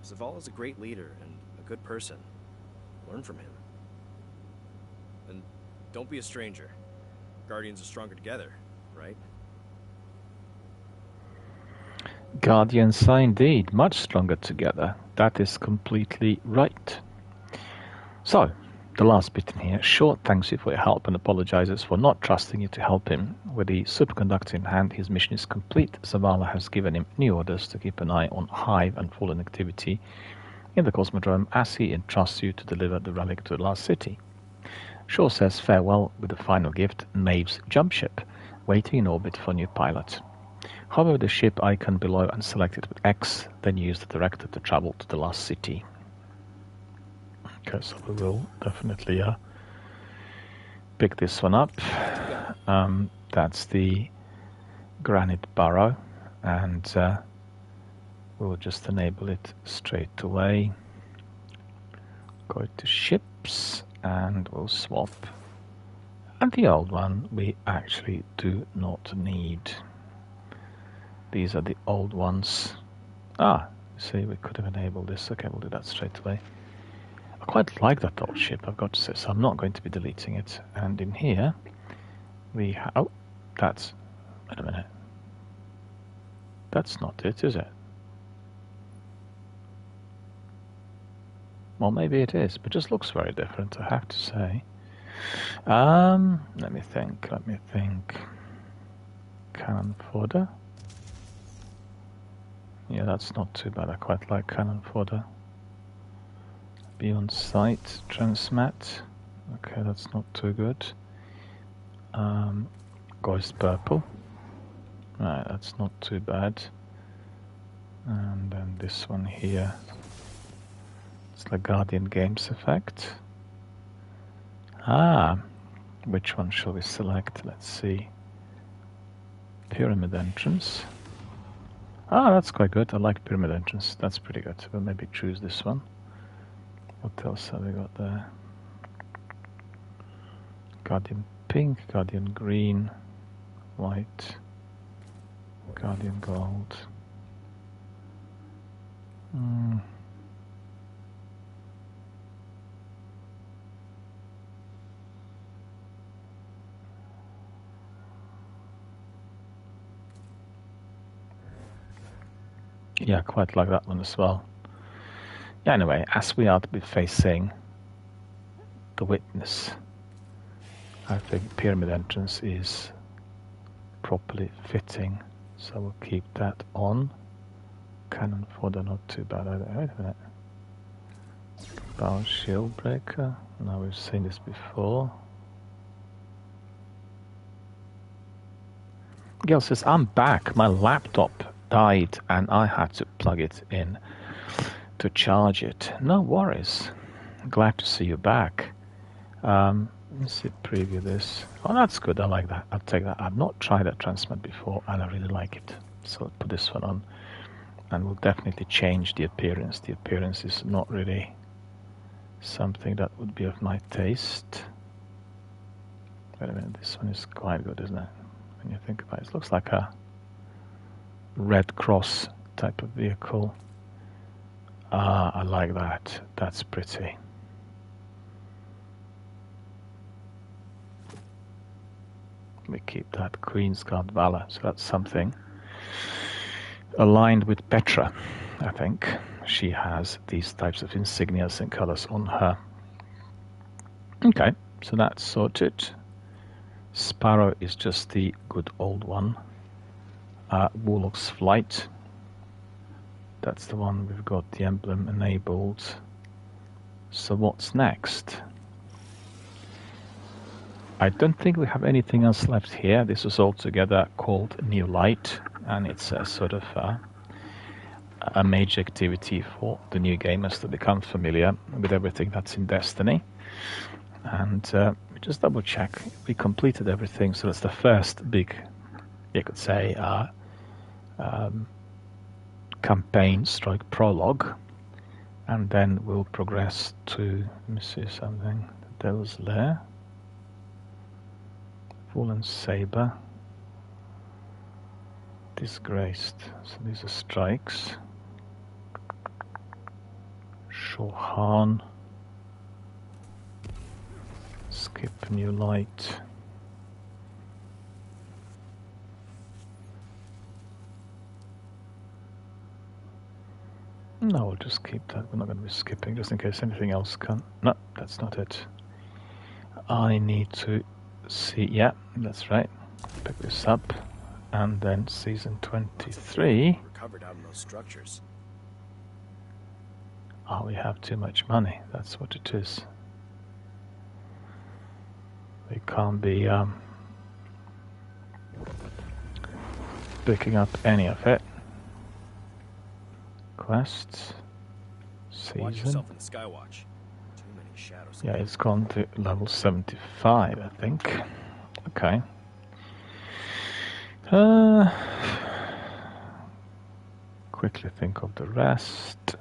Speaker 5: Zavala's a great leader and a good person. Learn from him. Don't be a stranger. Guardians are stronger together, right?
Speaker 1: Guardians are indeed much stronger together. That is completely right. So, the last bit in here. Short thanks you for your help and apologizes for not trusting you to help him. With the superconductor in hand, his mission is complete. Zavala has given him new orders to keep an eye on Hive and Fallen activity in the Cosmodrome as he entrusts you to deliver the relic to the last city. Shaw says farewell with the final gift, Maeve's jump ship, waiting in orbit for new pilot. Hover the ship icon below and select it with X, then use the director to travel to the last city. Okay, so we will definitely pick this one up. That's the Granite Burrow, and we'll just enable it straight away. Go to ships, and we'll swap. And the old one we actually do not need. These are the old ones. See, we could have enabled this. Okay, we'll do that straight away. I quite like that old ship, I've got to say, so I'm not going to be deleting it. And in here, we have... Oh, that's... Wait a minute. That's not it, is it? Well, maybe it is, but it just looks very different, I have to say. Let me think. Cannon fodder. Yeah, that's not too bad. I quite like cannon fodder. Beyond sight, transmat. Okay, that's not too good. Ghost purple. Right, that's not too bad. And then this one here. It's the Guardian Games effect. Which one shall we select? Let's see. Pyramid entrance. That's quite good. I like pyramid entrance. That's pretty good. We'll maybe choose this one. What else have we got there? Guardian pink, Guardian green, white, Guardian gold. Yeah, quite like that one as well. Yeah, anyway, as we are to be facing the witness, I think pyramid entrance is properly fitting, so we'll keep that on. Cannon fodder, not too bad either. Wait a minute. Bow shield breaker. Now we've seen this before. Gail says, I'm back. My laptop died and I had to plug it in to charge it. No worries. Glad to see you back. Let's see, preview this. Oh, that's good. I like that. I'll take that. I've not tried that transmat before and I really like it. So I'll put this one on and we'll definitely change the appearance. The appearance is not really something that would be of my taste. Wait a minute, this one is quite good, isn't it? When you think about it, it looks like a Red Cross type of vehicle. I like that. That's pretty. We keep that Queen's Guard Valor, so that's something. Aligned with Petra, I think. She has these types of insignias and colors on her. Okay, so that's sorted. Sparrow is just the good old one. Warlock's Flight. That's the one we've got the emblem enabled. So what's next? I don't think we have anything else left here. This is altogether called New Light, and it's a sort of a major activity for the new gamers to become familiar with everything that's in Destiny. And just double check. We completed everything, so that's the first big, you could say, campaign stroke prologue, and then we'll progress to, let me see something, the Devil's Lair, Fallen Saber, Disgraced, so these are strikes, Shohan, skip new light. No, we'll just keep that. We're not going to be skipping just in case anything else can. No, that's not it. I need to see. Yeah, that's right. Pick this up. And then season 23.
Speaker 5: We're covered out in those structures.
Speaker 1: Oh, we have too much money. That's what it is. We can't be picking up any of it. Quests.
Speaker 5: Watch
Speaker 1: Season.
Speaker 5: yourself in the Skywatch. Too many shadows.
Speaker 1: Yeah, it's gone to level 75, I think. Okay. Quickly think of the rest.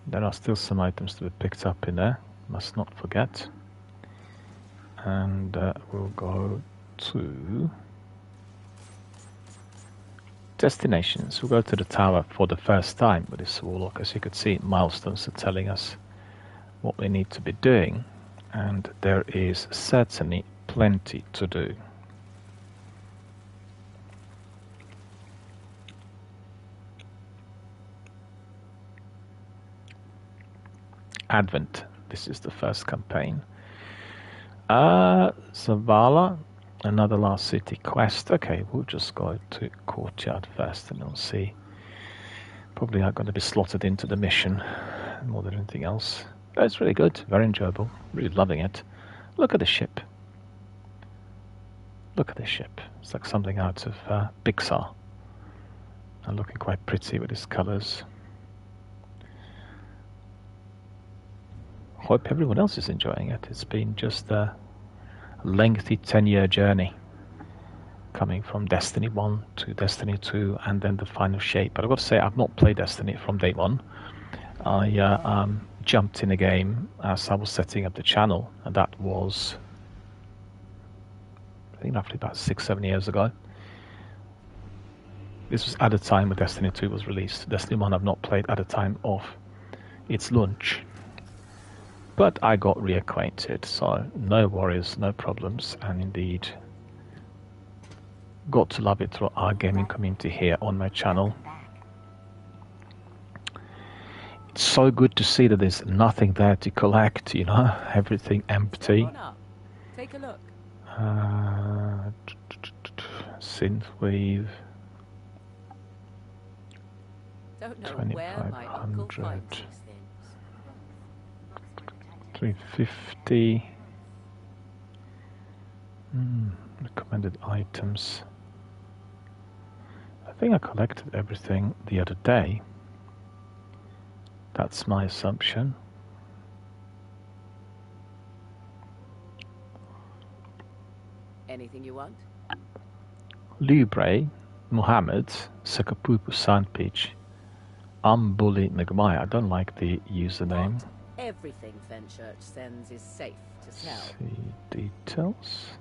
Speaker 1: There are still some items to be picked up in there. Must not forget. And we'll go to destinations. We'll go to the tower for the first time with this warlock. As you could see, milestones are telling us what we need to be doing, and there is certainly plenty to do. Advent. This is the first campaign. Zavala, another last city quest. Okay, we'll just go to Courtyard first and we'll see. Probably are going to be slotted into the mission more than anything else. But it's really good, very enjoyable, really loving it. Look at the ship. Look at this ship. It's like something out of Pixar. And looking quite pretty with its colours. Hope everyone else is enjoying it. It's been just a lengthy 10-year journey coming from Destiny 1 to Destiny 2 and then the final shape. But I've got to say, I've not played Destiny from day one. I jumped in a game as I was setting up the channel, and that was, I think, roughly about 6-7 years ago. This was at the time when Destiny 2 was released. Destiny 1 I've not played at the time of its launch. But I got reacquainted, so no worries, no problems, and indeed got to love it through our gaming community here on my channel. It's so good to see that there's nothing there to collect, you know, everything empty.
Speaker 8: Take a look.
Speaker 1: Synthwave.
Speaker 8: Don't know where my uncle finds these things.
Speaker 1: 350. Recommended items. I think I collected everything the other day. That's my assumption.
Speaker 8: Anything you want?
Speaker 1: Libre, Muhammad, Sakapupu Sandpeach, Bully Nagmaya. I don't like the username.
Speaker 8: Everything Fenchurch sends is safe to sell.
Speaker 1: See details.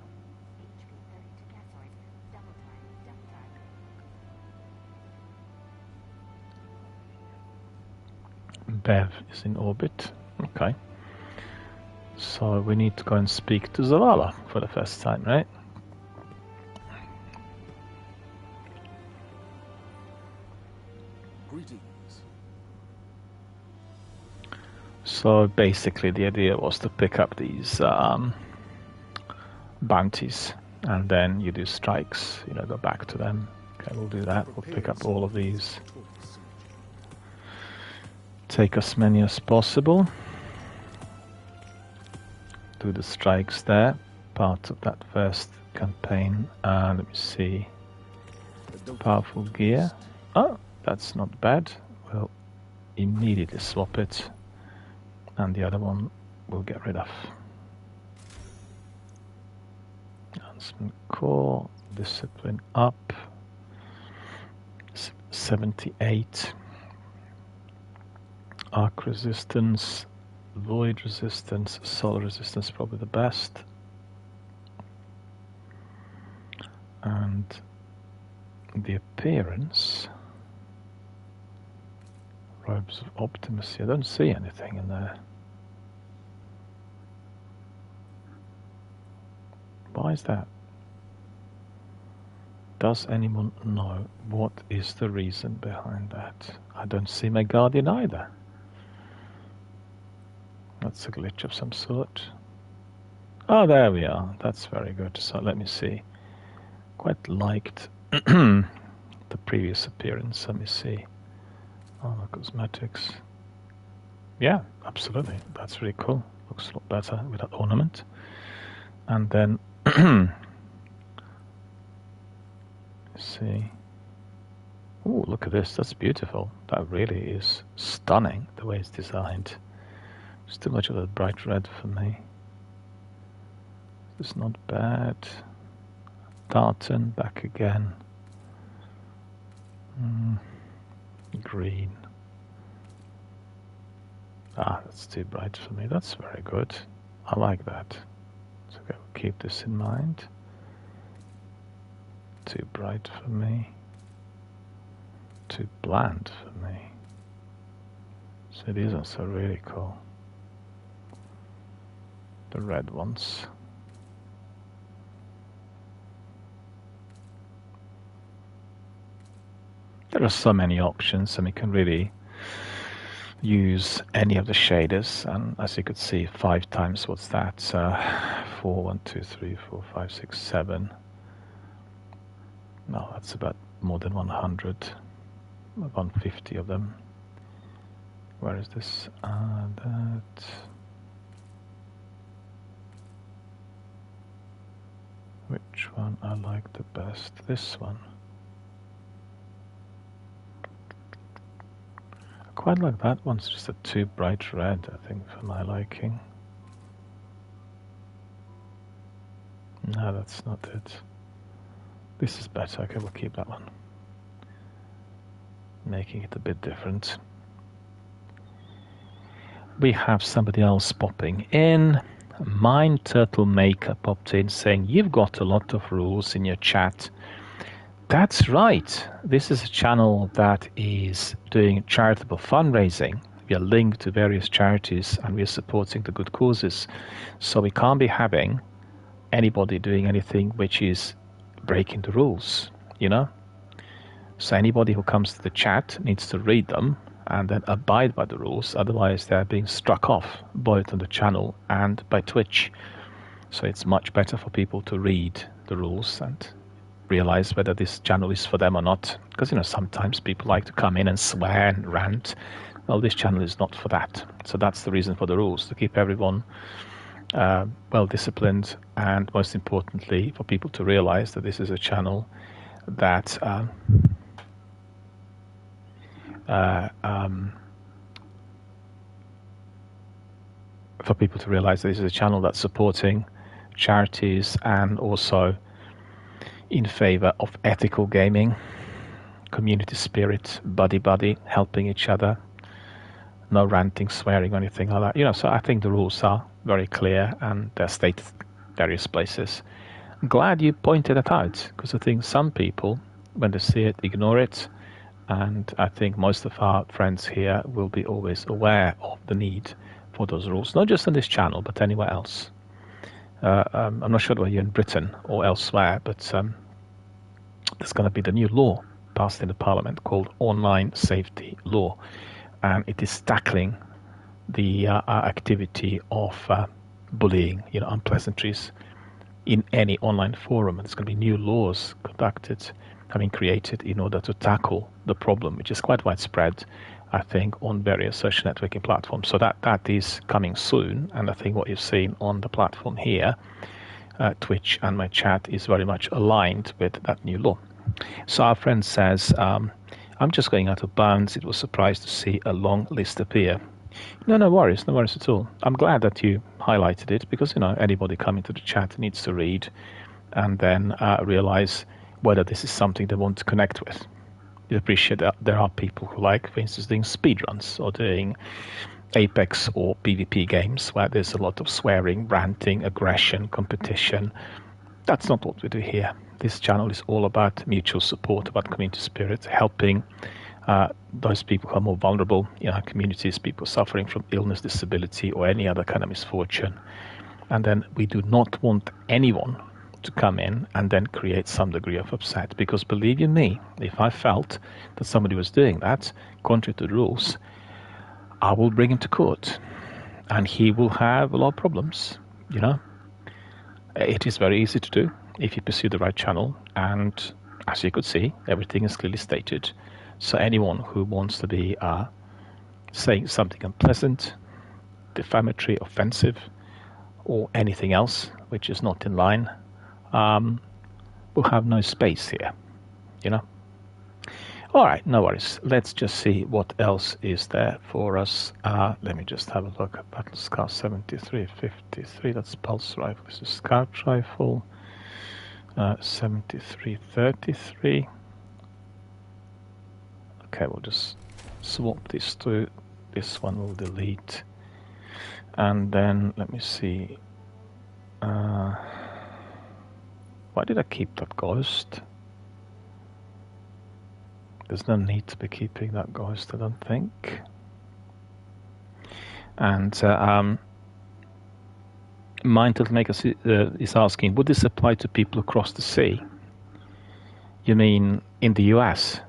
Speaker 1: Bev is in orbit. Okay. So we need to go and speak to Zavala for the first time, right?
Speaker 7: Greetings.
Speaker 1: So basically the idea was to pick up these bounties and then you do strikes, you know, go back to them. Okay, we'll do that. We'll pick up all of these. Take as many as possible. Do the strikes there. Part of that first campaign. Let me see. Powerful gear. Oh, that's not bad. We'll immediately swap it. And the other one we'll get rid of. Enhancement core. Discipline up. 78. Arc resistance, void resistance, solar resistance, probably the best. And the appearance, robes of Optimacy. I don't see anything in there. Why is that? Does anyone know what is the reason behind that? I don't see my Guardian either. That's a glitch of some sort. Oh, there we are. That's very good. So let me see. Quite liked the previous appearance. Let me see. Oh, the cosmetics. Yeah, absolutely. That's really cool. Looks a lot better with that ornament. And then, see. Oh, look at this. That's beautiful. That really is stunning, the way it's designed. It's too much of a bright red for me. It's not bad. Tartan, back again. Green. Ah, that's too bright for me. That's very good. I like that. So okay, we'll keep this in mind. Too bright for me. Too bland for me. So these are so really cool. The red ones. There are so many options, and we can really use any of the shaders. And as you could see, 5 times what's that? 4, 1, 2, 3, 4, 5, 6, 7. No, that's about more than 100. 150 of them. Where is this? That. Which one I like the best? This one. I quite like that one. It's just a too bright red, I think, for my liking. No, that's not it. This is better. Okay, we'll keep that one. Making it a bit different. We have somebody else popping in. Mind Turtle Maker popped in saying, you've got a lot of rules in your chat. That's right. This is a channel that is doing charitable fundraising. We are linked to various charities and we are supporting the good causes. So we can't be having anybody doing anything which is breaking the rules, you know? So anybody who comes to the chat needs to read them and then abide by the rules, otherwise they're being struck off both on the channel and by Twitch. So it's much better for people to read the rules and realize whether this channel is for them or not. Because, you know, sometimes people like to come in and swear and rant. Well, this channel is not for that. So that's the reason for the rules, to keep everyone well disciplined, and most importantly, for people to realize that this is a channel that for people to realize that this is a channel that's supporting charities and also in favor of ethical gaming, community spirit, buddy, helping each other, no ranting, swearing, or anything like that. You know, so I think the rules are very clear and they're stated various places. Glad you pointed it out, because I think some people, when they see it, ignore it. And I think most of our friends here will be always aware of the need for those rules, not just on this channel, but anywhere else. I'm not sure whether you're in Britain or elsewhere, but there's going to be the new law passed in the Parliament called Online Safety Law, and it is tackling the activity of bullying, you know, unpleasantries in any online forum. And there's going to be new laws created in order to tackle the problem, which is quite widespread, I think, on various social networking platforms. So that is coming soon, and I think what you've seen on the platform here, Twitch and my chat, is very much aligned with that new law. So our friend says, I'm just going out of bounds. It was surprised to see a long list appear. No worries at all. I'm glad that you highlighted it, because, you know, anybody coming to the chat needs to read and then realize whether this is something they want to connect with. You appreciate that there are people who like, for instance, doing speedruns or doing Apex or PvP games where there's a lot of swearing, ranting, aggression, competition. That's not what we do here. This channel is all about mutual support, about community spirit, helping those people who are more vulnerable in our communities, people suffering from illness, disability, or any other kind of misfortune. And then we do not want anyone to come in and then create some degree of upset. Because believe you me, if I felt that somebody was doing that contrary to the rules, I will bring him to court, and he will have a lot of problems. You know, it is very easy to do if you pursue the right channel, and as you could see, everything is clearly stated. So anyone who wants to be saying something unpleasant, defamatory, offensive, or anything else which is not in line, will have no space here, you know. All right, no worries. Let's just see what else is there for us. Let me just have a look at Battle Scar 7353. That's pulse rifle. This is scout rifle. 7333. Okay, we'll just swap these two. This one will delete. And then let me see. Why did I keep that ghost? There's no need to be keeping that ghost, I don't think. And Mindtiltmaker is asking, would this apply to people across the sea? You mean in the US?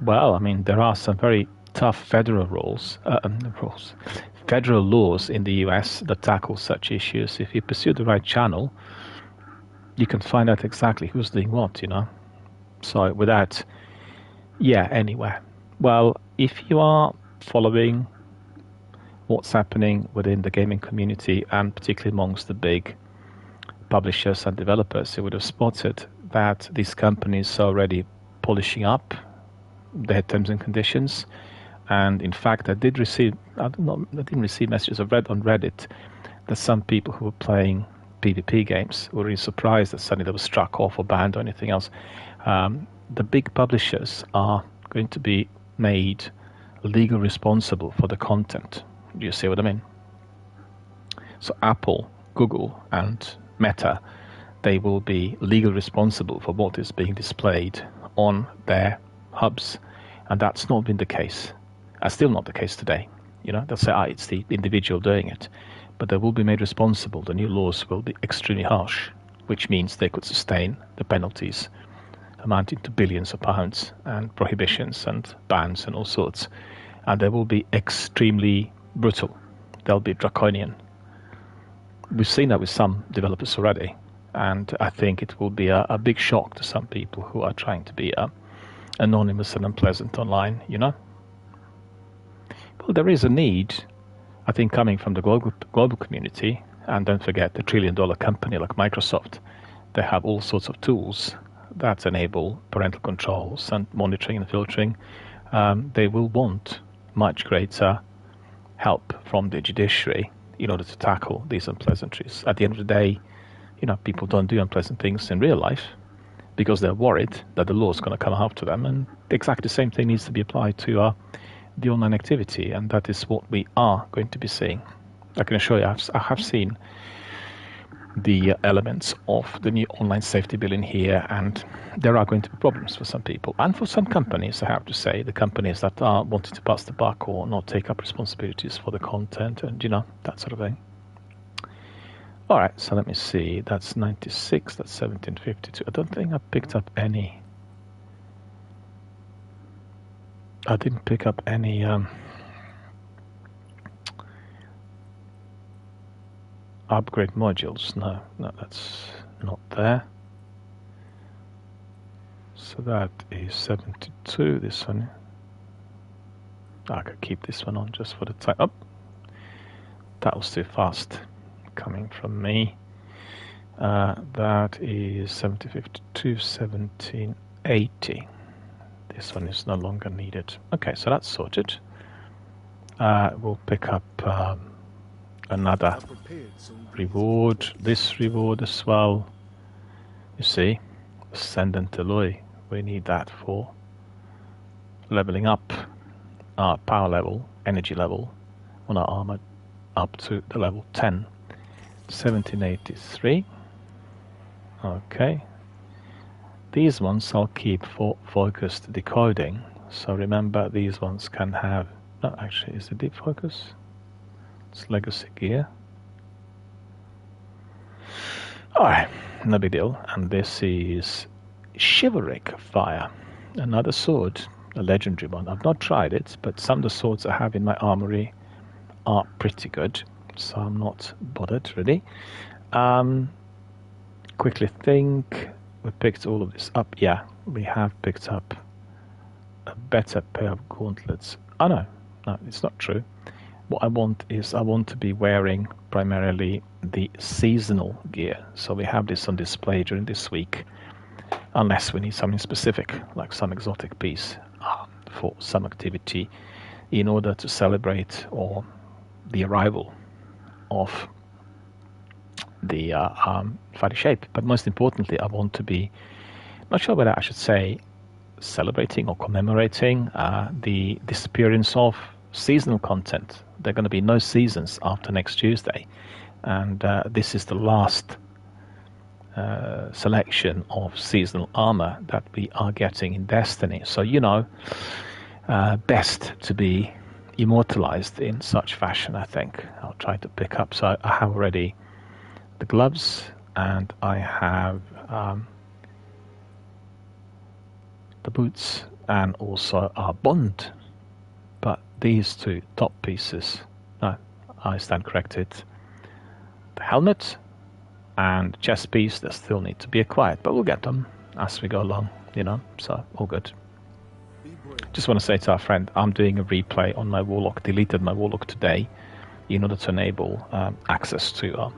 Speaker 1: Well, I mean, there are some very tough federal federal laws in the US that tackle such issues. If you pursue the right channel, you can find out exactly who's doing what, you know. So with that, yeah, anywhere. Well, if you are following what's happening within the gaming community, and particularly amongst the big publishers and developers, you would have spotted that these companies are already polishing up their terms and conditions. And in fact, I didn't receive messages. I've read on Reddit that some people who were playing PvP games were really surprised that suddenly they were struck off or banned or anything else. The big publishers are going to be made legally responsible for the content. Do you see what I mean? So Apple, Google, and Meta, they will be legally responsible for what is being displayed on their hubs, and that's not been the case. Still not the case today. You know, they'll say, it's the individual doing it, but they will be made responsible. The new laws will be extremely harsh, which means they could sustain the penalties amounting to billions of pounds and prohibitions and bans and all sorts. And they will be extremely brutal. They'll be draconian. We've seen that with some developers already, and I think it will be a big shock to some people who are trying to be anonymous and unpleasant online, you know. Well, there is a need, I think, coming from the global community, and don't forget the trillion-dollar company like Microsoft. They have all sorts of tools that enable parental controls and monitoring and filtering. They will want much greater help from the judiciary in order to tackle these unpleasantries. At the end of the day, you know, people don't do unpleasant things in real life because they're worried that the law is going to come after them, and exactly the same thing needs to be applied to the online activity, and that is what we are going to be seeing. I can assure you, I have seen the elements of the new online safety bill in here, and there are going to be problems for some people and for some companies. I have to say, the companies that are wanting to pass the buck or not take up responsibilities for the content, and you know, that sort of thing. All right, so let me see. That's 96. That's 1752. I don't think I picked up any. I didn't pick up any upgrade modules. No, that's not there. So that is 72. This one. I could keep this one on just for the time. Oh, that was too fast coming from me. That is 1752, 1780. This one is no longer needed. Okay, so that's sorted. We'll pick up another reward. This reward as well. You see, Ascendant Alloy. We need that for leveling up our power level, energy level on our armor up to the level 10. 1783. Okay. These ones I'll keep for focused decoding. So remember, these ones can have... No, actually, is it deep focus? It's legacy gear. Alright, no big deal. And this is Chivalric Fire, another sword, a legendary one. I've not tried it, but some of the swords I have in my armory are pretty good, so I'm not bothered really. Quickly think, we picked all of this up. Yeah, we have picked up a better pair of gauntlets. Oh no, it's not true. What I want is I want to be wearing primarily the seasonal gear. So we have this on display during this week, unless we need something specific, like some exotic piece for some activity in order to celebrate or the arrival of the Fiery Shape. But most importantly, I want to be, not sure whether I should say celebrating or commemorating the disappearance of seasonal content. There are going to be no seasons after next Tuesday, and this is the last selection of seasonal armor that we are getting in Destiny. So, you know, best to be immortalized in such fashion, I think. I'll try to pick up. So I have already the gloves, and I have the boots, and also our bond. But these two top pieces, no, I stand corrected. The helmet and chest piece that still need to be acquired, but we'll get them as we go along, you know, so all good. Just want to say to our friend, I'm doing a replay on my Warlock, deleted my Warlock today in order to enable access to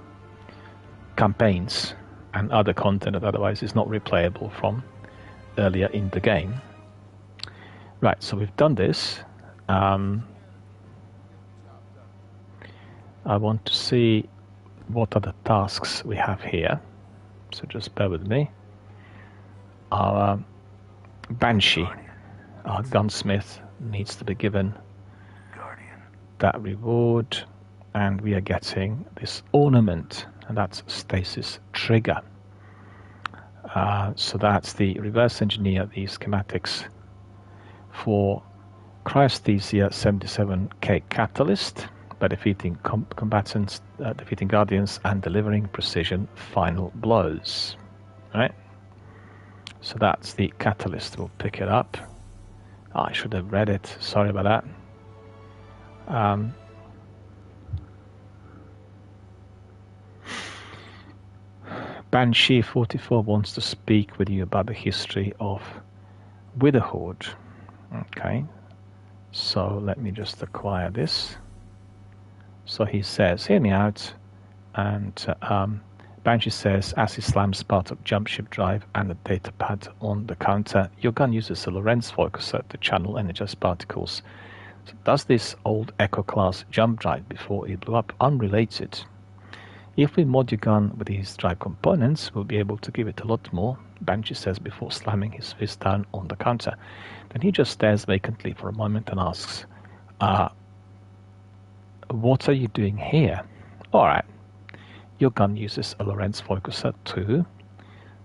Speaker 1: campaigns and other content that otherwise is not replayable from earlier in the game. Right, so we've done this. I want to see what are the tasks we have here, so just bear with me. Our Banshee, our gunsmith, needs to be given that reward, and we are getting this ornament, and that's Stasis Trigger. So that's the reverse engineer, the schematics for Cryesthesia 77K Catalyst by defeating combatants, defeating guardians, and delivering precision final blows. All right. So that's the catalyst. We'll pick it up. Oh, I should have read it. Sorry about that. Banshee 44 wants to speak with you about the history of Witherhoard. Okay, so let me just acquire this. So he says, hear me out, and Banshee says, as he slams part of jump ship drive and the data pad on the counter, your gun uses a Lorentz focuser to channel energized particles. So does this old Echo class jump drive before it blew up? Unrelated. If we mod your gun with these drive components, we'll be able to give it a lot more, Banshee says before slamming his fist down on the counter. Then he just stares vacantly for a moment and asks, what are you doing here? Alright, your gun uses a Lorentz focuser too,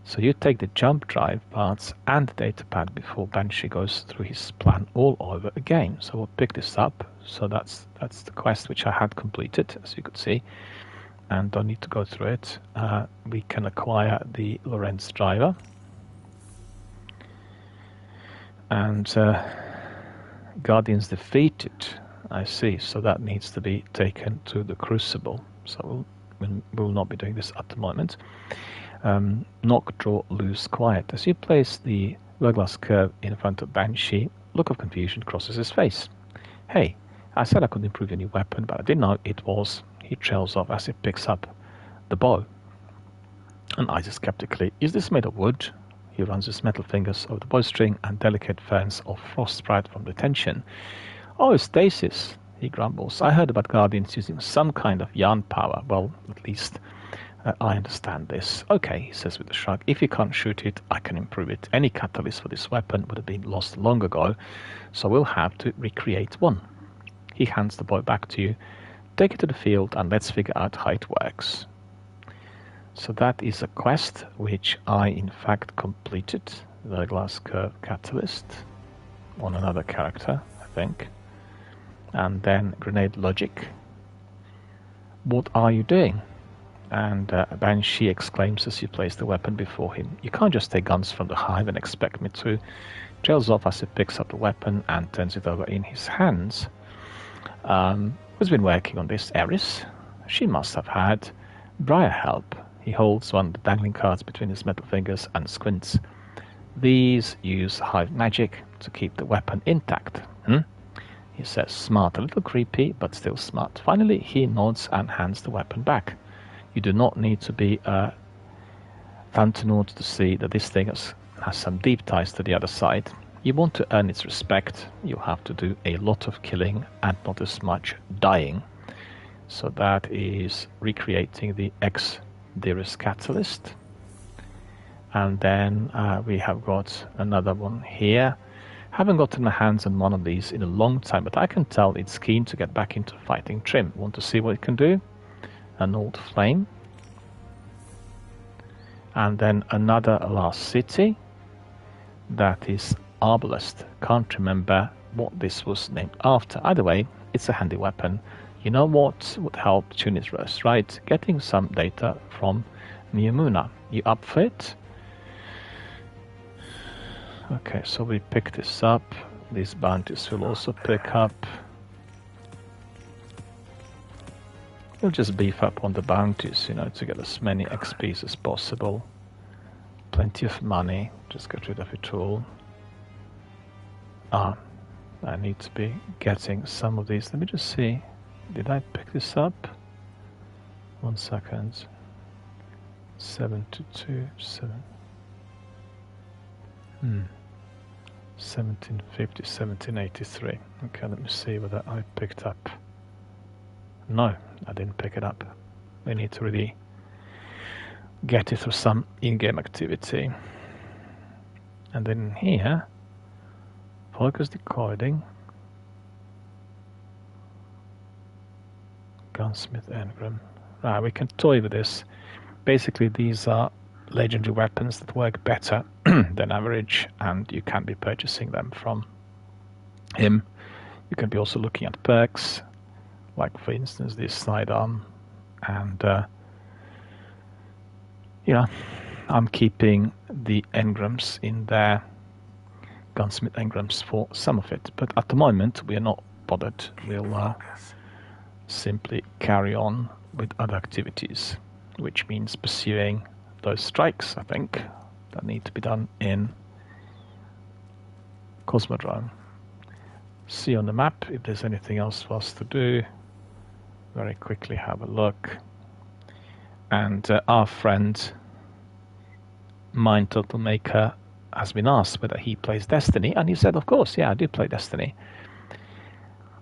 Speaker 1: so you take the jump drive parts and the data pad before Banshee goes through his plan all over again. So we'll pick this up. So that's the quest which I had completed, as you could see, and don't need to go through it. We can acquire the Lorentz driver, and Guardians defeated. I see, so that needs to be taken to the Crucible. So we'll not be doing this at the moment. Knock, draw, lose, quiet. As you place the Hourglass curve in front of Banshee, look of confusion crosses his face. Hey, I said I could improve your new weapon, but I didn't know it was. He trails off as he picks up the bow. And eyes skeptically, is this made of wood? He runs his metal fingers over the bowstring and delicate ferns of frost sprite from the tension. Oh, stasis, he grumbles. I heard about Guardians using some kind of yarn power. Well, at least I understand this. Okay, he says with a shrug. If you can't shoot it, I can improve it. Any catalyst for this weapon would have been lost long ago, so we'll have to recreate one. He hands the bow back to you. Take it to the field and let's figure out how it works. So that is a quest which I in fact completed, the Glass Curve Catalyst, on another character, I think. And then Grenade Logic. What are you doing? and Banshee exclaims as you place the weapon before him. You can't just take guns from the hive and expect me to. Trails off as he picks up the weapon and turns it over in his hands. Who's been working on this? Eris? She must have had Briar help. He holds one of the dangling cards between his metal fingers and squints. These use hive magic to keep the weapon intact. He says, smart, a little creepy, but still smart. Finally, he nods and hands the weapon back. You do not need to be a Phantonaut to see that this thing has some deep ties to the other side. You want to earn its respect, you have to do a lot of killing and not as much dying. So that is recreating the Ex-Dirus Catalyst. And then we have got another one here. Haven't gotten my hands on one of these in a long time, but I can tell it's keen to get back into fighting trim. Want to see what it can do? An old flame. And then another Last City. That is Arbalest. Can't remember what this was named after. Either way, it's a handy weapon. You know what would help tune its rust, right? Getting some data from Neomuna. You up for it? Okay, so we pick this up. These bounties will also pick up. We'll just beef up on the bounties, you know, to get as many XPs as possible. Plenty of money. Just get rid of it all. I need to be getting some of these. Let me just see. Did I pick this up? 1 second. 722, 1750, 1783. Okay, let me see whether I picked up. No, I didn't pick it up. We need to really get it through some in-game activity. And then here, focus decoding, gunsmith engram. We can toy with this. Basically, these are legendary weapons that work better than average, and you can be purchasing them from him. You can be also looking at perks, like for instance this sidearm, and I'm keeping the engrams in there, gunsmith engrams for some of it, but at the moment we are not bothered. We'll simply carry on with other activities, which means pursuing those strikes, I think, that need to be done in Cosmodrome. See on the map if there's anything else for us to do. Very quickly have a look. And our friend Mind Total Maker has been asked whether he plays Destiny, and he said, of course, yeah, I do play Destiny.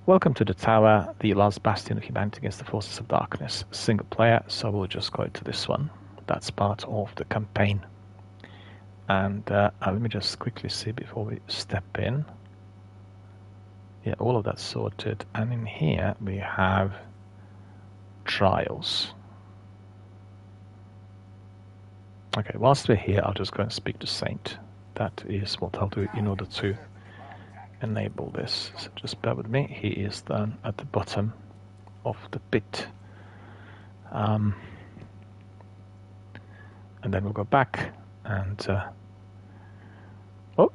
Speaker 1: Welcome to the Tower, the last bastion of humanity against the forces of darkness. Single player, so we'll just go to this one. That's part of the campaign. And let me just quickly see before we step in. Yeah, all of that's sorted. And in here we have trials. Okay, whilst we're here, I'll just go and speak to Saint. That is what I'll do in order to enable this. So just bear with me. He is down at the bottom of the pit. And then we'll go back and oh,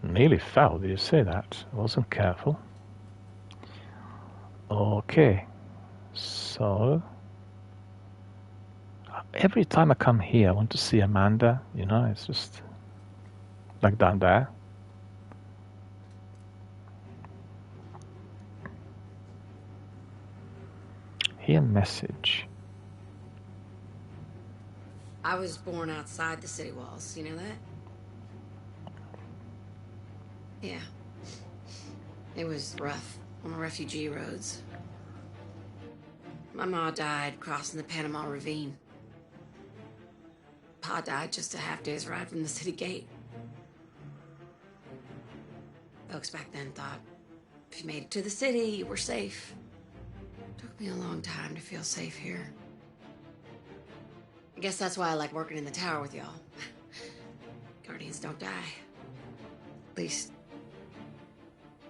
Speaker 1: nearly fell. Did you see that? I wasn't careful. Okay, so every time I come here I want to see Amanda, you know, it's just like down there. Here, message.
Speaker 9: I was born outside the city walls, you know that? Yeah. It was rough on the refugee roads. My ma died crossing the Panama Ravine. Pa died just a half day's ride from the city gate. Folks back then thought if you made it to the city, you were safe. Took me a long time to feel safe here. I guess that's why I like working in the tower with y'all. Guardians don't die. At least,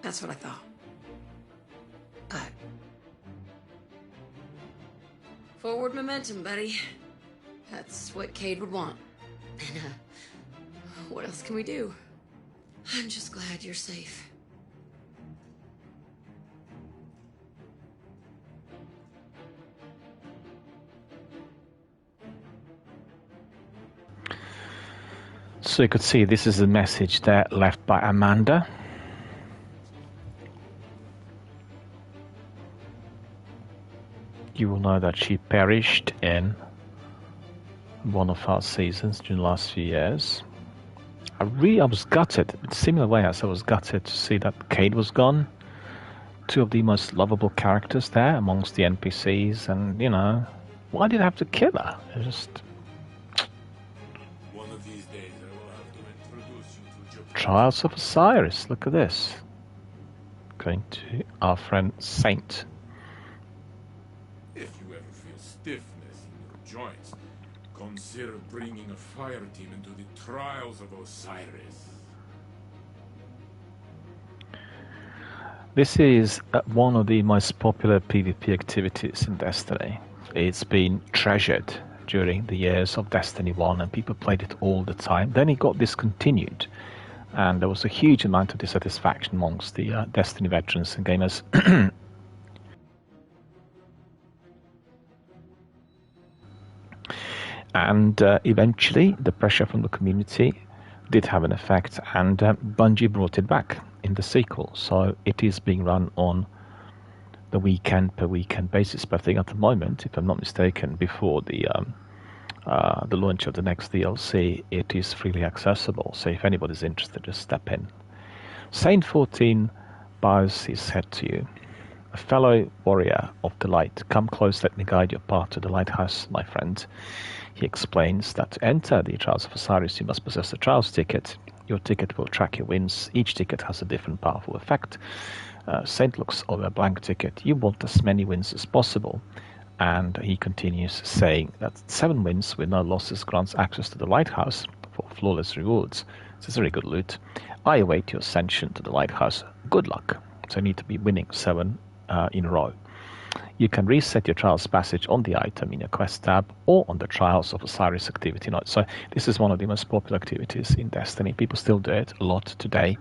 Speaker 9: that's what I thought. But Forward momentum, buddy. That's what Cade would want. And, what else can we do? I'm just glad you're safe.
Speaker 1: So you could see this is a message there left by Amanda. You will know that she perished in one of our seasons during the last few years. I was gutted, in a similar way as I was gutted to see that Cade was gone. Two of the most lovable characters there amongst the NPCs, and you know, why did I have to kill her? It just...
Speaker 10: One of these days I will have to introduce you to Japan.
Speaker 1: Trials of Osiris, look at this. Going to our friend Saint.
Speaker 10: If you ever feel stiffness in your joints, consider bringing a fire team into the Trials of Osiris.
Speaker 1: This is one of the most popular PvP activities in Destiny. It's been treasured during the years of Destiny 1 and people played it all the time. Then it got discontinued and there was a huge amount of dissatisfaction amongst the Destiny veterans and gamers. And eventually the pressure from the community did have an effect, and Bungie brought it back in the sequel. So it is being run on the weekend per weekend basis. But I think at the moment, if I'm not mistaken, before the launch of the next DLC, it is freely accessible. So if anybody's interested, just step in. Saint 14 bows his head to you. A fellow warrior of the light, come close, let me guide your path to the lighthouse, my friend. He explains that to enter the Trials of Osiris, you must possess a Trials ticket. Your ticket will track your wins. Each ticket has a different powerful effect. Saint looks over a blank ticket. You want as many wins as possible. And he continues saying that 7 wins with no losses grants access to the lighthouse for flawless rewards. This is very good loot. I await your ascension to the lighthouse. Good luck. So you need to be winning 7 in a row. You can reset your Trials passage on the item in your quest tab or on the Trials of Osiris activity note. So this is one of the most popular activities in Destiny. People still do it a lot today,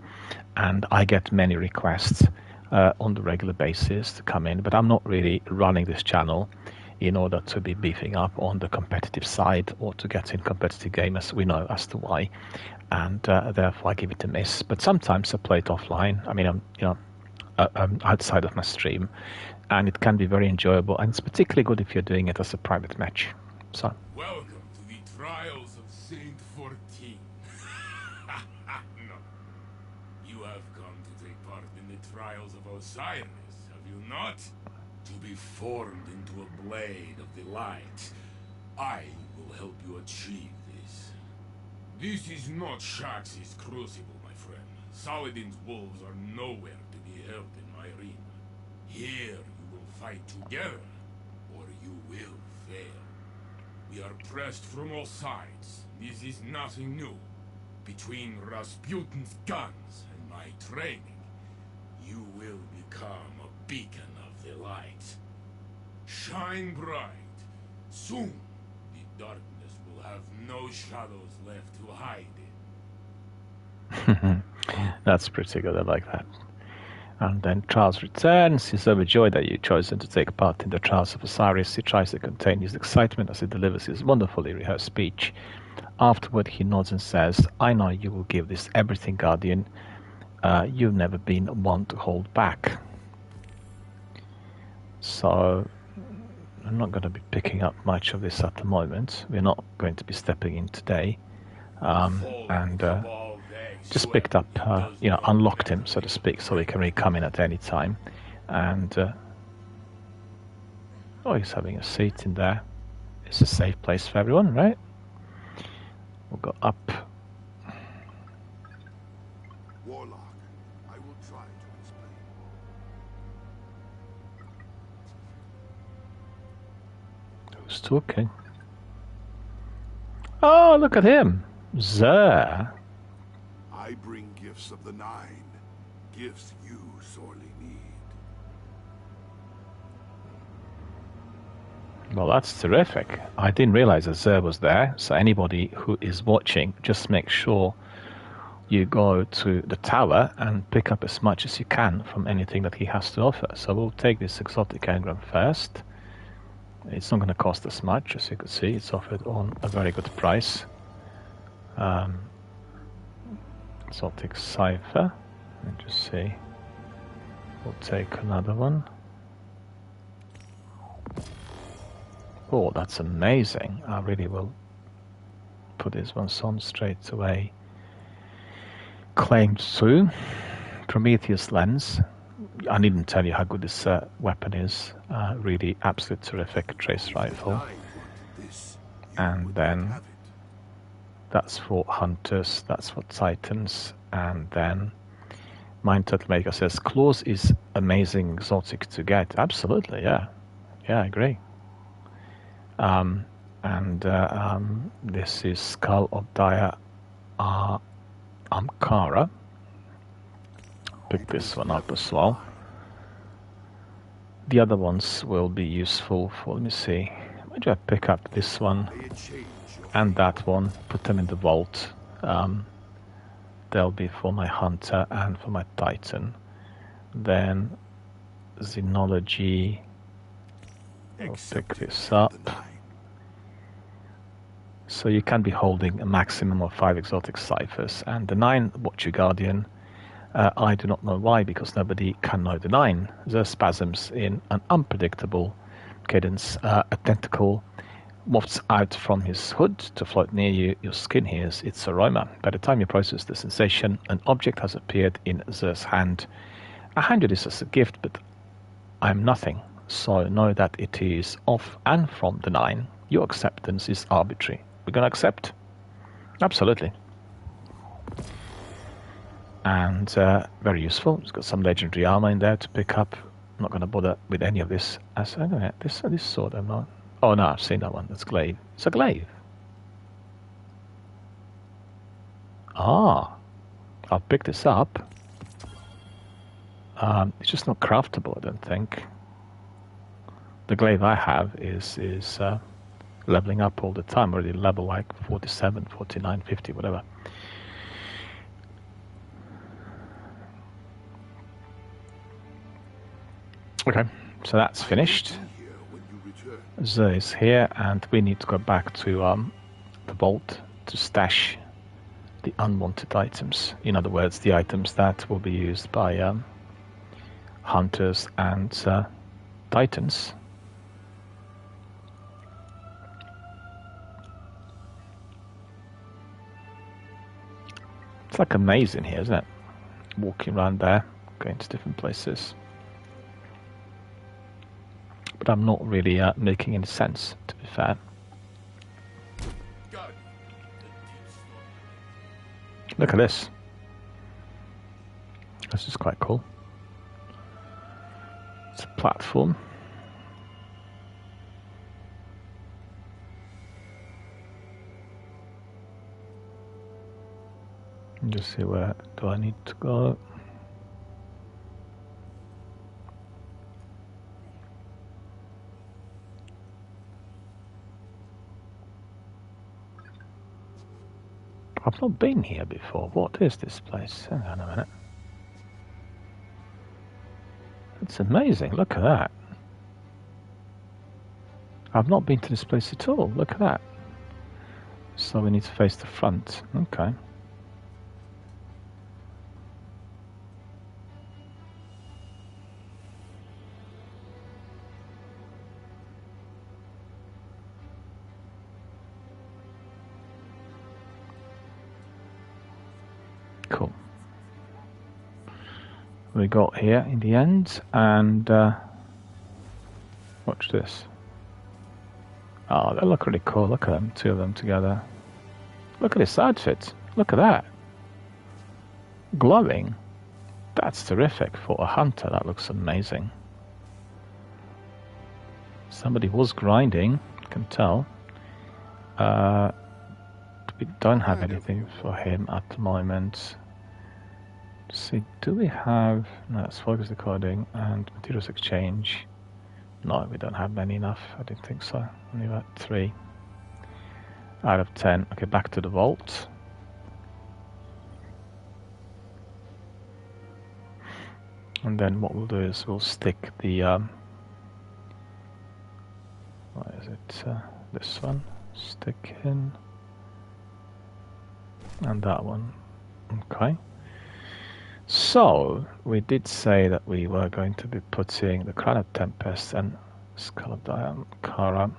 Speaker 1: and I get many requests on the regular basis to come in, but I'm not really running this channel in order to be beefing up on the competitive side or to get in competitive gamers. We know as to why, and therefore I give it a miss. But sometimes I play it offline. I mean, I'm outside of my stream, and it can be very enjoyable, and it's particularly good if you're doing it as a private match. So
Speaker 10: welcome to the Trials of Saint 14. No. You have come to take part in the Trials of Osiris, have you not? To be formed into a blade of the light. I will help you achieve this. This is not Shax's crucible, my friend. Saladin's wolves are nowhere to be held in my arena. Here you will fight together, or you will fail. We are pressed from all sides. This is nothing new. Between Rasputin's guns and my training, you will become a beacon of the light. Shine bright. Soon, the darkness will have no shadows left to hide in.
Speaker 1: That's pretty good, I like that. And then Trials returns. He's overjoyed that you've chosen to take part in the Trials of Osiris. He tries to contain his excitement as he delivers his wonderfully rehearsed speech. Afterward, he nods and says, I know you will give this everything, Guardian. You've never been one to hold back. So, I'm not going to be picking up much of this at the moment. We're not going to be stepping in today. Just picked up, unlocked him, so to speak, so he can really come in at any time. And, he's having a seat in there. It's a safe place for everyone, right? We'll go up.
Speaker 6: Warlock, I will try to explain.
Speaker 1: Who's talking? Oh, look at him! Xur.
Speaker 6: I bring gifts of the Nine, gifts you sorely need.
Speaker 1: Well, that's terrific. I didn't realize that Xur was there, so anybody who is watching, just make sure you go to the tower and pick up as much as you can from anything that he has to offer. So we'll take this exotic engram first. It's not going to cost us much, as you can see. It's offered on a very good price. Exotic cipher. Let me just see. We'll take another one. Oh, that's amazing. I really will put this one on straight away. Claim 2. Prometheus lens. I needn't tell you how good this weapon is. Really absolute terrific trace rifle. And then that's for hunters, that's for titans. And then Mind Turtle Maker says claws is amazing exotic to get. Absolutely, yeah. Yeah, I agree. This is Skull of Dire Ankara. Pick this one up as well. The other ones will be useful for, let me see, why do I pick up this one and that one, put them in the vault. They'll be for my hunter and for my titan. Then Xenology, I'll pick this up. So you can be holding a maximum of 5 exotic ciphers, and the 9 Watcher Guardian, I do not know why, because nobody can know the 9. The spasms in an unpredictable cadence. A tentacle wafts out from his hood to float near you. Your skin hears its aroma. By the time you process the sensation, an object has appeared in Xur's hand. I hand you this as a gift, but I'm nothing. So know that it is of and from the 9. Your acceptance is arbitrary. We're going to accept? Absolutely. And very useful. It's got some legendary armor in there to pick up. I'm not going to bother with any of this. This sword I'm not. Oh no, I've seen that one. That's glaive. It's a glaive. Ah, I'll pick this up. It's just not craftable, I don't think. The glaive I have is leveling up all the time. Already level like 47, 49, 50, whatever. Okay, so that's finished. Xur is here, and we need to go back to the vault to stash the unwanted items. In other words, the items that will be used by hunters and titans. It's like a maze in here, isn't it? Walking around there, going to different places. But I'm not really making any sense, to be fair. Look at this. This is quite cool. It's a platform. Just see where do I need to go. I've not been here before. What is this place? Hang on a minute. It's amazing. Look at that. I've not been to this place at all. Look at that. So we need to face the front. Okay. Cool. We got here in the end, and watch this. Oh, they look really cool. Look at them, 2 of them together. Look at this outfit. Look at that. Glowing. That's terrific for a hunter. That looks amazing. Somebody was grinding, I can tell. We don't have anything for him at the moment. Let's see, do we have... No, it's focus recording and materials exchange. No, we don't have many enough. I didn't think so. Only about 3 out of 10. Okay, back to the vault. And then what we'll do is we'll stick the what is it? This one. Stick in. And that one. Okay. So we did say that we were going to be putting the Crown of Tempest and Skull of Kara.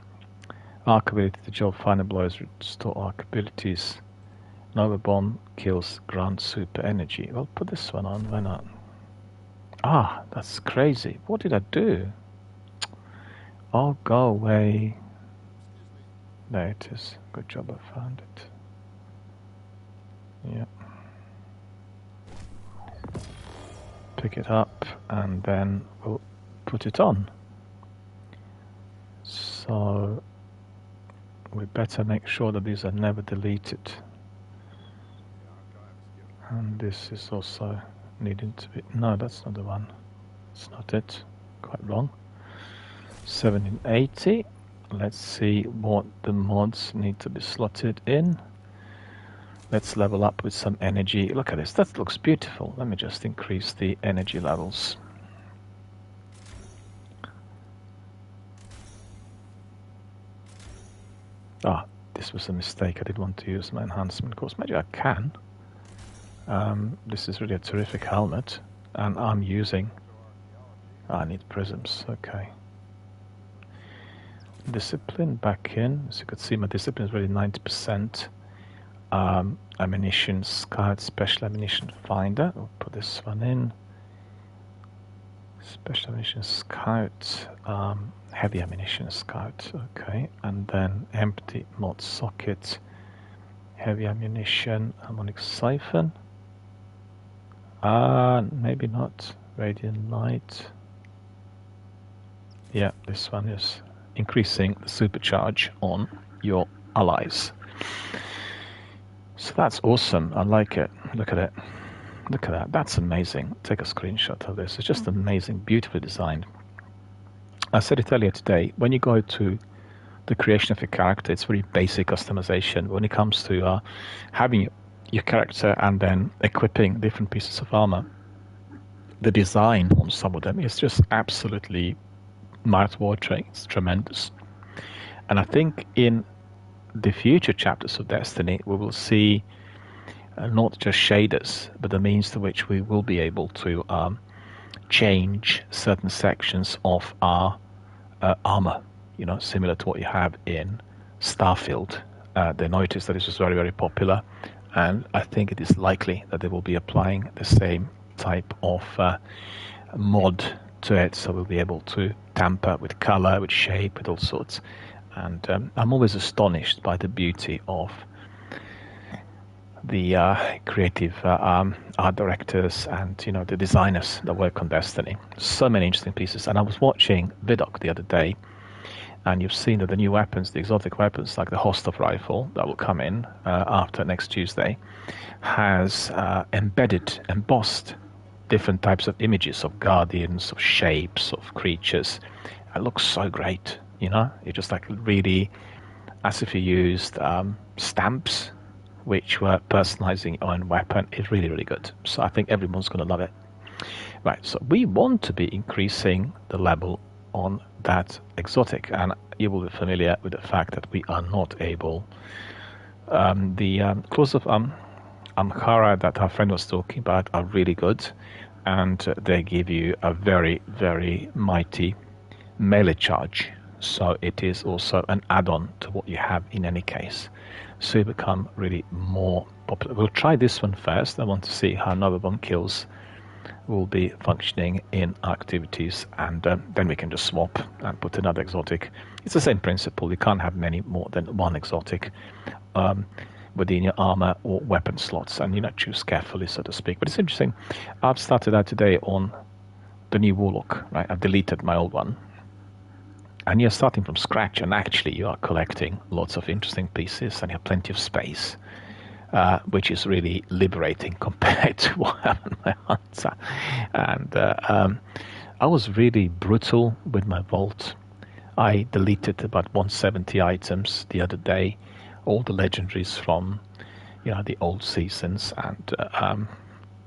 Speaker 1: Arc ability to job final blows, restore arc abilities. Nova Bomb kills ground super energy. Well, put this one on, why not? Ah, that's crazy. What did I do? Oh, go away. There it is. Good job, I found it. Yeah. Pick it up and then we'll put it on. So we better make sure that these are never deleted. And this is also needing to be... No, that's not the one. It's not it. Quite wrong. 1780. Let's see what the mods need to be slotted in. Let's level up with some energy. Look at this. That looks beautiful. Let me just increase the energy levels. Ah, this was a mistake. I didn't want to use my enhancement course. Maybe I can. This is really a terrific helmet. And I'm using... I need prisms. Okay. Discipline back in. As you could see, my discipline is really 90%. Ammunition scout, special ammunition finder. We'll put this one in. Special ammunition scout, heavy ammunition scout. Okay, and then empty mod socket, heavy ammunition, harmonic siphon. Maybe not. Radiant light. Yeah, this one is increasing the supercharge on your allies. So that's awesome. I like it. Look at it. Look at that. That's amazing. Take a screenshot of this. It's just amazing, beautifully designed. I said it earlier today. When you go to the creation of your character, it's very basic customization. When it comes to having your character and then equipping different pieces of armor, the design on some of them is just absolutely mouth-watering. It's tremendous. And I think in the future chapters of Destiny, we will see not just shaders, but the means to which we will be able to change certain sections of our armor, you know, similar to what you have in Starfield. They noticed that this was very, very popular, and I think it is likely that they will be applying the same type of mod to it, so we'll be able to tamper with color, with shape, with all sorts. And I'm always astonished by the beauty of the creative art directors and, you know, the designers that work on Destiny. So many interesting pieces. And I was watching Vidocq the other day, and you've seen that the new weapons, the exotic weapons like the Hostov rifle that will come in after next Tuesday, has embossed different types of images of guardians, of shapes, of creatures. It looks so great. You know, it's just like really as if you used stamps which were personalizing your own weapon. It's really, really good. So I think everyone's going to love it. Right, so we want to be increasing the level on that exotic, and you will be familiar with the fact that we are not able. The Claws of Amkara that our friend was talking about are really good, and they give you a very, very mighty melee charge. So it is also an add-on to what you have in any case. So you become really more popular. We'll try this one first. I want to see how Nova Bomb kills will be functioning in activities, and then we can just swap and put another exotic. It's the same principle. You can't have many more than one exotic within your armor or weapon slots, and, you know, choose carefully, so to speak. But it's interesting. I've started out today on the new Warlock, right? I've deleted my old one. And you're starting from scratch, and actually you are collecting lots of interesting pieces, and you have plenty of space, which is really liberating compared to what happened in my Hunter. And I was really brutal with my vault. I deleted about 170 items the other day, all the legendaries from, the old seasons and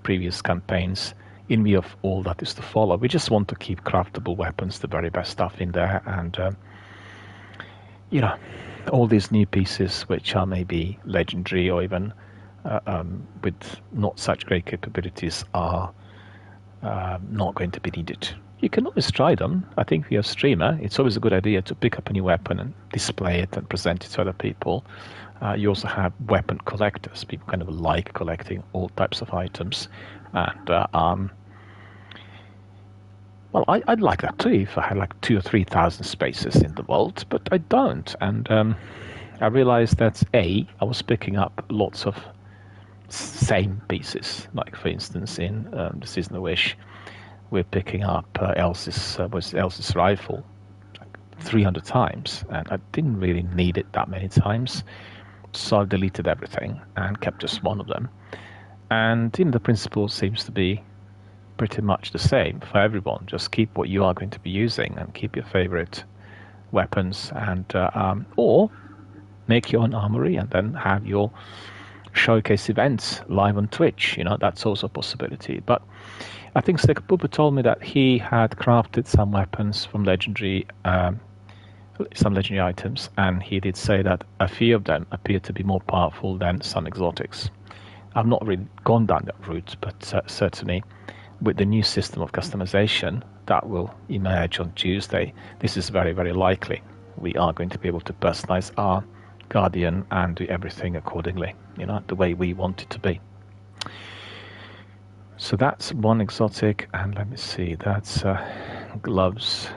Speaker 1: previous campaigns, in view of all that is to follow. We just want to keep craftable weapons, the very best stuff in there, and all these new pieces which are maybe legendary or even with not such great capabilities are not going to be needed. You can always try them. I think if you're a streamer, it's always a good idea to pick up a new weapon and display it and present it to other people. You also have weapon collectors. People kind of like collecting all types of items. And, well, I'd like that too if I had like 2,000 or 3,000 spaces in the vault, but I don't. And I realized that, I was picking up lots of same pieces. Like, for instance, in the Seasonal Wish, we're picking up Elsa's rifle like 300 times, and I didn't really need it that many times, so I deleted everything and kept just one of them. And the principle seems to be pretty much the same for everyone. Just keep what you are going to be using and keep your favorite weapons, and or make your own armory and then have your showcase events live on Twitch. That's also a possibility. But I think Sekapupa told me that he had crafted some weapons from some legendary items, and he did say that a few of them appear to be more powerful than some exotics. I've not really gone down that route, but certainly with the new system of customization that will emerge on Tuesday, this is very, very likely. We are going to be able to personalize our Guardian and do everything accordingly, the way we want it to be. So that's one exotic, and let me see, that's gloves.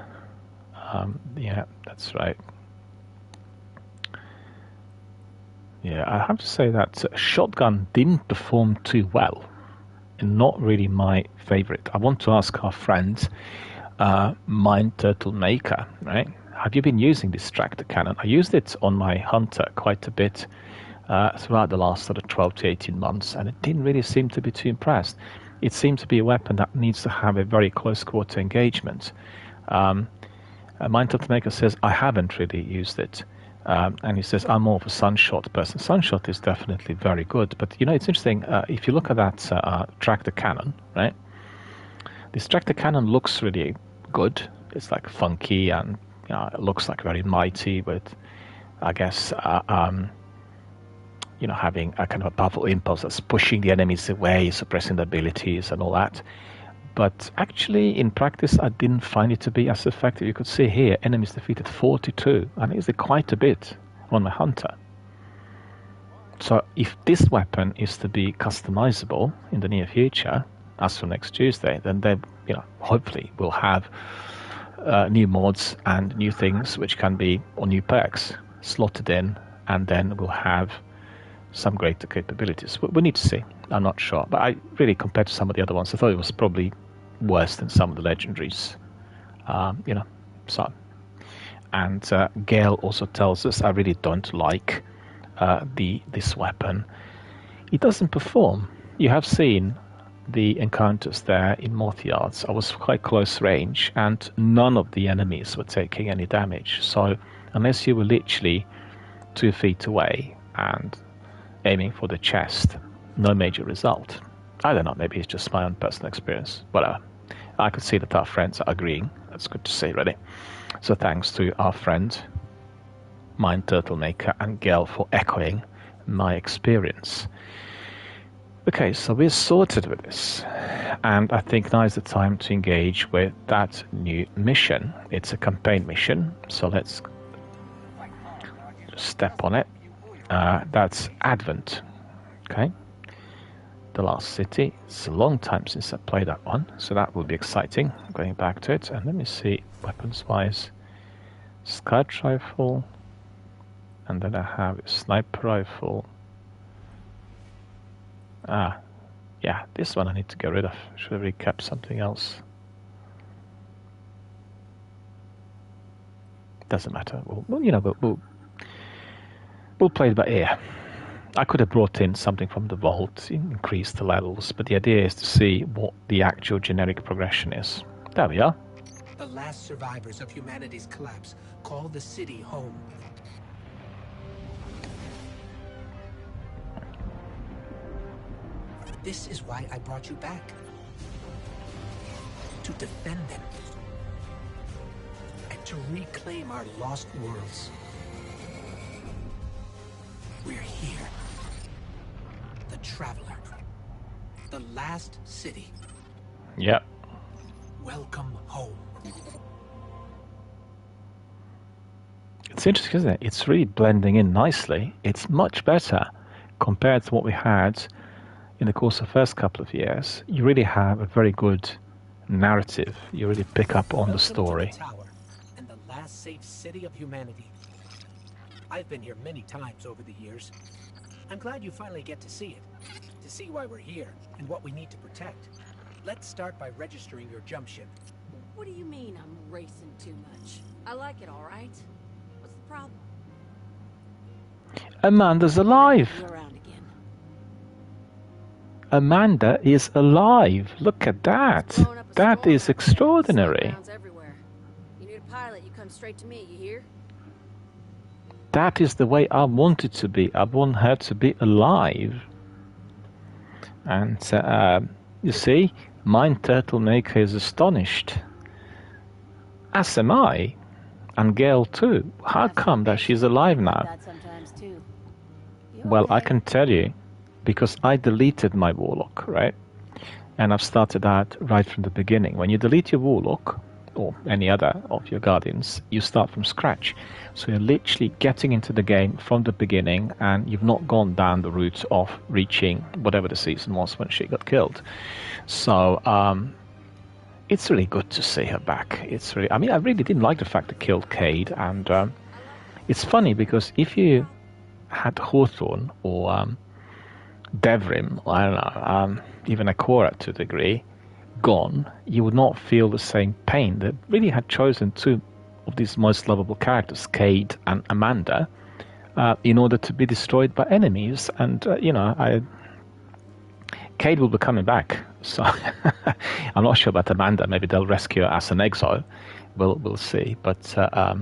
Speaker 1: Yeah, that's right. Yeah, I have to say that shotgun didn't perform too well, and not really my favorite. I want to ask our friend, Mind Turtle Maker, right? Have you been using this tractor cannon? I used it on my Hunter quite a bit throughout the last sort of 12 to 18 months, and it didn't really seem to be too impressed. It seems to be a weapon that needs to have a very close quarter engagement. Mind Turtle Maker says, I haven't really used it. And he says, I'm more of a Sunshot person. Sunshot is definitely very good. But, it's interesting. If you look at that tractor cannon, right? This tractor cannon looks really good. It's like funky, and it looks like very mighty with, I guess, having a kind of a powerful impulse that's pushing the enemies away, suppressing the abilities and all that. But actually, in practice, I didn't find it to be as effective. You could see here, enemies defeated 42, and it's quite a bit on my Hunter. So if this weapon is to be customizable in the near future, as from next Tuesday, then they, hopefully will have new mods and new things which can be, or new perks slotted in, and then we'll have some greater capabilities. We need to see. I'm not sure. But I really, compared to some of the other ones, I thought it was probably worse than some of the legendaries. So. And Gale also tells us, I really don't like this weapon. It doesn't perform. You have seen the encounters there in Moth Yards. I was quite close range, and none of the enemies were taking any damage. So unless you were literally 2 feet away and aiming for the chest, no major result. I don't know, maybe it's just my own personal experience. Whatever. I could see that our friends are agreeing. That's good to see, really. So thanks to our friend, Mind Turtle Maker, and Gale for echoing my experience. Okay, so we're sorted with this. And I think now is the time to engage with that new mission. It's a campaign mission, so let's just step on it. That's Advent. Okay. The Last City. It's a long time since I played that one, so that will be exciting. Going back to it, and let me see, weapons-wise, Scout Rifle, and then I have a Sniper Rifle. Yeah, this one I need to get rid of. Should have really kept something else. Doesn't matter. We'll play it by ear. I could have brought in something from the vault, increase the levels, but the idea is to see what the actual generic progression is. There we are.
Speaker 4: The last survivors of humanity's collapse call the city home. This is why I brought you back. To defend them. And to reclaim our lost worlds. We're here. The Traveler. The last city.
Speaker 1: Yep.
Speaker 4: Welcome home.
Speaker 1: It's interesting, isn't it? It's really blending in nicely. It's much better compared to what we had in the course of the first couple of years. You really have a very good narrative. You really pick up on the story.
Speaker 4: To the tower and the last safe city of humanity. I've been here many times over the years. I'm glad you finally get to see it. To see why we're here and what we need to protect. Let's start by registering your jump ship.
Speaker 8: What do you mean I'm racing too much? I like it, all right. What's the problem?
Speaker 1: Amanda's alive.
Speaker 8: You're around again.
Speaker 1: Amanda is alive. Look at that. That is extraordinary.
Speaker 8: You need a pilot, you come straight to me, you hear?
Speaker 1: That is the way I want it to be. I want her to be alive. And you see, Mind Turtle Maker is astonished. As am I. And Gale too. How come that she's alive now? Well, I can tell you, because I deleted my Warlock, right? And I've started out right from the beginning. When you delete your Warlock, or any other of your Guardians, you start from scratch. So you're literally getting into the game from the beginning, and you've not gone down the route of reaching whatever the season was when she got killed. So it's really good to see her back. It's really, I mean, I really didn't like the fact they killed Cade, and it's funny because if you had Hawthorne or Devrim, I don't know, even Akora to a degree, gone, you would not feel the same pain. They really had chosen two of these most lovable characters, Cade and Amanda, in order to be destroyed by enemies. And Cade will be coming back, so I'm not sure about Amanda. Maybe they'll rescue her as an exile. We'll see. But I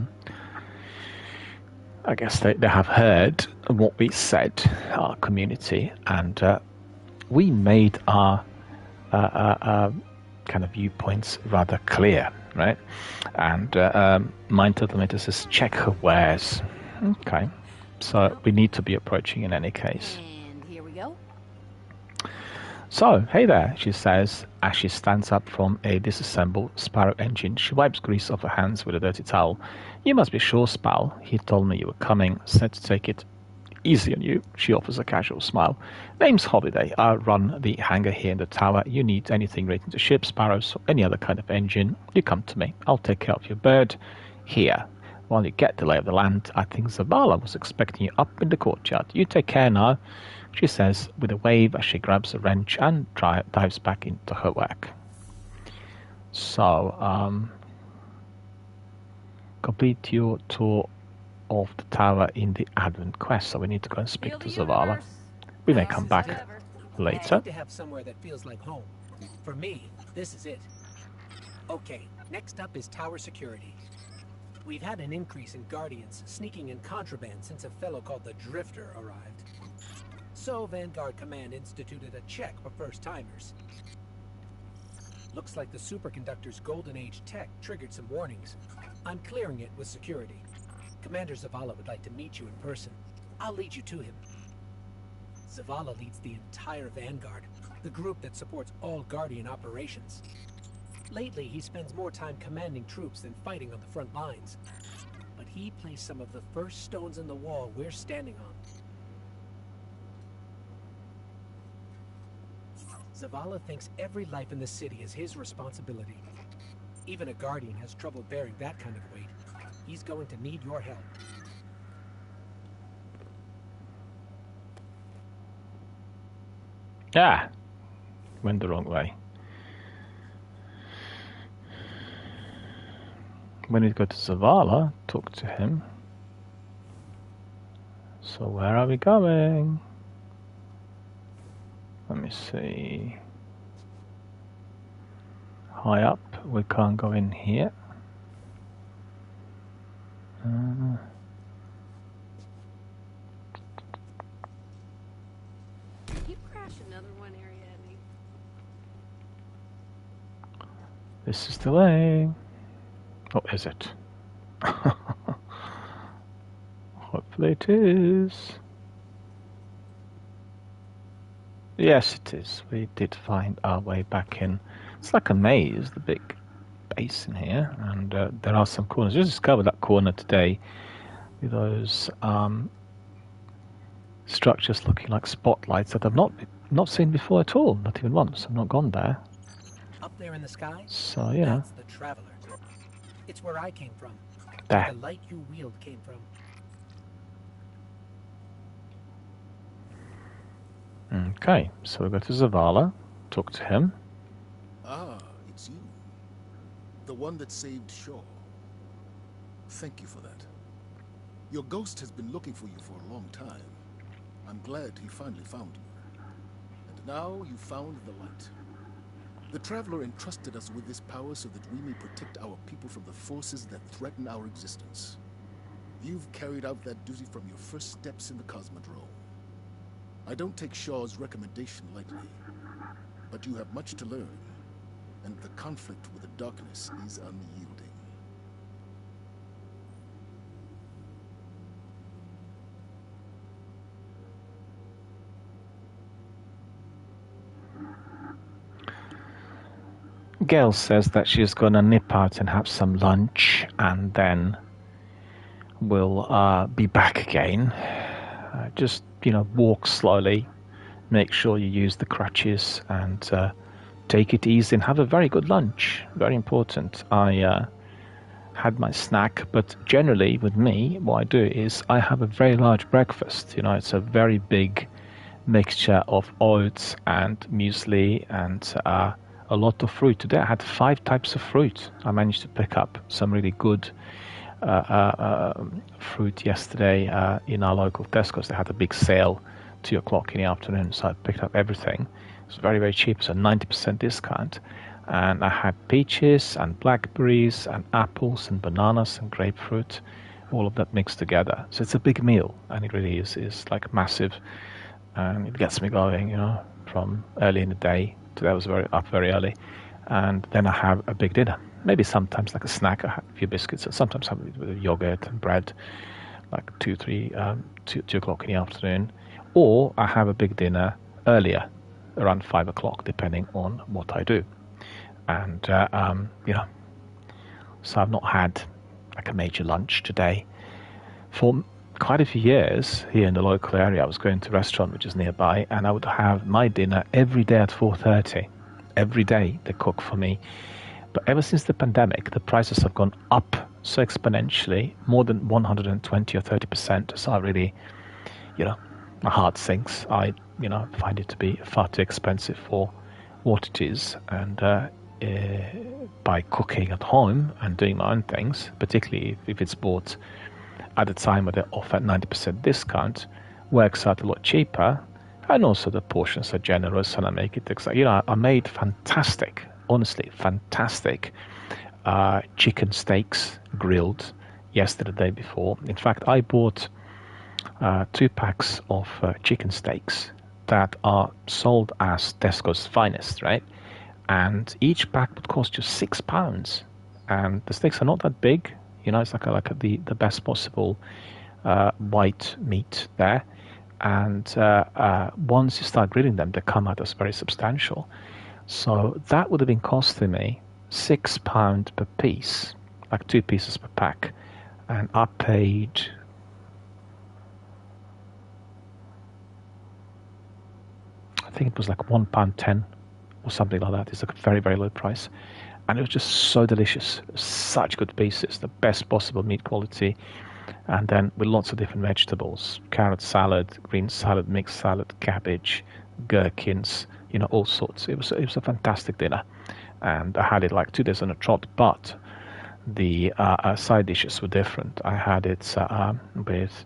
Speaker 1: guess they have heard what we said, our community, and we made our kind of viewpoints rather clear, right? And Mind Turtle Maker says, check her wares. Okay, so we need to be approaching in any case.
Speaker 8: And here we go.
Speaker 1: So, hey there, she says, as she stands up from a disassembled Sparrow engine. She wipes grease off her hands with a dirty towel. You must be sure, Spal. He told me you were coming, said to take it easy on you. She offers a casual smile. Name's Holiday. I run the hangar here in the tower. You need anything relating to ships, sparrows, or any other kind of engine, you come to me. I'll take care of your bird here. While you get the lay of the land, I think Zavala was expecting you up in the courtyard. You take care now, she says with a wave as she grabs a wrench and dives back into her work. So, complete your tour of the tower in the Advent quest. So we need to go and speak to Zavala. We may come back later.
Speaker 4: I need to have somewhere that feels like home. For me, this is it. Okay, next up is tower security. We've had an increase in Guardians sneaking in contraband since a fellow called the Drifter arrived. So Vanguard Command instituted a check for first-timers. Looks like the superconductor's Golden Age tech triggered some warnings. I'm clearing it with security. Commander Zavala would like to meet you in person. I'll lead you to him. Zavala leads the entire Vanguard, the group that supports all Guardian operations. Lately, he spends more time commanding troops than fighting on the front lines. But he placed some of the first stones in the wall we're standing on. Zavala thinks every life in the city is his responsibility. Even a Guardian has trouble bearing that kind of weight. He's going to need your help.
Speaker 1: Ah, went the wrong way. We need to go to Zavala, talk to him. So where are we going? Let me see. High up. we can't go in here.
Speaker 8: You crash another one, Ariadne.
Speaker 1: This is the way. Oh, is it? Hopefully it is. Yes, it is. We did find our way back in. It's like a maze, the big basin here, and there are some corners. Just discovered that corner today with those structures looking like spotlights that I've not seen before at all. Not even once. I've not gone there.
Speaker 4: Up there in the sky?
Speaker 1: So, you know.
Speaker 4: That's the Traveler. It's where I came from.
Speaker 1: There.
Speaker 4: The light you wield came from.
Speaker 1: Okay, so we go to Zavala, talk to him.
Speaker 7: Ah, it's you. The one that saved Shaw. Thank you for that. Your ghost has been looking for you for a long time. I'm glad he finally found you. And now you found the light. The Traveler entrusted us with this power so that we may protect our people from the forces that threaten our existence. You've carried out that duty from your first steps in the Cosmodrome. I don't take Shaw's recommendation lightly, but you have much to learn, and the conflict with the darkness is unyielding.
Speaker 1: Gail says that she's going to nip out and have some lunch, and then we'll be back again. Just, you know, walk slowly, make sure you use the crutches, and take it easy and have a very good lunch. Very important. I had my snack, but generally with me, what I do is I have a very large breakfast. You know, it's a very big mixture of oats and muesli and a lot of fruit. Today I had 5 types of fruit. I managed to pick up some really good fruit yesterday in our local Tesco's. They had a big sale 2 o'clock in the afternoon, so I picked up everything. It was very, very cheap. It's a 90% discount. And I had peaches and blackberries and apples and bananas and grapefruit, all of that mixed together. So it's a big meal, and it really is like massive, and it gets me going, you know, from early in the day. Today I was up very early, and then I have a big dinner. Maybe sometimes like a snack, I have a few biscuits, and sometimes I have it with yogurt and bread, like 2 o'clock in the afternoon. Or I have a big dinner earlier, around 5 o'clock, depending on what I do. And, you know, so I've not had like a major lunch today. For quite a few years here in the local area, I was going to a restaurant which is nearby, and I would have my dinner every day at 4:30. Every day they cook for me. But ever since the pandemic, the prices have gone up so exponentially, more than 120 or 30%. So I really, you know, my heart sinks. I, you know, find it to be far too expensive for what it is. And by cooking at home and doing my own things, particularly if it's bought at a time where they offer 90% discount, works out a lot cheaper. And also the portions are generous, and I make it, you know, I made fantastic, honestly, fantastic chicken steaks grilled yesterday, the day before. In fact, I bought 2 packs of chicken steaks that are sold as Tesco's Finest, right? And each pack would cost you £6. And the steaks are not that big, you know, it's like the best possible white meat there. And once you start grilling them, they come out as very substantial. So that would have been costing me £6 per piece, like 2 pieces per pack. And I paid, I think it was like £1.10 or something like that. It's like a very, very low price. And it was just so delicious. Such good pieces, the best possible meat quality. And then with lots of different vegetables, carrot salad, green salad, mixed salad, cabbage, gherkins, you know, all sorts. It was a fantastic dinner. And I had it like 2 days on a trot, but the side dishes were different. I had it with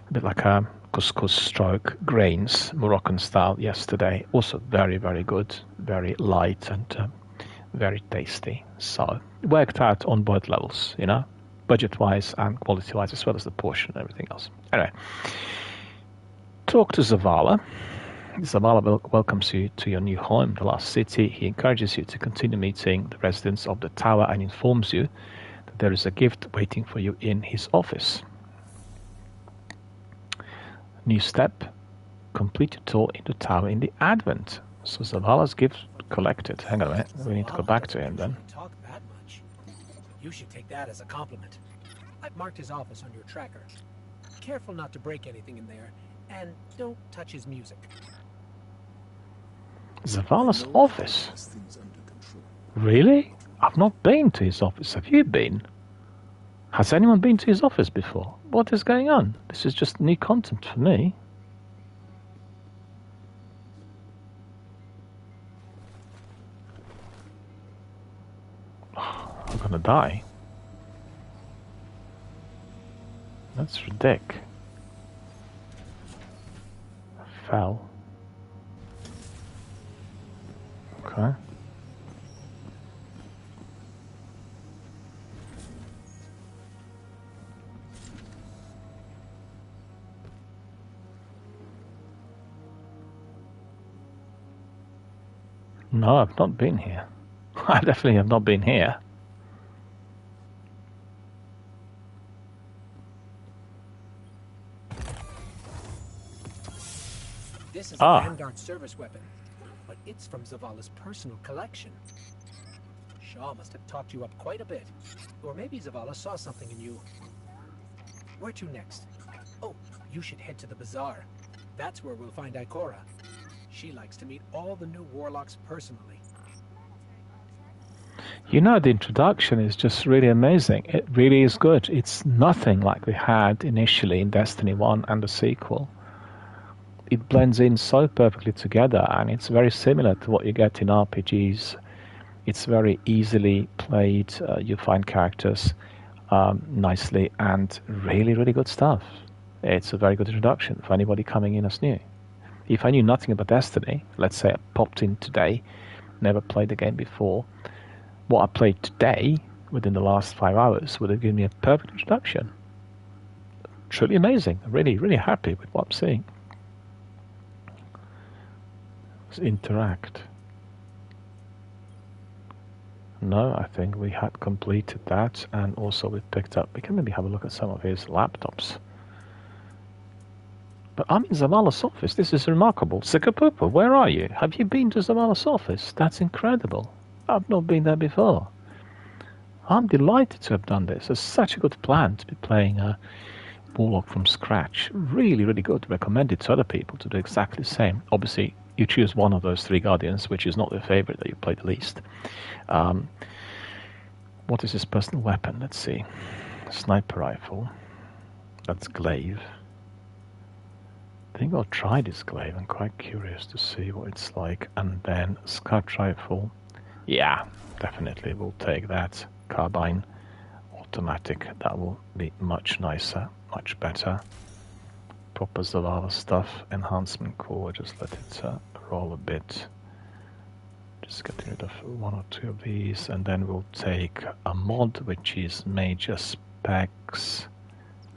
Speaker 1: a bit like a couscous stroke grains, Moroccan style yesterday. Also very, very good, very light and very tasty. So it worked out on both levels, you know, budget-wise and quality-wise, as well as the portion and everything else. Anyway, talk to Zavala. Zavala welcomes you to your new home, the Lost City. He encourages you to continue meeting the residents of the tower and informs you that there is a gift waiting for you in his office. New step, complete your tour in the tower in the Advent. So Zavala's gift collected. Hang on a minute, we need to go back to him then.
Speaker 4: Talk that much. You should take that as a compliment. I've marked his office on your tracker. Careful not to break anything in there, and don't touch his music.
Speaker 1: Zavala's office? Really? I've not been to his office. Have you been? Has anyone been to his office before? What is going on? This is just new content for me. I'm gonna die. That's ridiculous. Fell. Okay. No, I've not been here. I definitely have not been here.
Speaker 4: This is a Vanguard service weapon, but it's from Zavala's personal collection. Shaw must have talked you up quite a bit. Or maybe Zavala saw something in you. Where to next? Oh, you should head to the bazaar. That's where we'll find Ikora. She likes to meet all the new warlocks personally.
Speaker 1: You know, the introduction is just really amazing. It really is good. It's nothing like we had initially in Destiny 1 and the sequel. It blends in so perfectly together, and it's very similar to what you get in RPGs. It's very easily played. You find characters nicely, and really, really good stuff. It's a very good introduction for anybody coming in as new. If I knew nothing about Destiny, let's say I popped in today, never played the game before, what I played today, within the last 5 hours, would have given me a perfect introduction. Truly amazing. I'm really, really happy with what I'm seeing. Let's interact. No, I think we had completed that, and also we picked up, we can maybe have a look at some of his laptops. But I'm in Zavala's office. This is remarkable. Sikapupa, where are you? Have you been to Zavala's office? That's incredible. I've not been there before. I'm delighted to have done this. It's such a good plan to be playing a Warlock from scratch. Really, really good. Recommend it to other people to do exactly the same. Obviously, you choose one of those 3 Guardians, which is not the favorite that you play the least. What is his personal weapon? Let's see. Sniper rifle. That's glaive. I think I'll try this glaive. I'm quite curious to see what it's like. And then scout rifle. Yeah, definitely we'll take that. Carbine, automatic. That will be much nicer, much better. Proper Zavala stuff. Enhancement core. Just let it roll a bit. Just getting rid of 1 or 2 of these, and then we'll take a mod, which is major specs.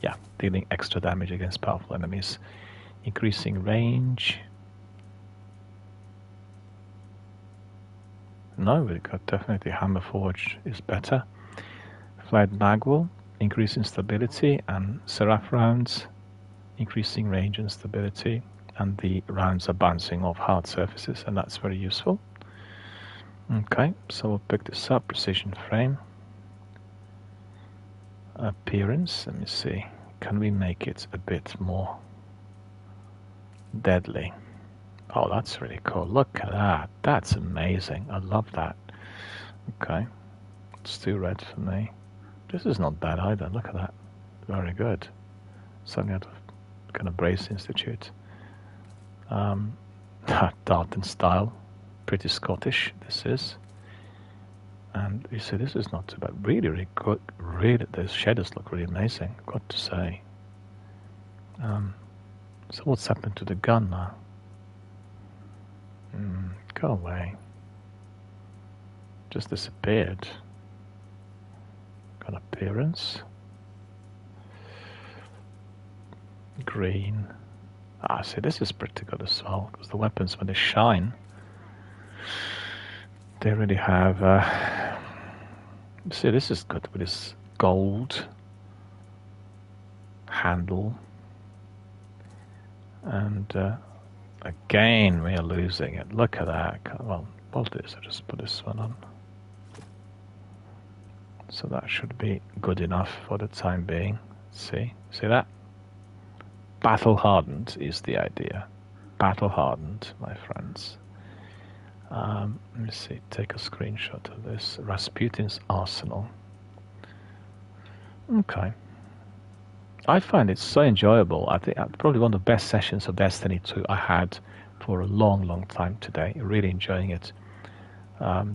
Speaker 1: Yeah, dealing extra damage against powerful enemies. Increasing range. No, we got definitely Hammerforge is better. Flared Magwell, increasing stability, and Seraph rounds, increasing range and stability. And the rounds are bouncing off hard surfaces, and that's very useful. Okay, so we'll pick this up. Precision frame. Appearance, let me see. Can we make it a bit more deadly? Oh, that's really cool. Look at that. That's amazing. I love that. Okay. It's too red for me. This is not bad either. Look at that. Very good. Something out of kind of Brace Institute. Darton style. Pretty Scottish, this is. And you see, this is not too bad. Really, really good. Really, those shadows look really amazing, I've got to say. So what's happened to the gun now? Go away. Just disappeared. Got appearance. Green. Ah, see, this is pretty good as well, because the weapons, when they shine, they really have... see, this is good with this gold handle. And again, we are losing it. Look at that. Well, what is it? Just put this one on. So that should be good enough for the time being. See that? Battle hardened is the idea. Battle hardened, my friends. Let me see. Take a screenshot of this. Rasputin's Arsenal. Okay. I find it so enjoyable. I think probably one of the best sessions of Destiny 2 I had for a long, long time today. Really enjoying it.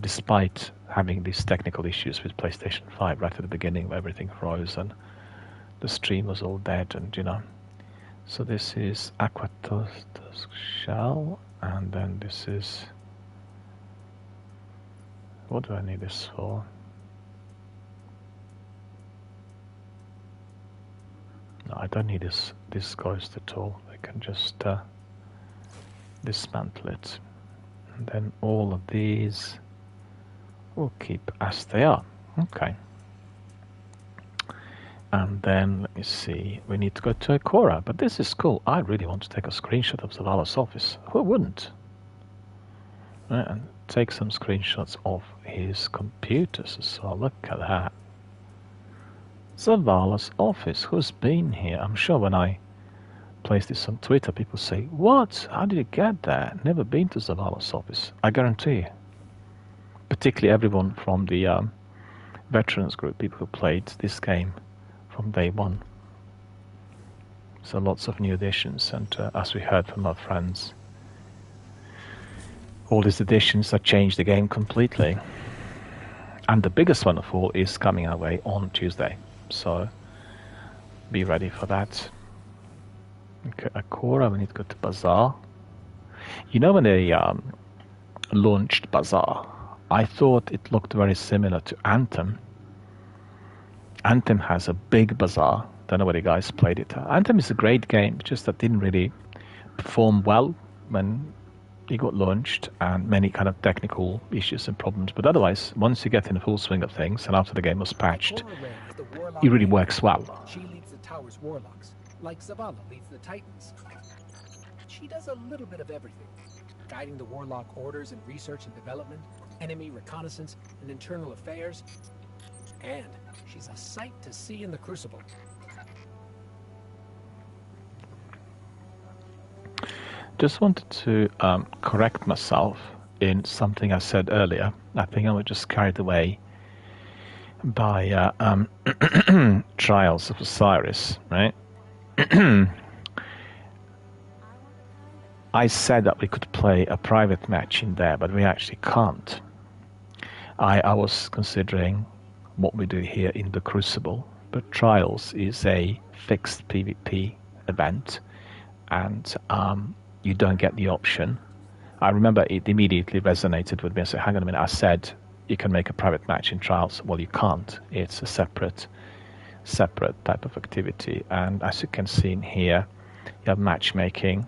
Speaker 1: Despite having these technical issues with PlayStation 5 right at the beginning, where everything froze and the stream was all dead, and you know. So this is Aquatusk Shell, and then this is... What do I need this for? No, I don't need this ghost at all. I can just dismantle it. And then all of these we'll keep as they are. Okay. And then, let me see, we need to go to Ikora, but this is cool. I really want to take a screenshot of Zavala's office. Who wouldn't? Right, and take some screenshots of his computers as well. Look at that. Zavala's office. Who's been here? I'm sure when I place this on Twitter, people say, what? How did you get there? Never been to Zavala's office. I guarantee you. Particularly everyone from the veterans group, people who played this game from day one. So lots of new additions, and as we heard from our friends, all these additions that change the game completely. And the biggest one of all is coming our way on Tuesday, so be ready for that. Okay, Ikora, we need to go to Bazaar. You know, when they launched Bazaar, I thought it looked very similar to Anthem. Anthem has a big bazaar. Don't know whether you guys played it. Anthem is a great game, just that didn't really perform well when it got launched, and many kind of technical issues and problems. But otherwise, once you get in the full swing of things, and after the game was patched, it really works well.
Speaker 4: She leads the tower's warlocks, like Zavala leads the Titans. She does a little bit of everything, guiding the warlock orders in research and development, enemy reconnaissance, and internal affairs. And she's a sight to see in the Crucible.
Speaker 1: Just wanted to correct myself in something I said earlier. I think I was just carried away by Trials of Osiris, right? I said that we could play a private match in there, but we actually can't. I was considering what we do here in the Crucible, but Trials is a fixed PvP event, and you don't get the option. I remember it immediately resonated with me. I said, hang on a minute, I said you can make a private match in Trials. Well, you can't. It's a separate type of activity. And as you can see in here, you have matchmaking,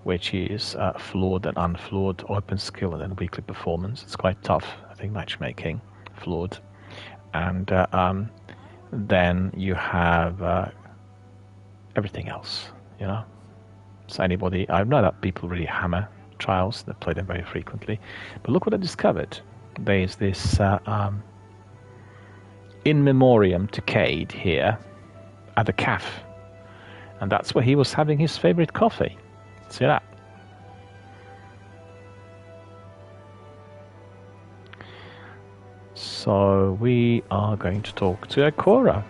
Speaker 1: which is flawed and unflawed, open skill, and then weekly performance. It's quite tough, I think, matchmaking, flawed. And then you have everything else, you know. So anybody, I know that people really hammer Trials, they play them very frequently. But look what I discovered. There is this in memoriam to Cade here at the cafe. And that's where he was having his favorite coffee. See that? So we are going to talk to Ikora.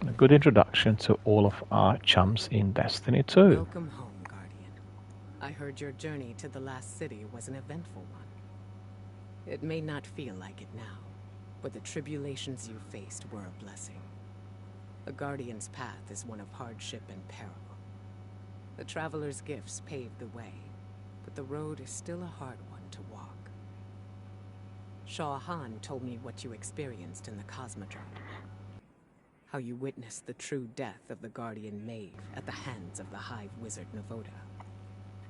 Speaker 1: A good introduction to all of our chums in Destiny 2.
Speaker 11: Welcome home, Guardian. I heard your journey to the last city was an eventful one. It may not feel like it now, but the tribulations you faced were a blessing. The Guardian's path is one of hardship and peril. The Traveler's gifts paved the way, but the road is still a hard one to walk. Shah Han told me what you experienced in the Cosmodrome. How you witnessed the true death of the Guardian Maeve at the hands of the Hive Wizard Navoda.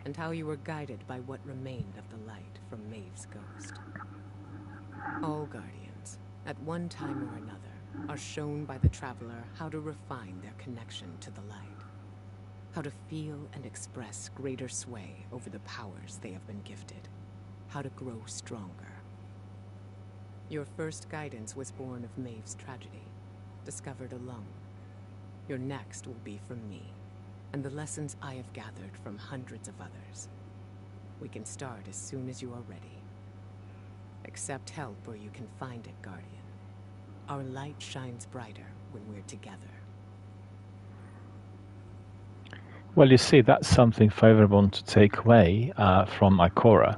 Speaker 11: And how you were guided by what remained of the light from Maeve's ghost. All Guardians, at one time or another, are shown by the Traveler how to refine their connection to the light. How to feel and express greater sway over the powers they have been gifted. How to grow stronger. Your first guidance was born of Maeve's tragedy, discovered alone. Your next will be from me, and the lessons I have gathered from hundreds of others. We can start as soon as you are ready. Accept help where you can find it, Guardian. Our light shines brighter when we're together.
Speaker 1: Well, you see, that's something favorable to take away from Ikora.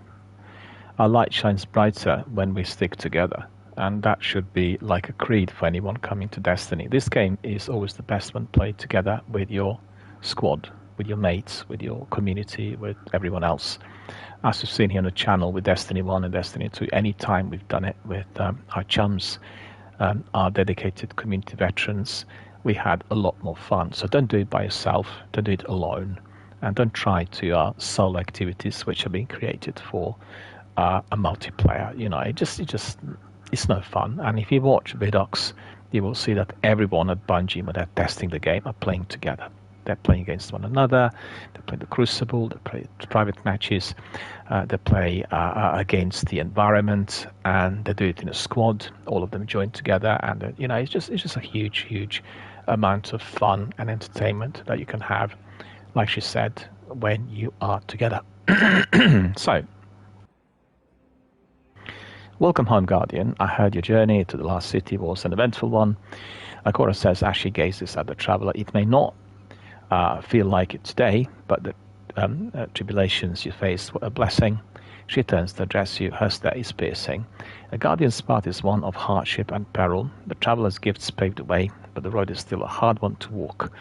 Speaker 1: Our light shines brighter when we stick together. And that should be like a creed for anyone coming to Destiny. This game is always the best when played together with your squad, with your mates, with your community, with everyone else. As you've seen here on the channel with Destiny 1 and Destiny 2, any time we've done it with our chums, our dedicated community veterans, we had a lot more fun. So don't do it by yourself, don't do it alone, and don't try to solo activities which are being created for a multiplayer. You know, it's no fun. And if you watch Vidocs, you will see that everyone at Bungie, when they're testing the game, are playing together. They're playing against one another. They play the Crucible. They play private matches. They play against the environment, and they do it in a squad. All of them join together, and you know, it's just a huge amount of fun and entertainment that you can have, like she said, when you are together. So. Welcome home, Guardian. I heard your journey to the last city was an eventful one. Ikora says as she gazes at the Traveler, it may not feel like it today, but the tribulations you faced were a blessing. She turns to address you. Her stare is piercing. A Guardian's path is one of hardship and peril. The Traveler's gifts paved the way, but the road is still a hard one to walk.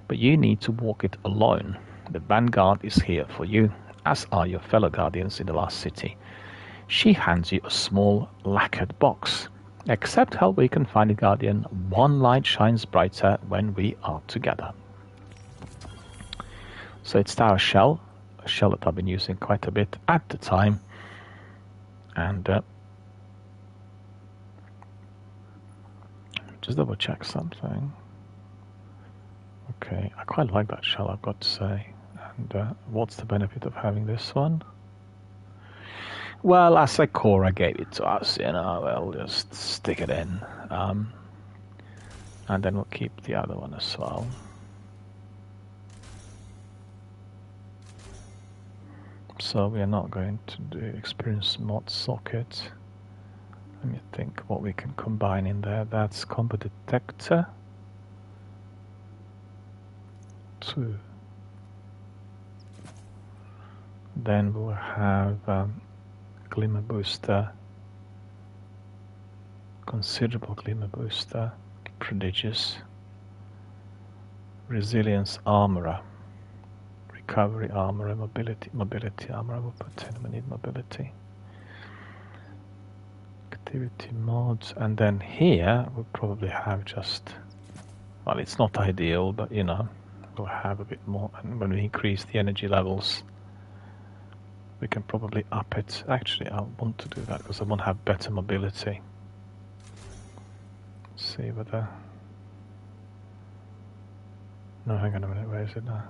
Speaker 1: But you need to walk it alone. The Vanguard is here for you, as are your fellow Guardians in the last city. She hands you a small lacquered box. Accept help we can find it, Guardian. One light shines brighter when we are together. So it's our shell, a shell that I've been using quite a bit at the time. And just double check something. Okay, I quite like that shell, I've got to say. And what's the benefit of having this one? Well, as Ikora gave it to us, you know, we'll just stick it in. And then we'll keep the other one as well. So we are not going to do experience mod socket. Let me think what we can combine in there. That's combo detector. 2. Then we'll have Glimmer Booster, Considerable Glimmer Booster, Prodigious, Resilience Armorer, Recovery Armorer, Mobility Armorer. We'll put in, we need Mobility. Activity mods, and then here we'll probably have just, well, it's not ideal, but you know, we'll have a bit more, and when we increase the energy levels, we can probably up it. Actually, I want to do that because I want to have better mobility. Let's see whether... No, hang on a minute, where is it now?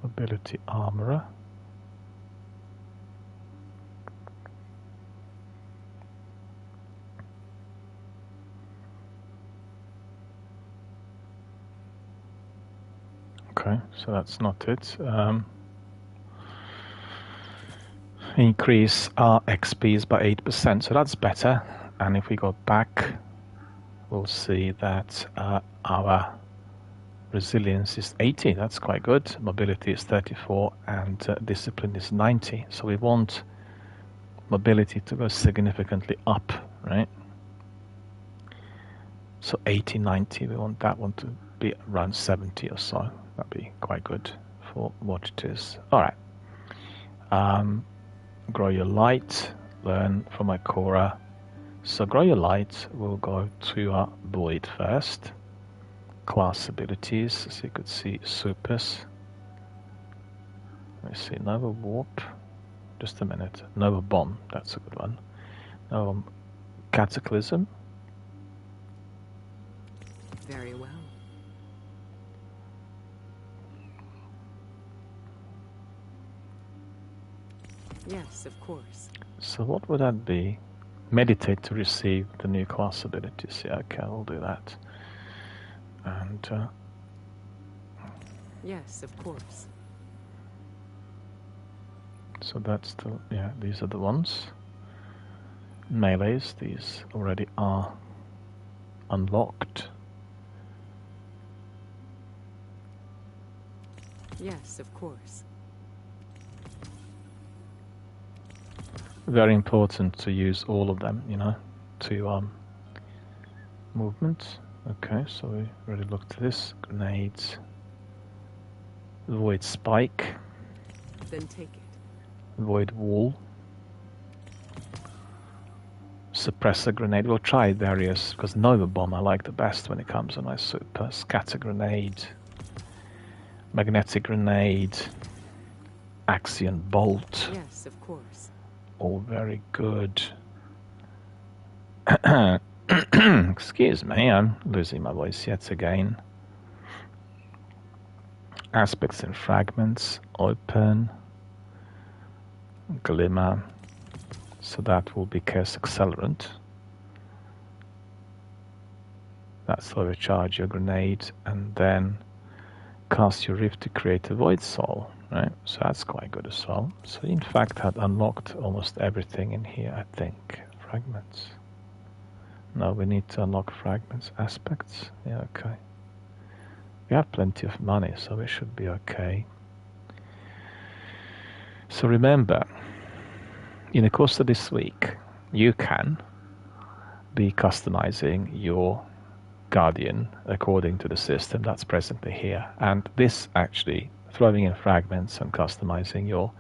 Speaker 1: Mobility Armorer. Okay, so that's not it. Increase our XPs by 8%, so that's better. And if we go back, we'll see that our resilience is 80. That's quite good. Mobility is 34, and discipline is 90. So we want mobility to go significantly up, right? So 80, 90. We want that one to be around 70 or so. That'd be quite good for what it is. All right. Grow your light. Learn from Ikora. So grow your light. We'll go to Void first. Class abilities. As you could see, supers. Let me see. Nova Warp. Just a minute. Nova Bomb. That's a good one. Nova Cataclysm.
Speaker 11: Very well. Yes, of course.
Speaker 1: So what would that be? Meditate to receive the new class abilities. Yeah, okay, I'll do that. And
Speaker 11: yes, of course.
Speaker 1: So that's the, yeah, these are the ones. Melees, these already are unlocked.
Speaker 11: Yes, of course.
Speaker 1: Very important to use all of them, you know, to movement. Okay, so we already looked at this. Grenades. Void Spike.
Speaker 11: Then take it.
Speaker 1: Void Wall. Suppressor Grenade. We'll try various, because Nova Bomb I like the best when it comes on my super. Scatter Grenade. Magnetic Grenade. Axion Bolt.
Speaker 11: Yes, of course.
Speaker 1: All very good. Excuse me, I'm losing my voice yet again. Aspects and Fragments. Open. Glimmer. So that will be Chaos Accelerant. That's will recharge your grenade, and then cast your Rift to create a Void Soul, right? So that's quite good as well. So in fact, I'd unlocked almost everything in here, I think. Fragments. No, we need to unlock fragments. Aspects. Yeah, okay. We have plenty of money, so we should be okay. So remember, in the course of this week, you can be customizing your Guardian according to the system that's presently here. And this actually, throwing in fragments and customizing your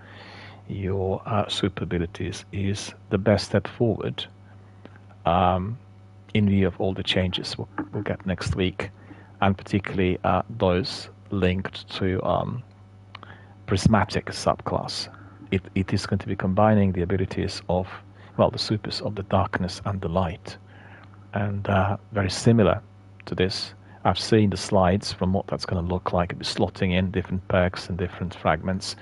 Speaker 1: super abilities is the best step forward in view of all the changes we'll get next week, and particularly those linked to Prismatic subclass. It is going to be combining the abilities of, well, the supers of the darkness and the light. And very similar to this, I've seen the slides from what that's going to look like. It'll be slotting in different perks and different fragments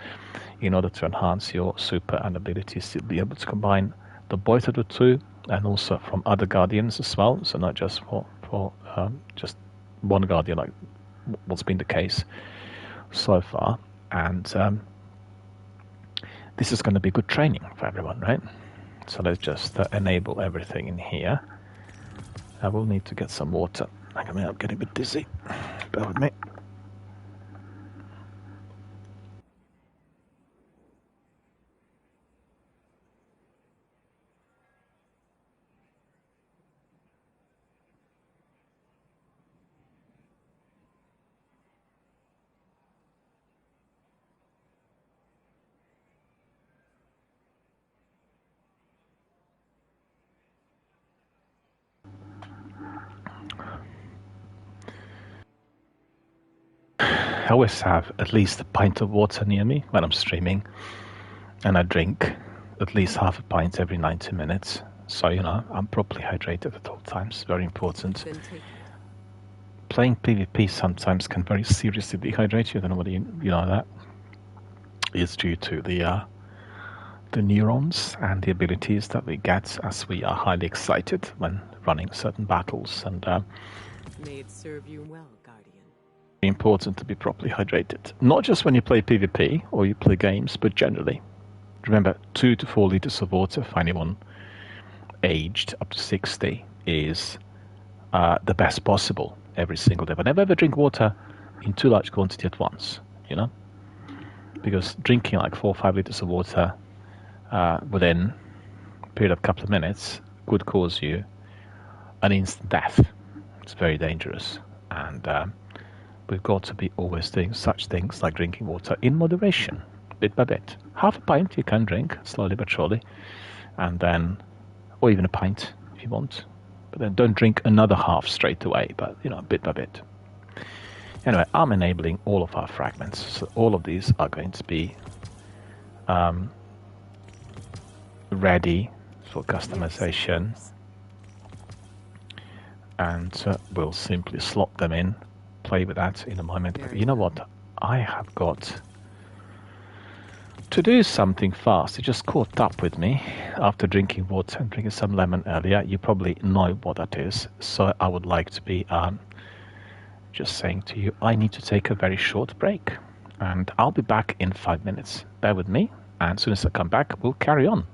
Speaker 1: in order to enhance your super and abilities. You'll be able to combine the both of the two, and also from other Guardians as well. So not just for just one Guardian, like what's been the case so far. And this is going to be good training for everyone, right? So let's just enable everything in here. I will need to get some water. Hang on a minute, I'm getting a bit dizzy. Bear with me. I always have at least a pint of water near me when I'm streaming, and I drink at least half a pint every 90 minutes. So, you know, I'm properly hydrated at all times. Very important. Playing PvP sometimes can very seriously dehydrate you. I don't know whether you know that. It's due to the neurons and the abilities that we get as we are highly excited when running certain battles. And
Speaker 11: may it serve you well, Guardian.
Speaker 1: Important to be properly hydrated. Not just when you play PvP or you play games, but generally. Remember, 2 to 4 liters of water for anyone aged up to 60 is the best possible every single day. But never ever drink water in too large quantity at once, you know? Because drinking like 4 or 5 liters of water within a period of a couple of minutes could cause you an instant death. It's very dangerous. And we've got to be always doing such things like drinking water in moderation, bit by bit. Half a pint you can drink, slowly but surely, and then, or even a pint if you want, but then don't drink another half straight away, but, bit by bit. Anyway, I'm enabling all of our fragments, so all of these are going to be ready for customization, and we'll simply slot them in, play with that in a moment. But you know what? I have got to do something fast. It just caught up with me after drinking water and drinking some lemon earlier. You probably know what that is, so I would like to be just saying to you, I need to take a very short break, and I'll be back in 5 minutes. Bear with me, and as soon as I come back, we'll carry on.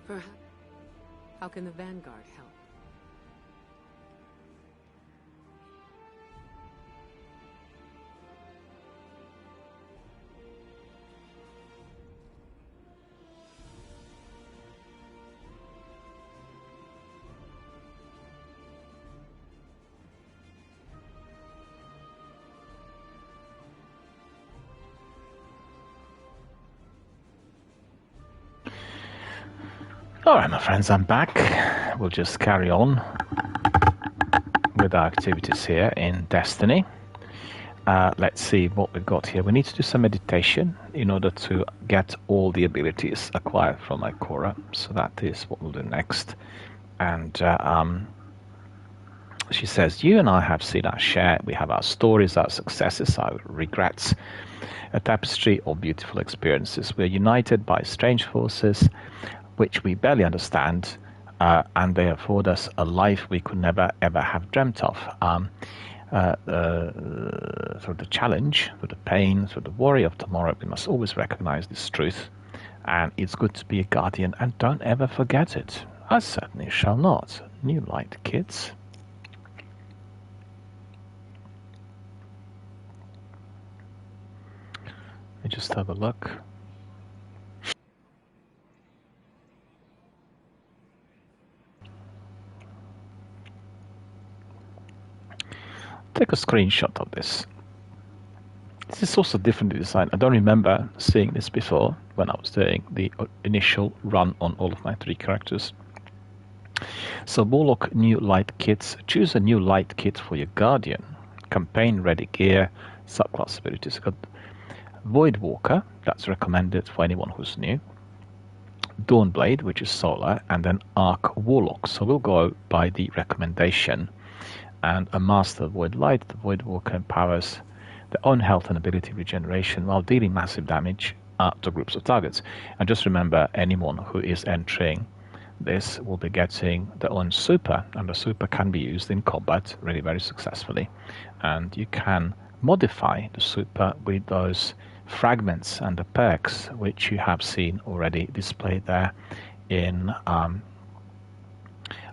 Speaker 11: Perhaps. How can the Vanguard help?
Speaker 1: Alright, my friends, I'm back. We'll just carry on with our activities here in Destiny. Let's see what we've got here. We need to do some meditation in order to get all the abilities acquired from Ikora. So that is what we'll do next. And she says, you and I have seen our share. We have our stories, our successes, our regrets, a tapestry of beautiful experiences. We're united by strange forces which we barely understand, and they afford us a life we could never ever have dreamt of. Through the challenge, through the pain, through the worry of tomorrow, we must always recognize this truth, and it's good to be a guardian, and don't ever forget it. I certainly shall not. New light, kids. Let me just have a look. Take a screenshot of this. This is also differently designed. I don't remember seeing this before when I was doing the initial run on all of my 3 characters. So Warlock new light kits. Choose a new light kit for your Guardian. Campaign ready gear. Subclass abilities. Got Voidwalker. That's recommended for anyone who's new. Dawnblade, which is solar, and then Arc Warlock. So we'll go by the recommendation. And a Master Void Light. The Voidwalker empowers their own health and ability regeneration while dealing massive damage to groups of targets. And just remember, anyone who is entering this will be getting their own super, and the super can be used in combat really very successfully. And you can modify the super with those fragments and the perks which you have seen already displayed there in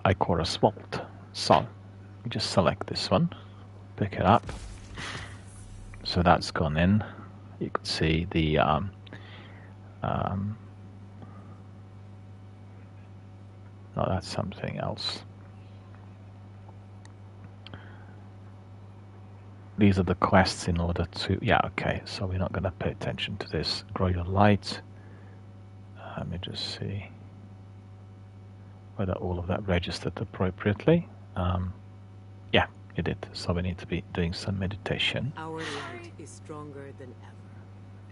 Speaker 1: Ikora's Vault. So just select this one, pick it up. So that's gone in. You can see the no, that's something else. These are the quests in order to, yeah, okay, so we're not going to pay attention to this. Grow your light. Let me just see whether all of that registered appropriately. Yeah, it did. So we need to be doing some meditation.
Speaker 11: Our light is stronger than ever.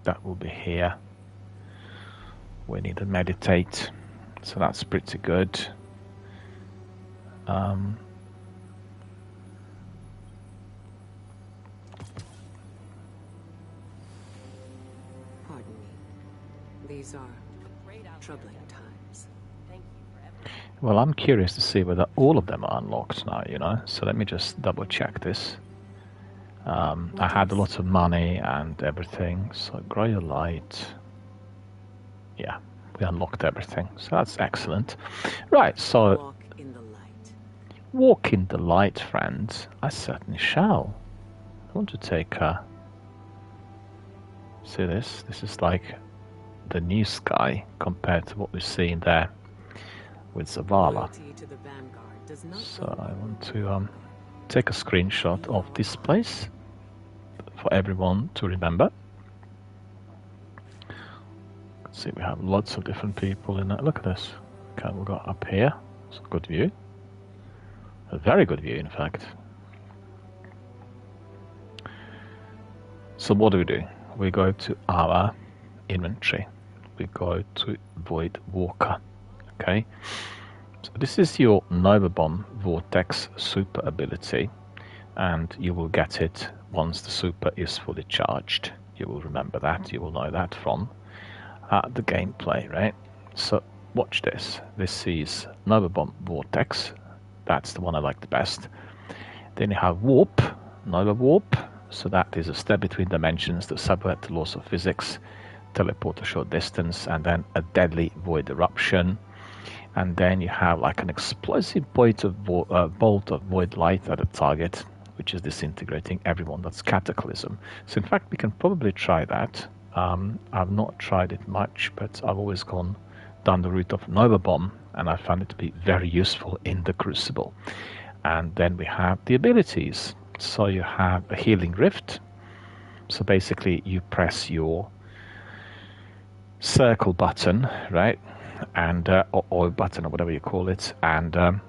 Speaker 1: That will be here. We need to meditate. So that's pretty good.
Speaker 11: Pardon me. These are troubling times.
Speaker 1: Well, I'm curious to see whether all of them are unlocked now, you know. So let me just double check this. I had a lot of money and everything. So grow your light. Yeah, we unlocked everything. So that's excellent. Right, so
Speaker 11: Walk in the light.
Speaker 1: Walk in the light, friends. I certainly shall. I want to take a... See this? This is like the new sky compared to what we've seen there with Zavala.
Speaker 11: Loyalty to the Vanguard does not
Speaker 1: So I want to take a screenshot of this place for everyone to remember. See, we have lots of different people in that. Look at this. Okay, we've got up here. It's a good view. A very good view, in fact. So what do? We go to our inventory. We go to Void Walker. Okay. So this is your Nova Bomb Vortex super ability, and you will get it once the super is fully charged. You will remember that. You will know that from the gameplay, right? So watch this. This is Nova Bomb Vortex. That's the one I like the best. Then you have Warp, Nova Warp. So that is a step between dimensions that subvert the laws of physics, teleport a short distance, and then a deadly void eruption. and then you have like an explosive bolt of void light at a target, which is disintegrating everyone. That's Cataclysm. So in fact, we can probably try that. I've not tried it much, but I've always gone down the route of Nova Bomb, and I found it to be very useful in the Crucible. And then we have the abilities. So you have a Healing Rift. So basically you press your circle button, right? And or button or whatever you call it, and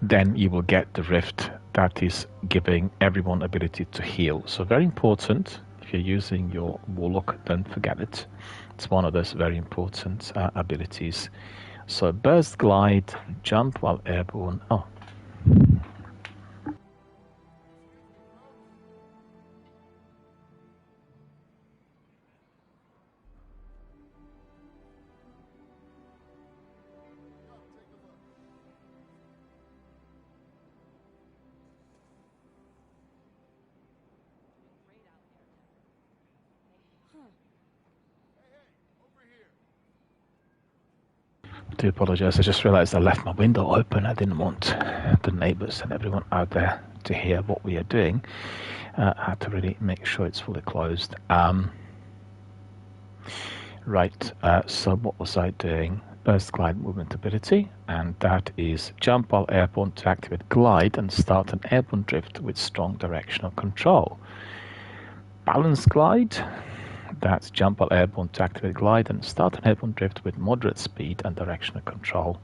Speaker 1: then you will get the rift that is giving everyone ability to heal. So very important. If you're using your Warlock, don't forget it. It's one of those very important abilities. So burst, glide, jump while airborne. Oh. I do apologize. I just realized I left my window open. I didn't want the neighbors and everyone out there to hear what we are doing. I had to really make sure it's fully closed. Right, so what was I doing? Burst, glide, movement ability, and that is jump while airborne to activate glide and start an airborne drift with strong directional control. Balance glide, that's jump while airborne to activate glide and start an airborne drift with moderate speed and directional control.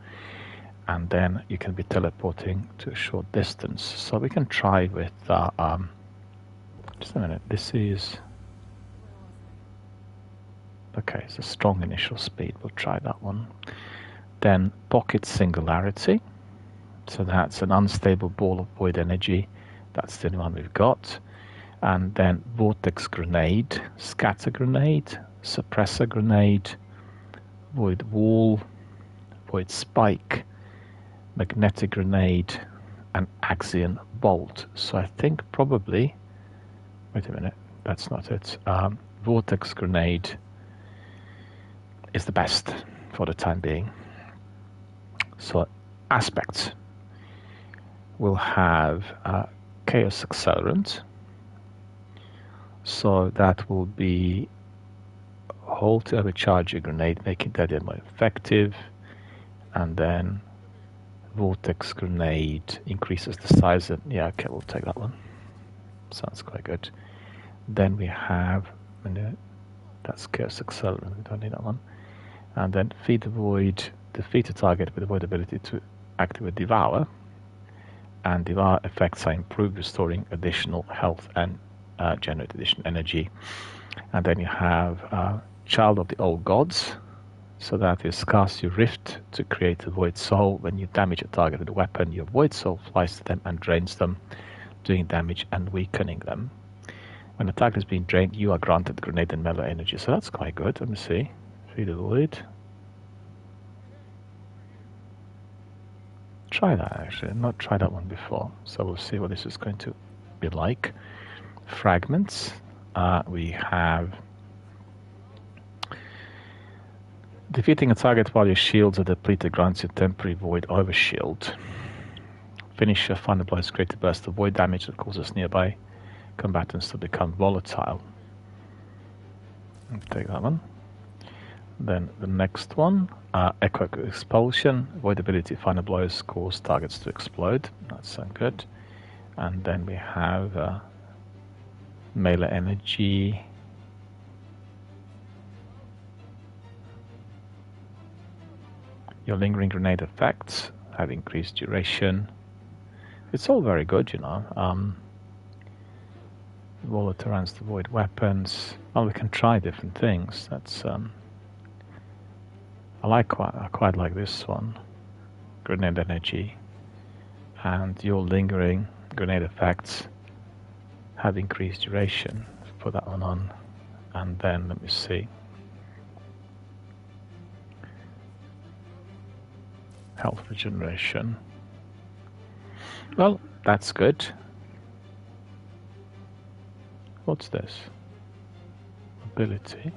Speaker 1: And then you can be teleporting to a short distance. So we can try with, just a minute, this is, okay, it's a strong initial speed, we'll try that one. Then Pocket Singularity, so that's an unstable ball of void energy, that's the only one we've got. And then Vortex Grenade, Scatter Grenade, Suppressor Grenade, Void Wall, Void Spike, Magnetic Grenade, and Axion Bolt. So I think probably, wait a minute, that's not it. Vortex Grenade is the best for the time being. So aspects, we'll have Chaos Accelerant. So that will be hold to overcharge your grenade, making that more effective, and then Vortex Grenade increases the size of, yeah, okay, we'll take that one. Sounds quite good. Then we have, that's Chaos Accelerant, we don't need that one. And then Feed the Void, defeat a target with the void ability to activate Devour, and Devour effects are improved, restoring additional health and generate additional energy. And then you have Child of the Old Gods, so that is cast your Rift to create a Void Soul. When you damage a target with a weapon, your Void Soul flies to them and drains them, doing damage and weakening them. When the target is being drained, you are granted grenade and melee energy, so that's quite good. Let me see. Feed the Void. Try that actually, not tried that one before, so we'll see what this is going to be like. Fragments, we have defeating a target while your shields are depleted grants you temporary void overshield. Finisher final blows create a burst of void damage that causes nearby combatants to become volatile. I'll take that one. Then the next one, Echo Expulsion, void ability final blows cause targets to explode. That sounds good. And then we have melee energy, your lingering grenade effects have increased duration. It's all very good, you know. Roller terrains to void weapons. Well, we can try different things. That's I quite like this one. Grenade energy, and your lingering grenade effects have increased duration. Let's put that one on, and then let me see. Health regeneration. Well, that's good. What's this? Ability,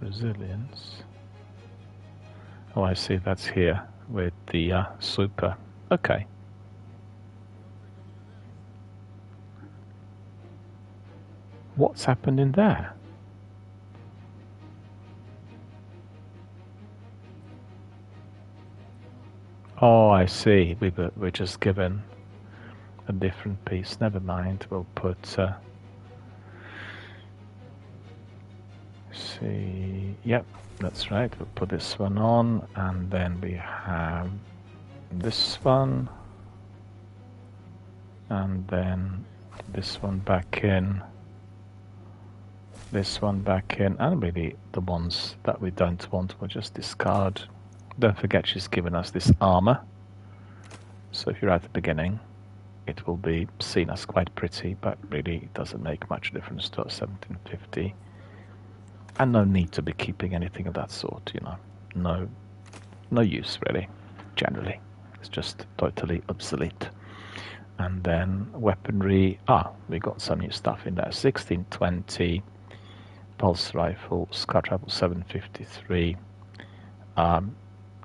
Speaker 1: resilience, Oh, I see. That's here with the super. Okay. What's happened in there? Oh, I see. We're just given a different piece. Never mind. We'll put. See. Yep, that's right. We'll put this one on, and then we have this one, and then this one back in. This one back in, and really the ones that we don't want we'll just discard. Don't forget she's given us this armor, so if you're at the beginning it will be seen as quite pretty, but really it doesn't make much difference to us. 1750, and no need to be keeping anything of that sort, you know. No use really, generally. It's just totally obsolete. And then weaponry, we got some new stuff in there. 1620 pulse rifle, scout rifle 753.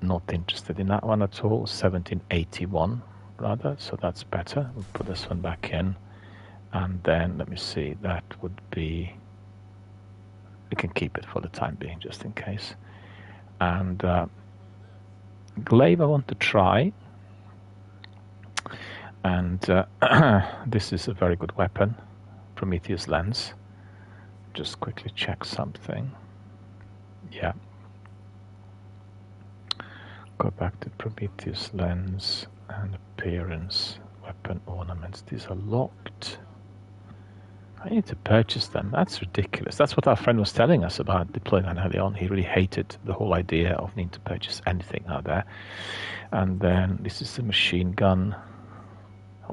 Speaker 1: Not interested in that one at all. 1781 rather, so that's better. We'll put this one back in, and then let me see, that would be, we can keep it for the time being just in case. And glaive I want to try, and this is a very good weapon, Prometheus lens. Just quickly check something. Yeah. Go back to Prometheus lens and appearance, weapon ornaments. These are locked. I need to purchase them. That's ridiculous. That's what our friend was telling us about deploying early on. He really hated the whole idea of needing to purchase anything out there. And then this is the machine gun.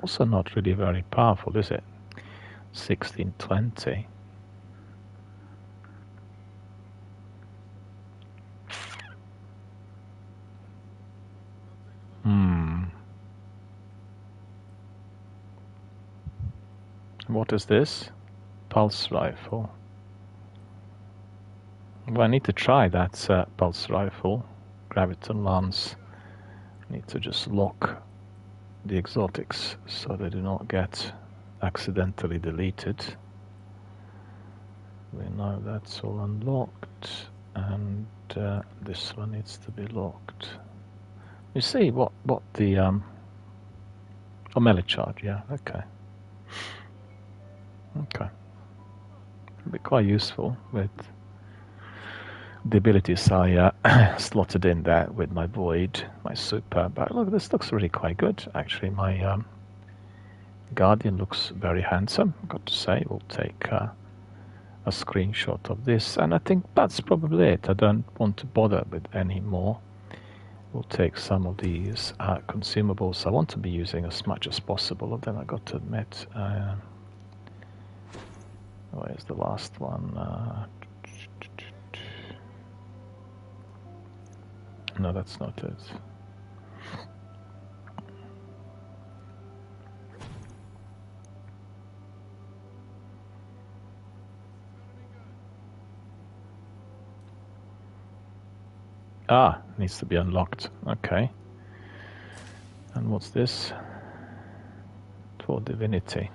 Speaker 1: Also not really very powerful, is it? 1620. What is this? Pulse rifle. Well, I need to try that pulse rifle. Graviton lance. I need to just lock the exotics so they do not get accidentally deleted. We know that's all unlocked, and this one needs to be locked. You see what the oh, melee charge, yeah, okay. Okay. It'll be quite useful with the abilities I slotted in there with my void, my super. But look, this looks really quite good. Actually, my Guardian looks very handsome, I've got to say. We'll take a screenshot of this, and I think that's probably it. I don't want to bother with any more. We'll take some of these consumables I want to be using as much as possible of them, I got to admit. Where's the last one? No, that's not it. Needs to be unlocked. Okay. And what's this? For Divinity.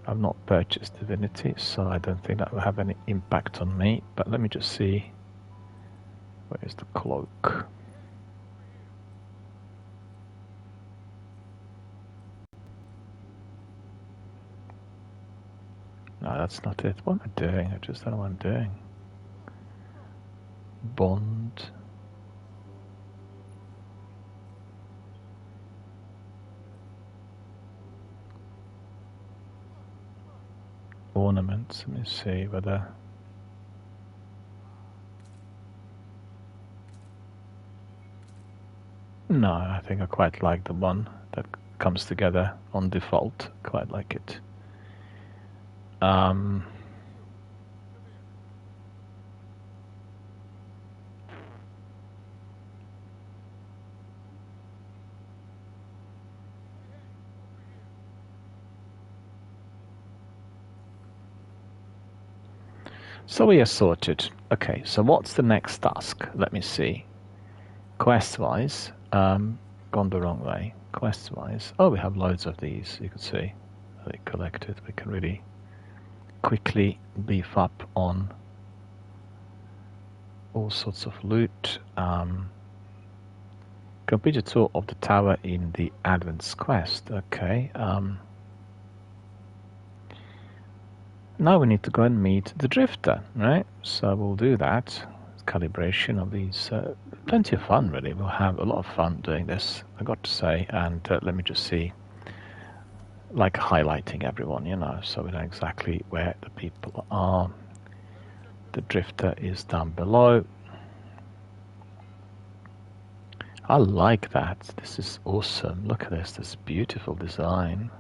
Speaker 1: I've not purchased Divinity, so I don't think that will have any impact on me. But let me just see. Where is the cloak? No, that's not it. What am I doing? I just don't know what I'm doing. Bond. Ornaments. Let me see whether. No, I think I quite like the one that comes together on default. Quite like it. So we are sorted. Okay, so what's the next task? Let me see. quest-wise, gone the wrong way. Quest-wise, oh, we have loads of these. You can see they collected. We can really quickly beef up on all sorts of loot. Complete a tour of the tower in the Advent's quest. Okay. Now we need to go and meet the Drifter, right? So we'll do that. Calibration of these. Plenty of fun, really. We'll have a lot of fun doing this, I got to say. And let me just see, like highlighting everyone, you know, so we know exactly where the people are. The Drifter is down below. I like that. This is awesome. Look at this beautiful design.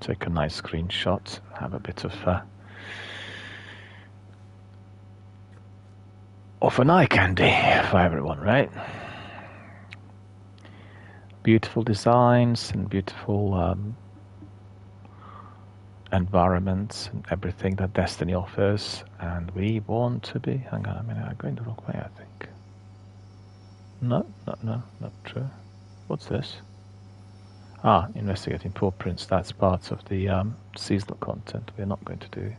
Speaker 1: Take a nice screenshot. Have a bit of an eye candy for everyone, right? Beautiful designs and beautiful environments and everything that Destiny offers, and we want to be. Hang on a minute, I'm going the wrong way, I think. No, not true. What's this? Ah, investigating paw prints. That's part of the seasonal content. We're not going to do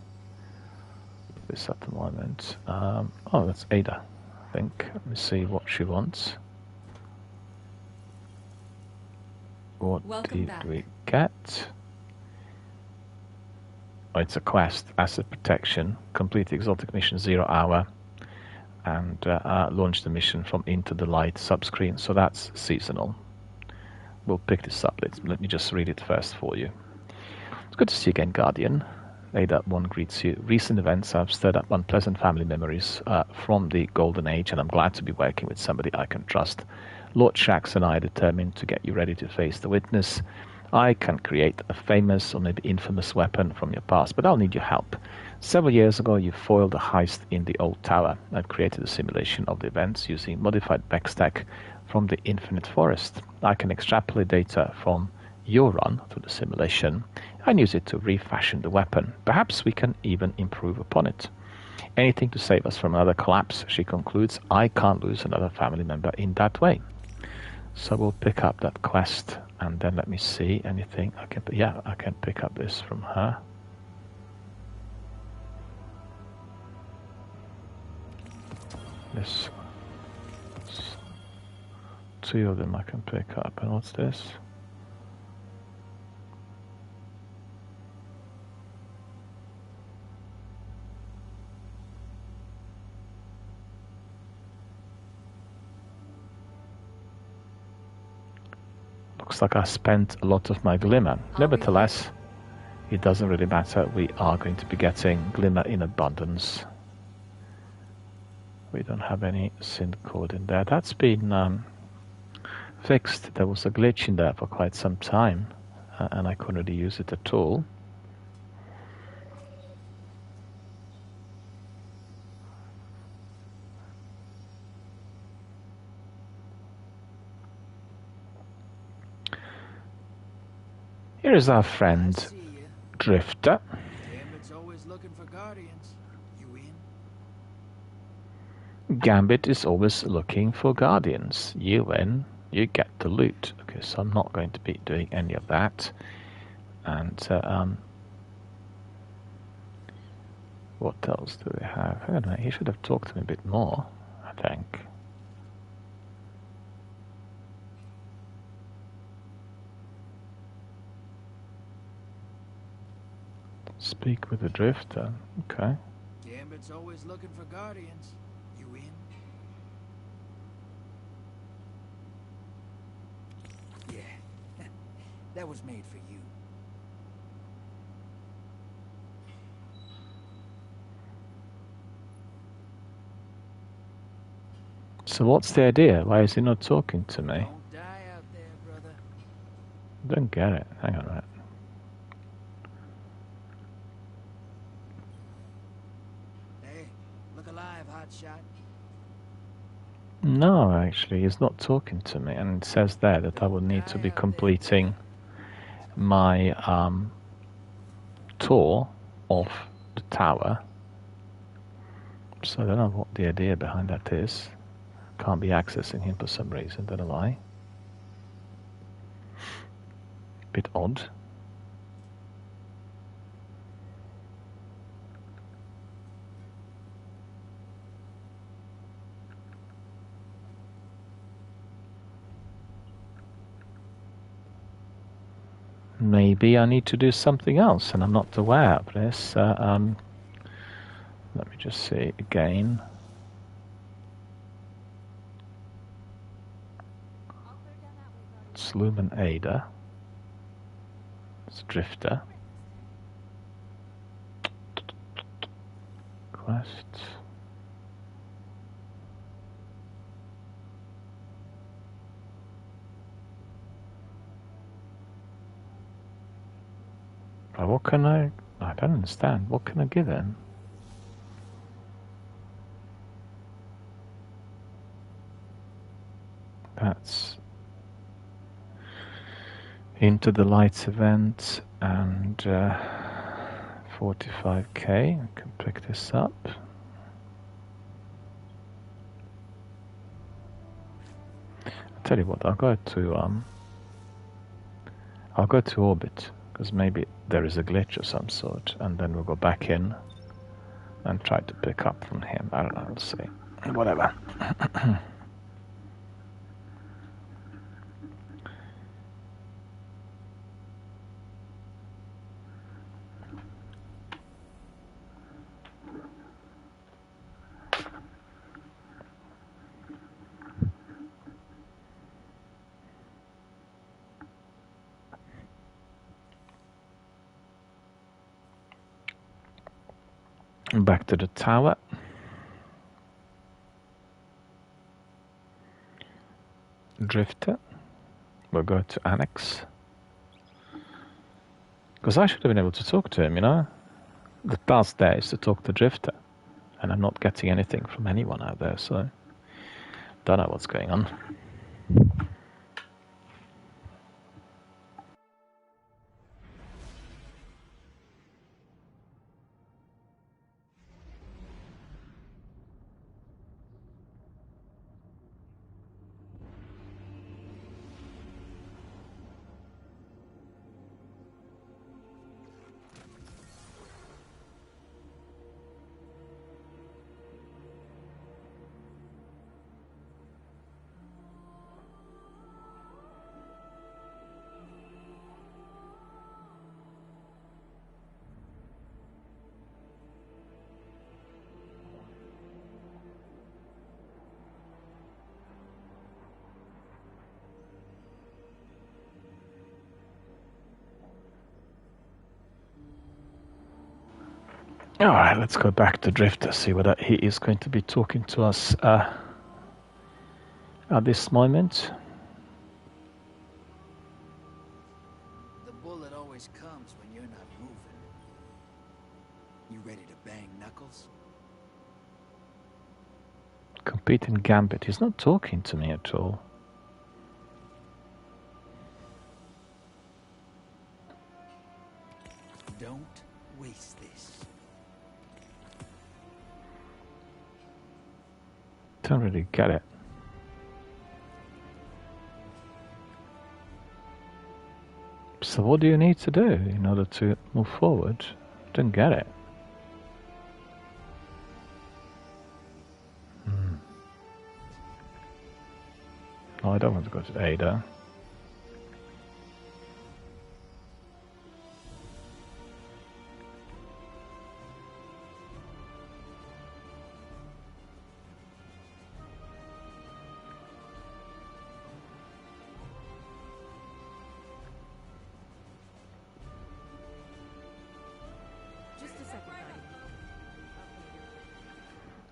Speaker 1: this at the moment. Oh, that's Ada, I think. Let me see what she wants. What did we get? Oh, it's a quest. Asset protection. Complete the exotic mission 0 hour. And launch the mission from Into the Light subscreen. So that's seasonal. We'll pick this up. Let me just read it first for you. It's good to see you again, Guardian. Ada 1 greets you. Recent events have stirred up unpleasant family memories from the Golden Age, and I'm glad to be working with somebody I can trust. Lord Shaxx and I are determined to get you ready to face the witness. I can create a famous or maybe infamous weapon from your past, but I'll need your help. Several years ago, you foiled a heist in the old tower. I've created a simulation of the events using modified Vextech from the Infinite Forest. I can extrapolate data from your run through the simulation and use it to refashion the weapon. Perhaps we can even improve upon it. Anything to save us from another collapse, she concludes. I can't lose another family member in that way. So we'll pick up that quest, and then let me see anything I can. Yeah, I can pick up this from her. This, two of them I can pick up. And what's this? Looks like I spent a lot of my glimmer. Nevertheless, it doesn't really matter. We are going to be getting glimmer in abundance. We don't have any synth code in there. That's been fixed. There was a glitch in there for quite some time, and I couldn't really use it at all. Here is our friend Drifter.
Speaker 12: Gambit's always looking for guardians. You in?
Speaker 1: Gambit is always looking for guardians. You win, you get the loot. Okay, so I'm not going to be doing any of that. And what else do we have? I don't know, he should have talked to me a bit more, I think. Speak with the Drifter. Okay.
Speaker 12: Gambit's always looking for guardians. You in? Yeah, that was made for you.
Speaker 1: So what's the idea? Why is he not talking to me?
Speaker 12: Don't die out there, brother.
Speaker 1: Don't get it. Hang on a minute.
Speaker 12: Shot.
Speaker 1: No, actually, he's not talking to me, and it says there that I will need to be completing my tour of the tower So I don't know what the idea behind that is. Can't be accessing him for some reason, don't know why. Bit odd. Maybe I need to do something else and I'm not aware of this. Let me just see again. It's Lumen Ada. It's Drifter. Quest. What can I don't understand. What can I give him? That's Into the Lights event and 45k. I can pick this up. I'll tell you what, I'll go to Orbit, because maybe there is a glitch of some sort, and then we'll go back in and try to pick up from him. I don't know, we'll see. Whatever. Back to the tower. Drifter. We'll go to Annex. Because I should have been able to talk to him, you know? The task there is to talk to Drifter. And I'm not getting anything from anyone out there, so don't know what's going on. Alright, let's go back to Drifter, see whether he is going to be talking to us at this moment.
Speaker 12: The bullet always comes when you're not moving. You ready to bang knuckles?
Speaker 1: Competing Gambit. He's not talking to me at all.
Speaker 12: Don't waste this.
Speaker 1: Don't really get it. So what do you need to do in order to move forward? Don't get it. Oh, I don't want to go to Ada.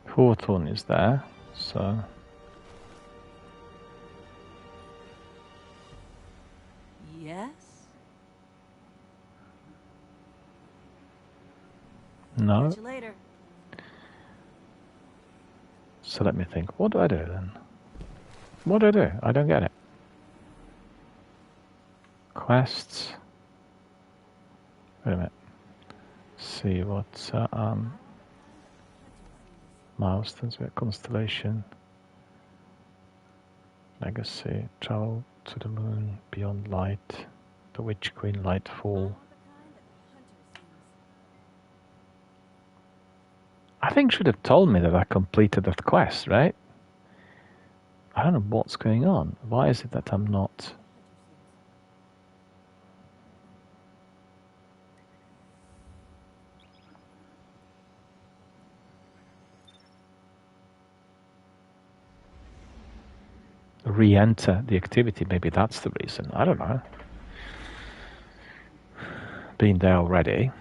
Speaker 1: Hawthorne is there, so
Speaker 8: Yes?
Speaker 1: no.
Speaker 8: Catch you later.
Speaker 1: So let me think. What do I do then? What do I do? I don't get it. Quests. Wait a minute. See what Milestones, Constellation, Legacy, Travel to the Moon, Beyond Light, The Witch Queen, Lightfall. I think should have told me that I completed that quest, right? I don't know what's going on. Why is it that I'm not... re-enter the activity? Maybe that's the reason. I don't know. Been there already.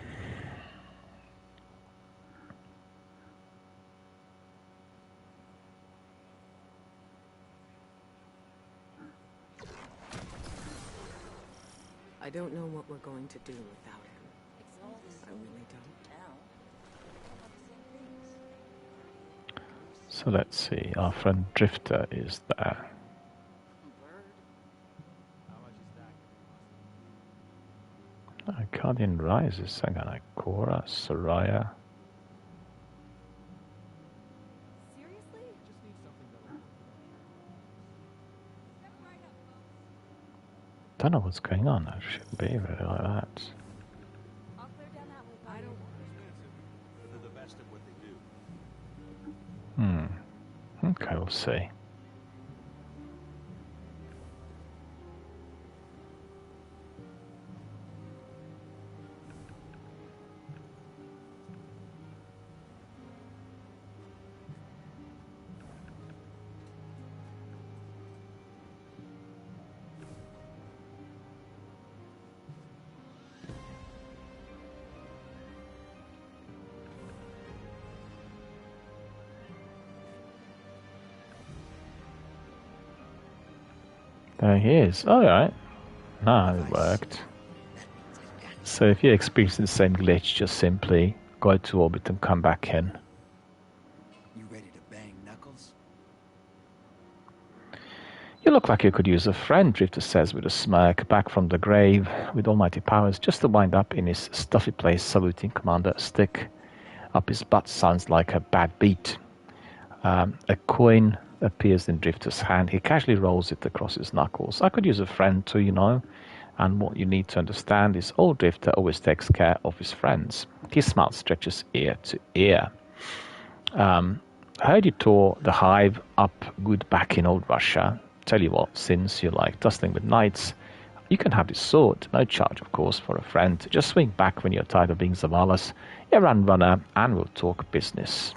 Speaker 11: I don't know what we're going to do without him. I really don't.
Speaker 1: So let's see. Our friend Drifter is there. Guardian Rises, Sagana, Korra, Soraya. Don't know what's going on. I shouldn't be really like that. Okay, we'll see. There he is. Alright. Now it worked. So if you're experiencing the same glitch, just simply go out to orbit and come back in.
Speaker 12: You ready to bang Knuckles?
Speaker 1: You look like you could use a friend, Drifter says with a smirk, back from the grave with almighty powers, just to wind up in his stuffy place saluting Commander. Stick up his butt sounds like a bad beat. A coin appears in Drifter's hand. He casually rolls it across his knuckles. I could use a friend too, you know. And what you need to understand is old Drifter always takes care of his friends. His smile stretches ear to ear. Heard you tore the hive up good back in old Russia. Tell you what, since you like tussling with knights, you can have this sword. No charge, of course, for a friend. Just swing back when you're tired of being Zavala's errand runner, and we'll talk business.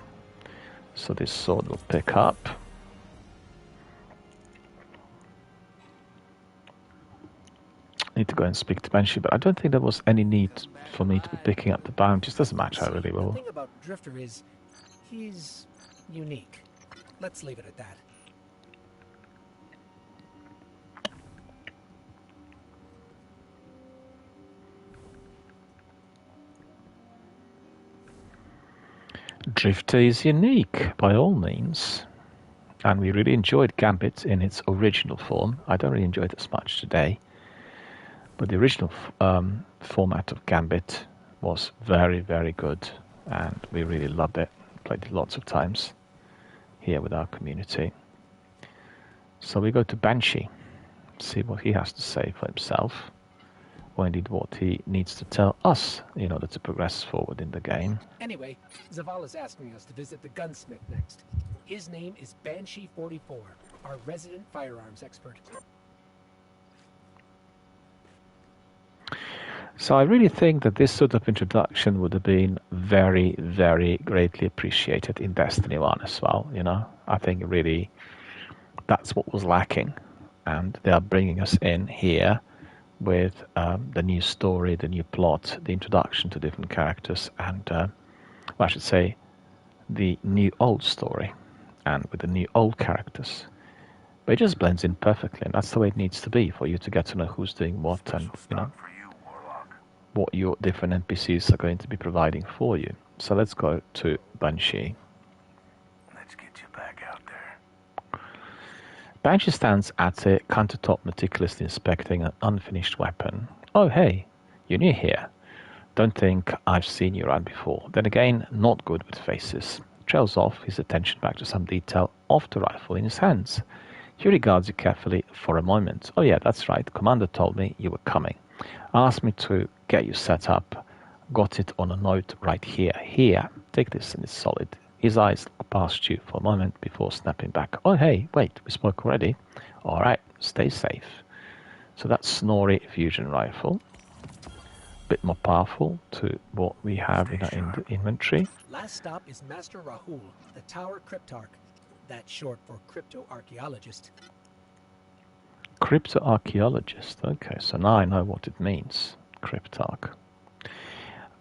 Speaker 1: So this sword will pick up. Need to go and speak to Banshee, but I don't think there was any need for me to be picking up the bounties. Doesn't matter, I really will.
Speaker 4: The thing about Drifter is, he's unique. Let's leave it at that.
Speaker 1: Drifter is unique, by all means. And we really enjoyed Gambit in its original form. I don't really enjoy it as much today. But the original format of Gambit was very, very good. And we really loved it. Played it lots of times here with our community. So we go to Banshee. See what he has to say for himself. Or indeed what he needs to tell us in order to progress forward in the game.
Speaker 4: Anyway, Zavala's asking us to visit the gunsmith next. His name is Banshee-44, our resident firearms expert.
Speaker 1: So I really think that this sort of introduction would have been very, very greatly appreciated in Destiny 1 as well, you know. I think really that's what was lacking. And they are bringing us in here with the new story, the new plot, the introduction to different characters, and well, I should say the new old story, and with the new old characters. But it just blends in perfectly, and that's the way it needs to be for you to get to know who's doing what, and you know what your different NPCs are going to be providing for you. So let's go to Banshee.
Speaker 6: Let's get you back out there.
Speaker 1: Banshee stands at a countertop, meticulously inspecting an unfinished weapon. Oh, hey, you're new here. Don't think I've seen you around before. Then again, not good with faces. trails off, his attention back to some detail of the rifle in his hands. He regards you carefully for a moment. Oh yeah, that's right. Commander told me you were coming. Asked me to get you set up. Got it on a note right here. Here, take this and it's solid. His eyes look past you for a moment before snapping back. Oh hey, wait, we spoke already. Alright, stay safe. So that's Snorri fusion rifle. Bit more powerful to what we have in our inventory.
Speaker 4: Last stop is Master Rahul, the Tower Cryptarch. That's short for crypto-archaeologist.
Speaker 1: Crypto-archaeologist. Okay, so now I know what it means. Cryptarch.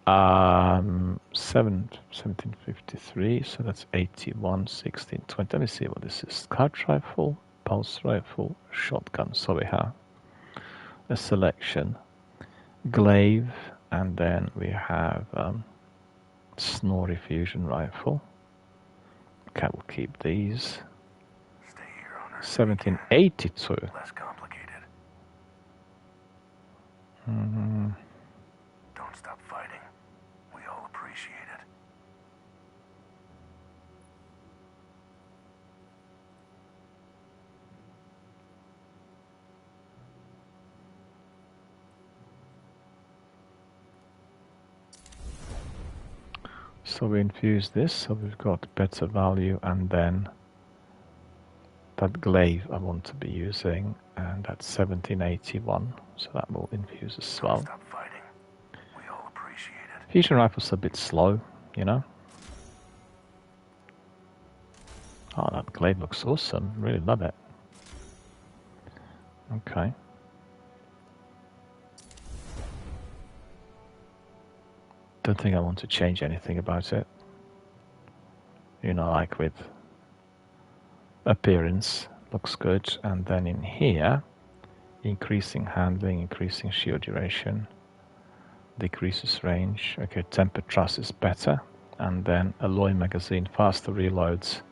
Speaker 1: 1753, so that's 81, 16, 20. Let me see what this is. Scout rifle, pulse rifle, shotgun. So we have a selection. Glaive, and then we have Snorri fusion rifle. Okay, we'll keep these.
Speaker 3: Stay here, owner.
Speaker 1: 1782.
Speaker 3: Less complicated.
Speaker 1: Mm-hmm.
Speaker 3: Don't stop fighting. We all appreciate it.
Speaker 1: So we infuse this, so we've got better value, and then that glaive I want to be using, and that's 1781, so that will infuse as well.
Speaker 3: Stop fighting. We all appreciate it.
Speaker 1: Fusion rifle's a bit slow, you know. Oh, that glaive looks awesome. Really love it. Okay. Don't think I want to change anything about it. You know, like with appearance, looks good. And then in here, increasing handling, increasing shield duration, decreases range. Okay, tempered truss is better. And then alloy magazine, faster reloads.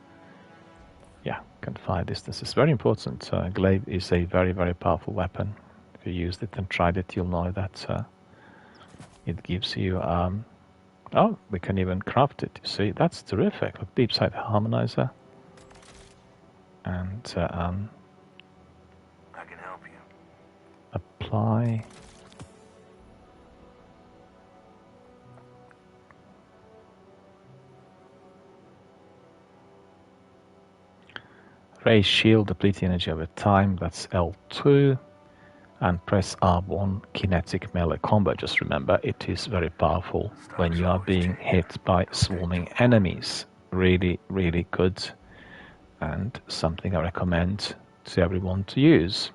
Speaker 1: Yeah, can fire distances. Very important. Glaive is a very, very powerful weapon. If you used it and tried it, you'll know that it gives you... oh, we can even craft it. You see, that's terrific. Look, deep sight harmonizer. And
Speaker 3: I can help you.
Speaker 1: Apply. Raise shield, deplete energy over time. That's L2. And press R1, kinetic melee combo. Just remember, it is very powerful when you are being hit by swarming enemies. Really, really good. And something I recommend to everyone to use.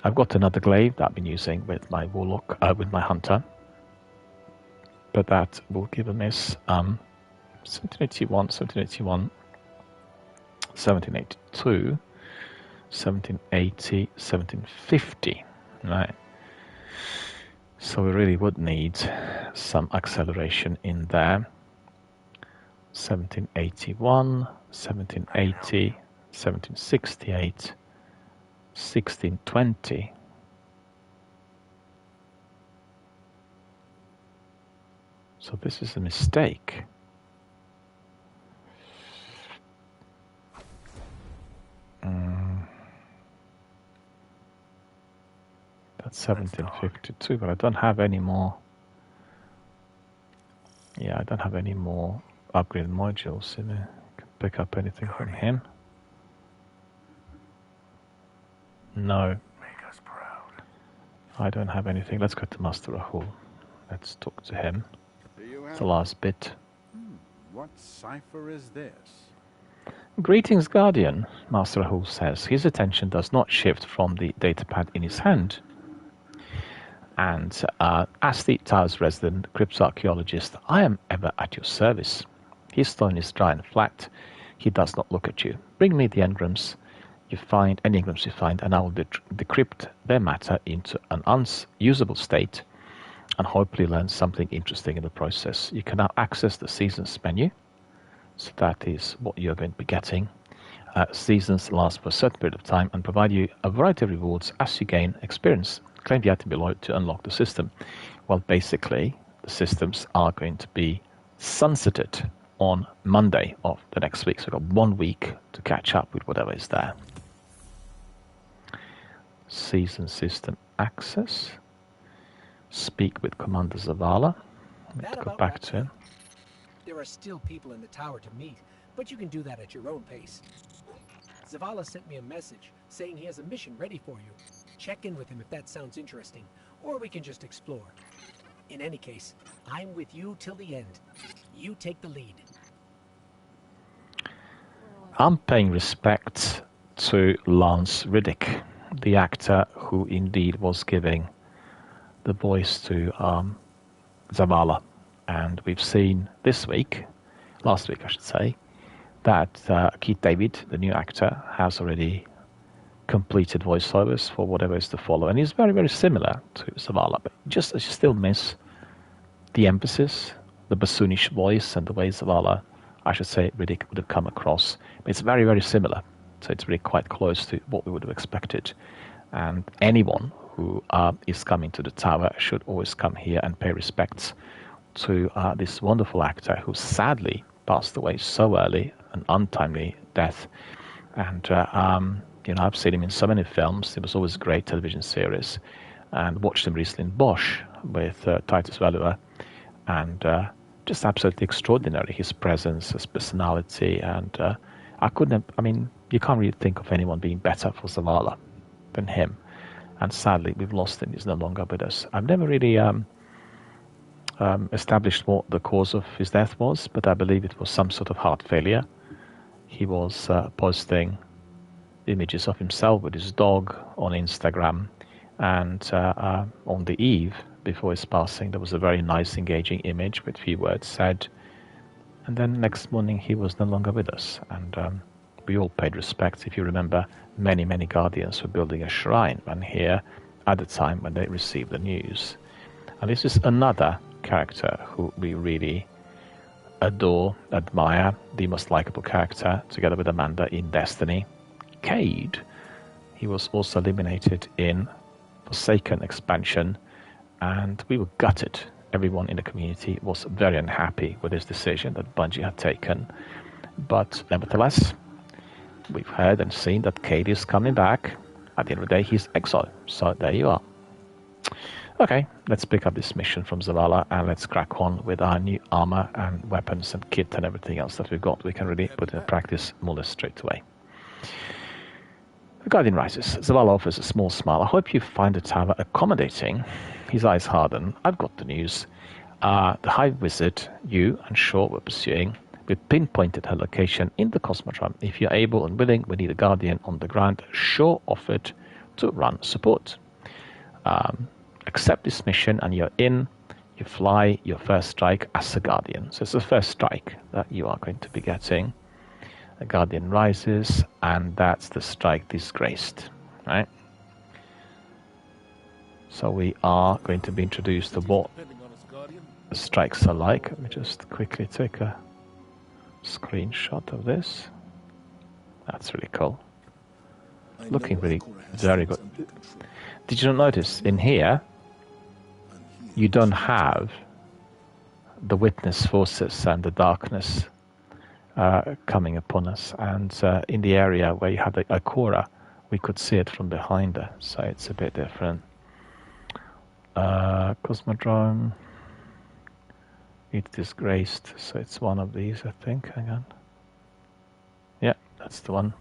Speaker 1: I've got another glaive that I've been using with my warlock, with my hunter. But that will give a miss. 1781, 1781, 1782. 1780, 1750, right? So we really would need some acceleration in there. 1781, 1780, 1768, 1620. So this is a mistake. That's 1752, but I don't have any more. Yeah, I don't have any more upgrade modules in there. Can pick up anything from him. No.
Speaker 3: Make us proud.
Speaker 1: I don't have anything. Let's go to Master Rahul. Let's talk to him. The last bit.
Speaker 13: What cipher is this?
Speaker 1: Greetings, Guardian, Master Rahul says. His attention does not shift from the datapad in his hand. And as the tower's resident cryptoarchaeologist, I am ever at your service. His tone is dry and flat. He does not look at you. Bring me the engrams you find, any engrams you find, and I will decrypt their matter into an unusable state and hopefully learn something interesting in the process. You can now access the seasons menu. So that is what you're going to be getting. Seasons last for a certain period of time and provide you a variety of rewards as you gain experience. Claim the item below to unlock the system. Well, basically, the systems are going to be sunsetted on Monday of the next week. So we've got 1 week to catch up with whatever is there. Season system access. Speak with Commander Zavala. Let's go back to him.
Speaker 4: There are still people in the tower to meet, but you can do that at your own pace. Zavala sent me a message saying he has a mission ready for you. Check in with him if that sounds interesting, or we can just explore. In any case, I'm with you till the end. You take the lead.
Speaker 1: I'm paying respect to Lance Riddick, the actor who indeed was giving the voice to Zavala. And we've seen this week, last week I should say, that Keith David, the new actor, has already completed voiceovers for whatever is to follow. And he's very, very similar to Zavala, but just as you still miss the emphasis, the bassoonish voice, and the way Zavala, I should say, Riddick would have come across. It's very, very similar. So it's really quite close to what we would have expected. And anyone who is coming to the tower should always come here and pay respects to this wonderful actor who sadly passed away so early, an untimely death. And, I've seen him in so many films. It was always a great television series. And watched him recently in Bosch with Titus Welliver. And just absolutely extraordinary, his presence, his personality. And you can't really think of anyone being better for Zavala than him. And sadly, we've lost him. He's no longer with us. I've never really established what the cause of his death was, but I believe it was some sort of heart failure. He was posting images of himself with his dog on Instagram, and on the eve before his passing, there was a very nice, engaging image with few words said, and then next morning he was no longer with us. And we all paid respect. If you remember, many, many Guardians were building a shrine around here at the time when they received the news. And this is another character who we really adore, admire, the most likable character, together with Amanda in Destiny. Cayde. He was also eliminated in Forsaken expansion, and we were gutted. Everyone in the community was very unhappy with this decision that Bungie had taken. But nevertheless, we've heard and seen that Cayde is coming back. At the end of the day, he's exiled. So there you are. Okay, let's pick up this mission from Zavala and let's crack on with our new armor and weapons and kit and everything else that we've got. We can really put into practice more or less straight away. The Guardian rises. Zavala offers a small smile. I hope you find the tower accommodating. His eyes harden. I've got the news. The Hive Wizard you and Shaw were pursuing. We've pinpointed her location in the Cosmodrome. If you're able and willing, we need a Guardian on the ground. Shaw offered to run support. Accept this mission and you're in. You fly your first strike as a Guardian. So it's the first strike that you are going to be getting. A Guardian rises, and that's the strike disgraced. Right? So we are going to be introduced to what the strikes are like. Let me just quickly take a screenshot of this. That's really cool. Looking really very good. Did you not notice in here you don't have the witness forces and the darkness coming upon us, and in the area where you have the Ikora, we could see it from behind her, so it's a bit different. Cosmodrome, it's disgraced, so it's one of these, I think. Hang on. Yeah, that's the one.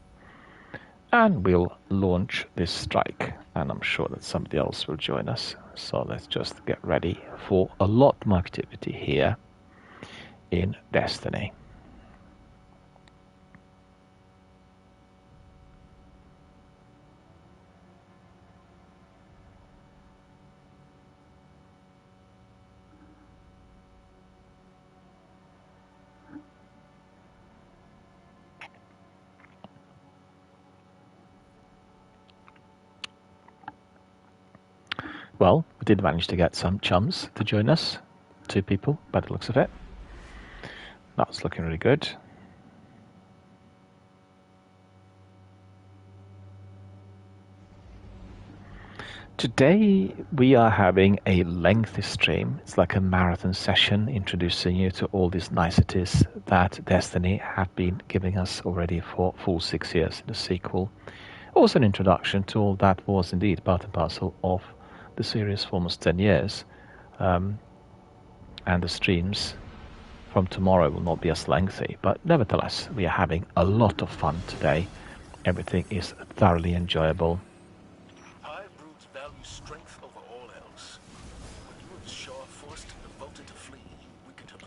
Speaker 1: And we'll launch this strike, and I'm sure that somebody else will join us. So let's just get ready for a lot more activity here in Destiny. Well, we did manage to get some chums to join us. 2 people, by the looks of it. That's looking really good. Today we are having a lengthy stream. It's like a marathon session introducing you to all these niceties that Destiny have been giving us already for full 6 years in the sequel. Also an introduction to all that was indeed part and parcel of the series for almost 10 years. And the streams from tomorrow will not be as lengthy, but nevertheless we are having a lot of fun today. Everything is thoroughly enjoyable.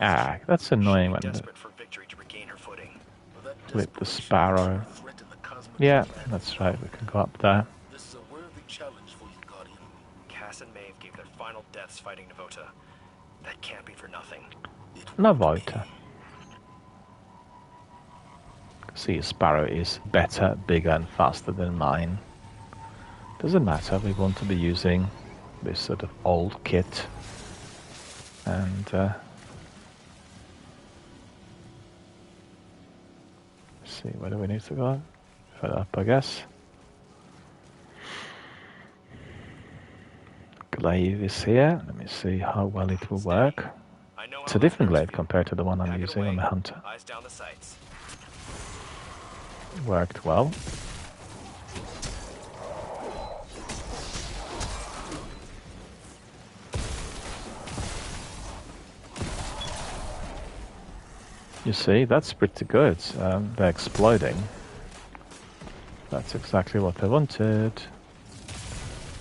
Speaker 1: Ah, that's annoying when with the Sparrow. Yeah, that's right, we can go up there.
Speaker 7: This is a worthy challenge for you, Guardian.
Speaker 5: Cass and Maeve gave their final deaths fighting Navota. That can't be for nothing.
Speaker 1: Navota. See, Sparrow is better, bigger and faster than mine. Doesn't matter, we want to be using this sort of old kit. And let's see, where do we need to go? Further up, I guess. Glaive is here. Let me see how well it will work. It's a different glaive compared to the one I'm using on the Hunter.
Speaker 5: Eyes down the sights.
Speaker 1: Worked well. You see, that's pretty good. They're exploding. That's exactly what I wanted.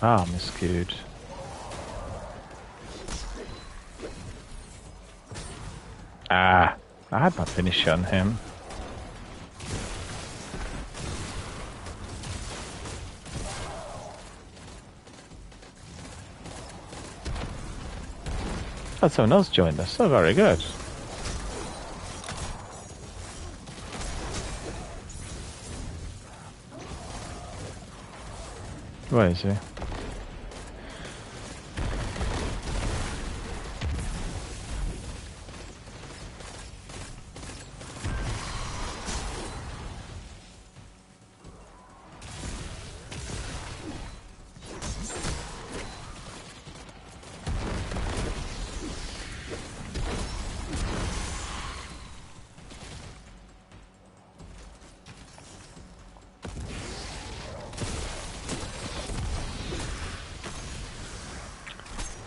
Speaker 1: Ah, miscued. Ah, I had my finish on him. Oh, someone else joined us. Oh, very good. Where is he?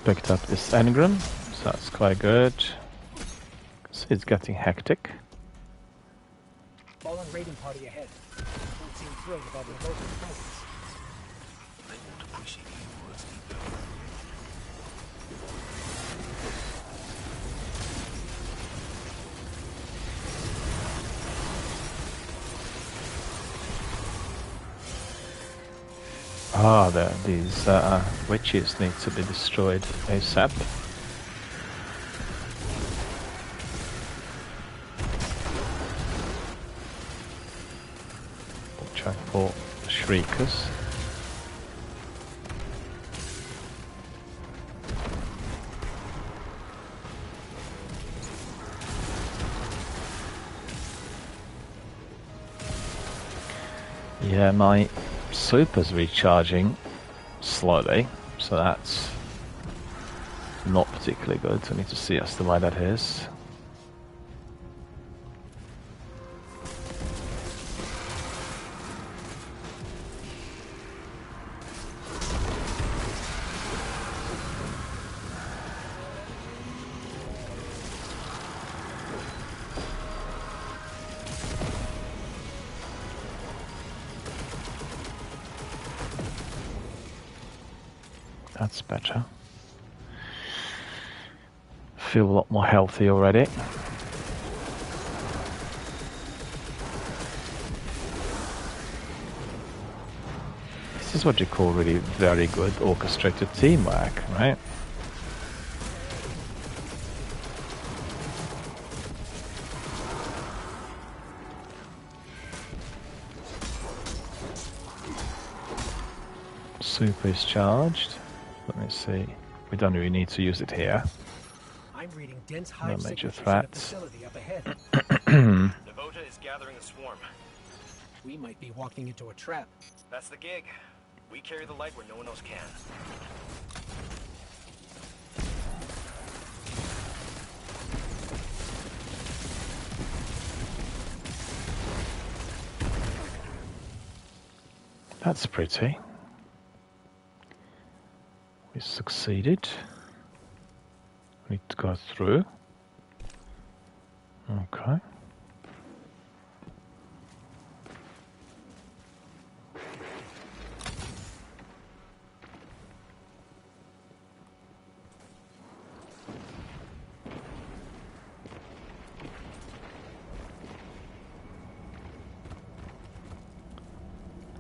Speaker 1: Picked up this engram, so that's quite good. So it's getting hectic.
Speaker 4: Fallen raiding party ahead. Don't seem thrilled about Navota's presence.
Speaker 7: They won't appreciate you words
Speaker 1: Ah, these witches need to be destroyed ASAP. Check for Shriekers. Yeah, my Super's recharging slowly, so that's not particularly good. I need to see as to why that is. That's better. Feel a lot more healthy already. This is what you call really very good orchestrated teamwork, right? Super is charged. Let me see. We don't really need to use it here.
Speaker 4: I'm reading dense hive
Speaker 1: No major
Speaker 4: signatures in a
Speaker 1: threats.
Speaker 4: facility up ahead.
Speaker 5: Navota is gathering a swarm.
Speaker 4: We might be walking into a trap.
Speaker 5: That's the gig. We carry the light where no one else can.
Speaker 1: That's pretty. We succeeded. We need to go through. Okay.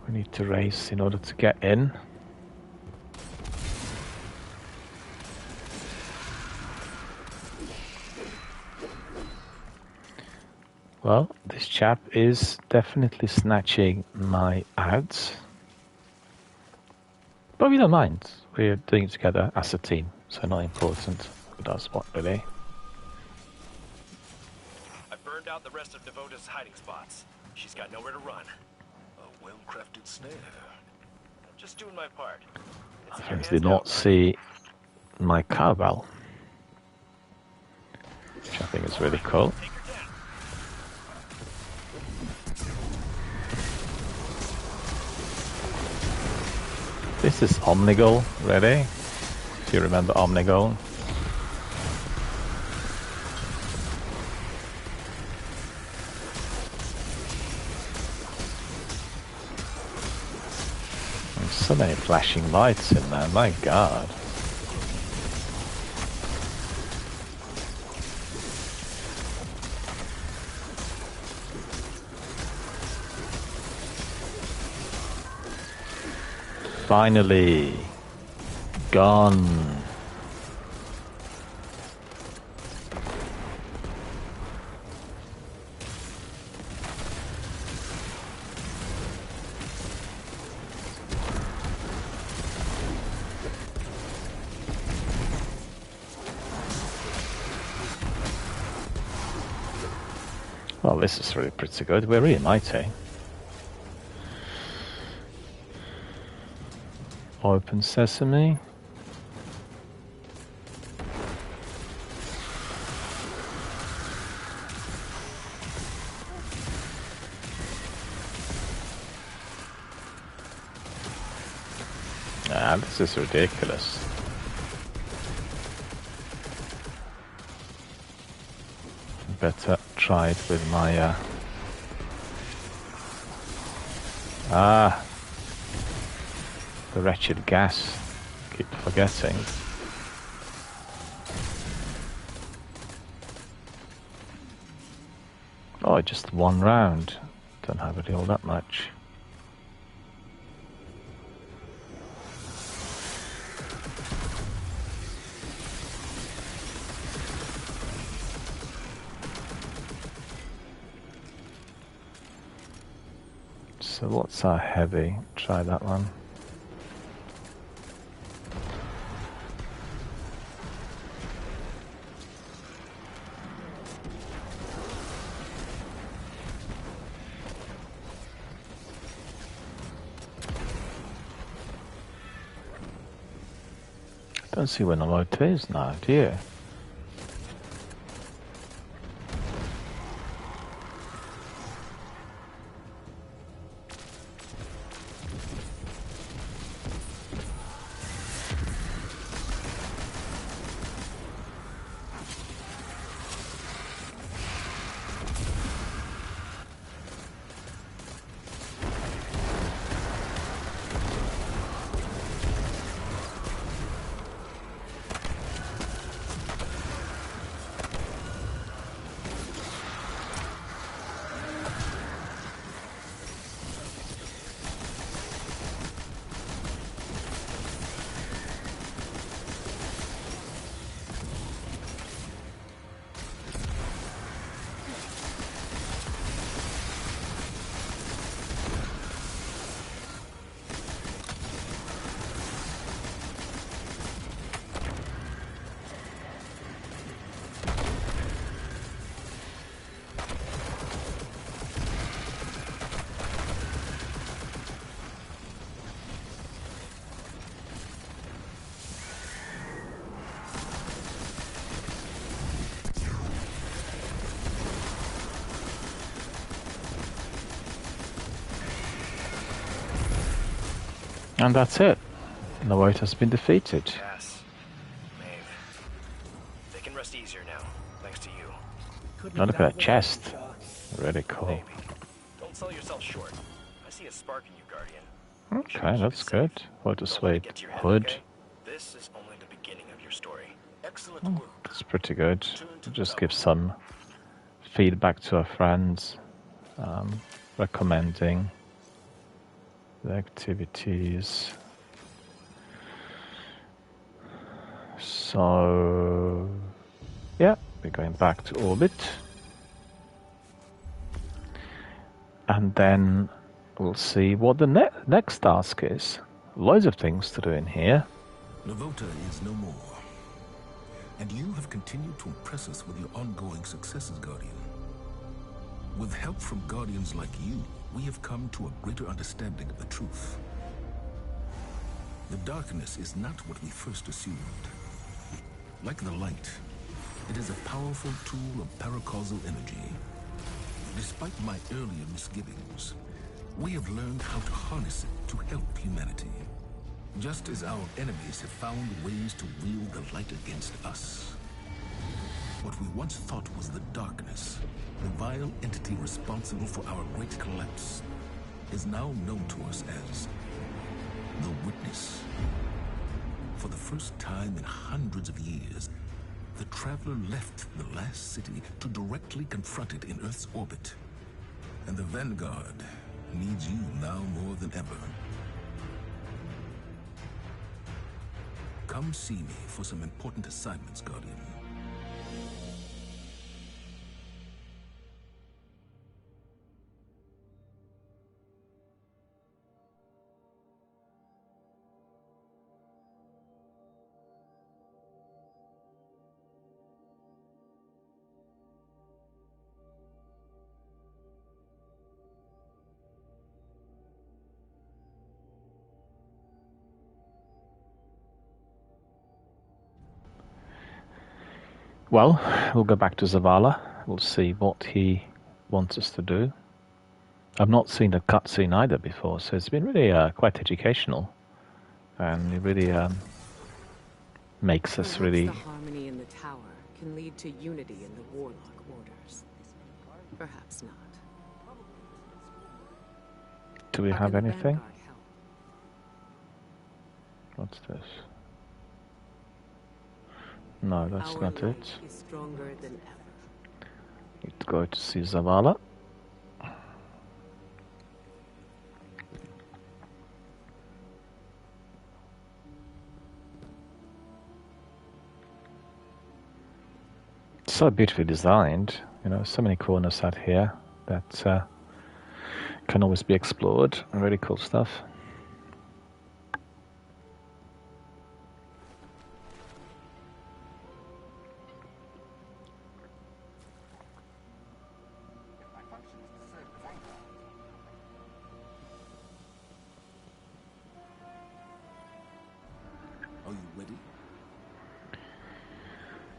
Speaker 1: We need to race in order to get in. Well, this chap is definitely snatching my ads. But we don't mind. We're doing it together as a team, so not important who does what, really.
Speaker 5: I burned out the rest of Devota's hiding spots. She's got nowhere to run.
Speaker 7: A well-crafted snare.
Speaker 5: I'm just doing my part. It's in your
Speaker 1: Friends
Speaker 5: hands
Speaker 1: did
Speaker 5: now.
Speaker 1: not see my cowbell, which I think is really cool. This is Omnigul, really? If you remember Omnigul. There's so many flashing lights in there, my god. Finally, gone. Well, this is really pretty good. We're really mighty. Open sesame. Ah, this is ridiculous. Better try it with my the wretched gas. Keep forgetting. Oh, just one round. Don't have it all that much. So what's our heavy? Try that one. Don't see where the motor is now, do you? And that's it. The void has been defeated.
Speaker 5: Yes. Maeve. They can rest easier now, thanks to you.
Speaker 1: Now look at that chest. Really cool.
Speaker 5: Maybe. Don't sell yourself short. I see a spark in you, Guardian.
Speaker 1: Okay, that's good. What a sweet hood.
Speaker 5: Okay? This is only the beginning of your story.
Speaker 7: Excellent work.
Speaker 1: It's pretty good. Just give some feedback to our friends, recommending the activities. So, yeah, we're going back to orbit. And then we'll see what the next task is. Loads of things to do in here.
Speaker 14: Navota is no more. And you have continued to impress us with your ongoing successes, Guardian. With help from Guardians like you, we have come to a greater understanding of the truth. The darkness is not what we first assumed. Like the light, it is a powerful tool of paracausal energy. Despite my earlier misgivings, we have learned how to harness it to help humanity. Just as our enemies have found ways to wield the light against us. What we once thought was the darkness, the vile entity responsible for our great collapse, is now known to us as the Witness. For the first time in hundreds of years, the Traveler left the last city to directly confront it in Earth's orbit. And the Vanguard needs you now more than ever. Come see me for some important assignments, Guardian.
Speaker 1: Well, we'll go back to Zavala. We'll see what he wants us to do. I've not seen a cutscene either before, so it's been really quite educational. And it really makes us really...
Speaker 11: The harmony in the tower can lead to unity in the Warlock orders. Perhaps not.
Speaker 1: Do we have anything? What's this? No, that's not it.
Speaker 11: Is stronger than ever.
Speaker 1: Need to go to see Zavala. So beautifully designed, you know, so many corners out here that can always be explored. Really cool stuff.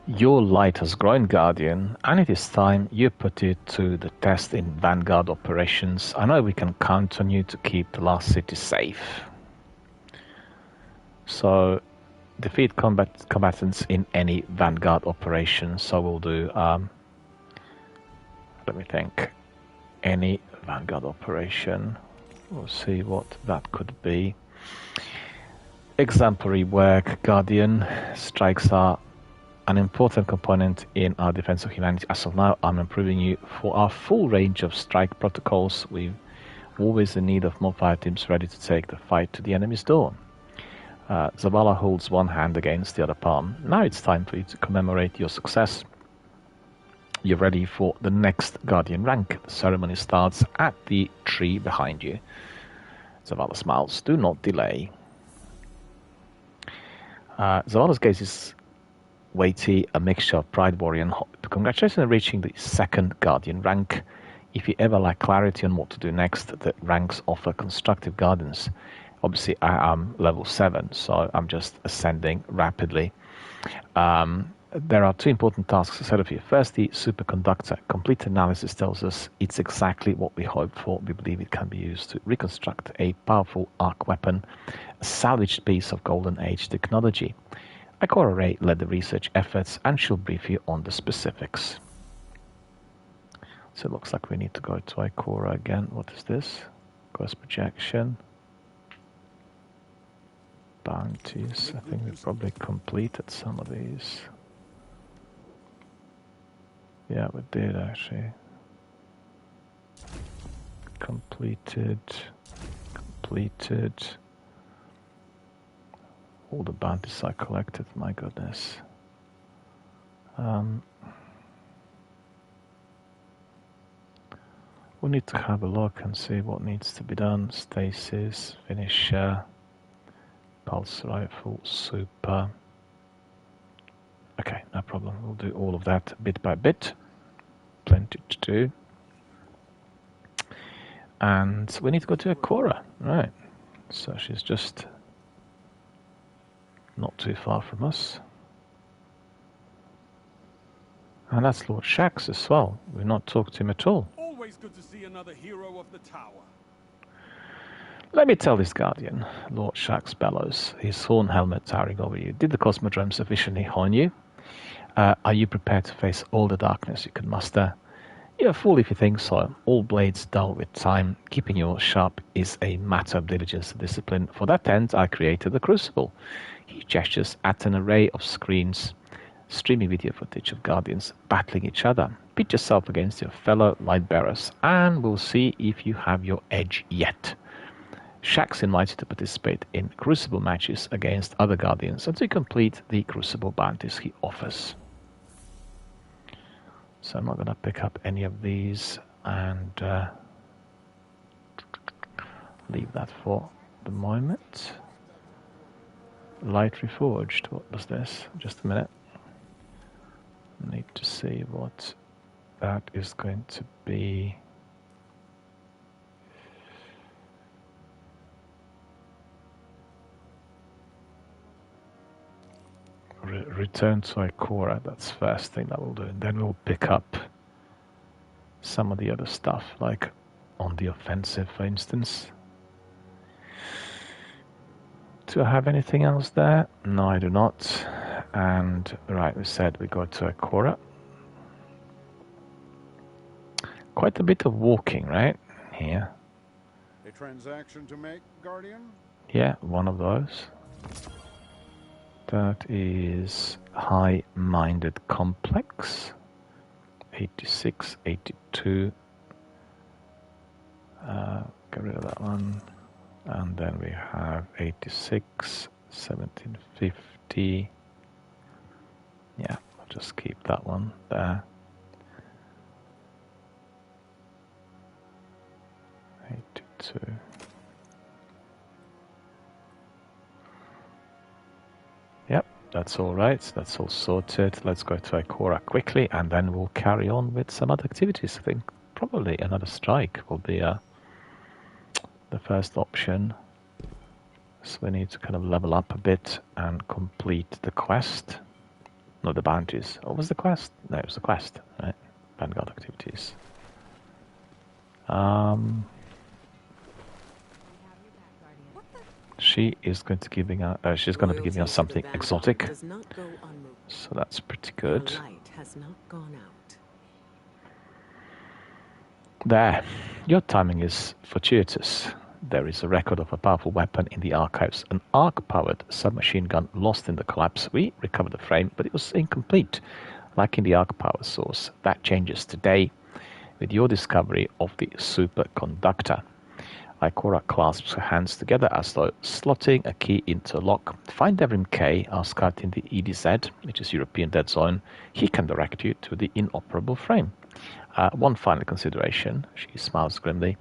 Speaker 1: Your light has grown, Guardian, and it is time you put it to the test in Vanguard operations. I know we can count on you to keep the last city safe. So, defeat combatants in any Vanguard operation. So we'll do, let me think, any Vanguard operation. We'll see what that could be. Exemplary work, Guardian. Strikes are an important component in our defense of humanity. As of now, I'm improving you for our full range of strike protocols. We're always in need of more fire teams ready to take the fight to the enemy's door. Zavala holds one hand against the other palm. Now it's time for you to commemorate your success. You're ready for the next Guardian rank. The ceremony starts at the tree behind you. Zavala smiles. Do not delay. Zavala's gaze is weighty, a mixture of pride, worry, and hope. Congratulations on reaching the second Guardian rank. If you ever lack clarity on what to do next, the ranks offer constructive guidance. Obviously, I am level 7, so I'm just ascending rapidly. there are two important tasks ahead of you. First, the superconductor. Complete analysis tells us it's exactly what we hoped for. We believe it can be used to reconstruct a powerful arc weapon, a salvaged piece of Golden Age technology. Ikora Rey led the research efforts, and she'll brief you on the specifics. So it looks like we need to go to Ikora again. What is this? Ghost projection. Bounties. I think we probably completed some of these. Yeah, we did actually. Completed. All the bounties I collected, my goodness. We need to have a look and see what needs to be done. Stasis, finisher, pulse rifle, super. Okay, no problem. We'll do all of that bit by bit. Plenty to do. And we need to go to Ikora. Right. So she's just not too far from us. And that's Lord Shaxx as well. We've not talked to him at all.
Speaker 13: Always good to see another hero of the tower.
Speaker 1: Let me tell this Guardian, Lord Shaxx bellows, his horn helmet towering over you. Did the Cosmodrome sufficiently hone you? Are you prepared to face all the darkness you can muster? You're a fool if you think so. All blades dull with time. Keeping yours sharp is a matter of diligence and discipline. For that end, I created the Crucible. He gestures at an array of screens, streaming video footage of Guardians battling each other. Pit yourself against your fellow Lightbearers, and we'll see if you have your edge yet. Shaxx invites you to participate in Crucible matches against other Guardians and to complete the Crucible bounties he offers. So I'm not going to pick up any of these and leave that for the moment. Light Reforged, what was this? Just a minute. Need to see what that is going to be. Return to Ikora, that's the first thing that we'll do. And then we'll pick up some of the other stuff, like on the offensive, for instance. Do I have anything else there? No, I do not. And, right, we said we go to Ikora. Quite a bit of walking, right? Here.
Speaker 13: A transaction to make, Guardian?
Speaker 1: Yeah, one of those. That is High-Minded Complex. 86, 82. Get rid of that one. And then we have 86, 1750. Yeah, I'll just keep that one there. 82. Yep, that's all right. That's all sorted. Let's go to Ikora quickly, and then we'll carry on with some other activities. I think probably another strike will be the first option. So we need to kind of level up a bit and complete the quest. No, the bounties. What was the quest? No, it was the quest, right? Vanguard activities. She is going to giving us. She's going to be giving us something exotic. So that's pretty good. There, your timing is fortuitous. There is a record of a powerful weapon in the archives, an arc-powered submachine gun lost in the collapse. We recovered the frame, but it was incomplete, lacking the arc power source. That changes today with your discovery of the superconductor. Ikora clasps her hands together as though slotting a key into a lock. Find Devrim K, our scout in the EDZ, which is European Dead Zone. He can direct you to the inoperable frame. One final consideration, she smiles grimly.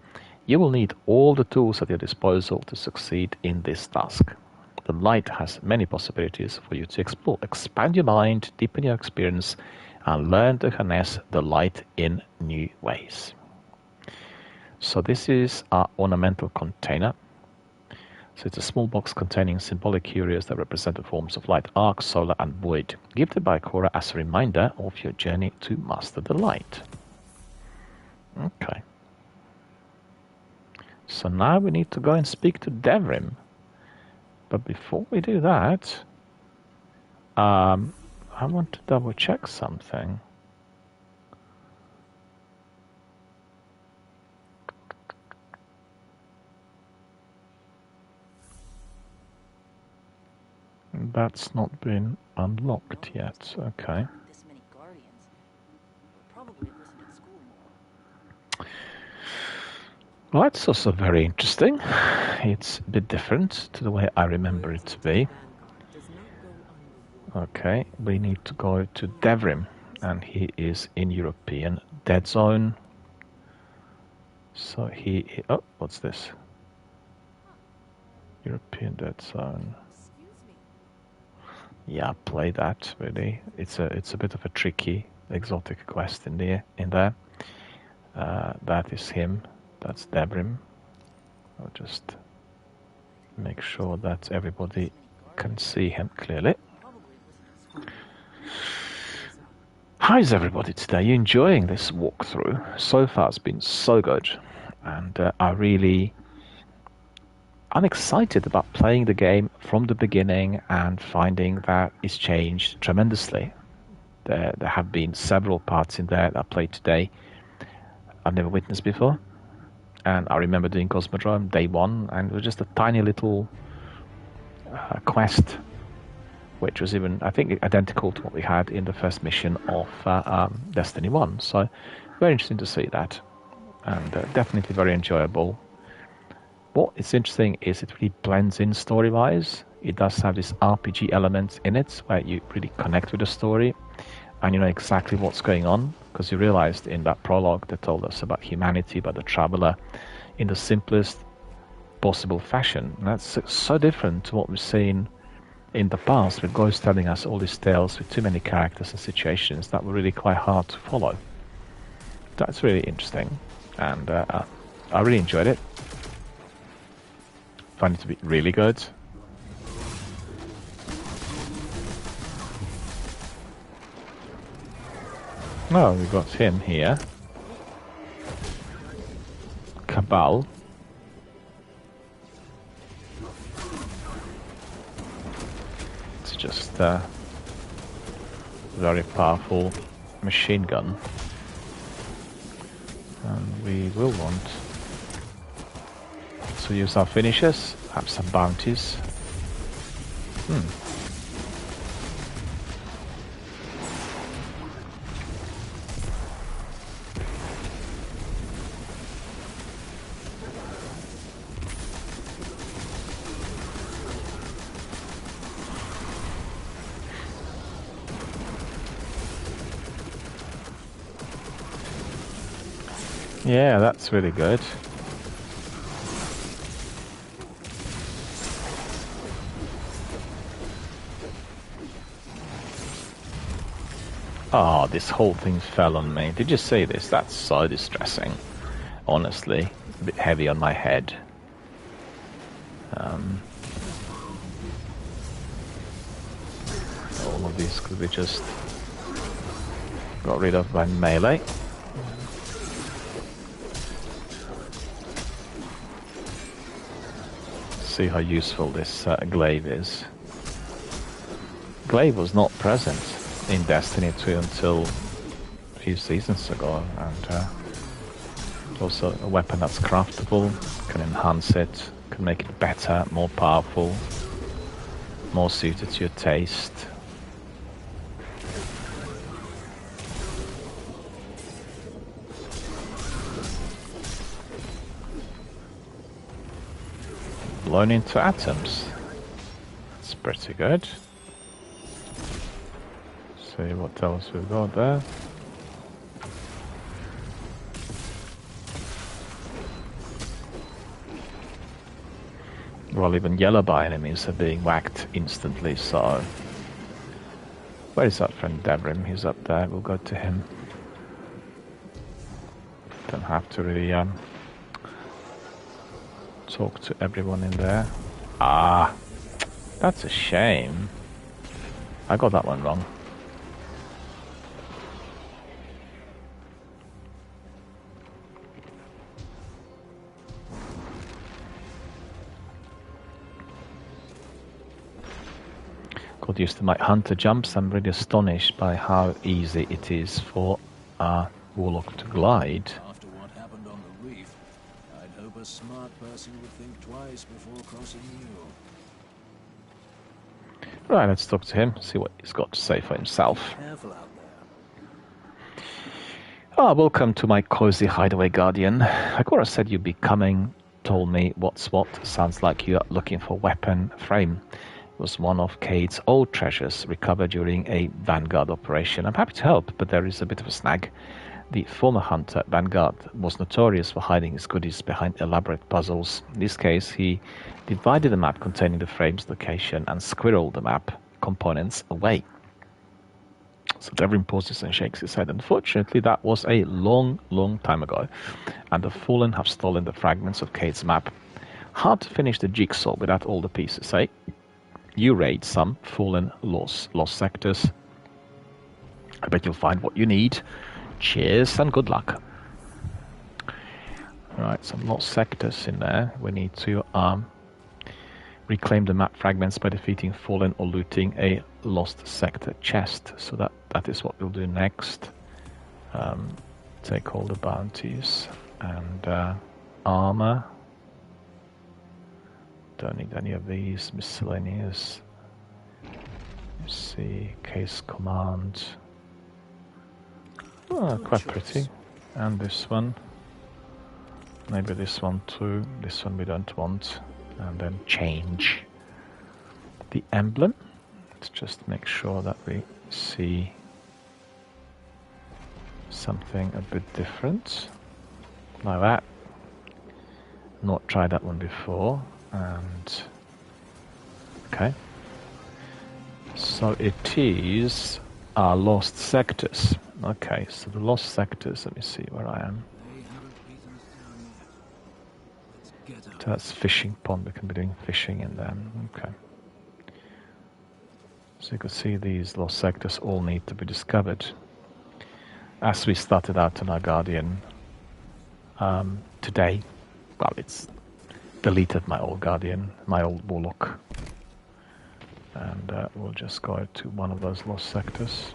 Speaker 1: You will need all the tools at your disposal to succeed in this task. The light has many possibilities for you to explore. Expand your mind, deepen your experience, and learn to harness the light in new ways. So this is our ornamental container. So it's a small box containing symbolic curios that represent the forms of light, arc, solar, and void, gifted by Korra as a reminder of your journey to master the light. Okay. So now we need to go and speak to Devrim. But before we do that, I want to double check something. That's not been unlocked yet. Okay. Well, that's also very interesting. It's a bit different to the way I remember it to be. Okay, we need to go to Devrim, and he is in European Dead Zone. So he... Oh, what's this? European Dead Zone. Yeah, play that, really. It's a bit of a tricky, exotic quest in there. That is him. That's Devrim. I'll just make sure that everybody can see him clearly. How's everybody today? You enjoying this walkthrough? So far it's been so good, and I'm excited about playing the game from the beginning and finding that it's changed tremendously. There have been several parts in there that I played today I've never witnessed before. And I remember doing Cosmodrome day one, and it was just a tiny little quest, which was even, I think, identical to what we had in the first mission of Destiny 1. So, very interesting to see that, and definitely very enjoyable. What is interesting is it really blends in story-wise. It does have this RPG element in it, where you really connect with the story, and you know exactly what's going on, because you realized in that prologue they told us about humanity, about the Traveler, in the simplest possible fashion. And that's so different to what we've seen in the past, with Ghost telling us all these tales with too many characters and situations that were really quite hard to follow. That's really interesting, and I really enjoyed it. Find it to be really good. Oh, we got him here. Cabal. It's just a very powerful machine gun. And we will want to use our finishers, have some bounties. Yeah, that's really good. Oh, this whole thing fell on me. Did you see this? That's so distressing. Honestly, a bit heavy on my head. All of these could be just got rid of by melee. See how useful this glaive is. Glaive was not present in Destiny 2 until a few seasons ago, and also a weapon that's craftable, can enhance it, can make it better, more powerful, more suited to your taste. Blown into atoms. That's pretty good. See what else we've got there. Well, even Yellowby enemies are being whacked instantly, so... Where is that friend Devrim? He's up there, we'll go to him. Don't have to really talk to everyone in there. Ah, that's a shame. I got that one wrong. Got used to my hunter jumps. I'm really astonished by how easy it is for a warlock to glide.
Speaker 15: After what happened on the reef, I'd hope a smart person would think twice before crossing you.
Speaker 1: Right, let's talk to him, see what he's got to say for himself.
Speaker 15: Careful out there.
Speaker 1: Ah, welcome to my cozy hideaway, Guardian. Ikora said you'd be coming, told me what's what. Sounds like you're looking for weapon frame. It was one of Cade's old treasures recovered during a Vanguard operation. I'm happy to help, but there is a bit of a snag. The former hunter, Vanguard, was notorious for hiding his goodies behind elaborate puzzles. In this case, he divided the map containing the frame's location and squirreled the map components away. So Devrin pauses and shakes his head. Unfortunately, that was a long, long time ago, and the Fallen have stolen the fragments of Cade's map. Hard to finish the jigsaw without all the pieces, eh? You raid some Fallen lost sectors. I bet you'll find what you need. Cheers and good luck. Right, some lost sectors in there. We need to reclaim the map fragments by defeating Fallen or looting a lost sector chest. So that is what we'll do next. Take all the bounties and armor. Don't need any of these. Miscellaneous. Let's see. Case command. Oh, quite pretty. And this one. Maybe this one too. This one we don't want. And then change the emblem. Let's just make sure that we see something a bit different. Like that. Not tried that one before. And okay, so it is our lost sectors. Okay, so the lost sectors, let me see where I am. So that's fishing pond. We can be doing fishing in them. Okay, so you can see these lost sectors all need to be discovered. As we started out on our Guardian today, well, it's deleted my old Guardian, my old Warlock, and we'll just go to one of those lost sectors,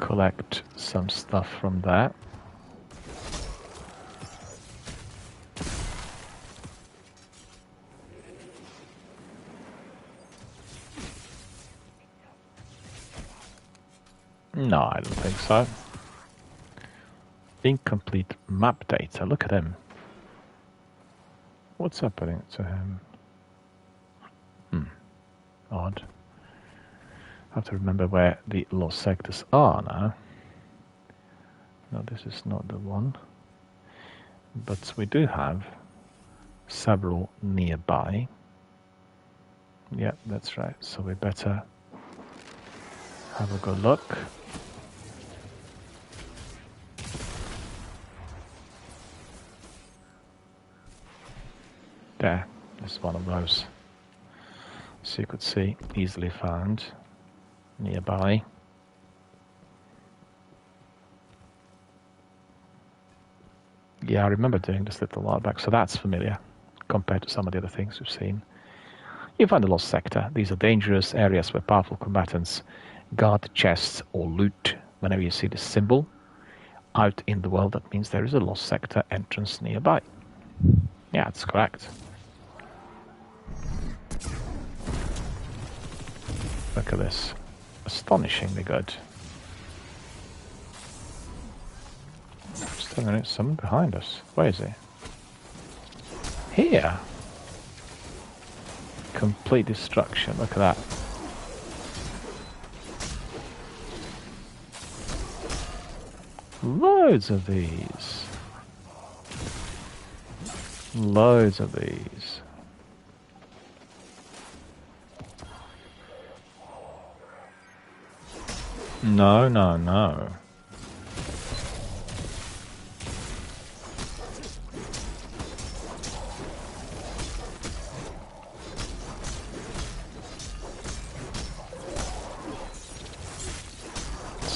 Speaker 1: collect some stuff from there. No, I don't think so. Incomplete map data, look at him. What's happening to him? Odd. I have to remember where the lost sectors are now. No, this is not the one. But we do have several nearby. Yeah, that's right. So we better have a good look. There, there's one of those. So you could see, easily found, nearby. Yeah, I remember doing this a little while back, so that's familiar compared to some of the other things we've seen. You find a lost sector. These are dangerous areas where powerful combatants guard chests or loot. Whenever you see this symbol out in the world, that means there is a lost sector entrance nearby. Yeah, that's correct. Look at this. Astonishingly good. Just a minute, someone behind us. Where is he? Here! Complete destruction, look at that. Loads of these. Loads of these. No, no, no.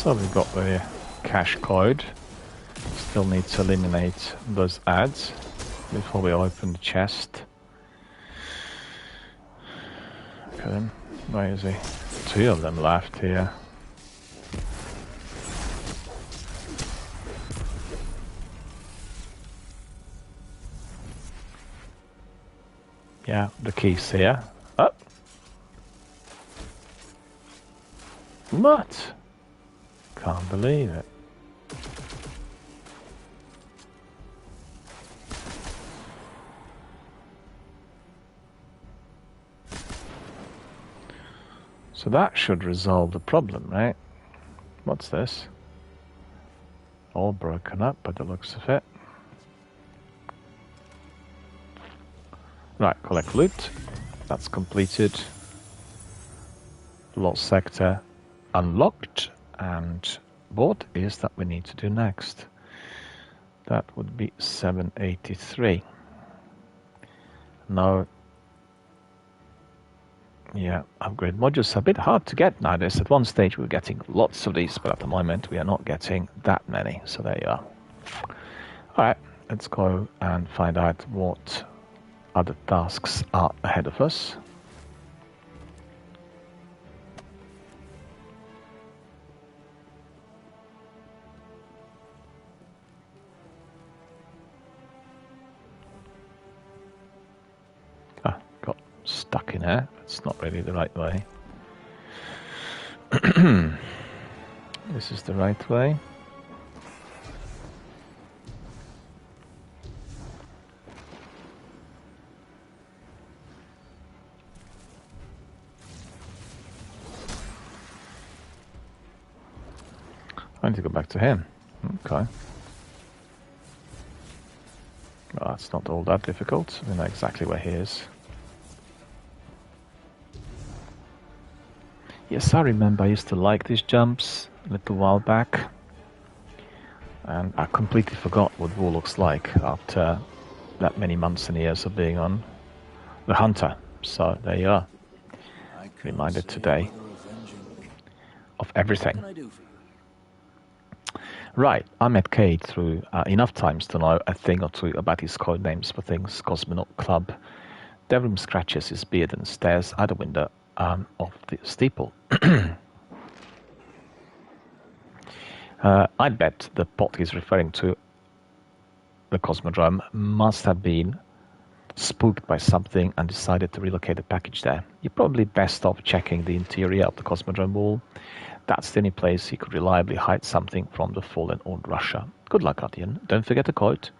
Speaker 1: So we've got the cache code. Still need to eliminate those ads before we open the chest. Okay, where is he? 2 of them left here. Yeah, the key's here. Oh! What? Can't believe it. So that should resolve the problem, right? What's this? All broken up by the looks of it. Right, collect loot. That's completed. Lost sector unlocked. And what is that we need to do next? That would be 783. Now, yeah, upgrade modules are a bit hard to get nowadays. At one stage we were getting lots of these, but at the moment we are not getting that many. So there you are. Alright, let's go and find out what other tasks are ahead of us. Got stuck in there. It's not really the right way. This is the right way. I need to go back to him. Okay. Well, that's not all that difficult. We know exactly where he is. Yes, I remember I used to like these jumps a little while back. And I completely forgot what War looks like after that many months and years of being on the Hunter. So there you are. Reminded today of everything. Right, I met Cade through enough times to know a thing or two about his code names for things. Cosmonaut Club. Devrim scratches his beard and stares out the window of the steeple. I bet the pot he's referring to, the Cosmodrome, must have been spooked by something and decided to relocate the package there. You're probably best off checking the interior of the Cosmodrome wall. That's the only place he could reliably hide something from the fallen old Russia. Good luck, Guardian. Don't forget the quote.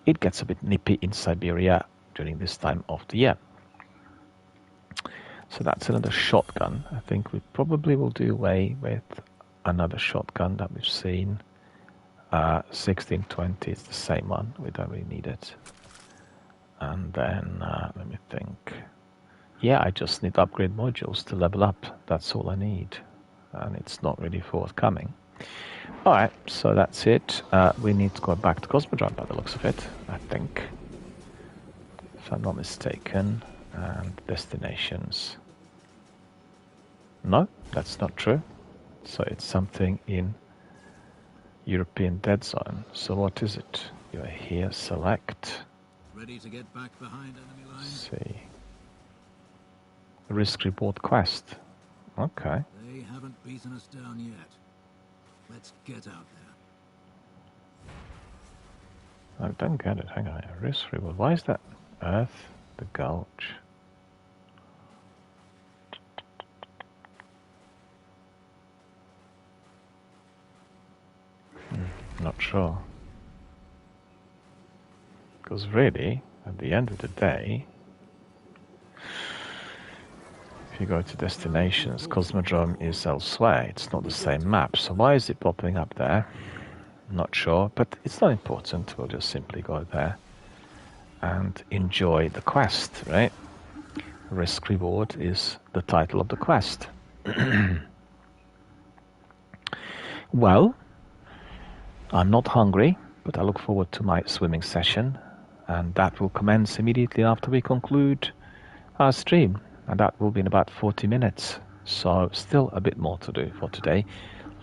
Speaker 1: It gets a bit nippy in Siberia during this time of the year. So that's another shotgun. I think we probably will do away with another shotgun that we've seen. 1620 is the same one. We don't really need it. And then, let me think. Yeah, I just need upgrade modules to level up. That's all I need. And it's not really forthcoming. Alright, so that's it. We need to go back to Cosmodrome by the looks of it, I think. If I'm not mistaken. And destinations. No, that's not true. So it's something in European Dead Zone. So what is it? You're here, select.
Speaker 15: Ready to get back behind enemy lines?
Speaker 1: Let's see. Risk reward quest. Okay.
Speaker 15: They haven't beaten us down yet. Let's get out there.
Speaker 1: I don't get it. Hang on. Risk reward. Why is that? Earth, the Gulch. Not sure. Because really, at the end of the day, if you go to destinations, Cosmodrome is elsewhere. It's not the same map. So why is it popping up there? Not sure, but it's not important. We'll just simply go there and enjoy the quest, right? Risk reward is the title of the quest. Well, I'm not hungry, but I look forward to my swimming session, and that will commence immediately after we conclude our stream, and that will be in about 40 minutes. So still a bit more to do for today.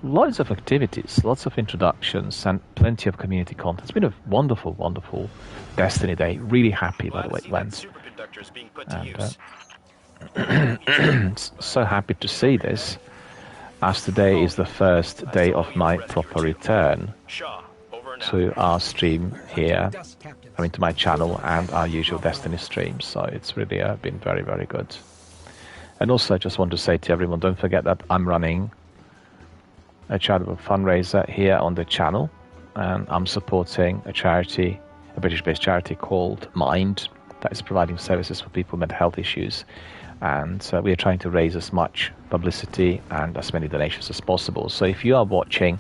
Speaker 1: loads of activities, lots of introductions, and plenty of community content. It's been a wonderful, wonderful Destiny day. Really happy by the way it went. And so happy to see this, as today is the first day of my proper return to our stream here, I mean to my channel and our usual Destiny streams, so it's really been very, very good. And also I just want to say to everyone, don't forget that I'm running a charitable fundraiser here on the channel, and I'm supporting a charity, a British-based charity called Mind, that is providing services for people with mental health issues. And we are trying to raise as much publicity and as many donations as possible. So if you are watching,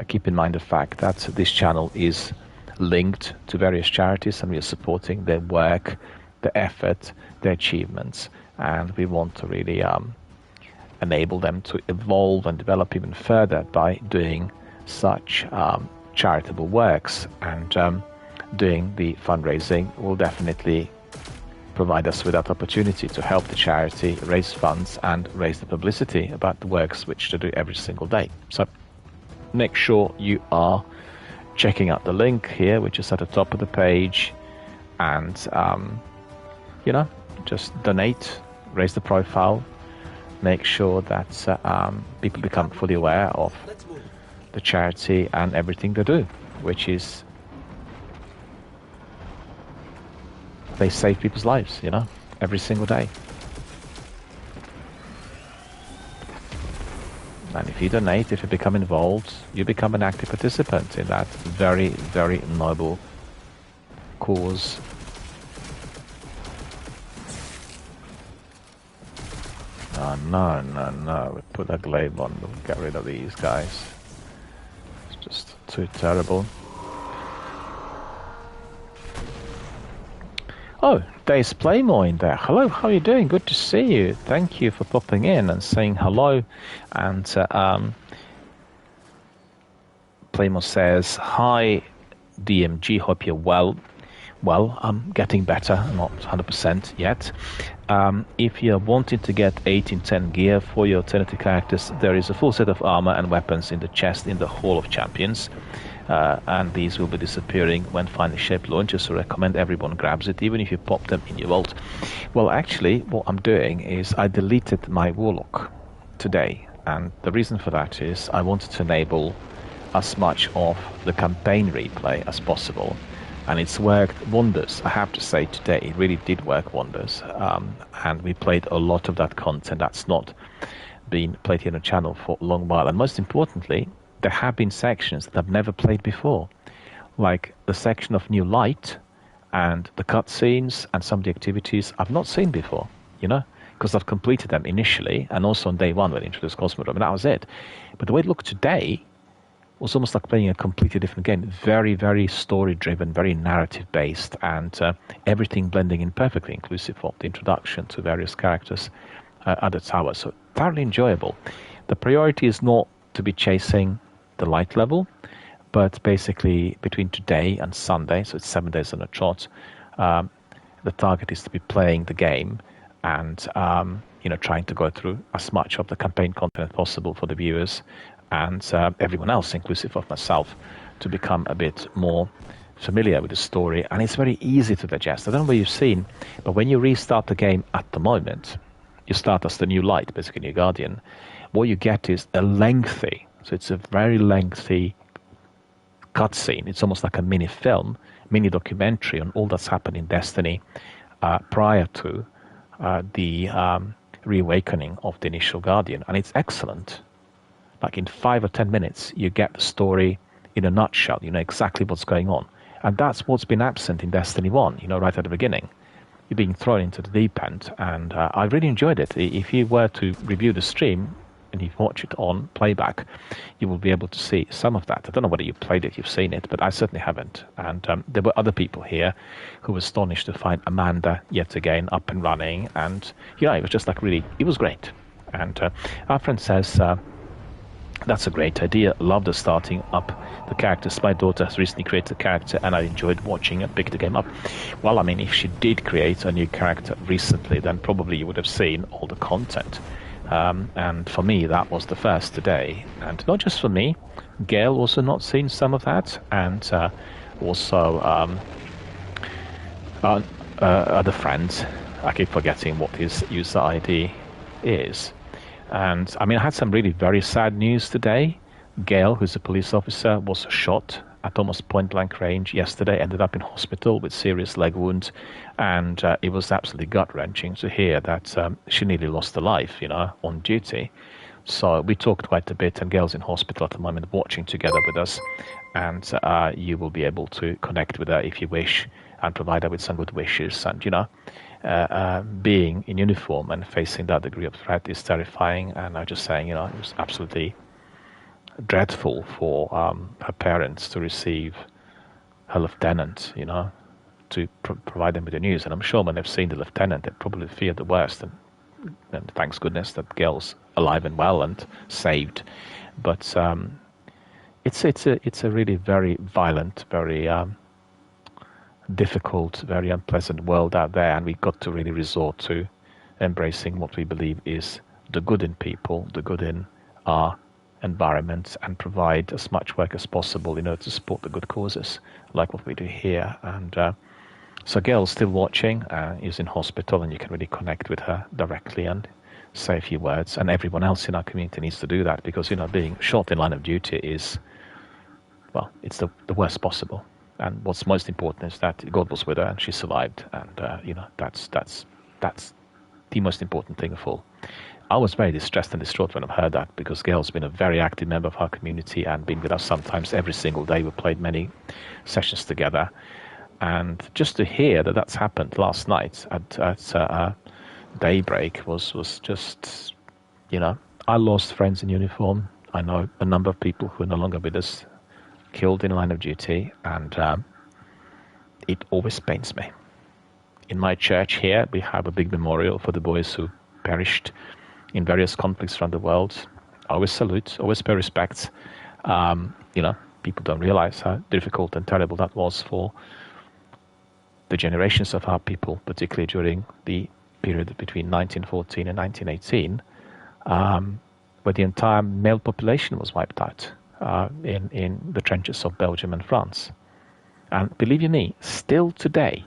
Speaker 1: keep in mind the fact that this channel is linked to various charities, and we are supporting their work, their effort, their achievements, and we want to really enable them to evolve and develop even further by doing such charitable works. And doing the fundraising will definitely provide us with that opportunity to help the charity raise funds and raise the publicity about the works which they do every single day. So make sure you are checking out the link here, which is at the top of the page, and you know, just donate, raise the profile, make sure that people become fully aware of the charity and everything they do, which is they save people's lives, you know, every single day. And if you donate, if you become involved, you become an active participant in that very, very noble cause. Oh, no. We put a glaive on, we'll get rid of these guys. It's just too terrible. Oh, Dace Playmore in there. Hello, how are you doing? Good to see you. Thank you for popping in and saying hello. And Playmore says, hi, DMG, hope you're well. Well, I'm getting better, not 100% yet. If you're wanting to get 1810 gear for your alternative characters, there is a full set of armor and weapons in the chest in the Hall of Champions. And these will be disappearing when Finally Shaped launches, so recommend everyone grabs it, even if you pop them in your vault. Well, actually, what I'm doing is I deleted my Warlock today, and the reason for that is I wanted to enable as much of the campaign replay as possible, and it's worked wonders. I have to say today it really did work wonders, and we played a lot of that content that's not been played here on the channel for a long while, and most importantly, there have been sections that I've never played before, like the section of New Light and the cutscenes and some of the activities I've not seen before, you know, because I've completed them initially and also on day one when I introduced Cosmodrome, and that was it. But the way it looked today was almost like playing a completely different game. Very, very story-driven, very narrative-based, and everything blending in perfectly, inclusive of the introduction to various characters at the tower. So thoroughly enjoyable. The priority is not to be chasing the light level, but basically between today and Sunday, so it's 7 days on a trot, the target is to be playing the game and you know, trying to go through as much of the campaign content as possible for the viewers and everyone else, inclusive of myself, to become a bit more familiar with the story. And it's very easy to digest. I don't know what you've seen, but when you restart the game at the moment, you start as the New Light, basically New Guardian, what you get is a lengthy, so it's a very lengthy cutscene. It's almost like a mini film, mini documentary on all that's happened in Destiny prior to the reawakening of the initial Guardian. And it's excellent. Like in 5 or 10 minutes, you get the story in a nutshell. You know exactly what's going on. And that's what's been absent in Destiny 1, you know, right at the beginning. You're being thrown into the deep end, and I really enjoyed it. If you were to review the stream, and you watch it on playback, you will be able to see some of that. I don't know whether you played it, you've seen it, but I certainly haven't. And there were other people here who were astonished to find Amanda yet again up and running. And, you know, it was just like really, it was great. And our friend says, that's a great idea. Love the starting up the characters. My daughter has recently created a character and I enjoyed watching her pick the game up. Well, I mean, if she did create a new character recently, then probably you would have seen all the content And for me, that was the first today. And not just for me, Gail also not seen some of that, and also other friends. I keep forgetting what his user ID is. And I mean, I had some really very sad news today. Gail, who's a police officer, was shot at almost point-blank range yesterday, ended up in hospital with serious leg wounds, and it was absolutely gut-wrenching to hear that she nearly lost her life, on duty. So we talked quite a bit, and Gail's in hospital at the moment, watching together with us, and you will be able to connect with her if you wish, and provide her with some good wishes. And, being in uniform and facing that degree of threat is terrifying, and I'm just saying, it was absolutely dreadful for her parents to receive her lieutenant, to provide them with the news. And I'm sure when they've seen the lieutenant, they probably feared the worst. And thanks goodness that Gail's alive and well and saved. But it's a really very violent, very difficult, very unpleasant world out there, and we've got to really resort to embracing what we believe is the good in people, the good in our environment, and provide as much work as possible, to support the good causes, like what we do here. And so Gail's still watching, is in hospital, and you can really connect with her directly and say a few words. And everyone else in our community needs to do that, because being shot in line of duty is, well, it's the worst possible. And what's most important is that God was with her and she survived, and that's the most important thing of all. I was very distressed and distraught when I heard that, because Gail's been a very active member of our community and been with us sometimes every single day. We played many sessions together, and just to hear that that's happened last night at daybreak was just, I lost friends in uniform. I know a number of people who are no longer with us, killed in line of duty, and it always pains me. In my church here, we have a big memorial for the boys who perished in various conflicts around the world. I always salute, always pay respect. People don't realize how difficult and terrible that was for the generations of our people, particularly during the period between 1914 and 1918, where the entire male population was wiped out in the trenches of Belgium and France. And believe you me, still today,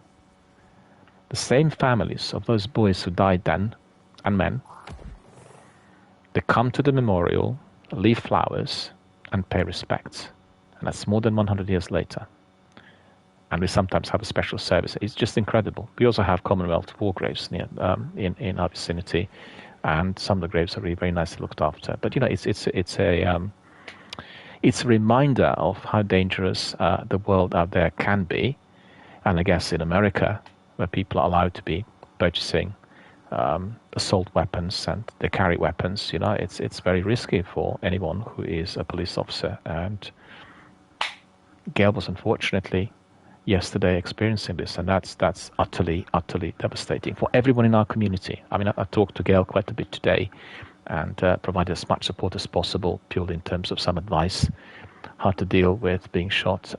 Speaker 1: the same families of those boys who died then, and men, they come to the memorial, leave flowers, and pay respect. And that's more than 100 years later. And we sometimes have a special service. It's just incredible. We also have Commonwealth war graves near in our vicinity, and some of the graves are really very nicely looked after. But it's a reminder of how dangerous the world out there can be. And I guess in America, where people are allowed to be purchasing assault weapons and they carry weapons, it's very risky for anyone who is a police officer. And Gail was unfortunately yesterday experiencing this, and that's utterly devastating for everyone in our community. I mean, I talked to Gail quite a bit today, and provided as much support as possible, purely in terms of some advice, how to deal with being shot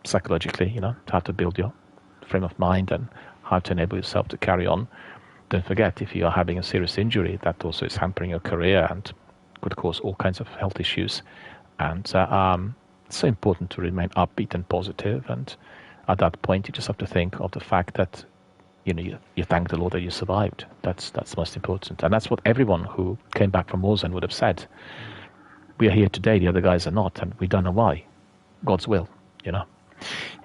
Speaker 1: psychologically, how to build your frame of mind and how to enable yourself to carry on. Don't forget, if you are having a serious injury, that also is hampering your career and could cause all kinds of health issues. And it's so important to remain upbeat and positive. And at that point, you just have to think of the fact that you thank the Lord that you survived. That's most important. And that's what everyone who came back from Warzone would have said. We are here today, the other guys are not, and we don't know why. God's will,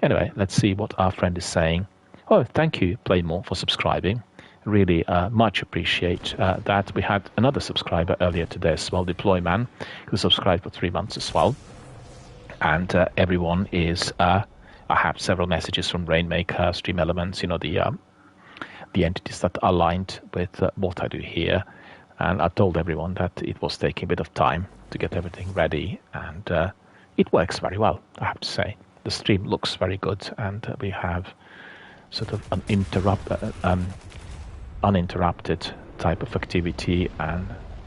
Speaker 1: Anyway, let's see what our friend is saying. Oh, thank you, Playmore, for subscribing. Really much appreciate that. We had another subscriber earlier today as well, Deployman, who subscribed for 3 months as well. And everyone is... I have several messages from Rainmaker, Stream Elements, the entities that are aligned with what I do here. And I told everyone that it was taking a bit of time to get everything ready, and it works very well, I have to say. The stream looks very good, and we have sort of an uninterrupted type of activity, and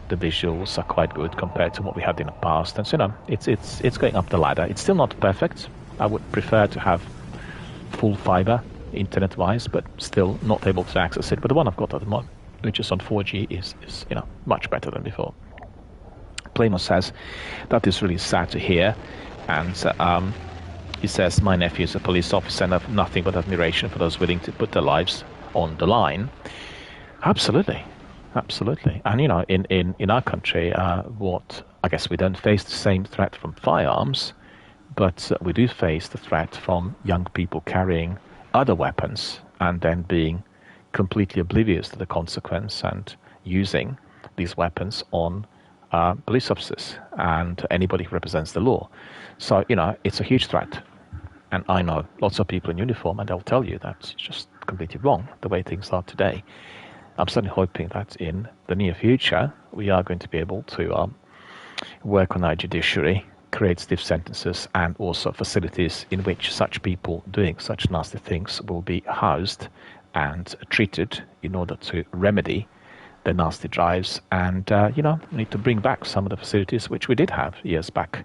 Speaker 1: the visuals are quite good compared to what we had in the past. And so, it's going up the ladder. It's still not perfect. I would prefer to have full fiber internet-wise, but still not able to access it. But the one I've got at the moment which is on 4G, is much better than before. Playmore says that is really sad to hear, and he says, my nephew is a police officer and I have nothing but admiration for those willing to put their lives on the line. Absolutely. And in our country, what I guess we don't face the same threat from firearms, but we do face the threat from young people carrying other weapons and then being completely oblivious to the consequence and using these weapons on police officers and anybody who represents the law. So, it's a huge threat. And I know lots of people in uniform, and they'll tell you that's just completely wrong, the way things are today. I'm certainly hoping that in the near future, we are going to be able to work on our judiciary, create stiff sentences, and also facilities in which such people doing such nasty things will be housed and treated in order to remedy the nasty drives. And, we need to bring back some of the facilities which we did have years back.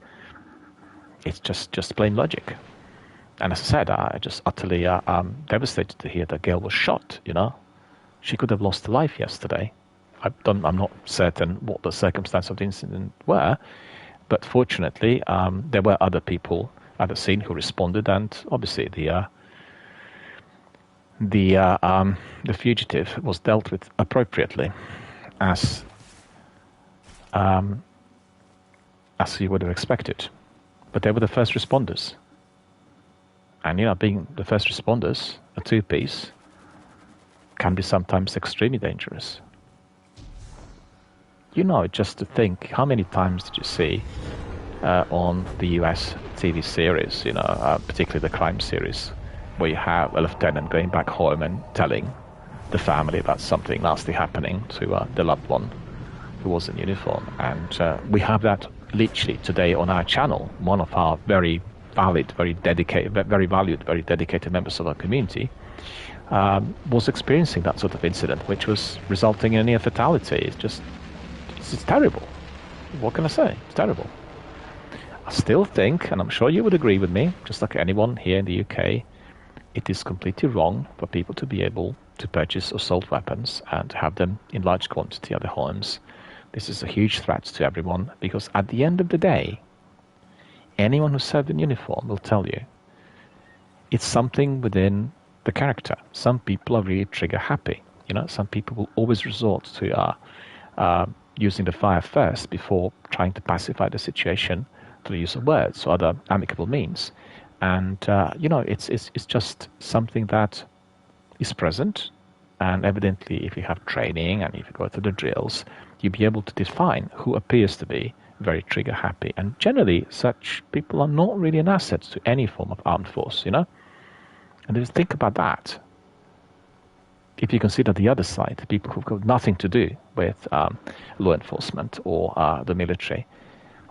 Speaker 1: It's just plain logic. And as I said, I just utterly devastated to hear that girl was shot, She could have lost her life yesterday. I'm not certain what the circumstances of the incident were, but fortunately, there were other people at the scene who responded, and obviously the fugitive was dealt with appropriately, as you would have expected. But they were the first responders. And, being the first responders, a two-piece, can be sometimes extremely dangerous. Just to think, how many times did you see on the US TV series, particularly the crime series, where you have a lieutenant going back home and telling the family about something nasty happening to the loved one who was in uniform. And we have that literally today on our channel. One of our very valued, very dedicated members of our community was experiencing that sort of incident, which was resulting in a near fatality. It's terrible. What can I say? It's terrible. I still think, and I'm sure you would agree with me, just like anyone here in the UK, it is completely wrong for people to be able to purchase assault weapons and have them in large quantity at their homes. This is a huge threat to everyone, because at the end of the day, anyone who served in uniform will tell you it's something within the character. Some people are really trigger happy. Some people will always resort to using the fire first before trying to pacify the situation through the use of words or other amicable means. And, it's just something that is present. And evidently, if you have training and if you go through the drills, you'll be able to define who appears to be very trigger happy. And generally, such people are not really an asset to any form of armed force, And just think about that. If you consider the other side, the people who've got nothing to do with law enforcement or the military,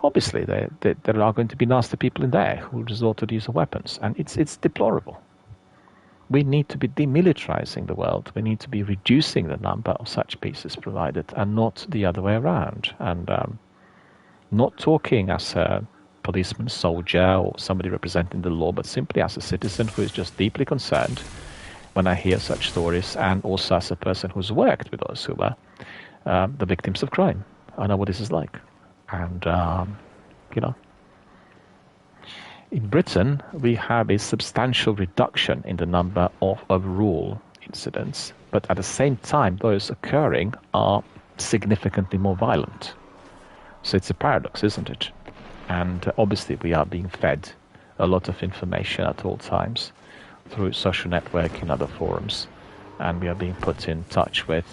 Speaker 1: obviously there are going to be nasty people in there who resort to the use of weapons, and it's deplorable. We need to be demilitarizing the world. We need to be reducing the number of such pieces provided, and not the other way around. And not talking as a policeman, soldier, or somebody representing the law, but simply as a citizen who is just deeply concerned when I hear such stories, and also as a person who's worked with those who were the victims of crime. I know what this is like. And, in Britain, we have a substantial reduction in the number of overall incidents, but at the same time, those occurring are significantly more violent. So it's a paradox, isn't it? And obviously, we are being fed a lot of information at all times through social networking and other forums, and we are being put in touch with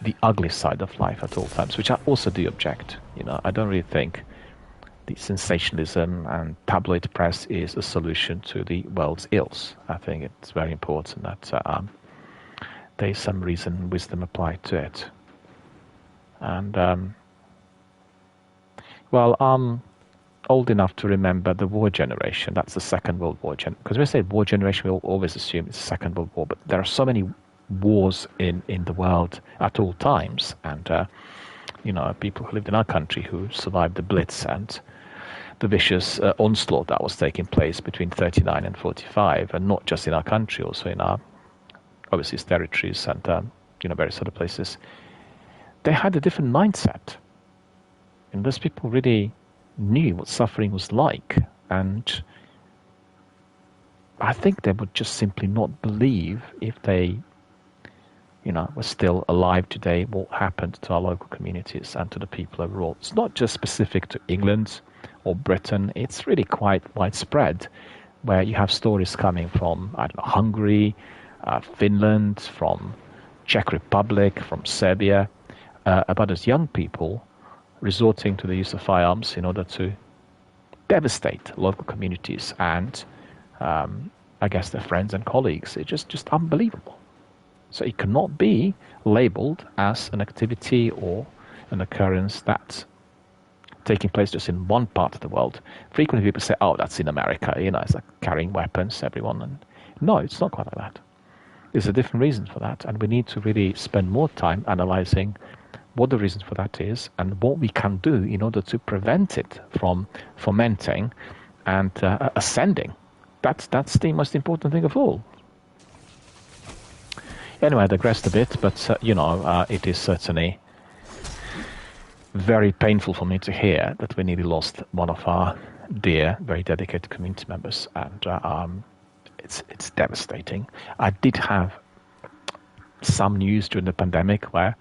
Speaker 1: the ugly side of life at all times, which I also do object. I don't really think the sensationalism and tabloid press is a solution to the world's ills. I think it's very important that there is some reason and wisdom applied to it. And I'm old enough to remember the war generation. That's the Second World War generation. Because when we say war generation, we'll always assume it's the Second World War, but there are so many wars in the world at all times. And, people who lived in our country who survived the Blitz and the vicious onslaught that was taking place between 39 and 45, and not just in our country, also in our overseas territories and, various other places. they had a different mindset. And those people really knew what suffering was like. And I think they would just simply not believe if they, were still alive today, what happened to our local communities and to the people overall. It's not just specific to England or Britain. It's really quite widespread, where you have stories coming from, Hungary, Finland, from Czech Republic, from Serbia, about those young people resorting to the use of firearms in order to devastate local communities and, I guess, their friends and colleagues. It's just unbelievable. So it cannot be labeled as an activity or an occurrence that's taking place just in one part of the world. Frequently people say, oh, that's in America, it's like carrying weapons, everyone. And no, it's not quite like that. There's a different reason for that, and we need to really spend more time analyzing what the reason for that is and what we can do in order to prevent it from fomenting and ascending. That's the most important thing of all. Anyway, I digressed a bit, but it is certainly very painful for me to hear that we nearly lost one of our dear, very dedicated community members, and it's devastating. I did have some news during the pandemic where,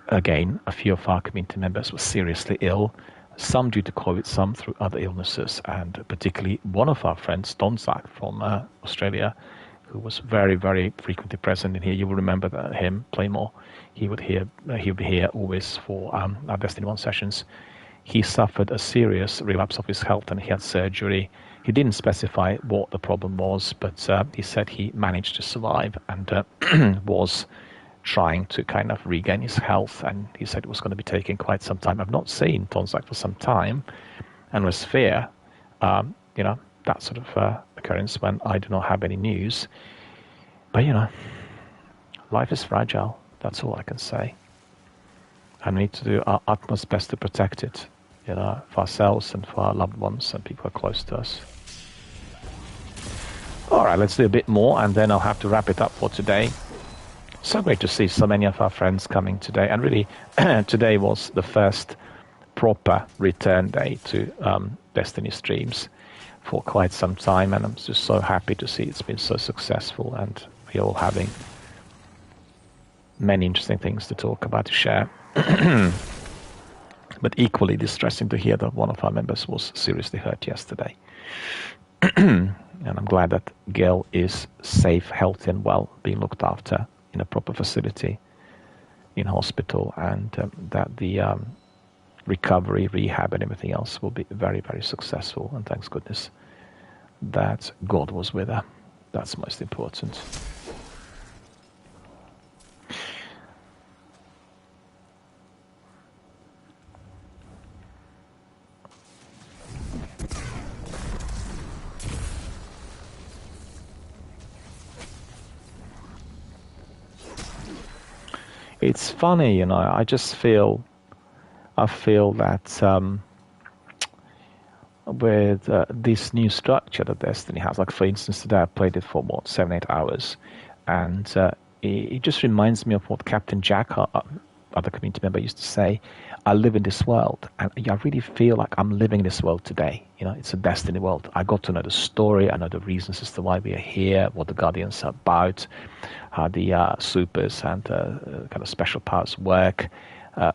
Speaker 1: again, a few of our community members were seriously ill, some due to COVID, some through other illnesses, and particularly one of our friends, Tonzak from Australia, who was very, very frequently present in here. You will remember him, Playmore. He would be here always for our Destiny 1 sessions. He suffered a serious relapse of his health and he had surgery. He didn't specify what the problem was, but he said he managed to survive and was trying to kind of regain his health. And he said it was going to be taking quite some time. I've not seen Tonzak for some time, and was fear, that sort of occurrence when I do not have any news. But life is fragile. That's all I can say. And we need to do our utmost best to protect it, for ourselves and for our loved ones and people who are close to us. All right, let's do a bit more, and then I'll have to wrap it up for today. So great to see so many of our friends coming today, and really, today was the first proper return day to Destiny streams for quite some time, and I'm just so happy to see it's been so successful, and we're all having many interesting things to talk about, to share. But equally distressing to hear that one of our members was seriously hurt yesterday. And I'm glad that Gail is safe, healthy and well, being looked after in a proper facility in hospital, and that the recovery, rehab and everything else will be very, very successful. And thanks goodness that God was with her. That's most important. It's funny, I just feel that with this new structure that Destiny has, like for instance today I played it for 7-8 hours, and it just reminds me of what Captain Jack, other community member, used to say: I live in this world, and I really feel like I'm living in this world today. It's a Destiny world. I got to know the story, I know the reasons as to why we are here, what the Guardians are about, how the supers and kind of special powers work.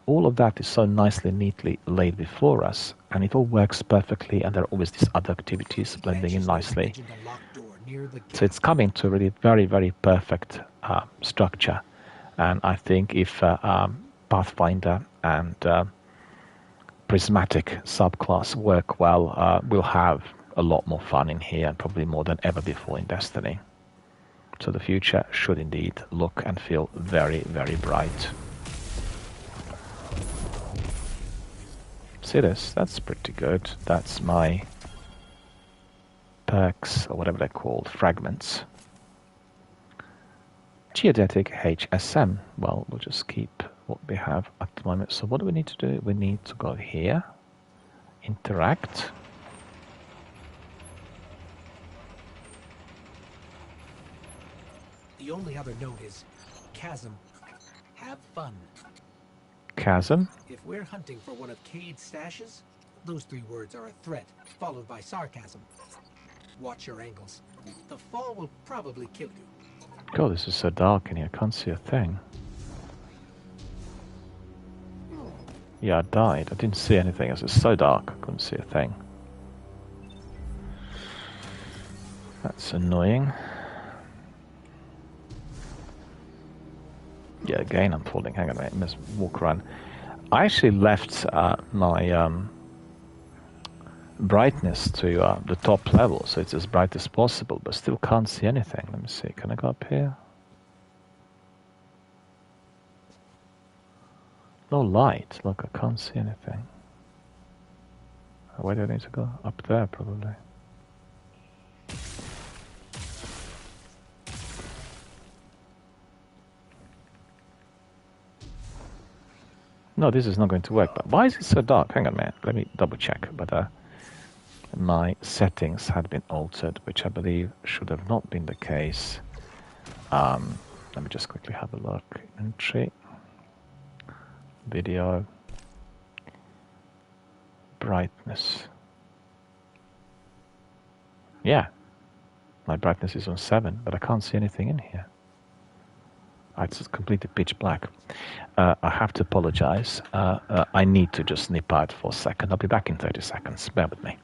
Speaker 1: All of that is so nicely, neatly laid before us, and it all works perfectly, and there are always these other activities blending in nicely. So it's coming to a really very, very perfect structure. And I think if Pathfinder and Prismatic subclass work well, we'll have a lot more fun in here, and probably more than ever before in Destiny. So the future should indeed look and feel very, very bright. See this? That's pretty good. That's my perks, or whatever they're called, fragments. Geodetic HSM. Well, we'll just keep what we have at the moment. So what do we need to do? We need to go here, interact.
Speaker 4: The only other note is Chasm. Have fun.
Speaker 1: Sarcasm.
Speaker 4: If we're hunting for one of Cade's stashes, those 3 words are a threat, followed by sarcasm. Watch your angles. The fall will probably kill you.
Speaker 1: God, this is so dark in here. I can't see a thing. Yeah, I died. I didn't see anything. It was so dark. I couldn't see a thing. That's annoying. Yeah, again I'm falling. Hang on a minute. Let's walk around. I actually left my brightness to the top level, so it's as bright as possible, but still can't see anything. Let me see. Can I go up here? No light. Look, I can't see anything. Where do I need to go? Up there, probably. No, this is not going to work. But why is it so dark? Hang on a minute. Let me double check. But my settings had been altered, which I believe should have not been the case. Let me just quickly have a look. Entry. Video. Brightness. Yeah. My brightness is on 7, but I can't see anything in here. It's just completely pitch black. I have to apologize. I need to just nip out for a second. I'll be back in 30 seconds. Bear with me.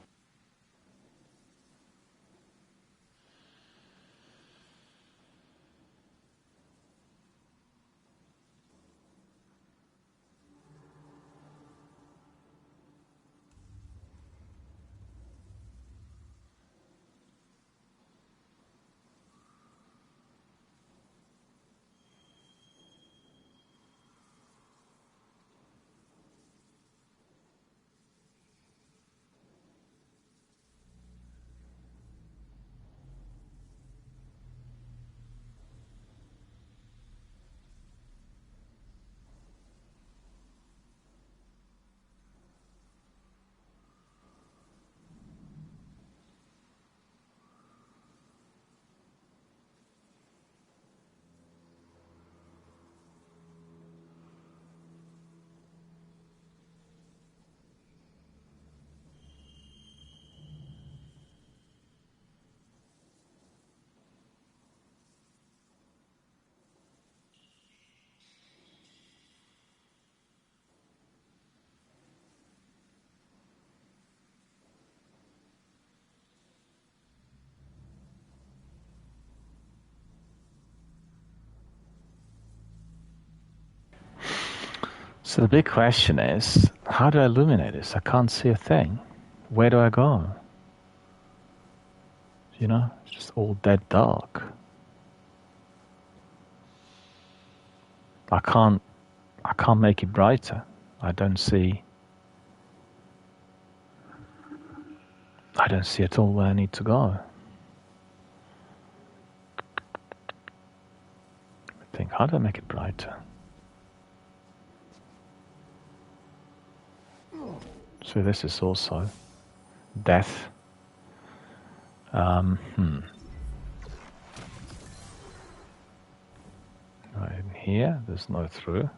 Speaker 1: So the big question is, how do I illuminate this? I can't see a thing. Where do I go? You know, it's just all dead dark. I can't make it brighter. I don't see at all where I need to go. I think, how do I make it brighter? So this is also death. Right in here, there's no through.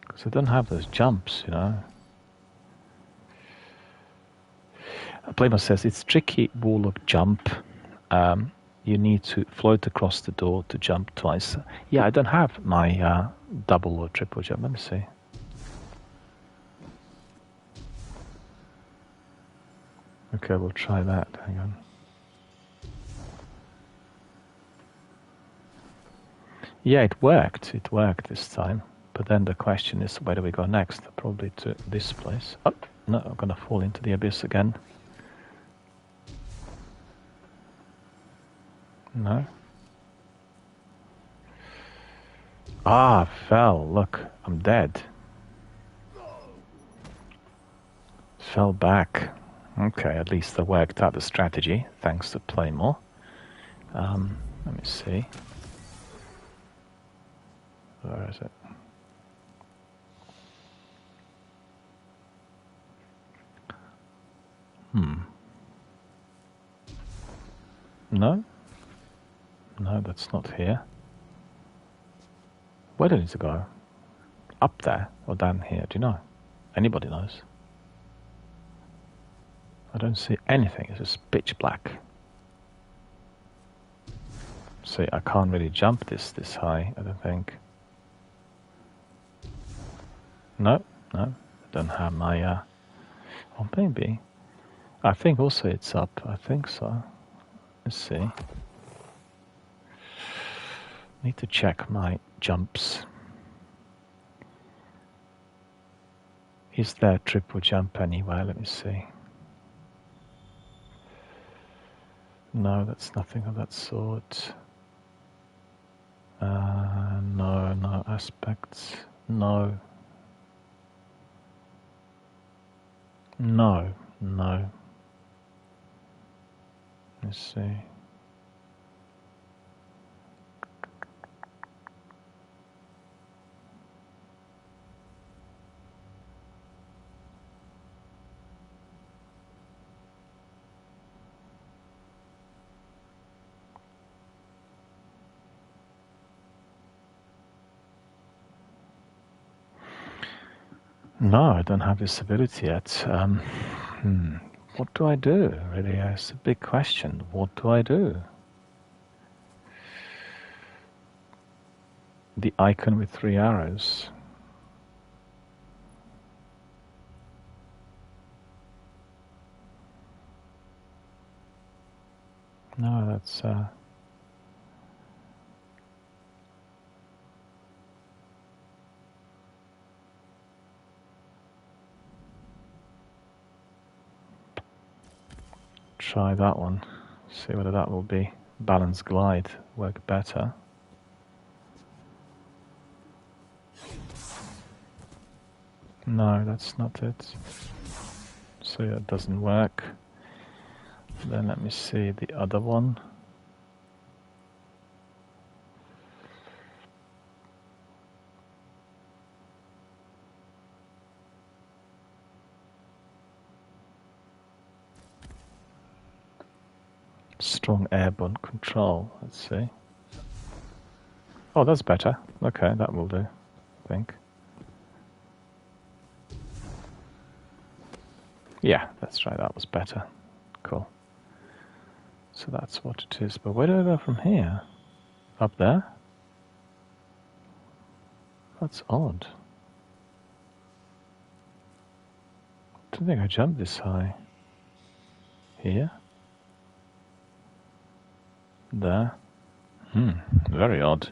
Speaker 1: Because I don't have those jumps, you know. Playmo says it's tricky Warlock jump. You need to float across the door to jump twice. Yeah, I don't have my double or triple jump. Let me see. Okay, we'll try that. Hang on. Yeah, it worked. It worked this time. But then the question is, where do we go next? Probably to this place. Oh, no, I'm going to fall into the abyss again. No. Ah, fell. Look, I'm dead. Fell back. Okay, at least I worked out the strategy, thanks to Playmore. Let me see. Where is it? No? No, that's not here. Where do I need to go? Up there or down here? Do you know? Anybody knows? I don't see anything. It's just pitch black. See, I can't really jump this high, I don't think. No, I don't have my... or maybe. I think also it's up. I think so. Let's see. Need to check my jumps. Is there triple jump anywhere? Let me see. No, that's nothing of that sort. No aspects. No. Let's see. No, I don't have this ability yet. What do I do? Really, it's a big question. What do I do? The icon with 3 arrows. No, that's... Try that one. See whether that will be balance glide work better. No, that's not it. So that doesn't work. Then let me see the other one. Strong airborne control. Let's see. Oh, that's better. Okay, that will do, I think. Yeah, that's right. That was better. Cool. So that's what it is. But where do I go from here? Up there? That's odd. I don't think I jumped this high. Here? There? Very odd.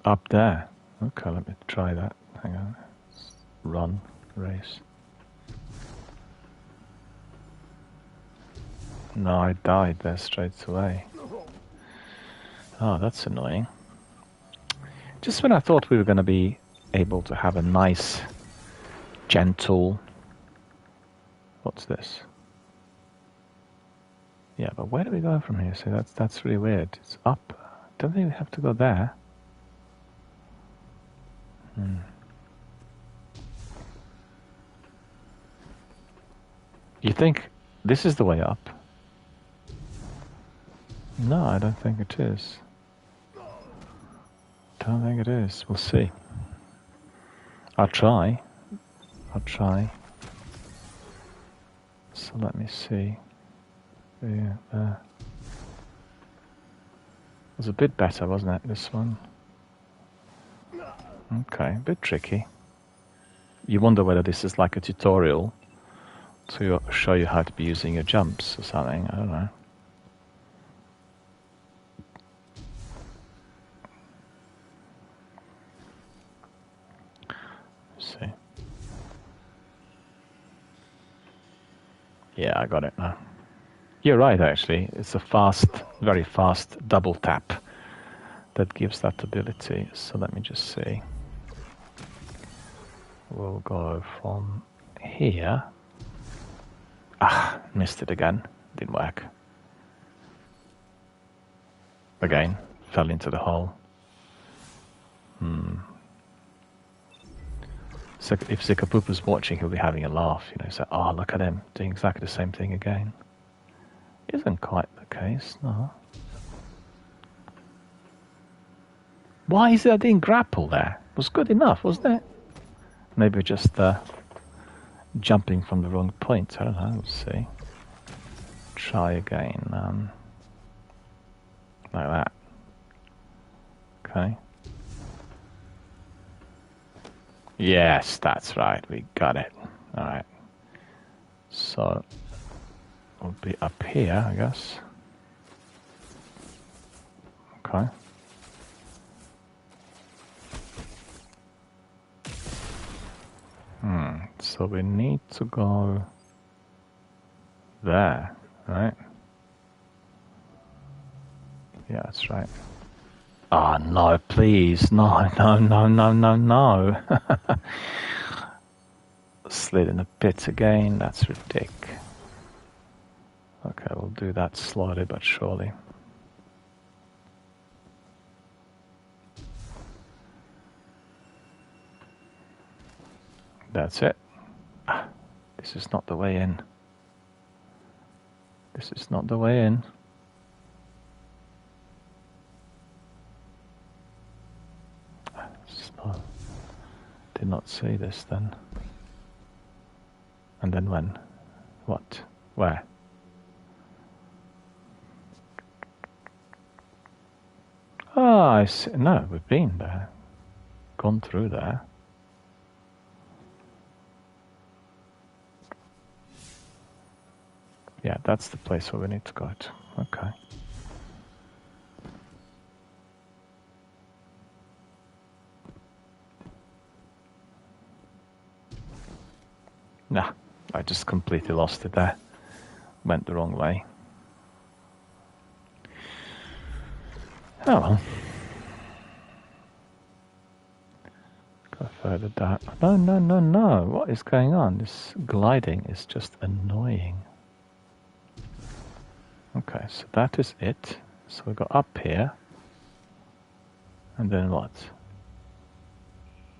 Speaker 1: Up there. Okay, let me try that. Hang on. Run, race. No, I died there straight away. Oh, that's annoying. Just when I thought we were going to be able to have a nice, gentle... What's this? Yeah, but where do we go from here? See, that's really weird. It's up. Don't think we have to go there. You think this is the way up? No, I don't think it is. Don't think it is. We'll see. I'll try. So let me see. Yeah, there. It was a bit better, wasn't it, this one? Okay, a bit tricky. You wonder whether this is like a tutorial to show you how to be using your jumps or something. I don't know. Let's see. Yeah, I got it now. You're right, actually. It's a fast, very fast double tap that gives that ability. So let me just see. We'll go from here. Ah, missed it again. Didn't work. Again, fell into the hole. if Zikapupa's watching, he'll be having a laugh, you know, so, oh, look at him, doing exactly the same thing again. Isn't quite the case, no. Why is it I didn't grapple there? It was good enough, wasn't it? Maybe just jumping from the wrong point, I don't know, let's see. Try again, like that. Okay. Yes, that's right, we got it. Alright. So, we'll be up here, I guess. Okay. So we need to go there, right? Yeah, that's right. Oh, no, please. No, no, no, no, no, no. Slid in the pit again. That's ridiculous. Okay, we'll do that slowly but surely. That's it. This is not the way in. This is not the way in. So, did not see this then. And then when? What? Where? Oh, I see. No, we've been there. Gone through there. Yeah, that's the place where we need to go to. Okay. Nah, I just completely lost it there. Went the wrong way. Oh well. Go further down. No, no, no, no. What is going on? This gliding is just annoying. Okay, so that is it. So we go up here. And then what?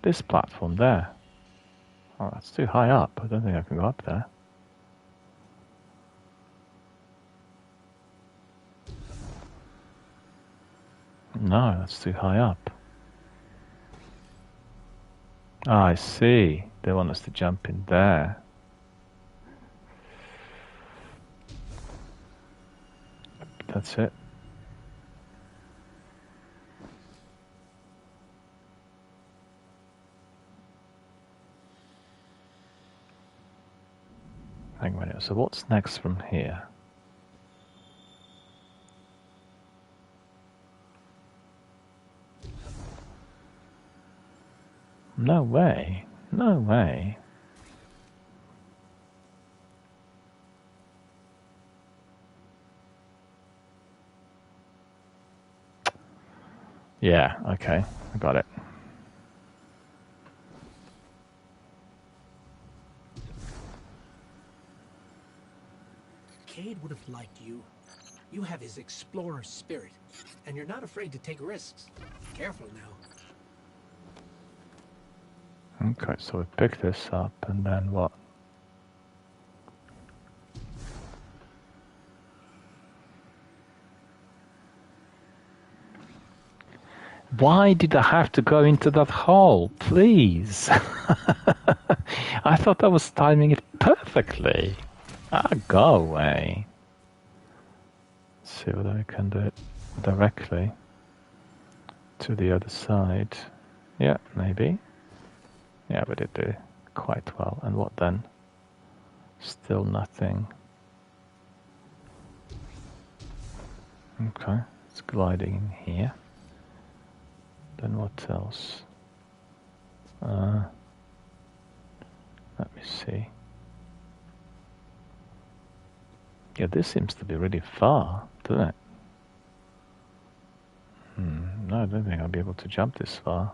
Speaker 1: This platform there. Oh, that's too high up. I don't think I can go up there. No, that's too high up. Ah, I see. They want us to jump in there. That's it. Hang on a minute. So what's next from here? No way. No way. Yeah, okay. I got it.
Speaker 4: Cayde would have liked you. You have his explorer spirit, and you're not afraid to take risks. Careful now.
Speaker 1: Okay, so we pick this up, and then what? Why did I have to go into that hole? Please. I thought I was timing it perfectly. Ah, go away. Let's see whether I can do it directly to the other side. Yeah, maybe. Yeah, we did do quite well. And what then? Still nothing. Okay, it's gliding in here. Then what else? Let me see. Yeah, this seems to be really far, doesn't it? No, I don't think I'll be able to jump this far.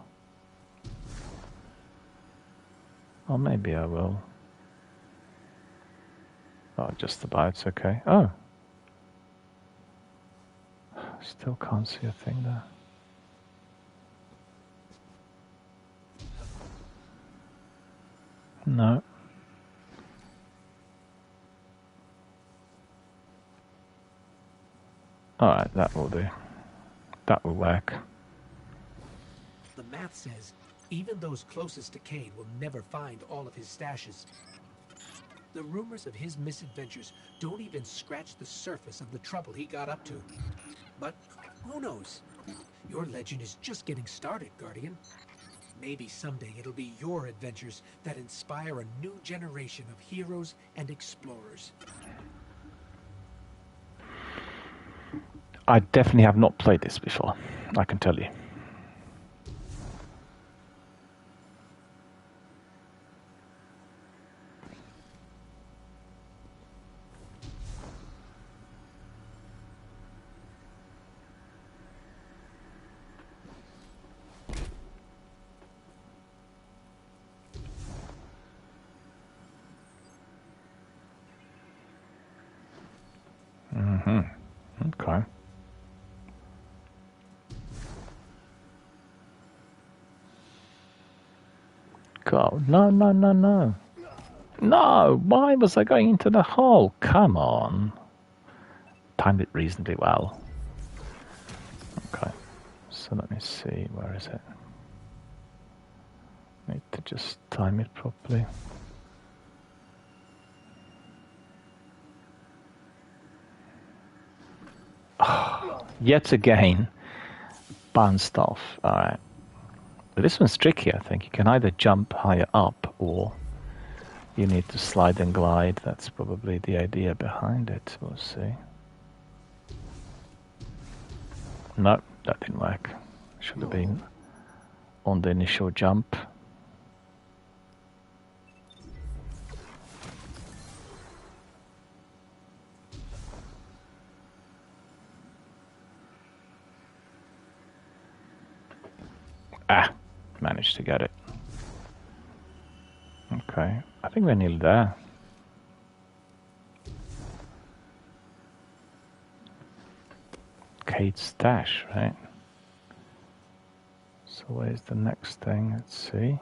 Speaker 1: Or maybe I will. Oh, just about, okay. Oh! Still can't see a thing there. No. Alright, that will do. That will work.
Speaker 4: The math says even those closest to Cayde will never find all of his stashes. The rumors of his misadventures don't even scratch the surface of the trouble he got up to. But who knows? Your legend is just getting started, Guardian. Maybe someday it'll be your adventures that inspire a new generation of heroes and explorers.
Speaker 1: I definitely have not played this before, I can tell you. Okay. God, no. No, why was I going into the hole? Come on. Timed it reasonably well. Okay, so let me see, where is it? Need to just time it properly. Oh, yet again, Barnstaff. Alright. But this one's tricky, I think. You can either jump higher up or you need to slide and glide. That's probably the idea behind it. We'll see. No, that didn't work. Should have been on the initial jump. Ah, managed to get it. Okay, I think we're nearly there. Cayde's stash, right? So where's the next thing? Let's see.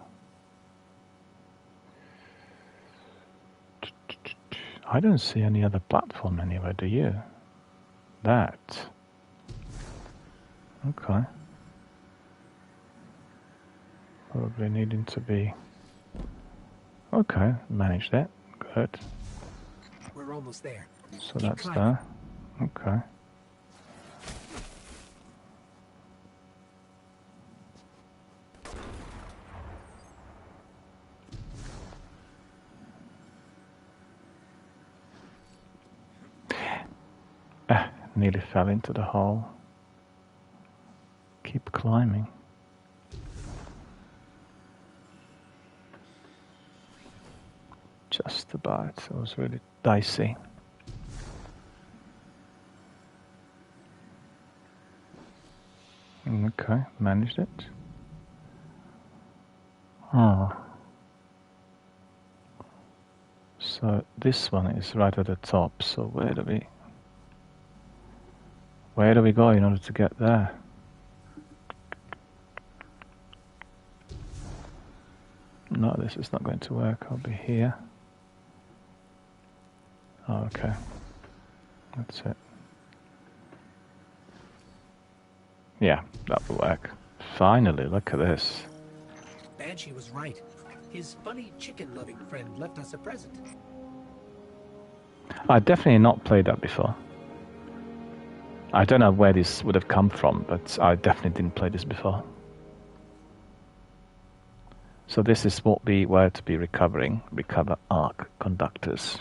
Speaker 1: I don't see any other platform anywhere, do you? That. Okay. Probably needing to be... Okay, managed it. Good.
Speaker 4: We're almost there.
Speaker 1: So keep that's climbing. There. Okay. Nearly fell into the hole. Keep climbing. Just about. It was really dicey. Okay, managed it. Oh. So this one is right at the top. So where do we go in order to get there? No, this is not going to work. I'll be here. Oh, okay. That's it. Yeah, that will work. Finally, look at this.
Speaker 4: Banshee was right. His funny chicken-loving friend left us a present.
Speaker 1: I've definitely not played that before. I don't know where this would have come from, but I definitely didn't play this before. So this is what we were to be recovering. Recover arc conductors.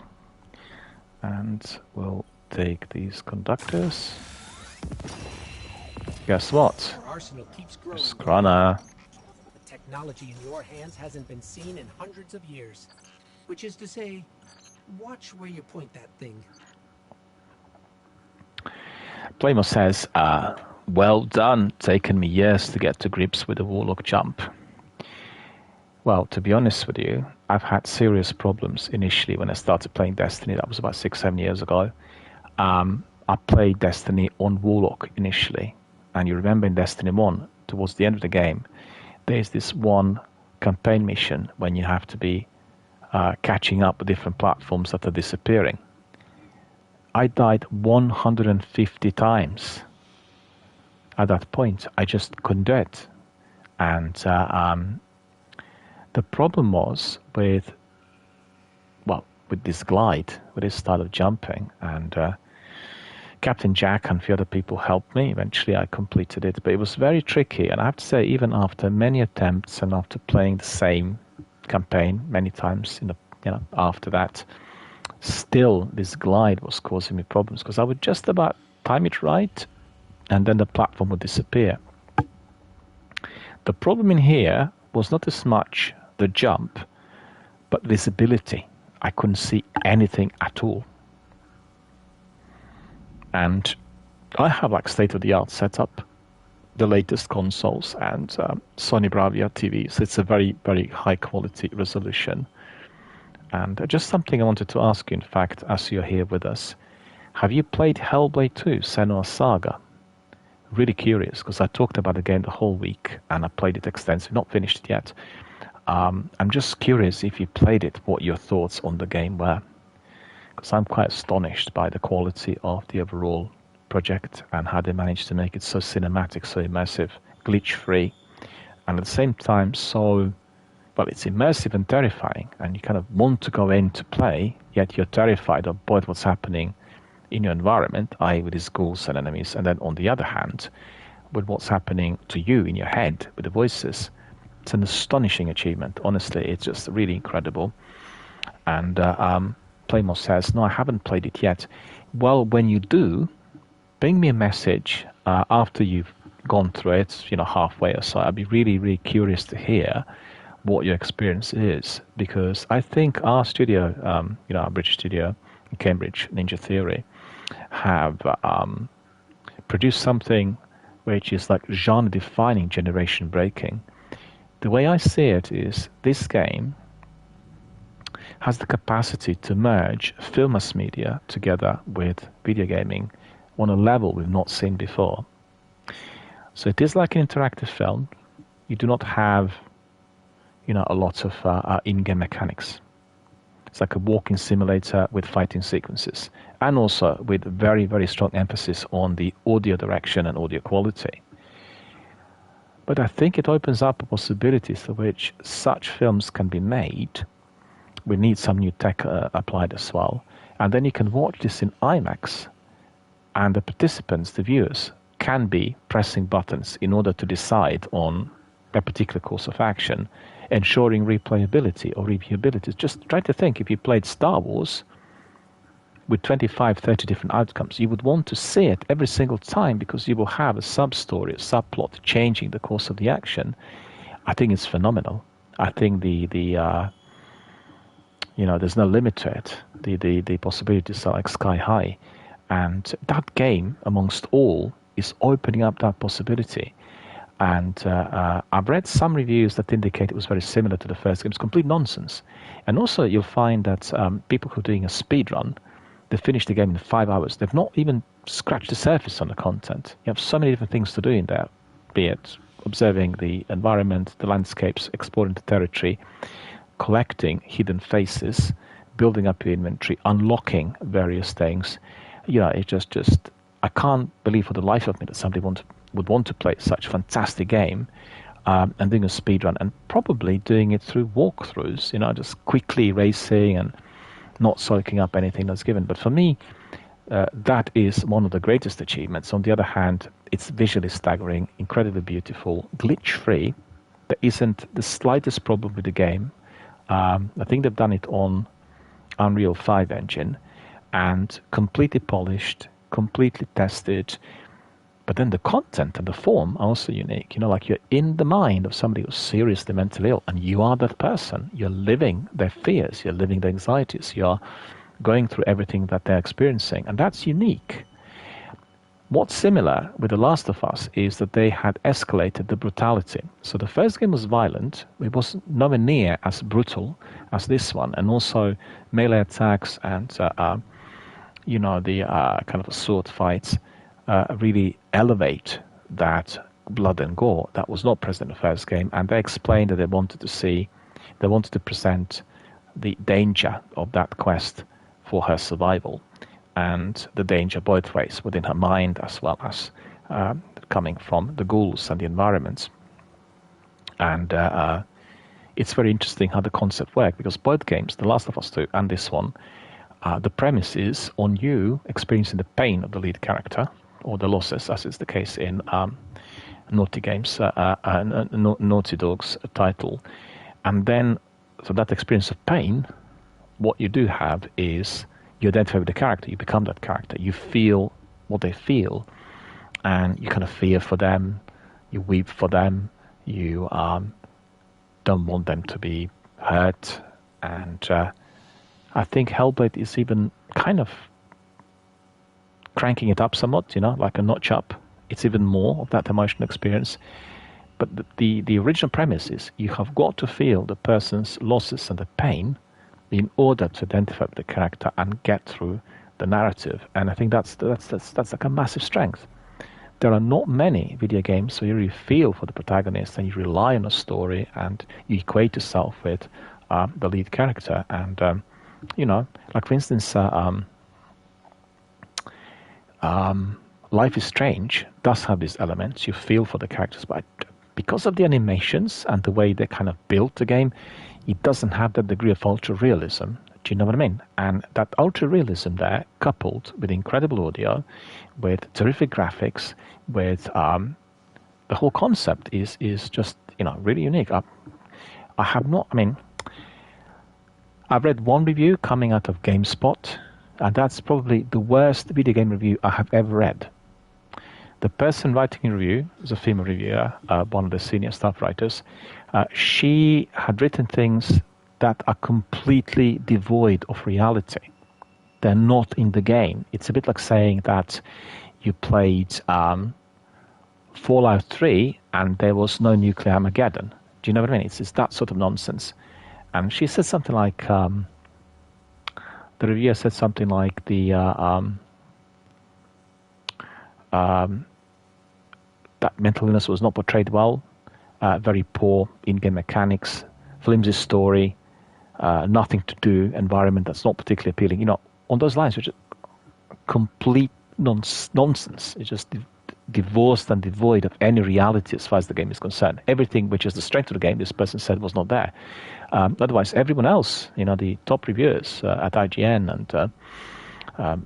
Speaker 1: And we'll take these conductors. Guess what?
Speaker 4: Our arsenal keeps growing.
Speaker 1: Scrana.
Speaker 4: The technology in your hands hasn't been seen in hundreds of years. Which is to say, watch where you point that thing.
Speaker 1: Playmore says, well done. Taken me years to get to grips with the Warlock jump. Well, to be honest with you, I've had serious problems initially when I started playing Destiny. That was about 6-7 years ago. I played Destiny on Warlock initially. And you remember in Destiny 1, towards the end of the game, there's this one campaign mission when you have to be catching up with different platforms that are disappearing. I died 150 times. At that point, I just couldn't do it. And the problem was with this glide, with this style of jumping, and Captain Jack and a few other people helped me. Eventually I completed it, but it was very tricky. And I have to say, even after many attempts and after playing the same campaign many times after that, still this glide was causing me problems, because I would just about time it right and then the platform would disappear. The problem in here was not as much the jump, but visibility. I couldn't see anything at all. And I have like state-of-the-art setup, the latest consoles, and Sony Bravia TV, so it's a very, very high-quality resolution. And just something I wanted to ask you, in fact, as you're here with us. Have you played Hellblade 2, Senua's Saga? Really curious, because I talked about the game the whole week, and I played it extensively, not finished it yet. I'm just curious, if you played it, what your thoughts on the game were. Because I'm quite astonished by the quality of the overall project and how they managed to make it so cinematic, so immersive, glitch-free, and at the same time it's immersive and terrifying, and you kind of want to go in to play, yet you're terrified of both what's happening in your environment, i.e. with these ghouls and enemies, and then on the other hand, with what's happening to you in your head with the voices. It's an astonishing achievement. Honestly, it's just really incredible. And Playmore says, no, I haven't played it yet. Well, when you do, bring me a message after you've gone through it, halfway or so. I'd be really, really curious to hear what your experience is, because I think our studio, our British studio in Cambridge, Ninja Theory, have produced something which is like genre-defining, generation-breaking. The way I see it is this game has the capacity to merge film as media together with video gaming on a level we've not seen before. So it is like an interactive film. You do not have, a lot of in-game mechanics. It's like a walking simulator with fighting sequences, and also with very, very strong emphasis on the audio direction and audio quality. But I think it opens up possibilities to which such films can be made. We need some new tech applied as well. And then you can watch this in IMAX, and the participants, the viewers, can be pressing buttons in order to decide on a particular course of action, ensuring replayability or reviewability. Just try to think, if you played Star Wars with 25, 30 different outcomes, you would want to see it every single time, because you will have a sub-story, a subplot changing the course of the action. I think it's phenomenal. I think there's no limit to it. The possibilities are like sky high. And that game, amongst all, is opening up that possibility. And I've read some reviews that indicate it was very similar to the first game. It's complete nonsense. And also you'll find that people who are doing a speed run, they finish the game in 5 hours. They've not even scratched the surface on the content. You have so many different things to do in there, be it observing the environment, the landscapes, exploring the territory, collecting hidden faces, building up your inventory, unlocking various things. It's just I can't believe for the life of me that somebody would want to play such a fantastic game and doing a speed run, and probably doing it through walkthroughs, just quickly racing and not soaking up anything that's given. But for me, that is one of the greatest achievements. On the other hand, it's visually staggering, incredibly beautiful, glitch-free. There isn't the slightest problem with the game. I think they've done it on Unreal 5 engine, and completely polished, completely tested. But then the content and the form are also unique. Like you're in the mind of somebody who's seriously mentally ill, and you are that person. You're living their fears, you're living their anxieties, you're going through everything that they're experiencing, and that's unique. What's similar with The Last of Us is that they had escalated the brutality. So the first game was violent, it was nowhere near as brutal as this one, and also melee attacks and the kind of sword fights really elevate that blood and gore that was not present in the first game. And they explained that they wanted to present the danger of that quest for her survival, and the danger both ways within her mind as well as coming from the ghouls and the environments. And it's very interesting how the concept works, because both games, The Last of Us 2 and this one, the premise is on you experiencing the pain of the lead character, or the losses, as is the case in Naughty Dog's title. And then, so that experience of pain, what you do have is you identify with the character, you become that character, you feel what they feel, and you kind of fear for them, you weep for them, you don't want them to be hurt. And I think Hellblade is even kind of cranking it up somewhat, like a notch up. It's even more of that emotional experience. But the original premise is you have got to feel the person's losses and the pain in order to identify with the character and get through the narrative. And I think that's like a massive strength. There are not many video games where you really feel for the protagonist and you rely on a story and you equate yourself with the lead character. And like for instance, Life is Strange does have these elements. You feel for the characters, but because of the animations and the way they kind of built the game, it doesn't have that degree of ultra-realism. Do you know what I mean? And that ultra-realism there, coupled with incredible audio, with terrific graphics, with the whole concept is just, really unique. I've read one review coming out of GameSpot, and that's probably the worst video game review I have ever read. The person writing a review is a female reviewer, one of the senior staff writers. She had written things that are completely devoid of reality. They're not in the game. It's a bit like saying that you played Fallout 3 and there was no nuclear Armageddon. Do you know what I mean? It's that sort of nonsense. And she said something like, the reviewer said something like that mental illness was not portrayed well, very poor in-game mechanics, flimsy story, nothing to do, environment that's not particularly appealing. On those lines, which is complete nonsense. It's just divorced and devoid of any reality as far as the game is concerned. Everything which is the strength of the game, this person said, was not there. Otherwise, everyone else, the top reviewers at IGN and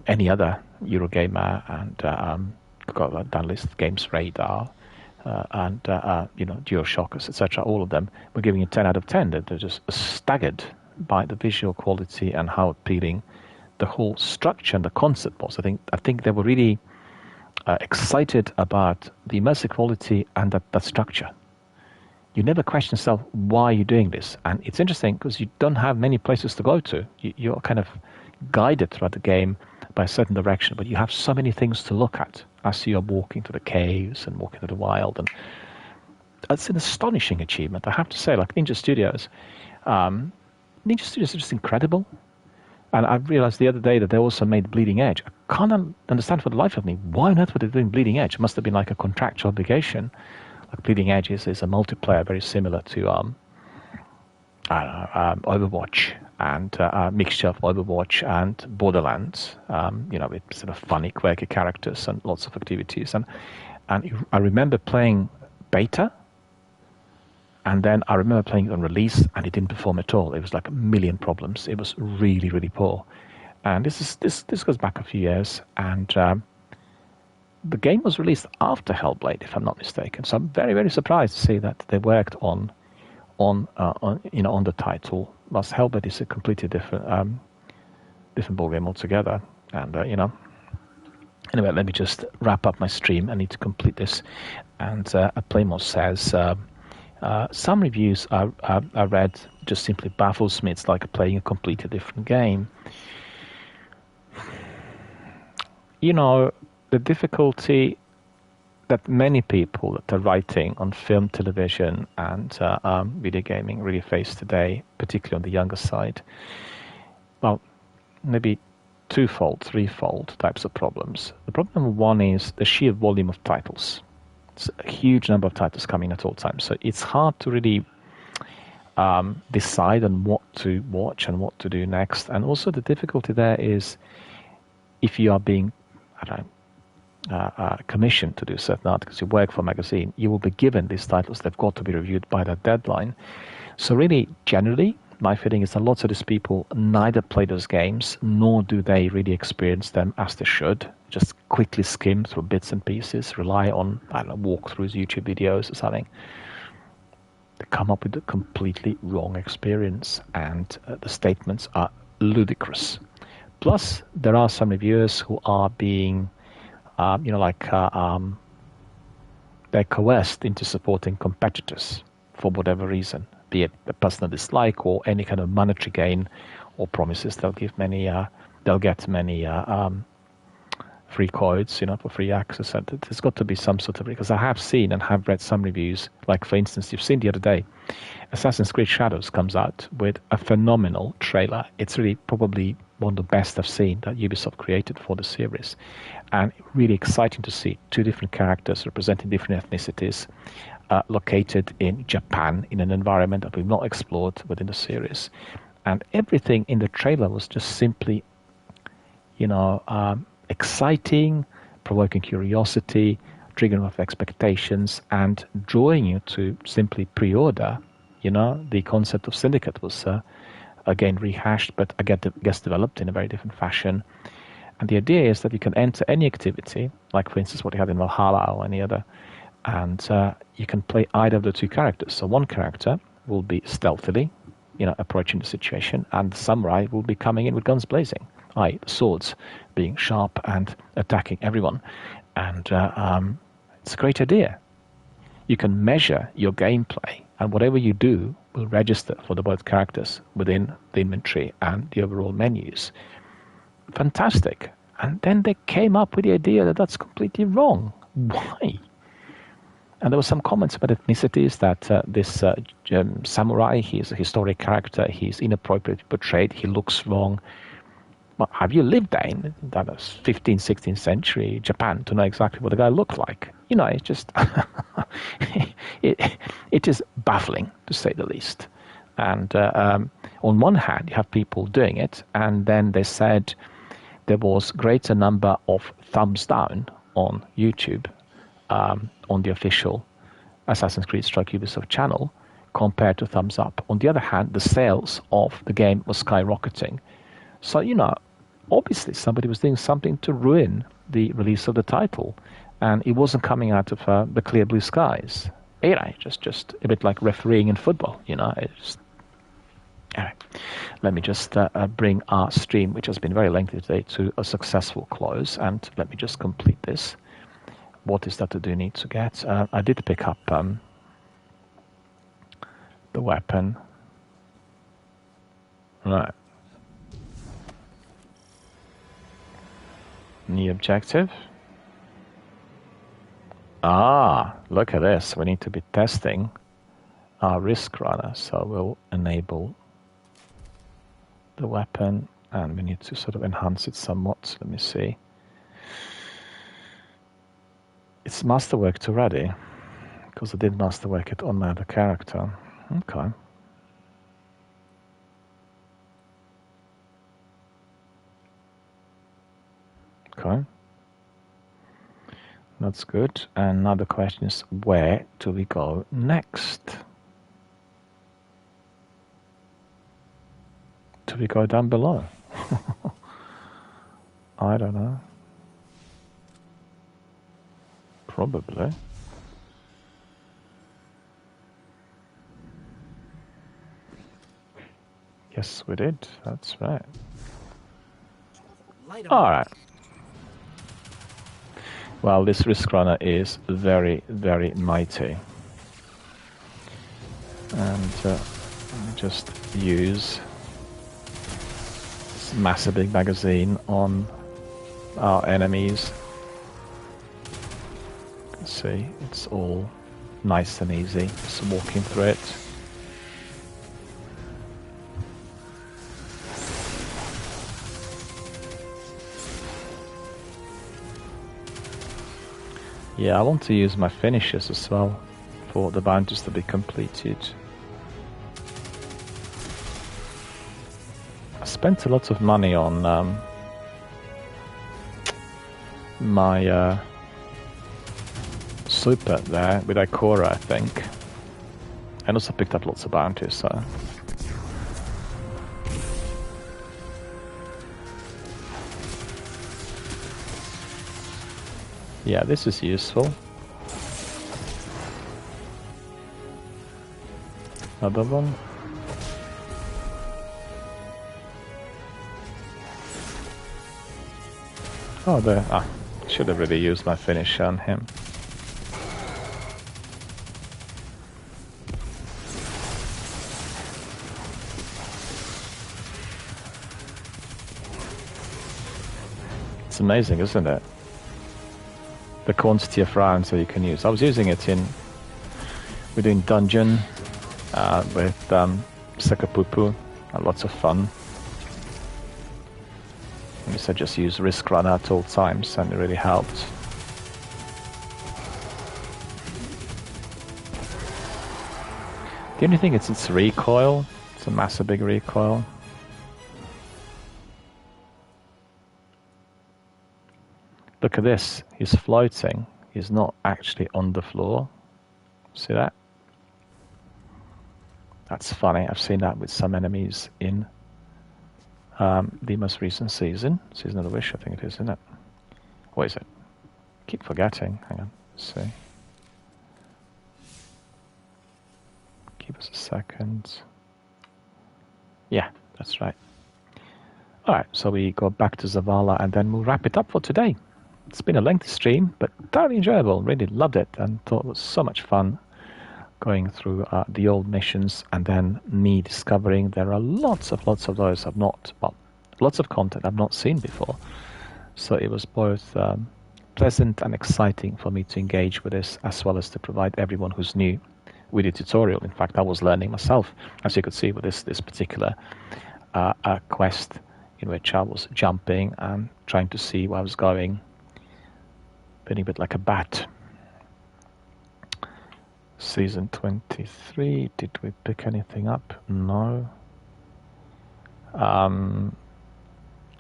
Speaker 1: any other Eurogamer and down list, Games Radar, and DualShockers, etc., all of them were giving it 10 out of 10. They're just staggered by the visual quality and how appealing the whole structure and the concept was. I think they were really excited about the immersive quality and that structure. You never question yourself, why are you doing this? And it's interesting because you don't have many places to go to. You're kind of guided throughout the game by a certain direction, but you have so many things to look at as you're walking to the caves and walking to the wild. And it's an astonishing achievement, I have to say. Like Ninja Studios are just incredible. And I realized the other day that they also made Bleeding Edge. I can't understand for the life of me why on earth were they doing Bleeding Edge. It must have been like a contractual obligation. Like Bleeding Edge is a multiplayer very similar to Overwatch, and a mixture of Overwatch and Borderlands. With sort of funny, quirky characters and lots of activities. And I remember playing beta, and then I remember playing it on release, and it didn't perform at all. It was like a million problems. It was really, really poor. And this goes back a few years, and the game was released after Hellblade, if I'm not mistaken. So I'm very, very surprised to see that they worked on the title. Whilst Hellblade is a completely different ballgame altogether. And anyway, let me just wrap up my stream. I need to complete this. And Playmore says, some reviews I read just simply baffles me. It's like playing a completely different game. The difficulty that many people that are writing on film, television, and video gaming really face today, particularly on the younger side, well, maybe twofold, threefold types of problems. The problem number one is the sheer volume of titles. It's a huge number of titles coming at all times, so it's hard to really decide on what to watch and what to do next. And also the difficulty there is if you are being, I don't know, commissioned to do certain articles, you work for a magazine, you will be given these titles. They've got to be reviewed by that deadline. So really, generally, my feeling is that lots of these people neither play those games, nor do they really experience them as they should. Just quickly skim through bits and pieces, rely on, I don't know, walkthroughs, YouTube videos or something. They come up with a completely wrong experience, and the statements are ludicrous. Plus, there are some reviewers who are being, they're coerced into supporting competitors for whatever reason, be it a personal dislike or any kind of monetary gain or promises. They'll get many free codes, for free access. And there's got to be some sort of, because I have seen and have read some reviews, like for instance, you've seen the other day, Assassin's Creed Shadows comes out with a phenomenal trailer. It's really probably one of the best I've seen that Ubisoft created for the series. And really exciting to see two different characters representing different ethnicities, located in Japan, in an environment that we've not explored within the series. And everything in the trailer was just simply, exciting, provoking curiosity, triggering off expectations, and drawing you to simply pre-order. The concept of Syndicate was again rehashed, but I guess developed in a very different fashion. And the idea is that you can enter any activity, like for instance what you had in Valhalla or any other, and you can play either of the two characters. So one character will be stealthily, approaching the situation, and the samurai will be coming in with guns blazing, i.e. the swords being sharp and attacking everyone. And it's a great idea. You can measure your gameplay, and whatever you do will register for the both characters within the inventory and the overall menus. Fantastic. And then they came up with the idea that that's completely wrong. Why? And there were some comments about ethnicities, that this samurai, he's a historic character, he's inappropriately portrayed, he looks wrong. Well, have you lived there in that 15th, 16th century Japan to know exactly what the guy looked like? It's just, it is baffling, to say the least. And on one hand, you have people doing it, and then they said there was greater number of thumbs down on YouTube, on the official Assassin's Creed Ubisoft channel, compared to thumbs up. On the other hand, the sales of the game was skyrocketing. So, obviously somebody was doing something to ruin the release of the title, and it wasn't coming out of the clear blue skies. Just a bit like refereeing in football, It's, anyway, let me just bring our stream, which has been very lengthy today, to a successful close, and let me just complete this. What is that I do need to get? I did pick up the weapon. Right. New objective. Look at this. We need to be testing our Risk Runner. So we'll enable the weapon, and we need to sort of enhance it somewhat. Let me see. It's masterworked already, because I did masterwork it on my other character. Okay. Okay. That's good. And now the question is, where do we go next? Do we go down below? I don't know. Probably. Yes, we did. That's right. All right. Well, this Risk Runner is very, very mighty. And just use this massive big magazine on our enemies. You can see it's all nice and easy, just walking through it. Yeah, I want to use my finishers as well for the bounties to be completed. spent a lot of money on my super there with Ikora, I think. And also picked up lots of bounties, so... Yeah, this is useful. Another one. Oh, there. Ah, should have really used my finish on him. It's amazing, isn't it? The quantity of rounds that you can use. I was using it we're doing dungeon with Sakapupu, lots of fun. And so just use Risk Runner at all times, and it really helped. The only thing is its recoil. It's a massive big recoil. Look at this, he's floating, he's not actually on the floor. See that? That's funny, I've seen that with some enemies in the most recent season. Season of the Wish, I think it is, isn't it? What is it? Keep forgetting, hang on, let's see. Give us a second. Yeah, that's right. Alright, so we go back to Zavala and then we'll wrap it up for today. It's been a lengthy stream, but thoroughly enjoyable. Really loved it and thought it was so much fun going through the old missions and then me discovering there are lots of those I've not, well, lots of content I've not seen before. So it was both pleasant and exciting for me to engage with this, as well as to provide everyone who's new with a tutorial. In fact, I was learning myself, as you could see with this particular quest in which I was jumping and trying to see where I was going. Feeling a bit like a bat. Season 23, did we pick anything up? No.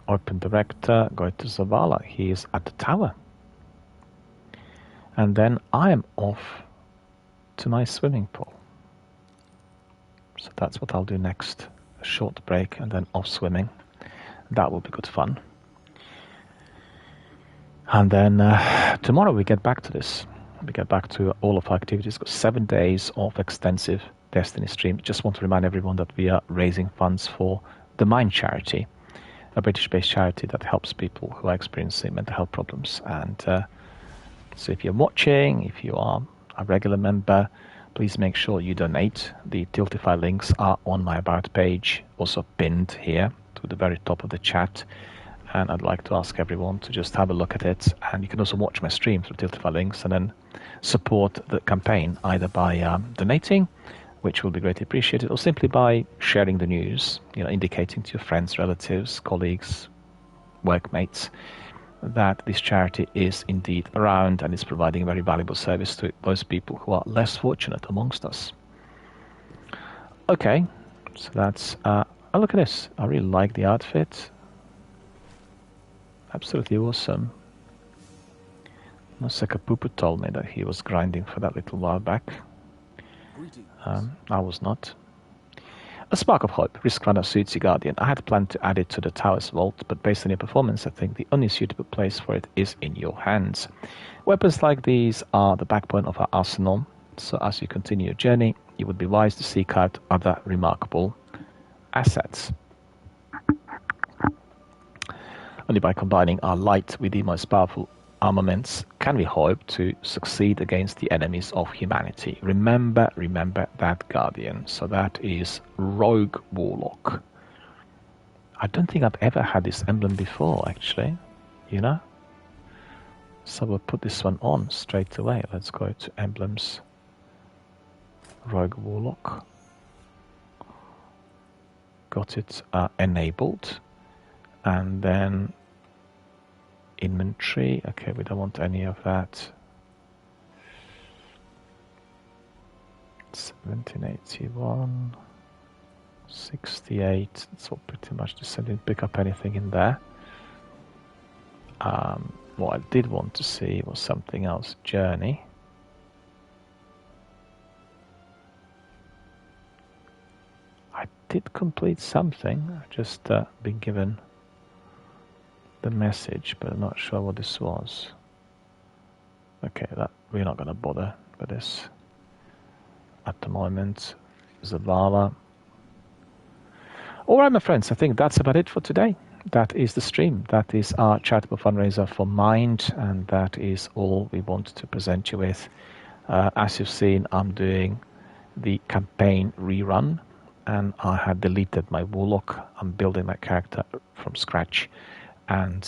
Speaker 1: Open director, go to Zavala. He is at the tower. And then I am off to my swimming pool. So that's what I'll do next. A short break and then off swimming. That will be good fun. And then tomorrow we get back to this. We get back to all of our activities. Got 7 days of extensive Destiny stream. Just want to remind everyone that we are raising funds for the Mind charity, a British-based charity that helps people who are experiencing mental health problems. And so if you're watching, if you are a regular member, please make sure you donate. The Tiltify links are on my About page, also pinned here to the very top of the chat. And I'd like to ask everyone to just have a look at it. And you can also watch my stream through Tiltify links and then support the campaign either by donating, which will be greatly appreciated, or simply by sharing the news, indicating to your friends, relatives, colleagues, workmates that this charity is indeed around and is providing a very valuable service to those people who are less fortunate amongst us. Okay, so that's... oh, look at this. I really like the outfit. Absolutely awesome. Sakapupu told me that he was grinding for that little while back. I was not. A Spark of Hope, Risk Runner suits you, Guardian. I had planned to add it to the Tower's vault, but based on your performance, I think the only suitable place for it is in your hands. Weapons like these are the backbone of our arsenal, so as you continue your journey, you would be wise to seek out other remarkable assets. Only by combining our light with the most powerful armaments can we hope to succeed against the enemies of humanity. Remember that, Guardian. So that is Rogue Warlock. I don't think I've ever had this emblem before, actually. So we'll put this one on straight away. Let's go to emblems. Rogue Warlock. Got it enabled. And then inventory. Okay, we don't want any of that. 1781. 68. That's all pretty much the same. Didn't pick up anything in there. What I did want to see was something else. Journey. I did complete something. I've just been given the message, but I'm not sure what this was. Okay, that we're not going to bother with this at the moment. Zavala. All right, my friends, I think that's about it for today. That is the stream. That is our charitable fundraiser for Mind, and that is all we want to present you with. As you've seen, I'm doing the campaign rerun, and I had deleted my Warlock. I'm building my character from scratch, and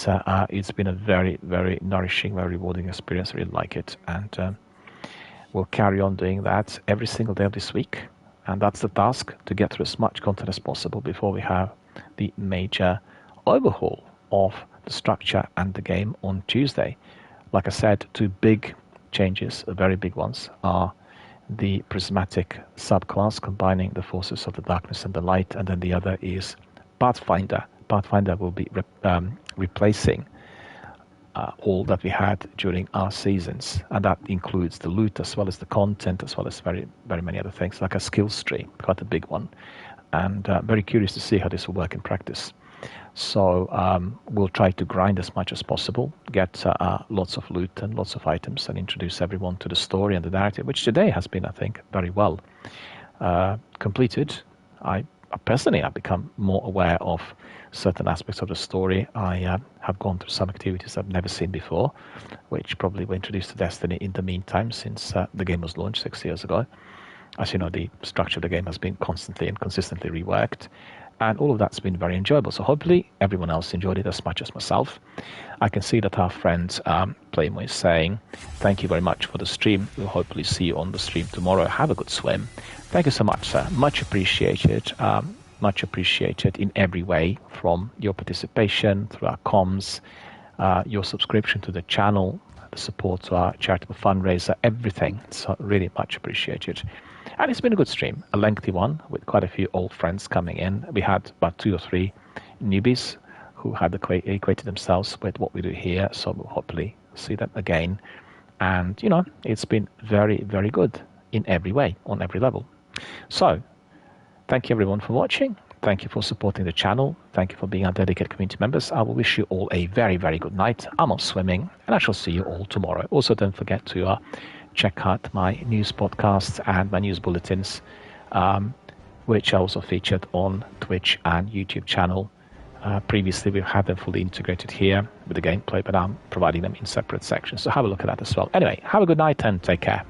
Speaker 1: it's been a very, very nourishing, very rewarding experience. I really like it, and we'll carry on doing that every single day of this week, and that's the task, to get through as much content as possible before we have the major overhaul of the structure and the game on Tuesday. Like I said, two big changes, very big ones, are the prismatic subclass combining the forces of the darkness and the light, and then the other is Pathfinder. Pathfinder will be replacing all that we had during our seasons, and that includes the loot as well as the content, as well as very, very many other things, like a skills tree, quite a big one, and very curious to see how this will work in practice. So we'll try to grind as much as possible, get lots of loot and lots of items, and introduce everyone to the story and the narrative, which today has been, I think, very well completed. I personally have become more aware of certain aspects of the story. I have gone through some activities I've never seen before, which probably were introduced to Destiny in the meantime, since the game was launched 6 years ago. As you know, the structure of the game has been constantly and consistently reworked, and all of that's been very enjoyable. So hopefully everyone else enjoyed it as much as myself. I can see that our friend Playmo is saying, thank you very much for the stream. We'll hopefully see you on the stream tomorrow. Have a good swim. Thank you so much, sir. Much appreciated. Much appreciated in every way, from your participation through our comms, your subscription to the channel, the support to our charitable fundraiser, everything. So really much appreciated. And it's been a good stream, a lengthy one, with quite a few old friends coming in. We had about 2 or 3 newbies who had equated themselves with what we do here, so we'll hopefully see them again. And, you know, it's been very, very good in every way, on every level. So, thank you everyone for watching. Thank you for supporting the channel. Thank you for being our dedicated community members. I will wish you all a very, very good night. I'm off swimming, and I shall see you all tomorrow. Also, don't forget to check out my news podcasts and my news bulletins, which are also featured on Twitch and YouTube channel. Previously, we've had them fully integrated here with the gameplay, but I'm providing them in separate sections. So have a look at that as well. Anyway, have a good night and take care.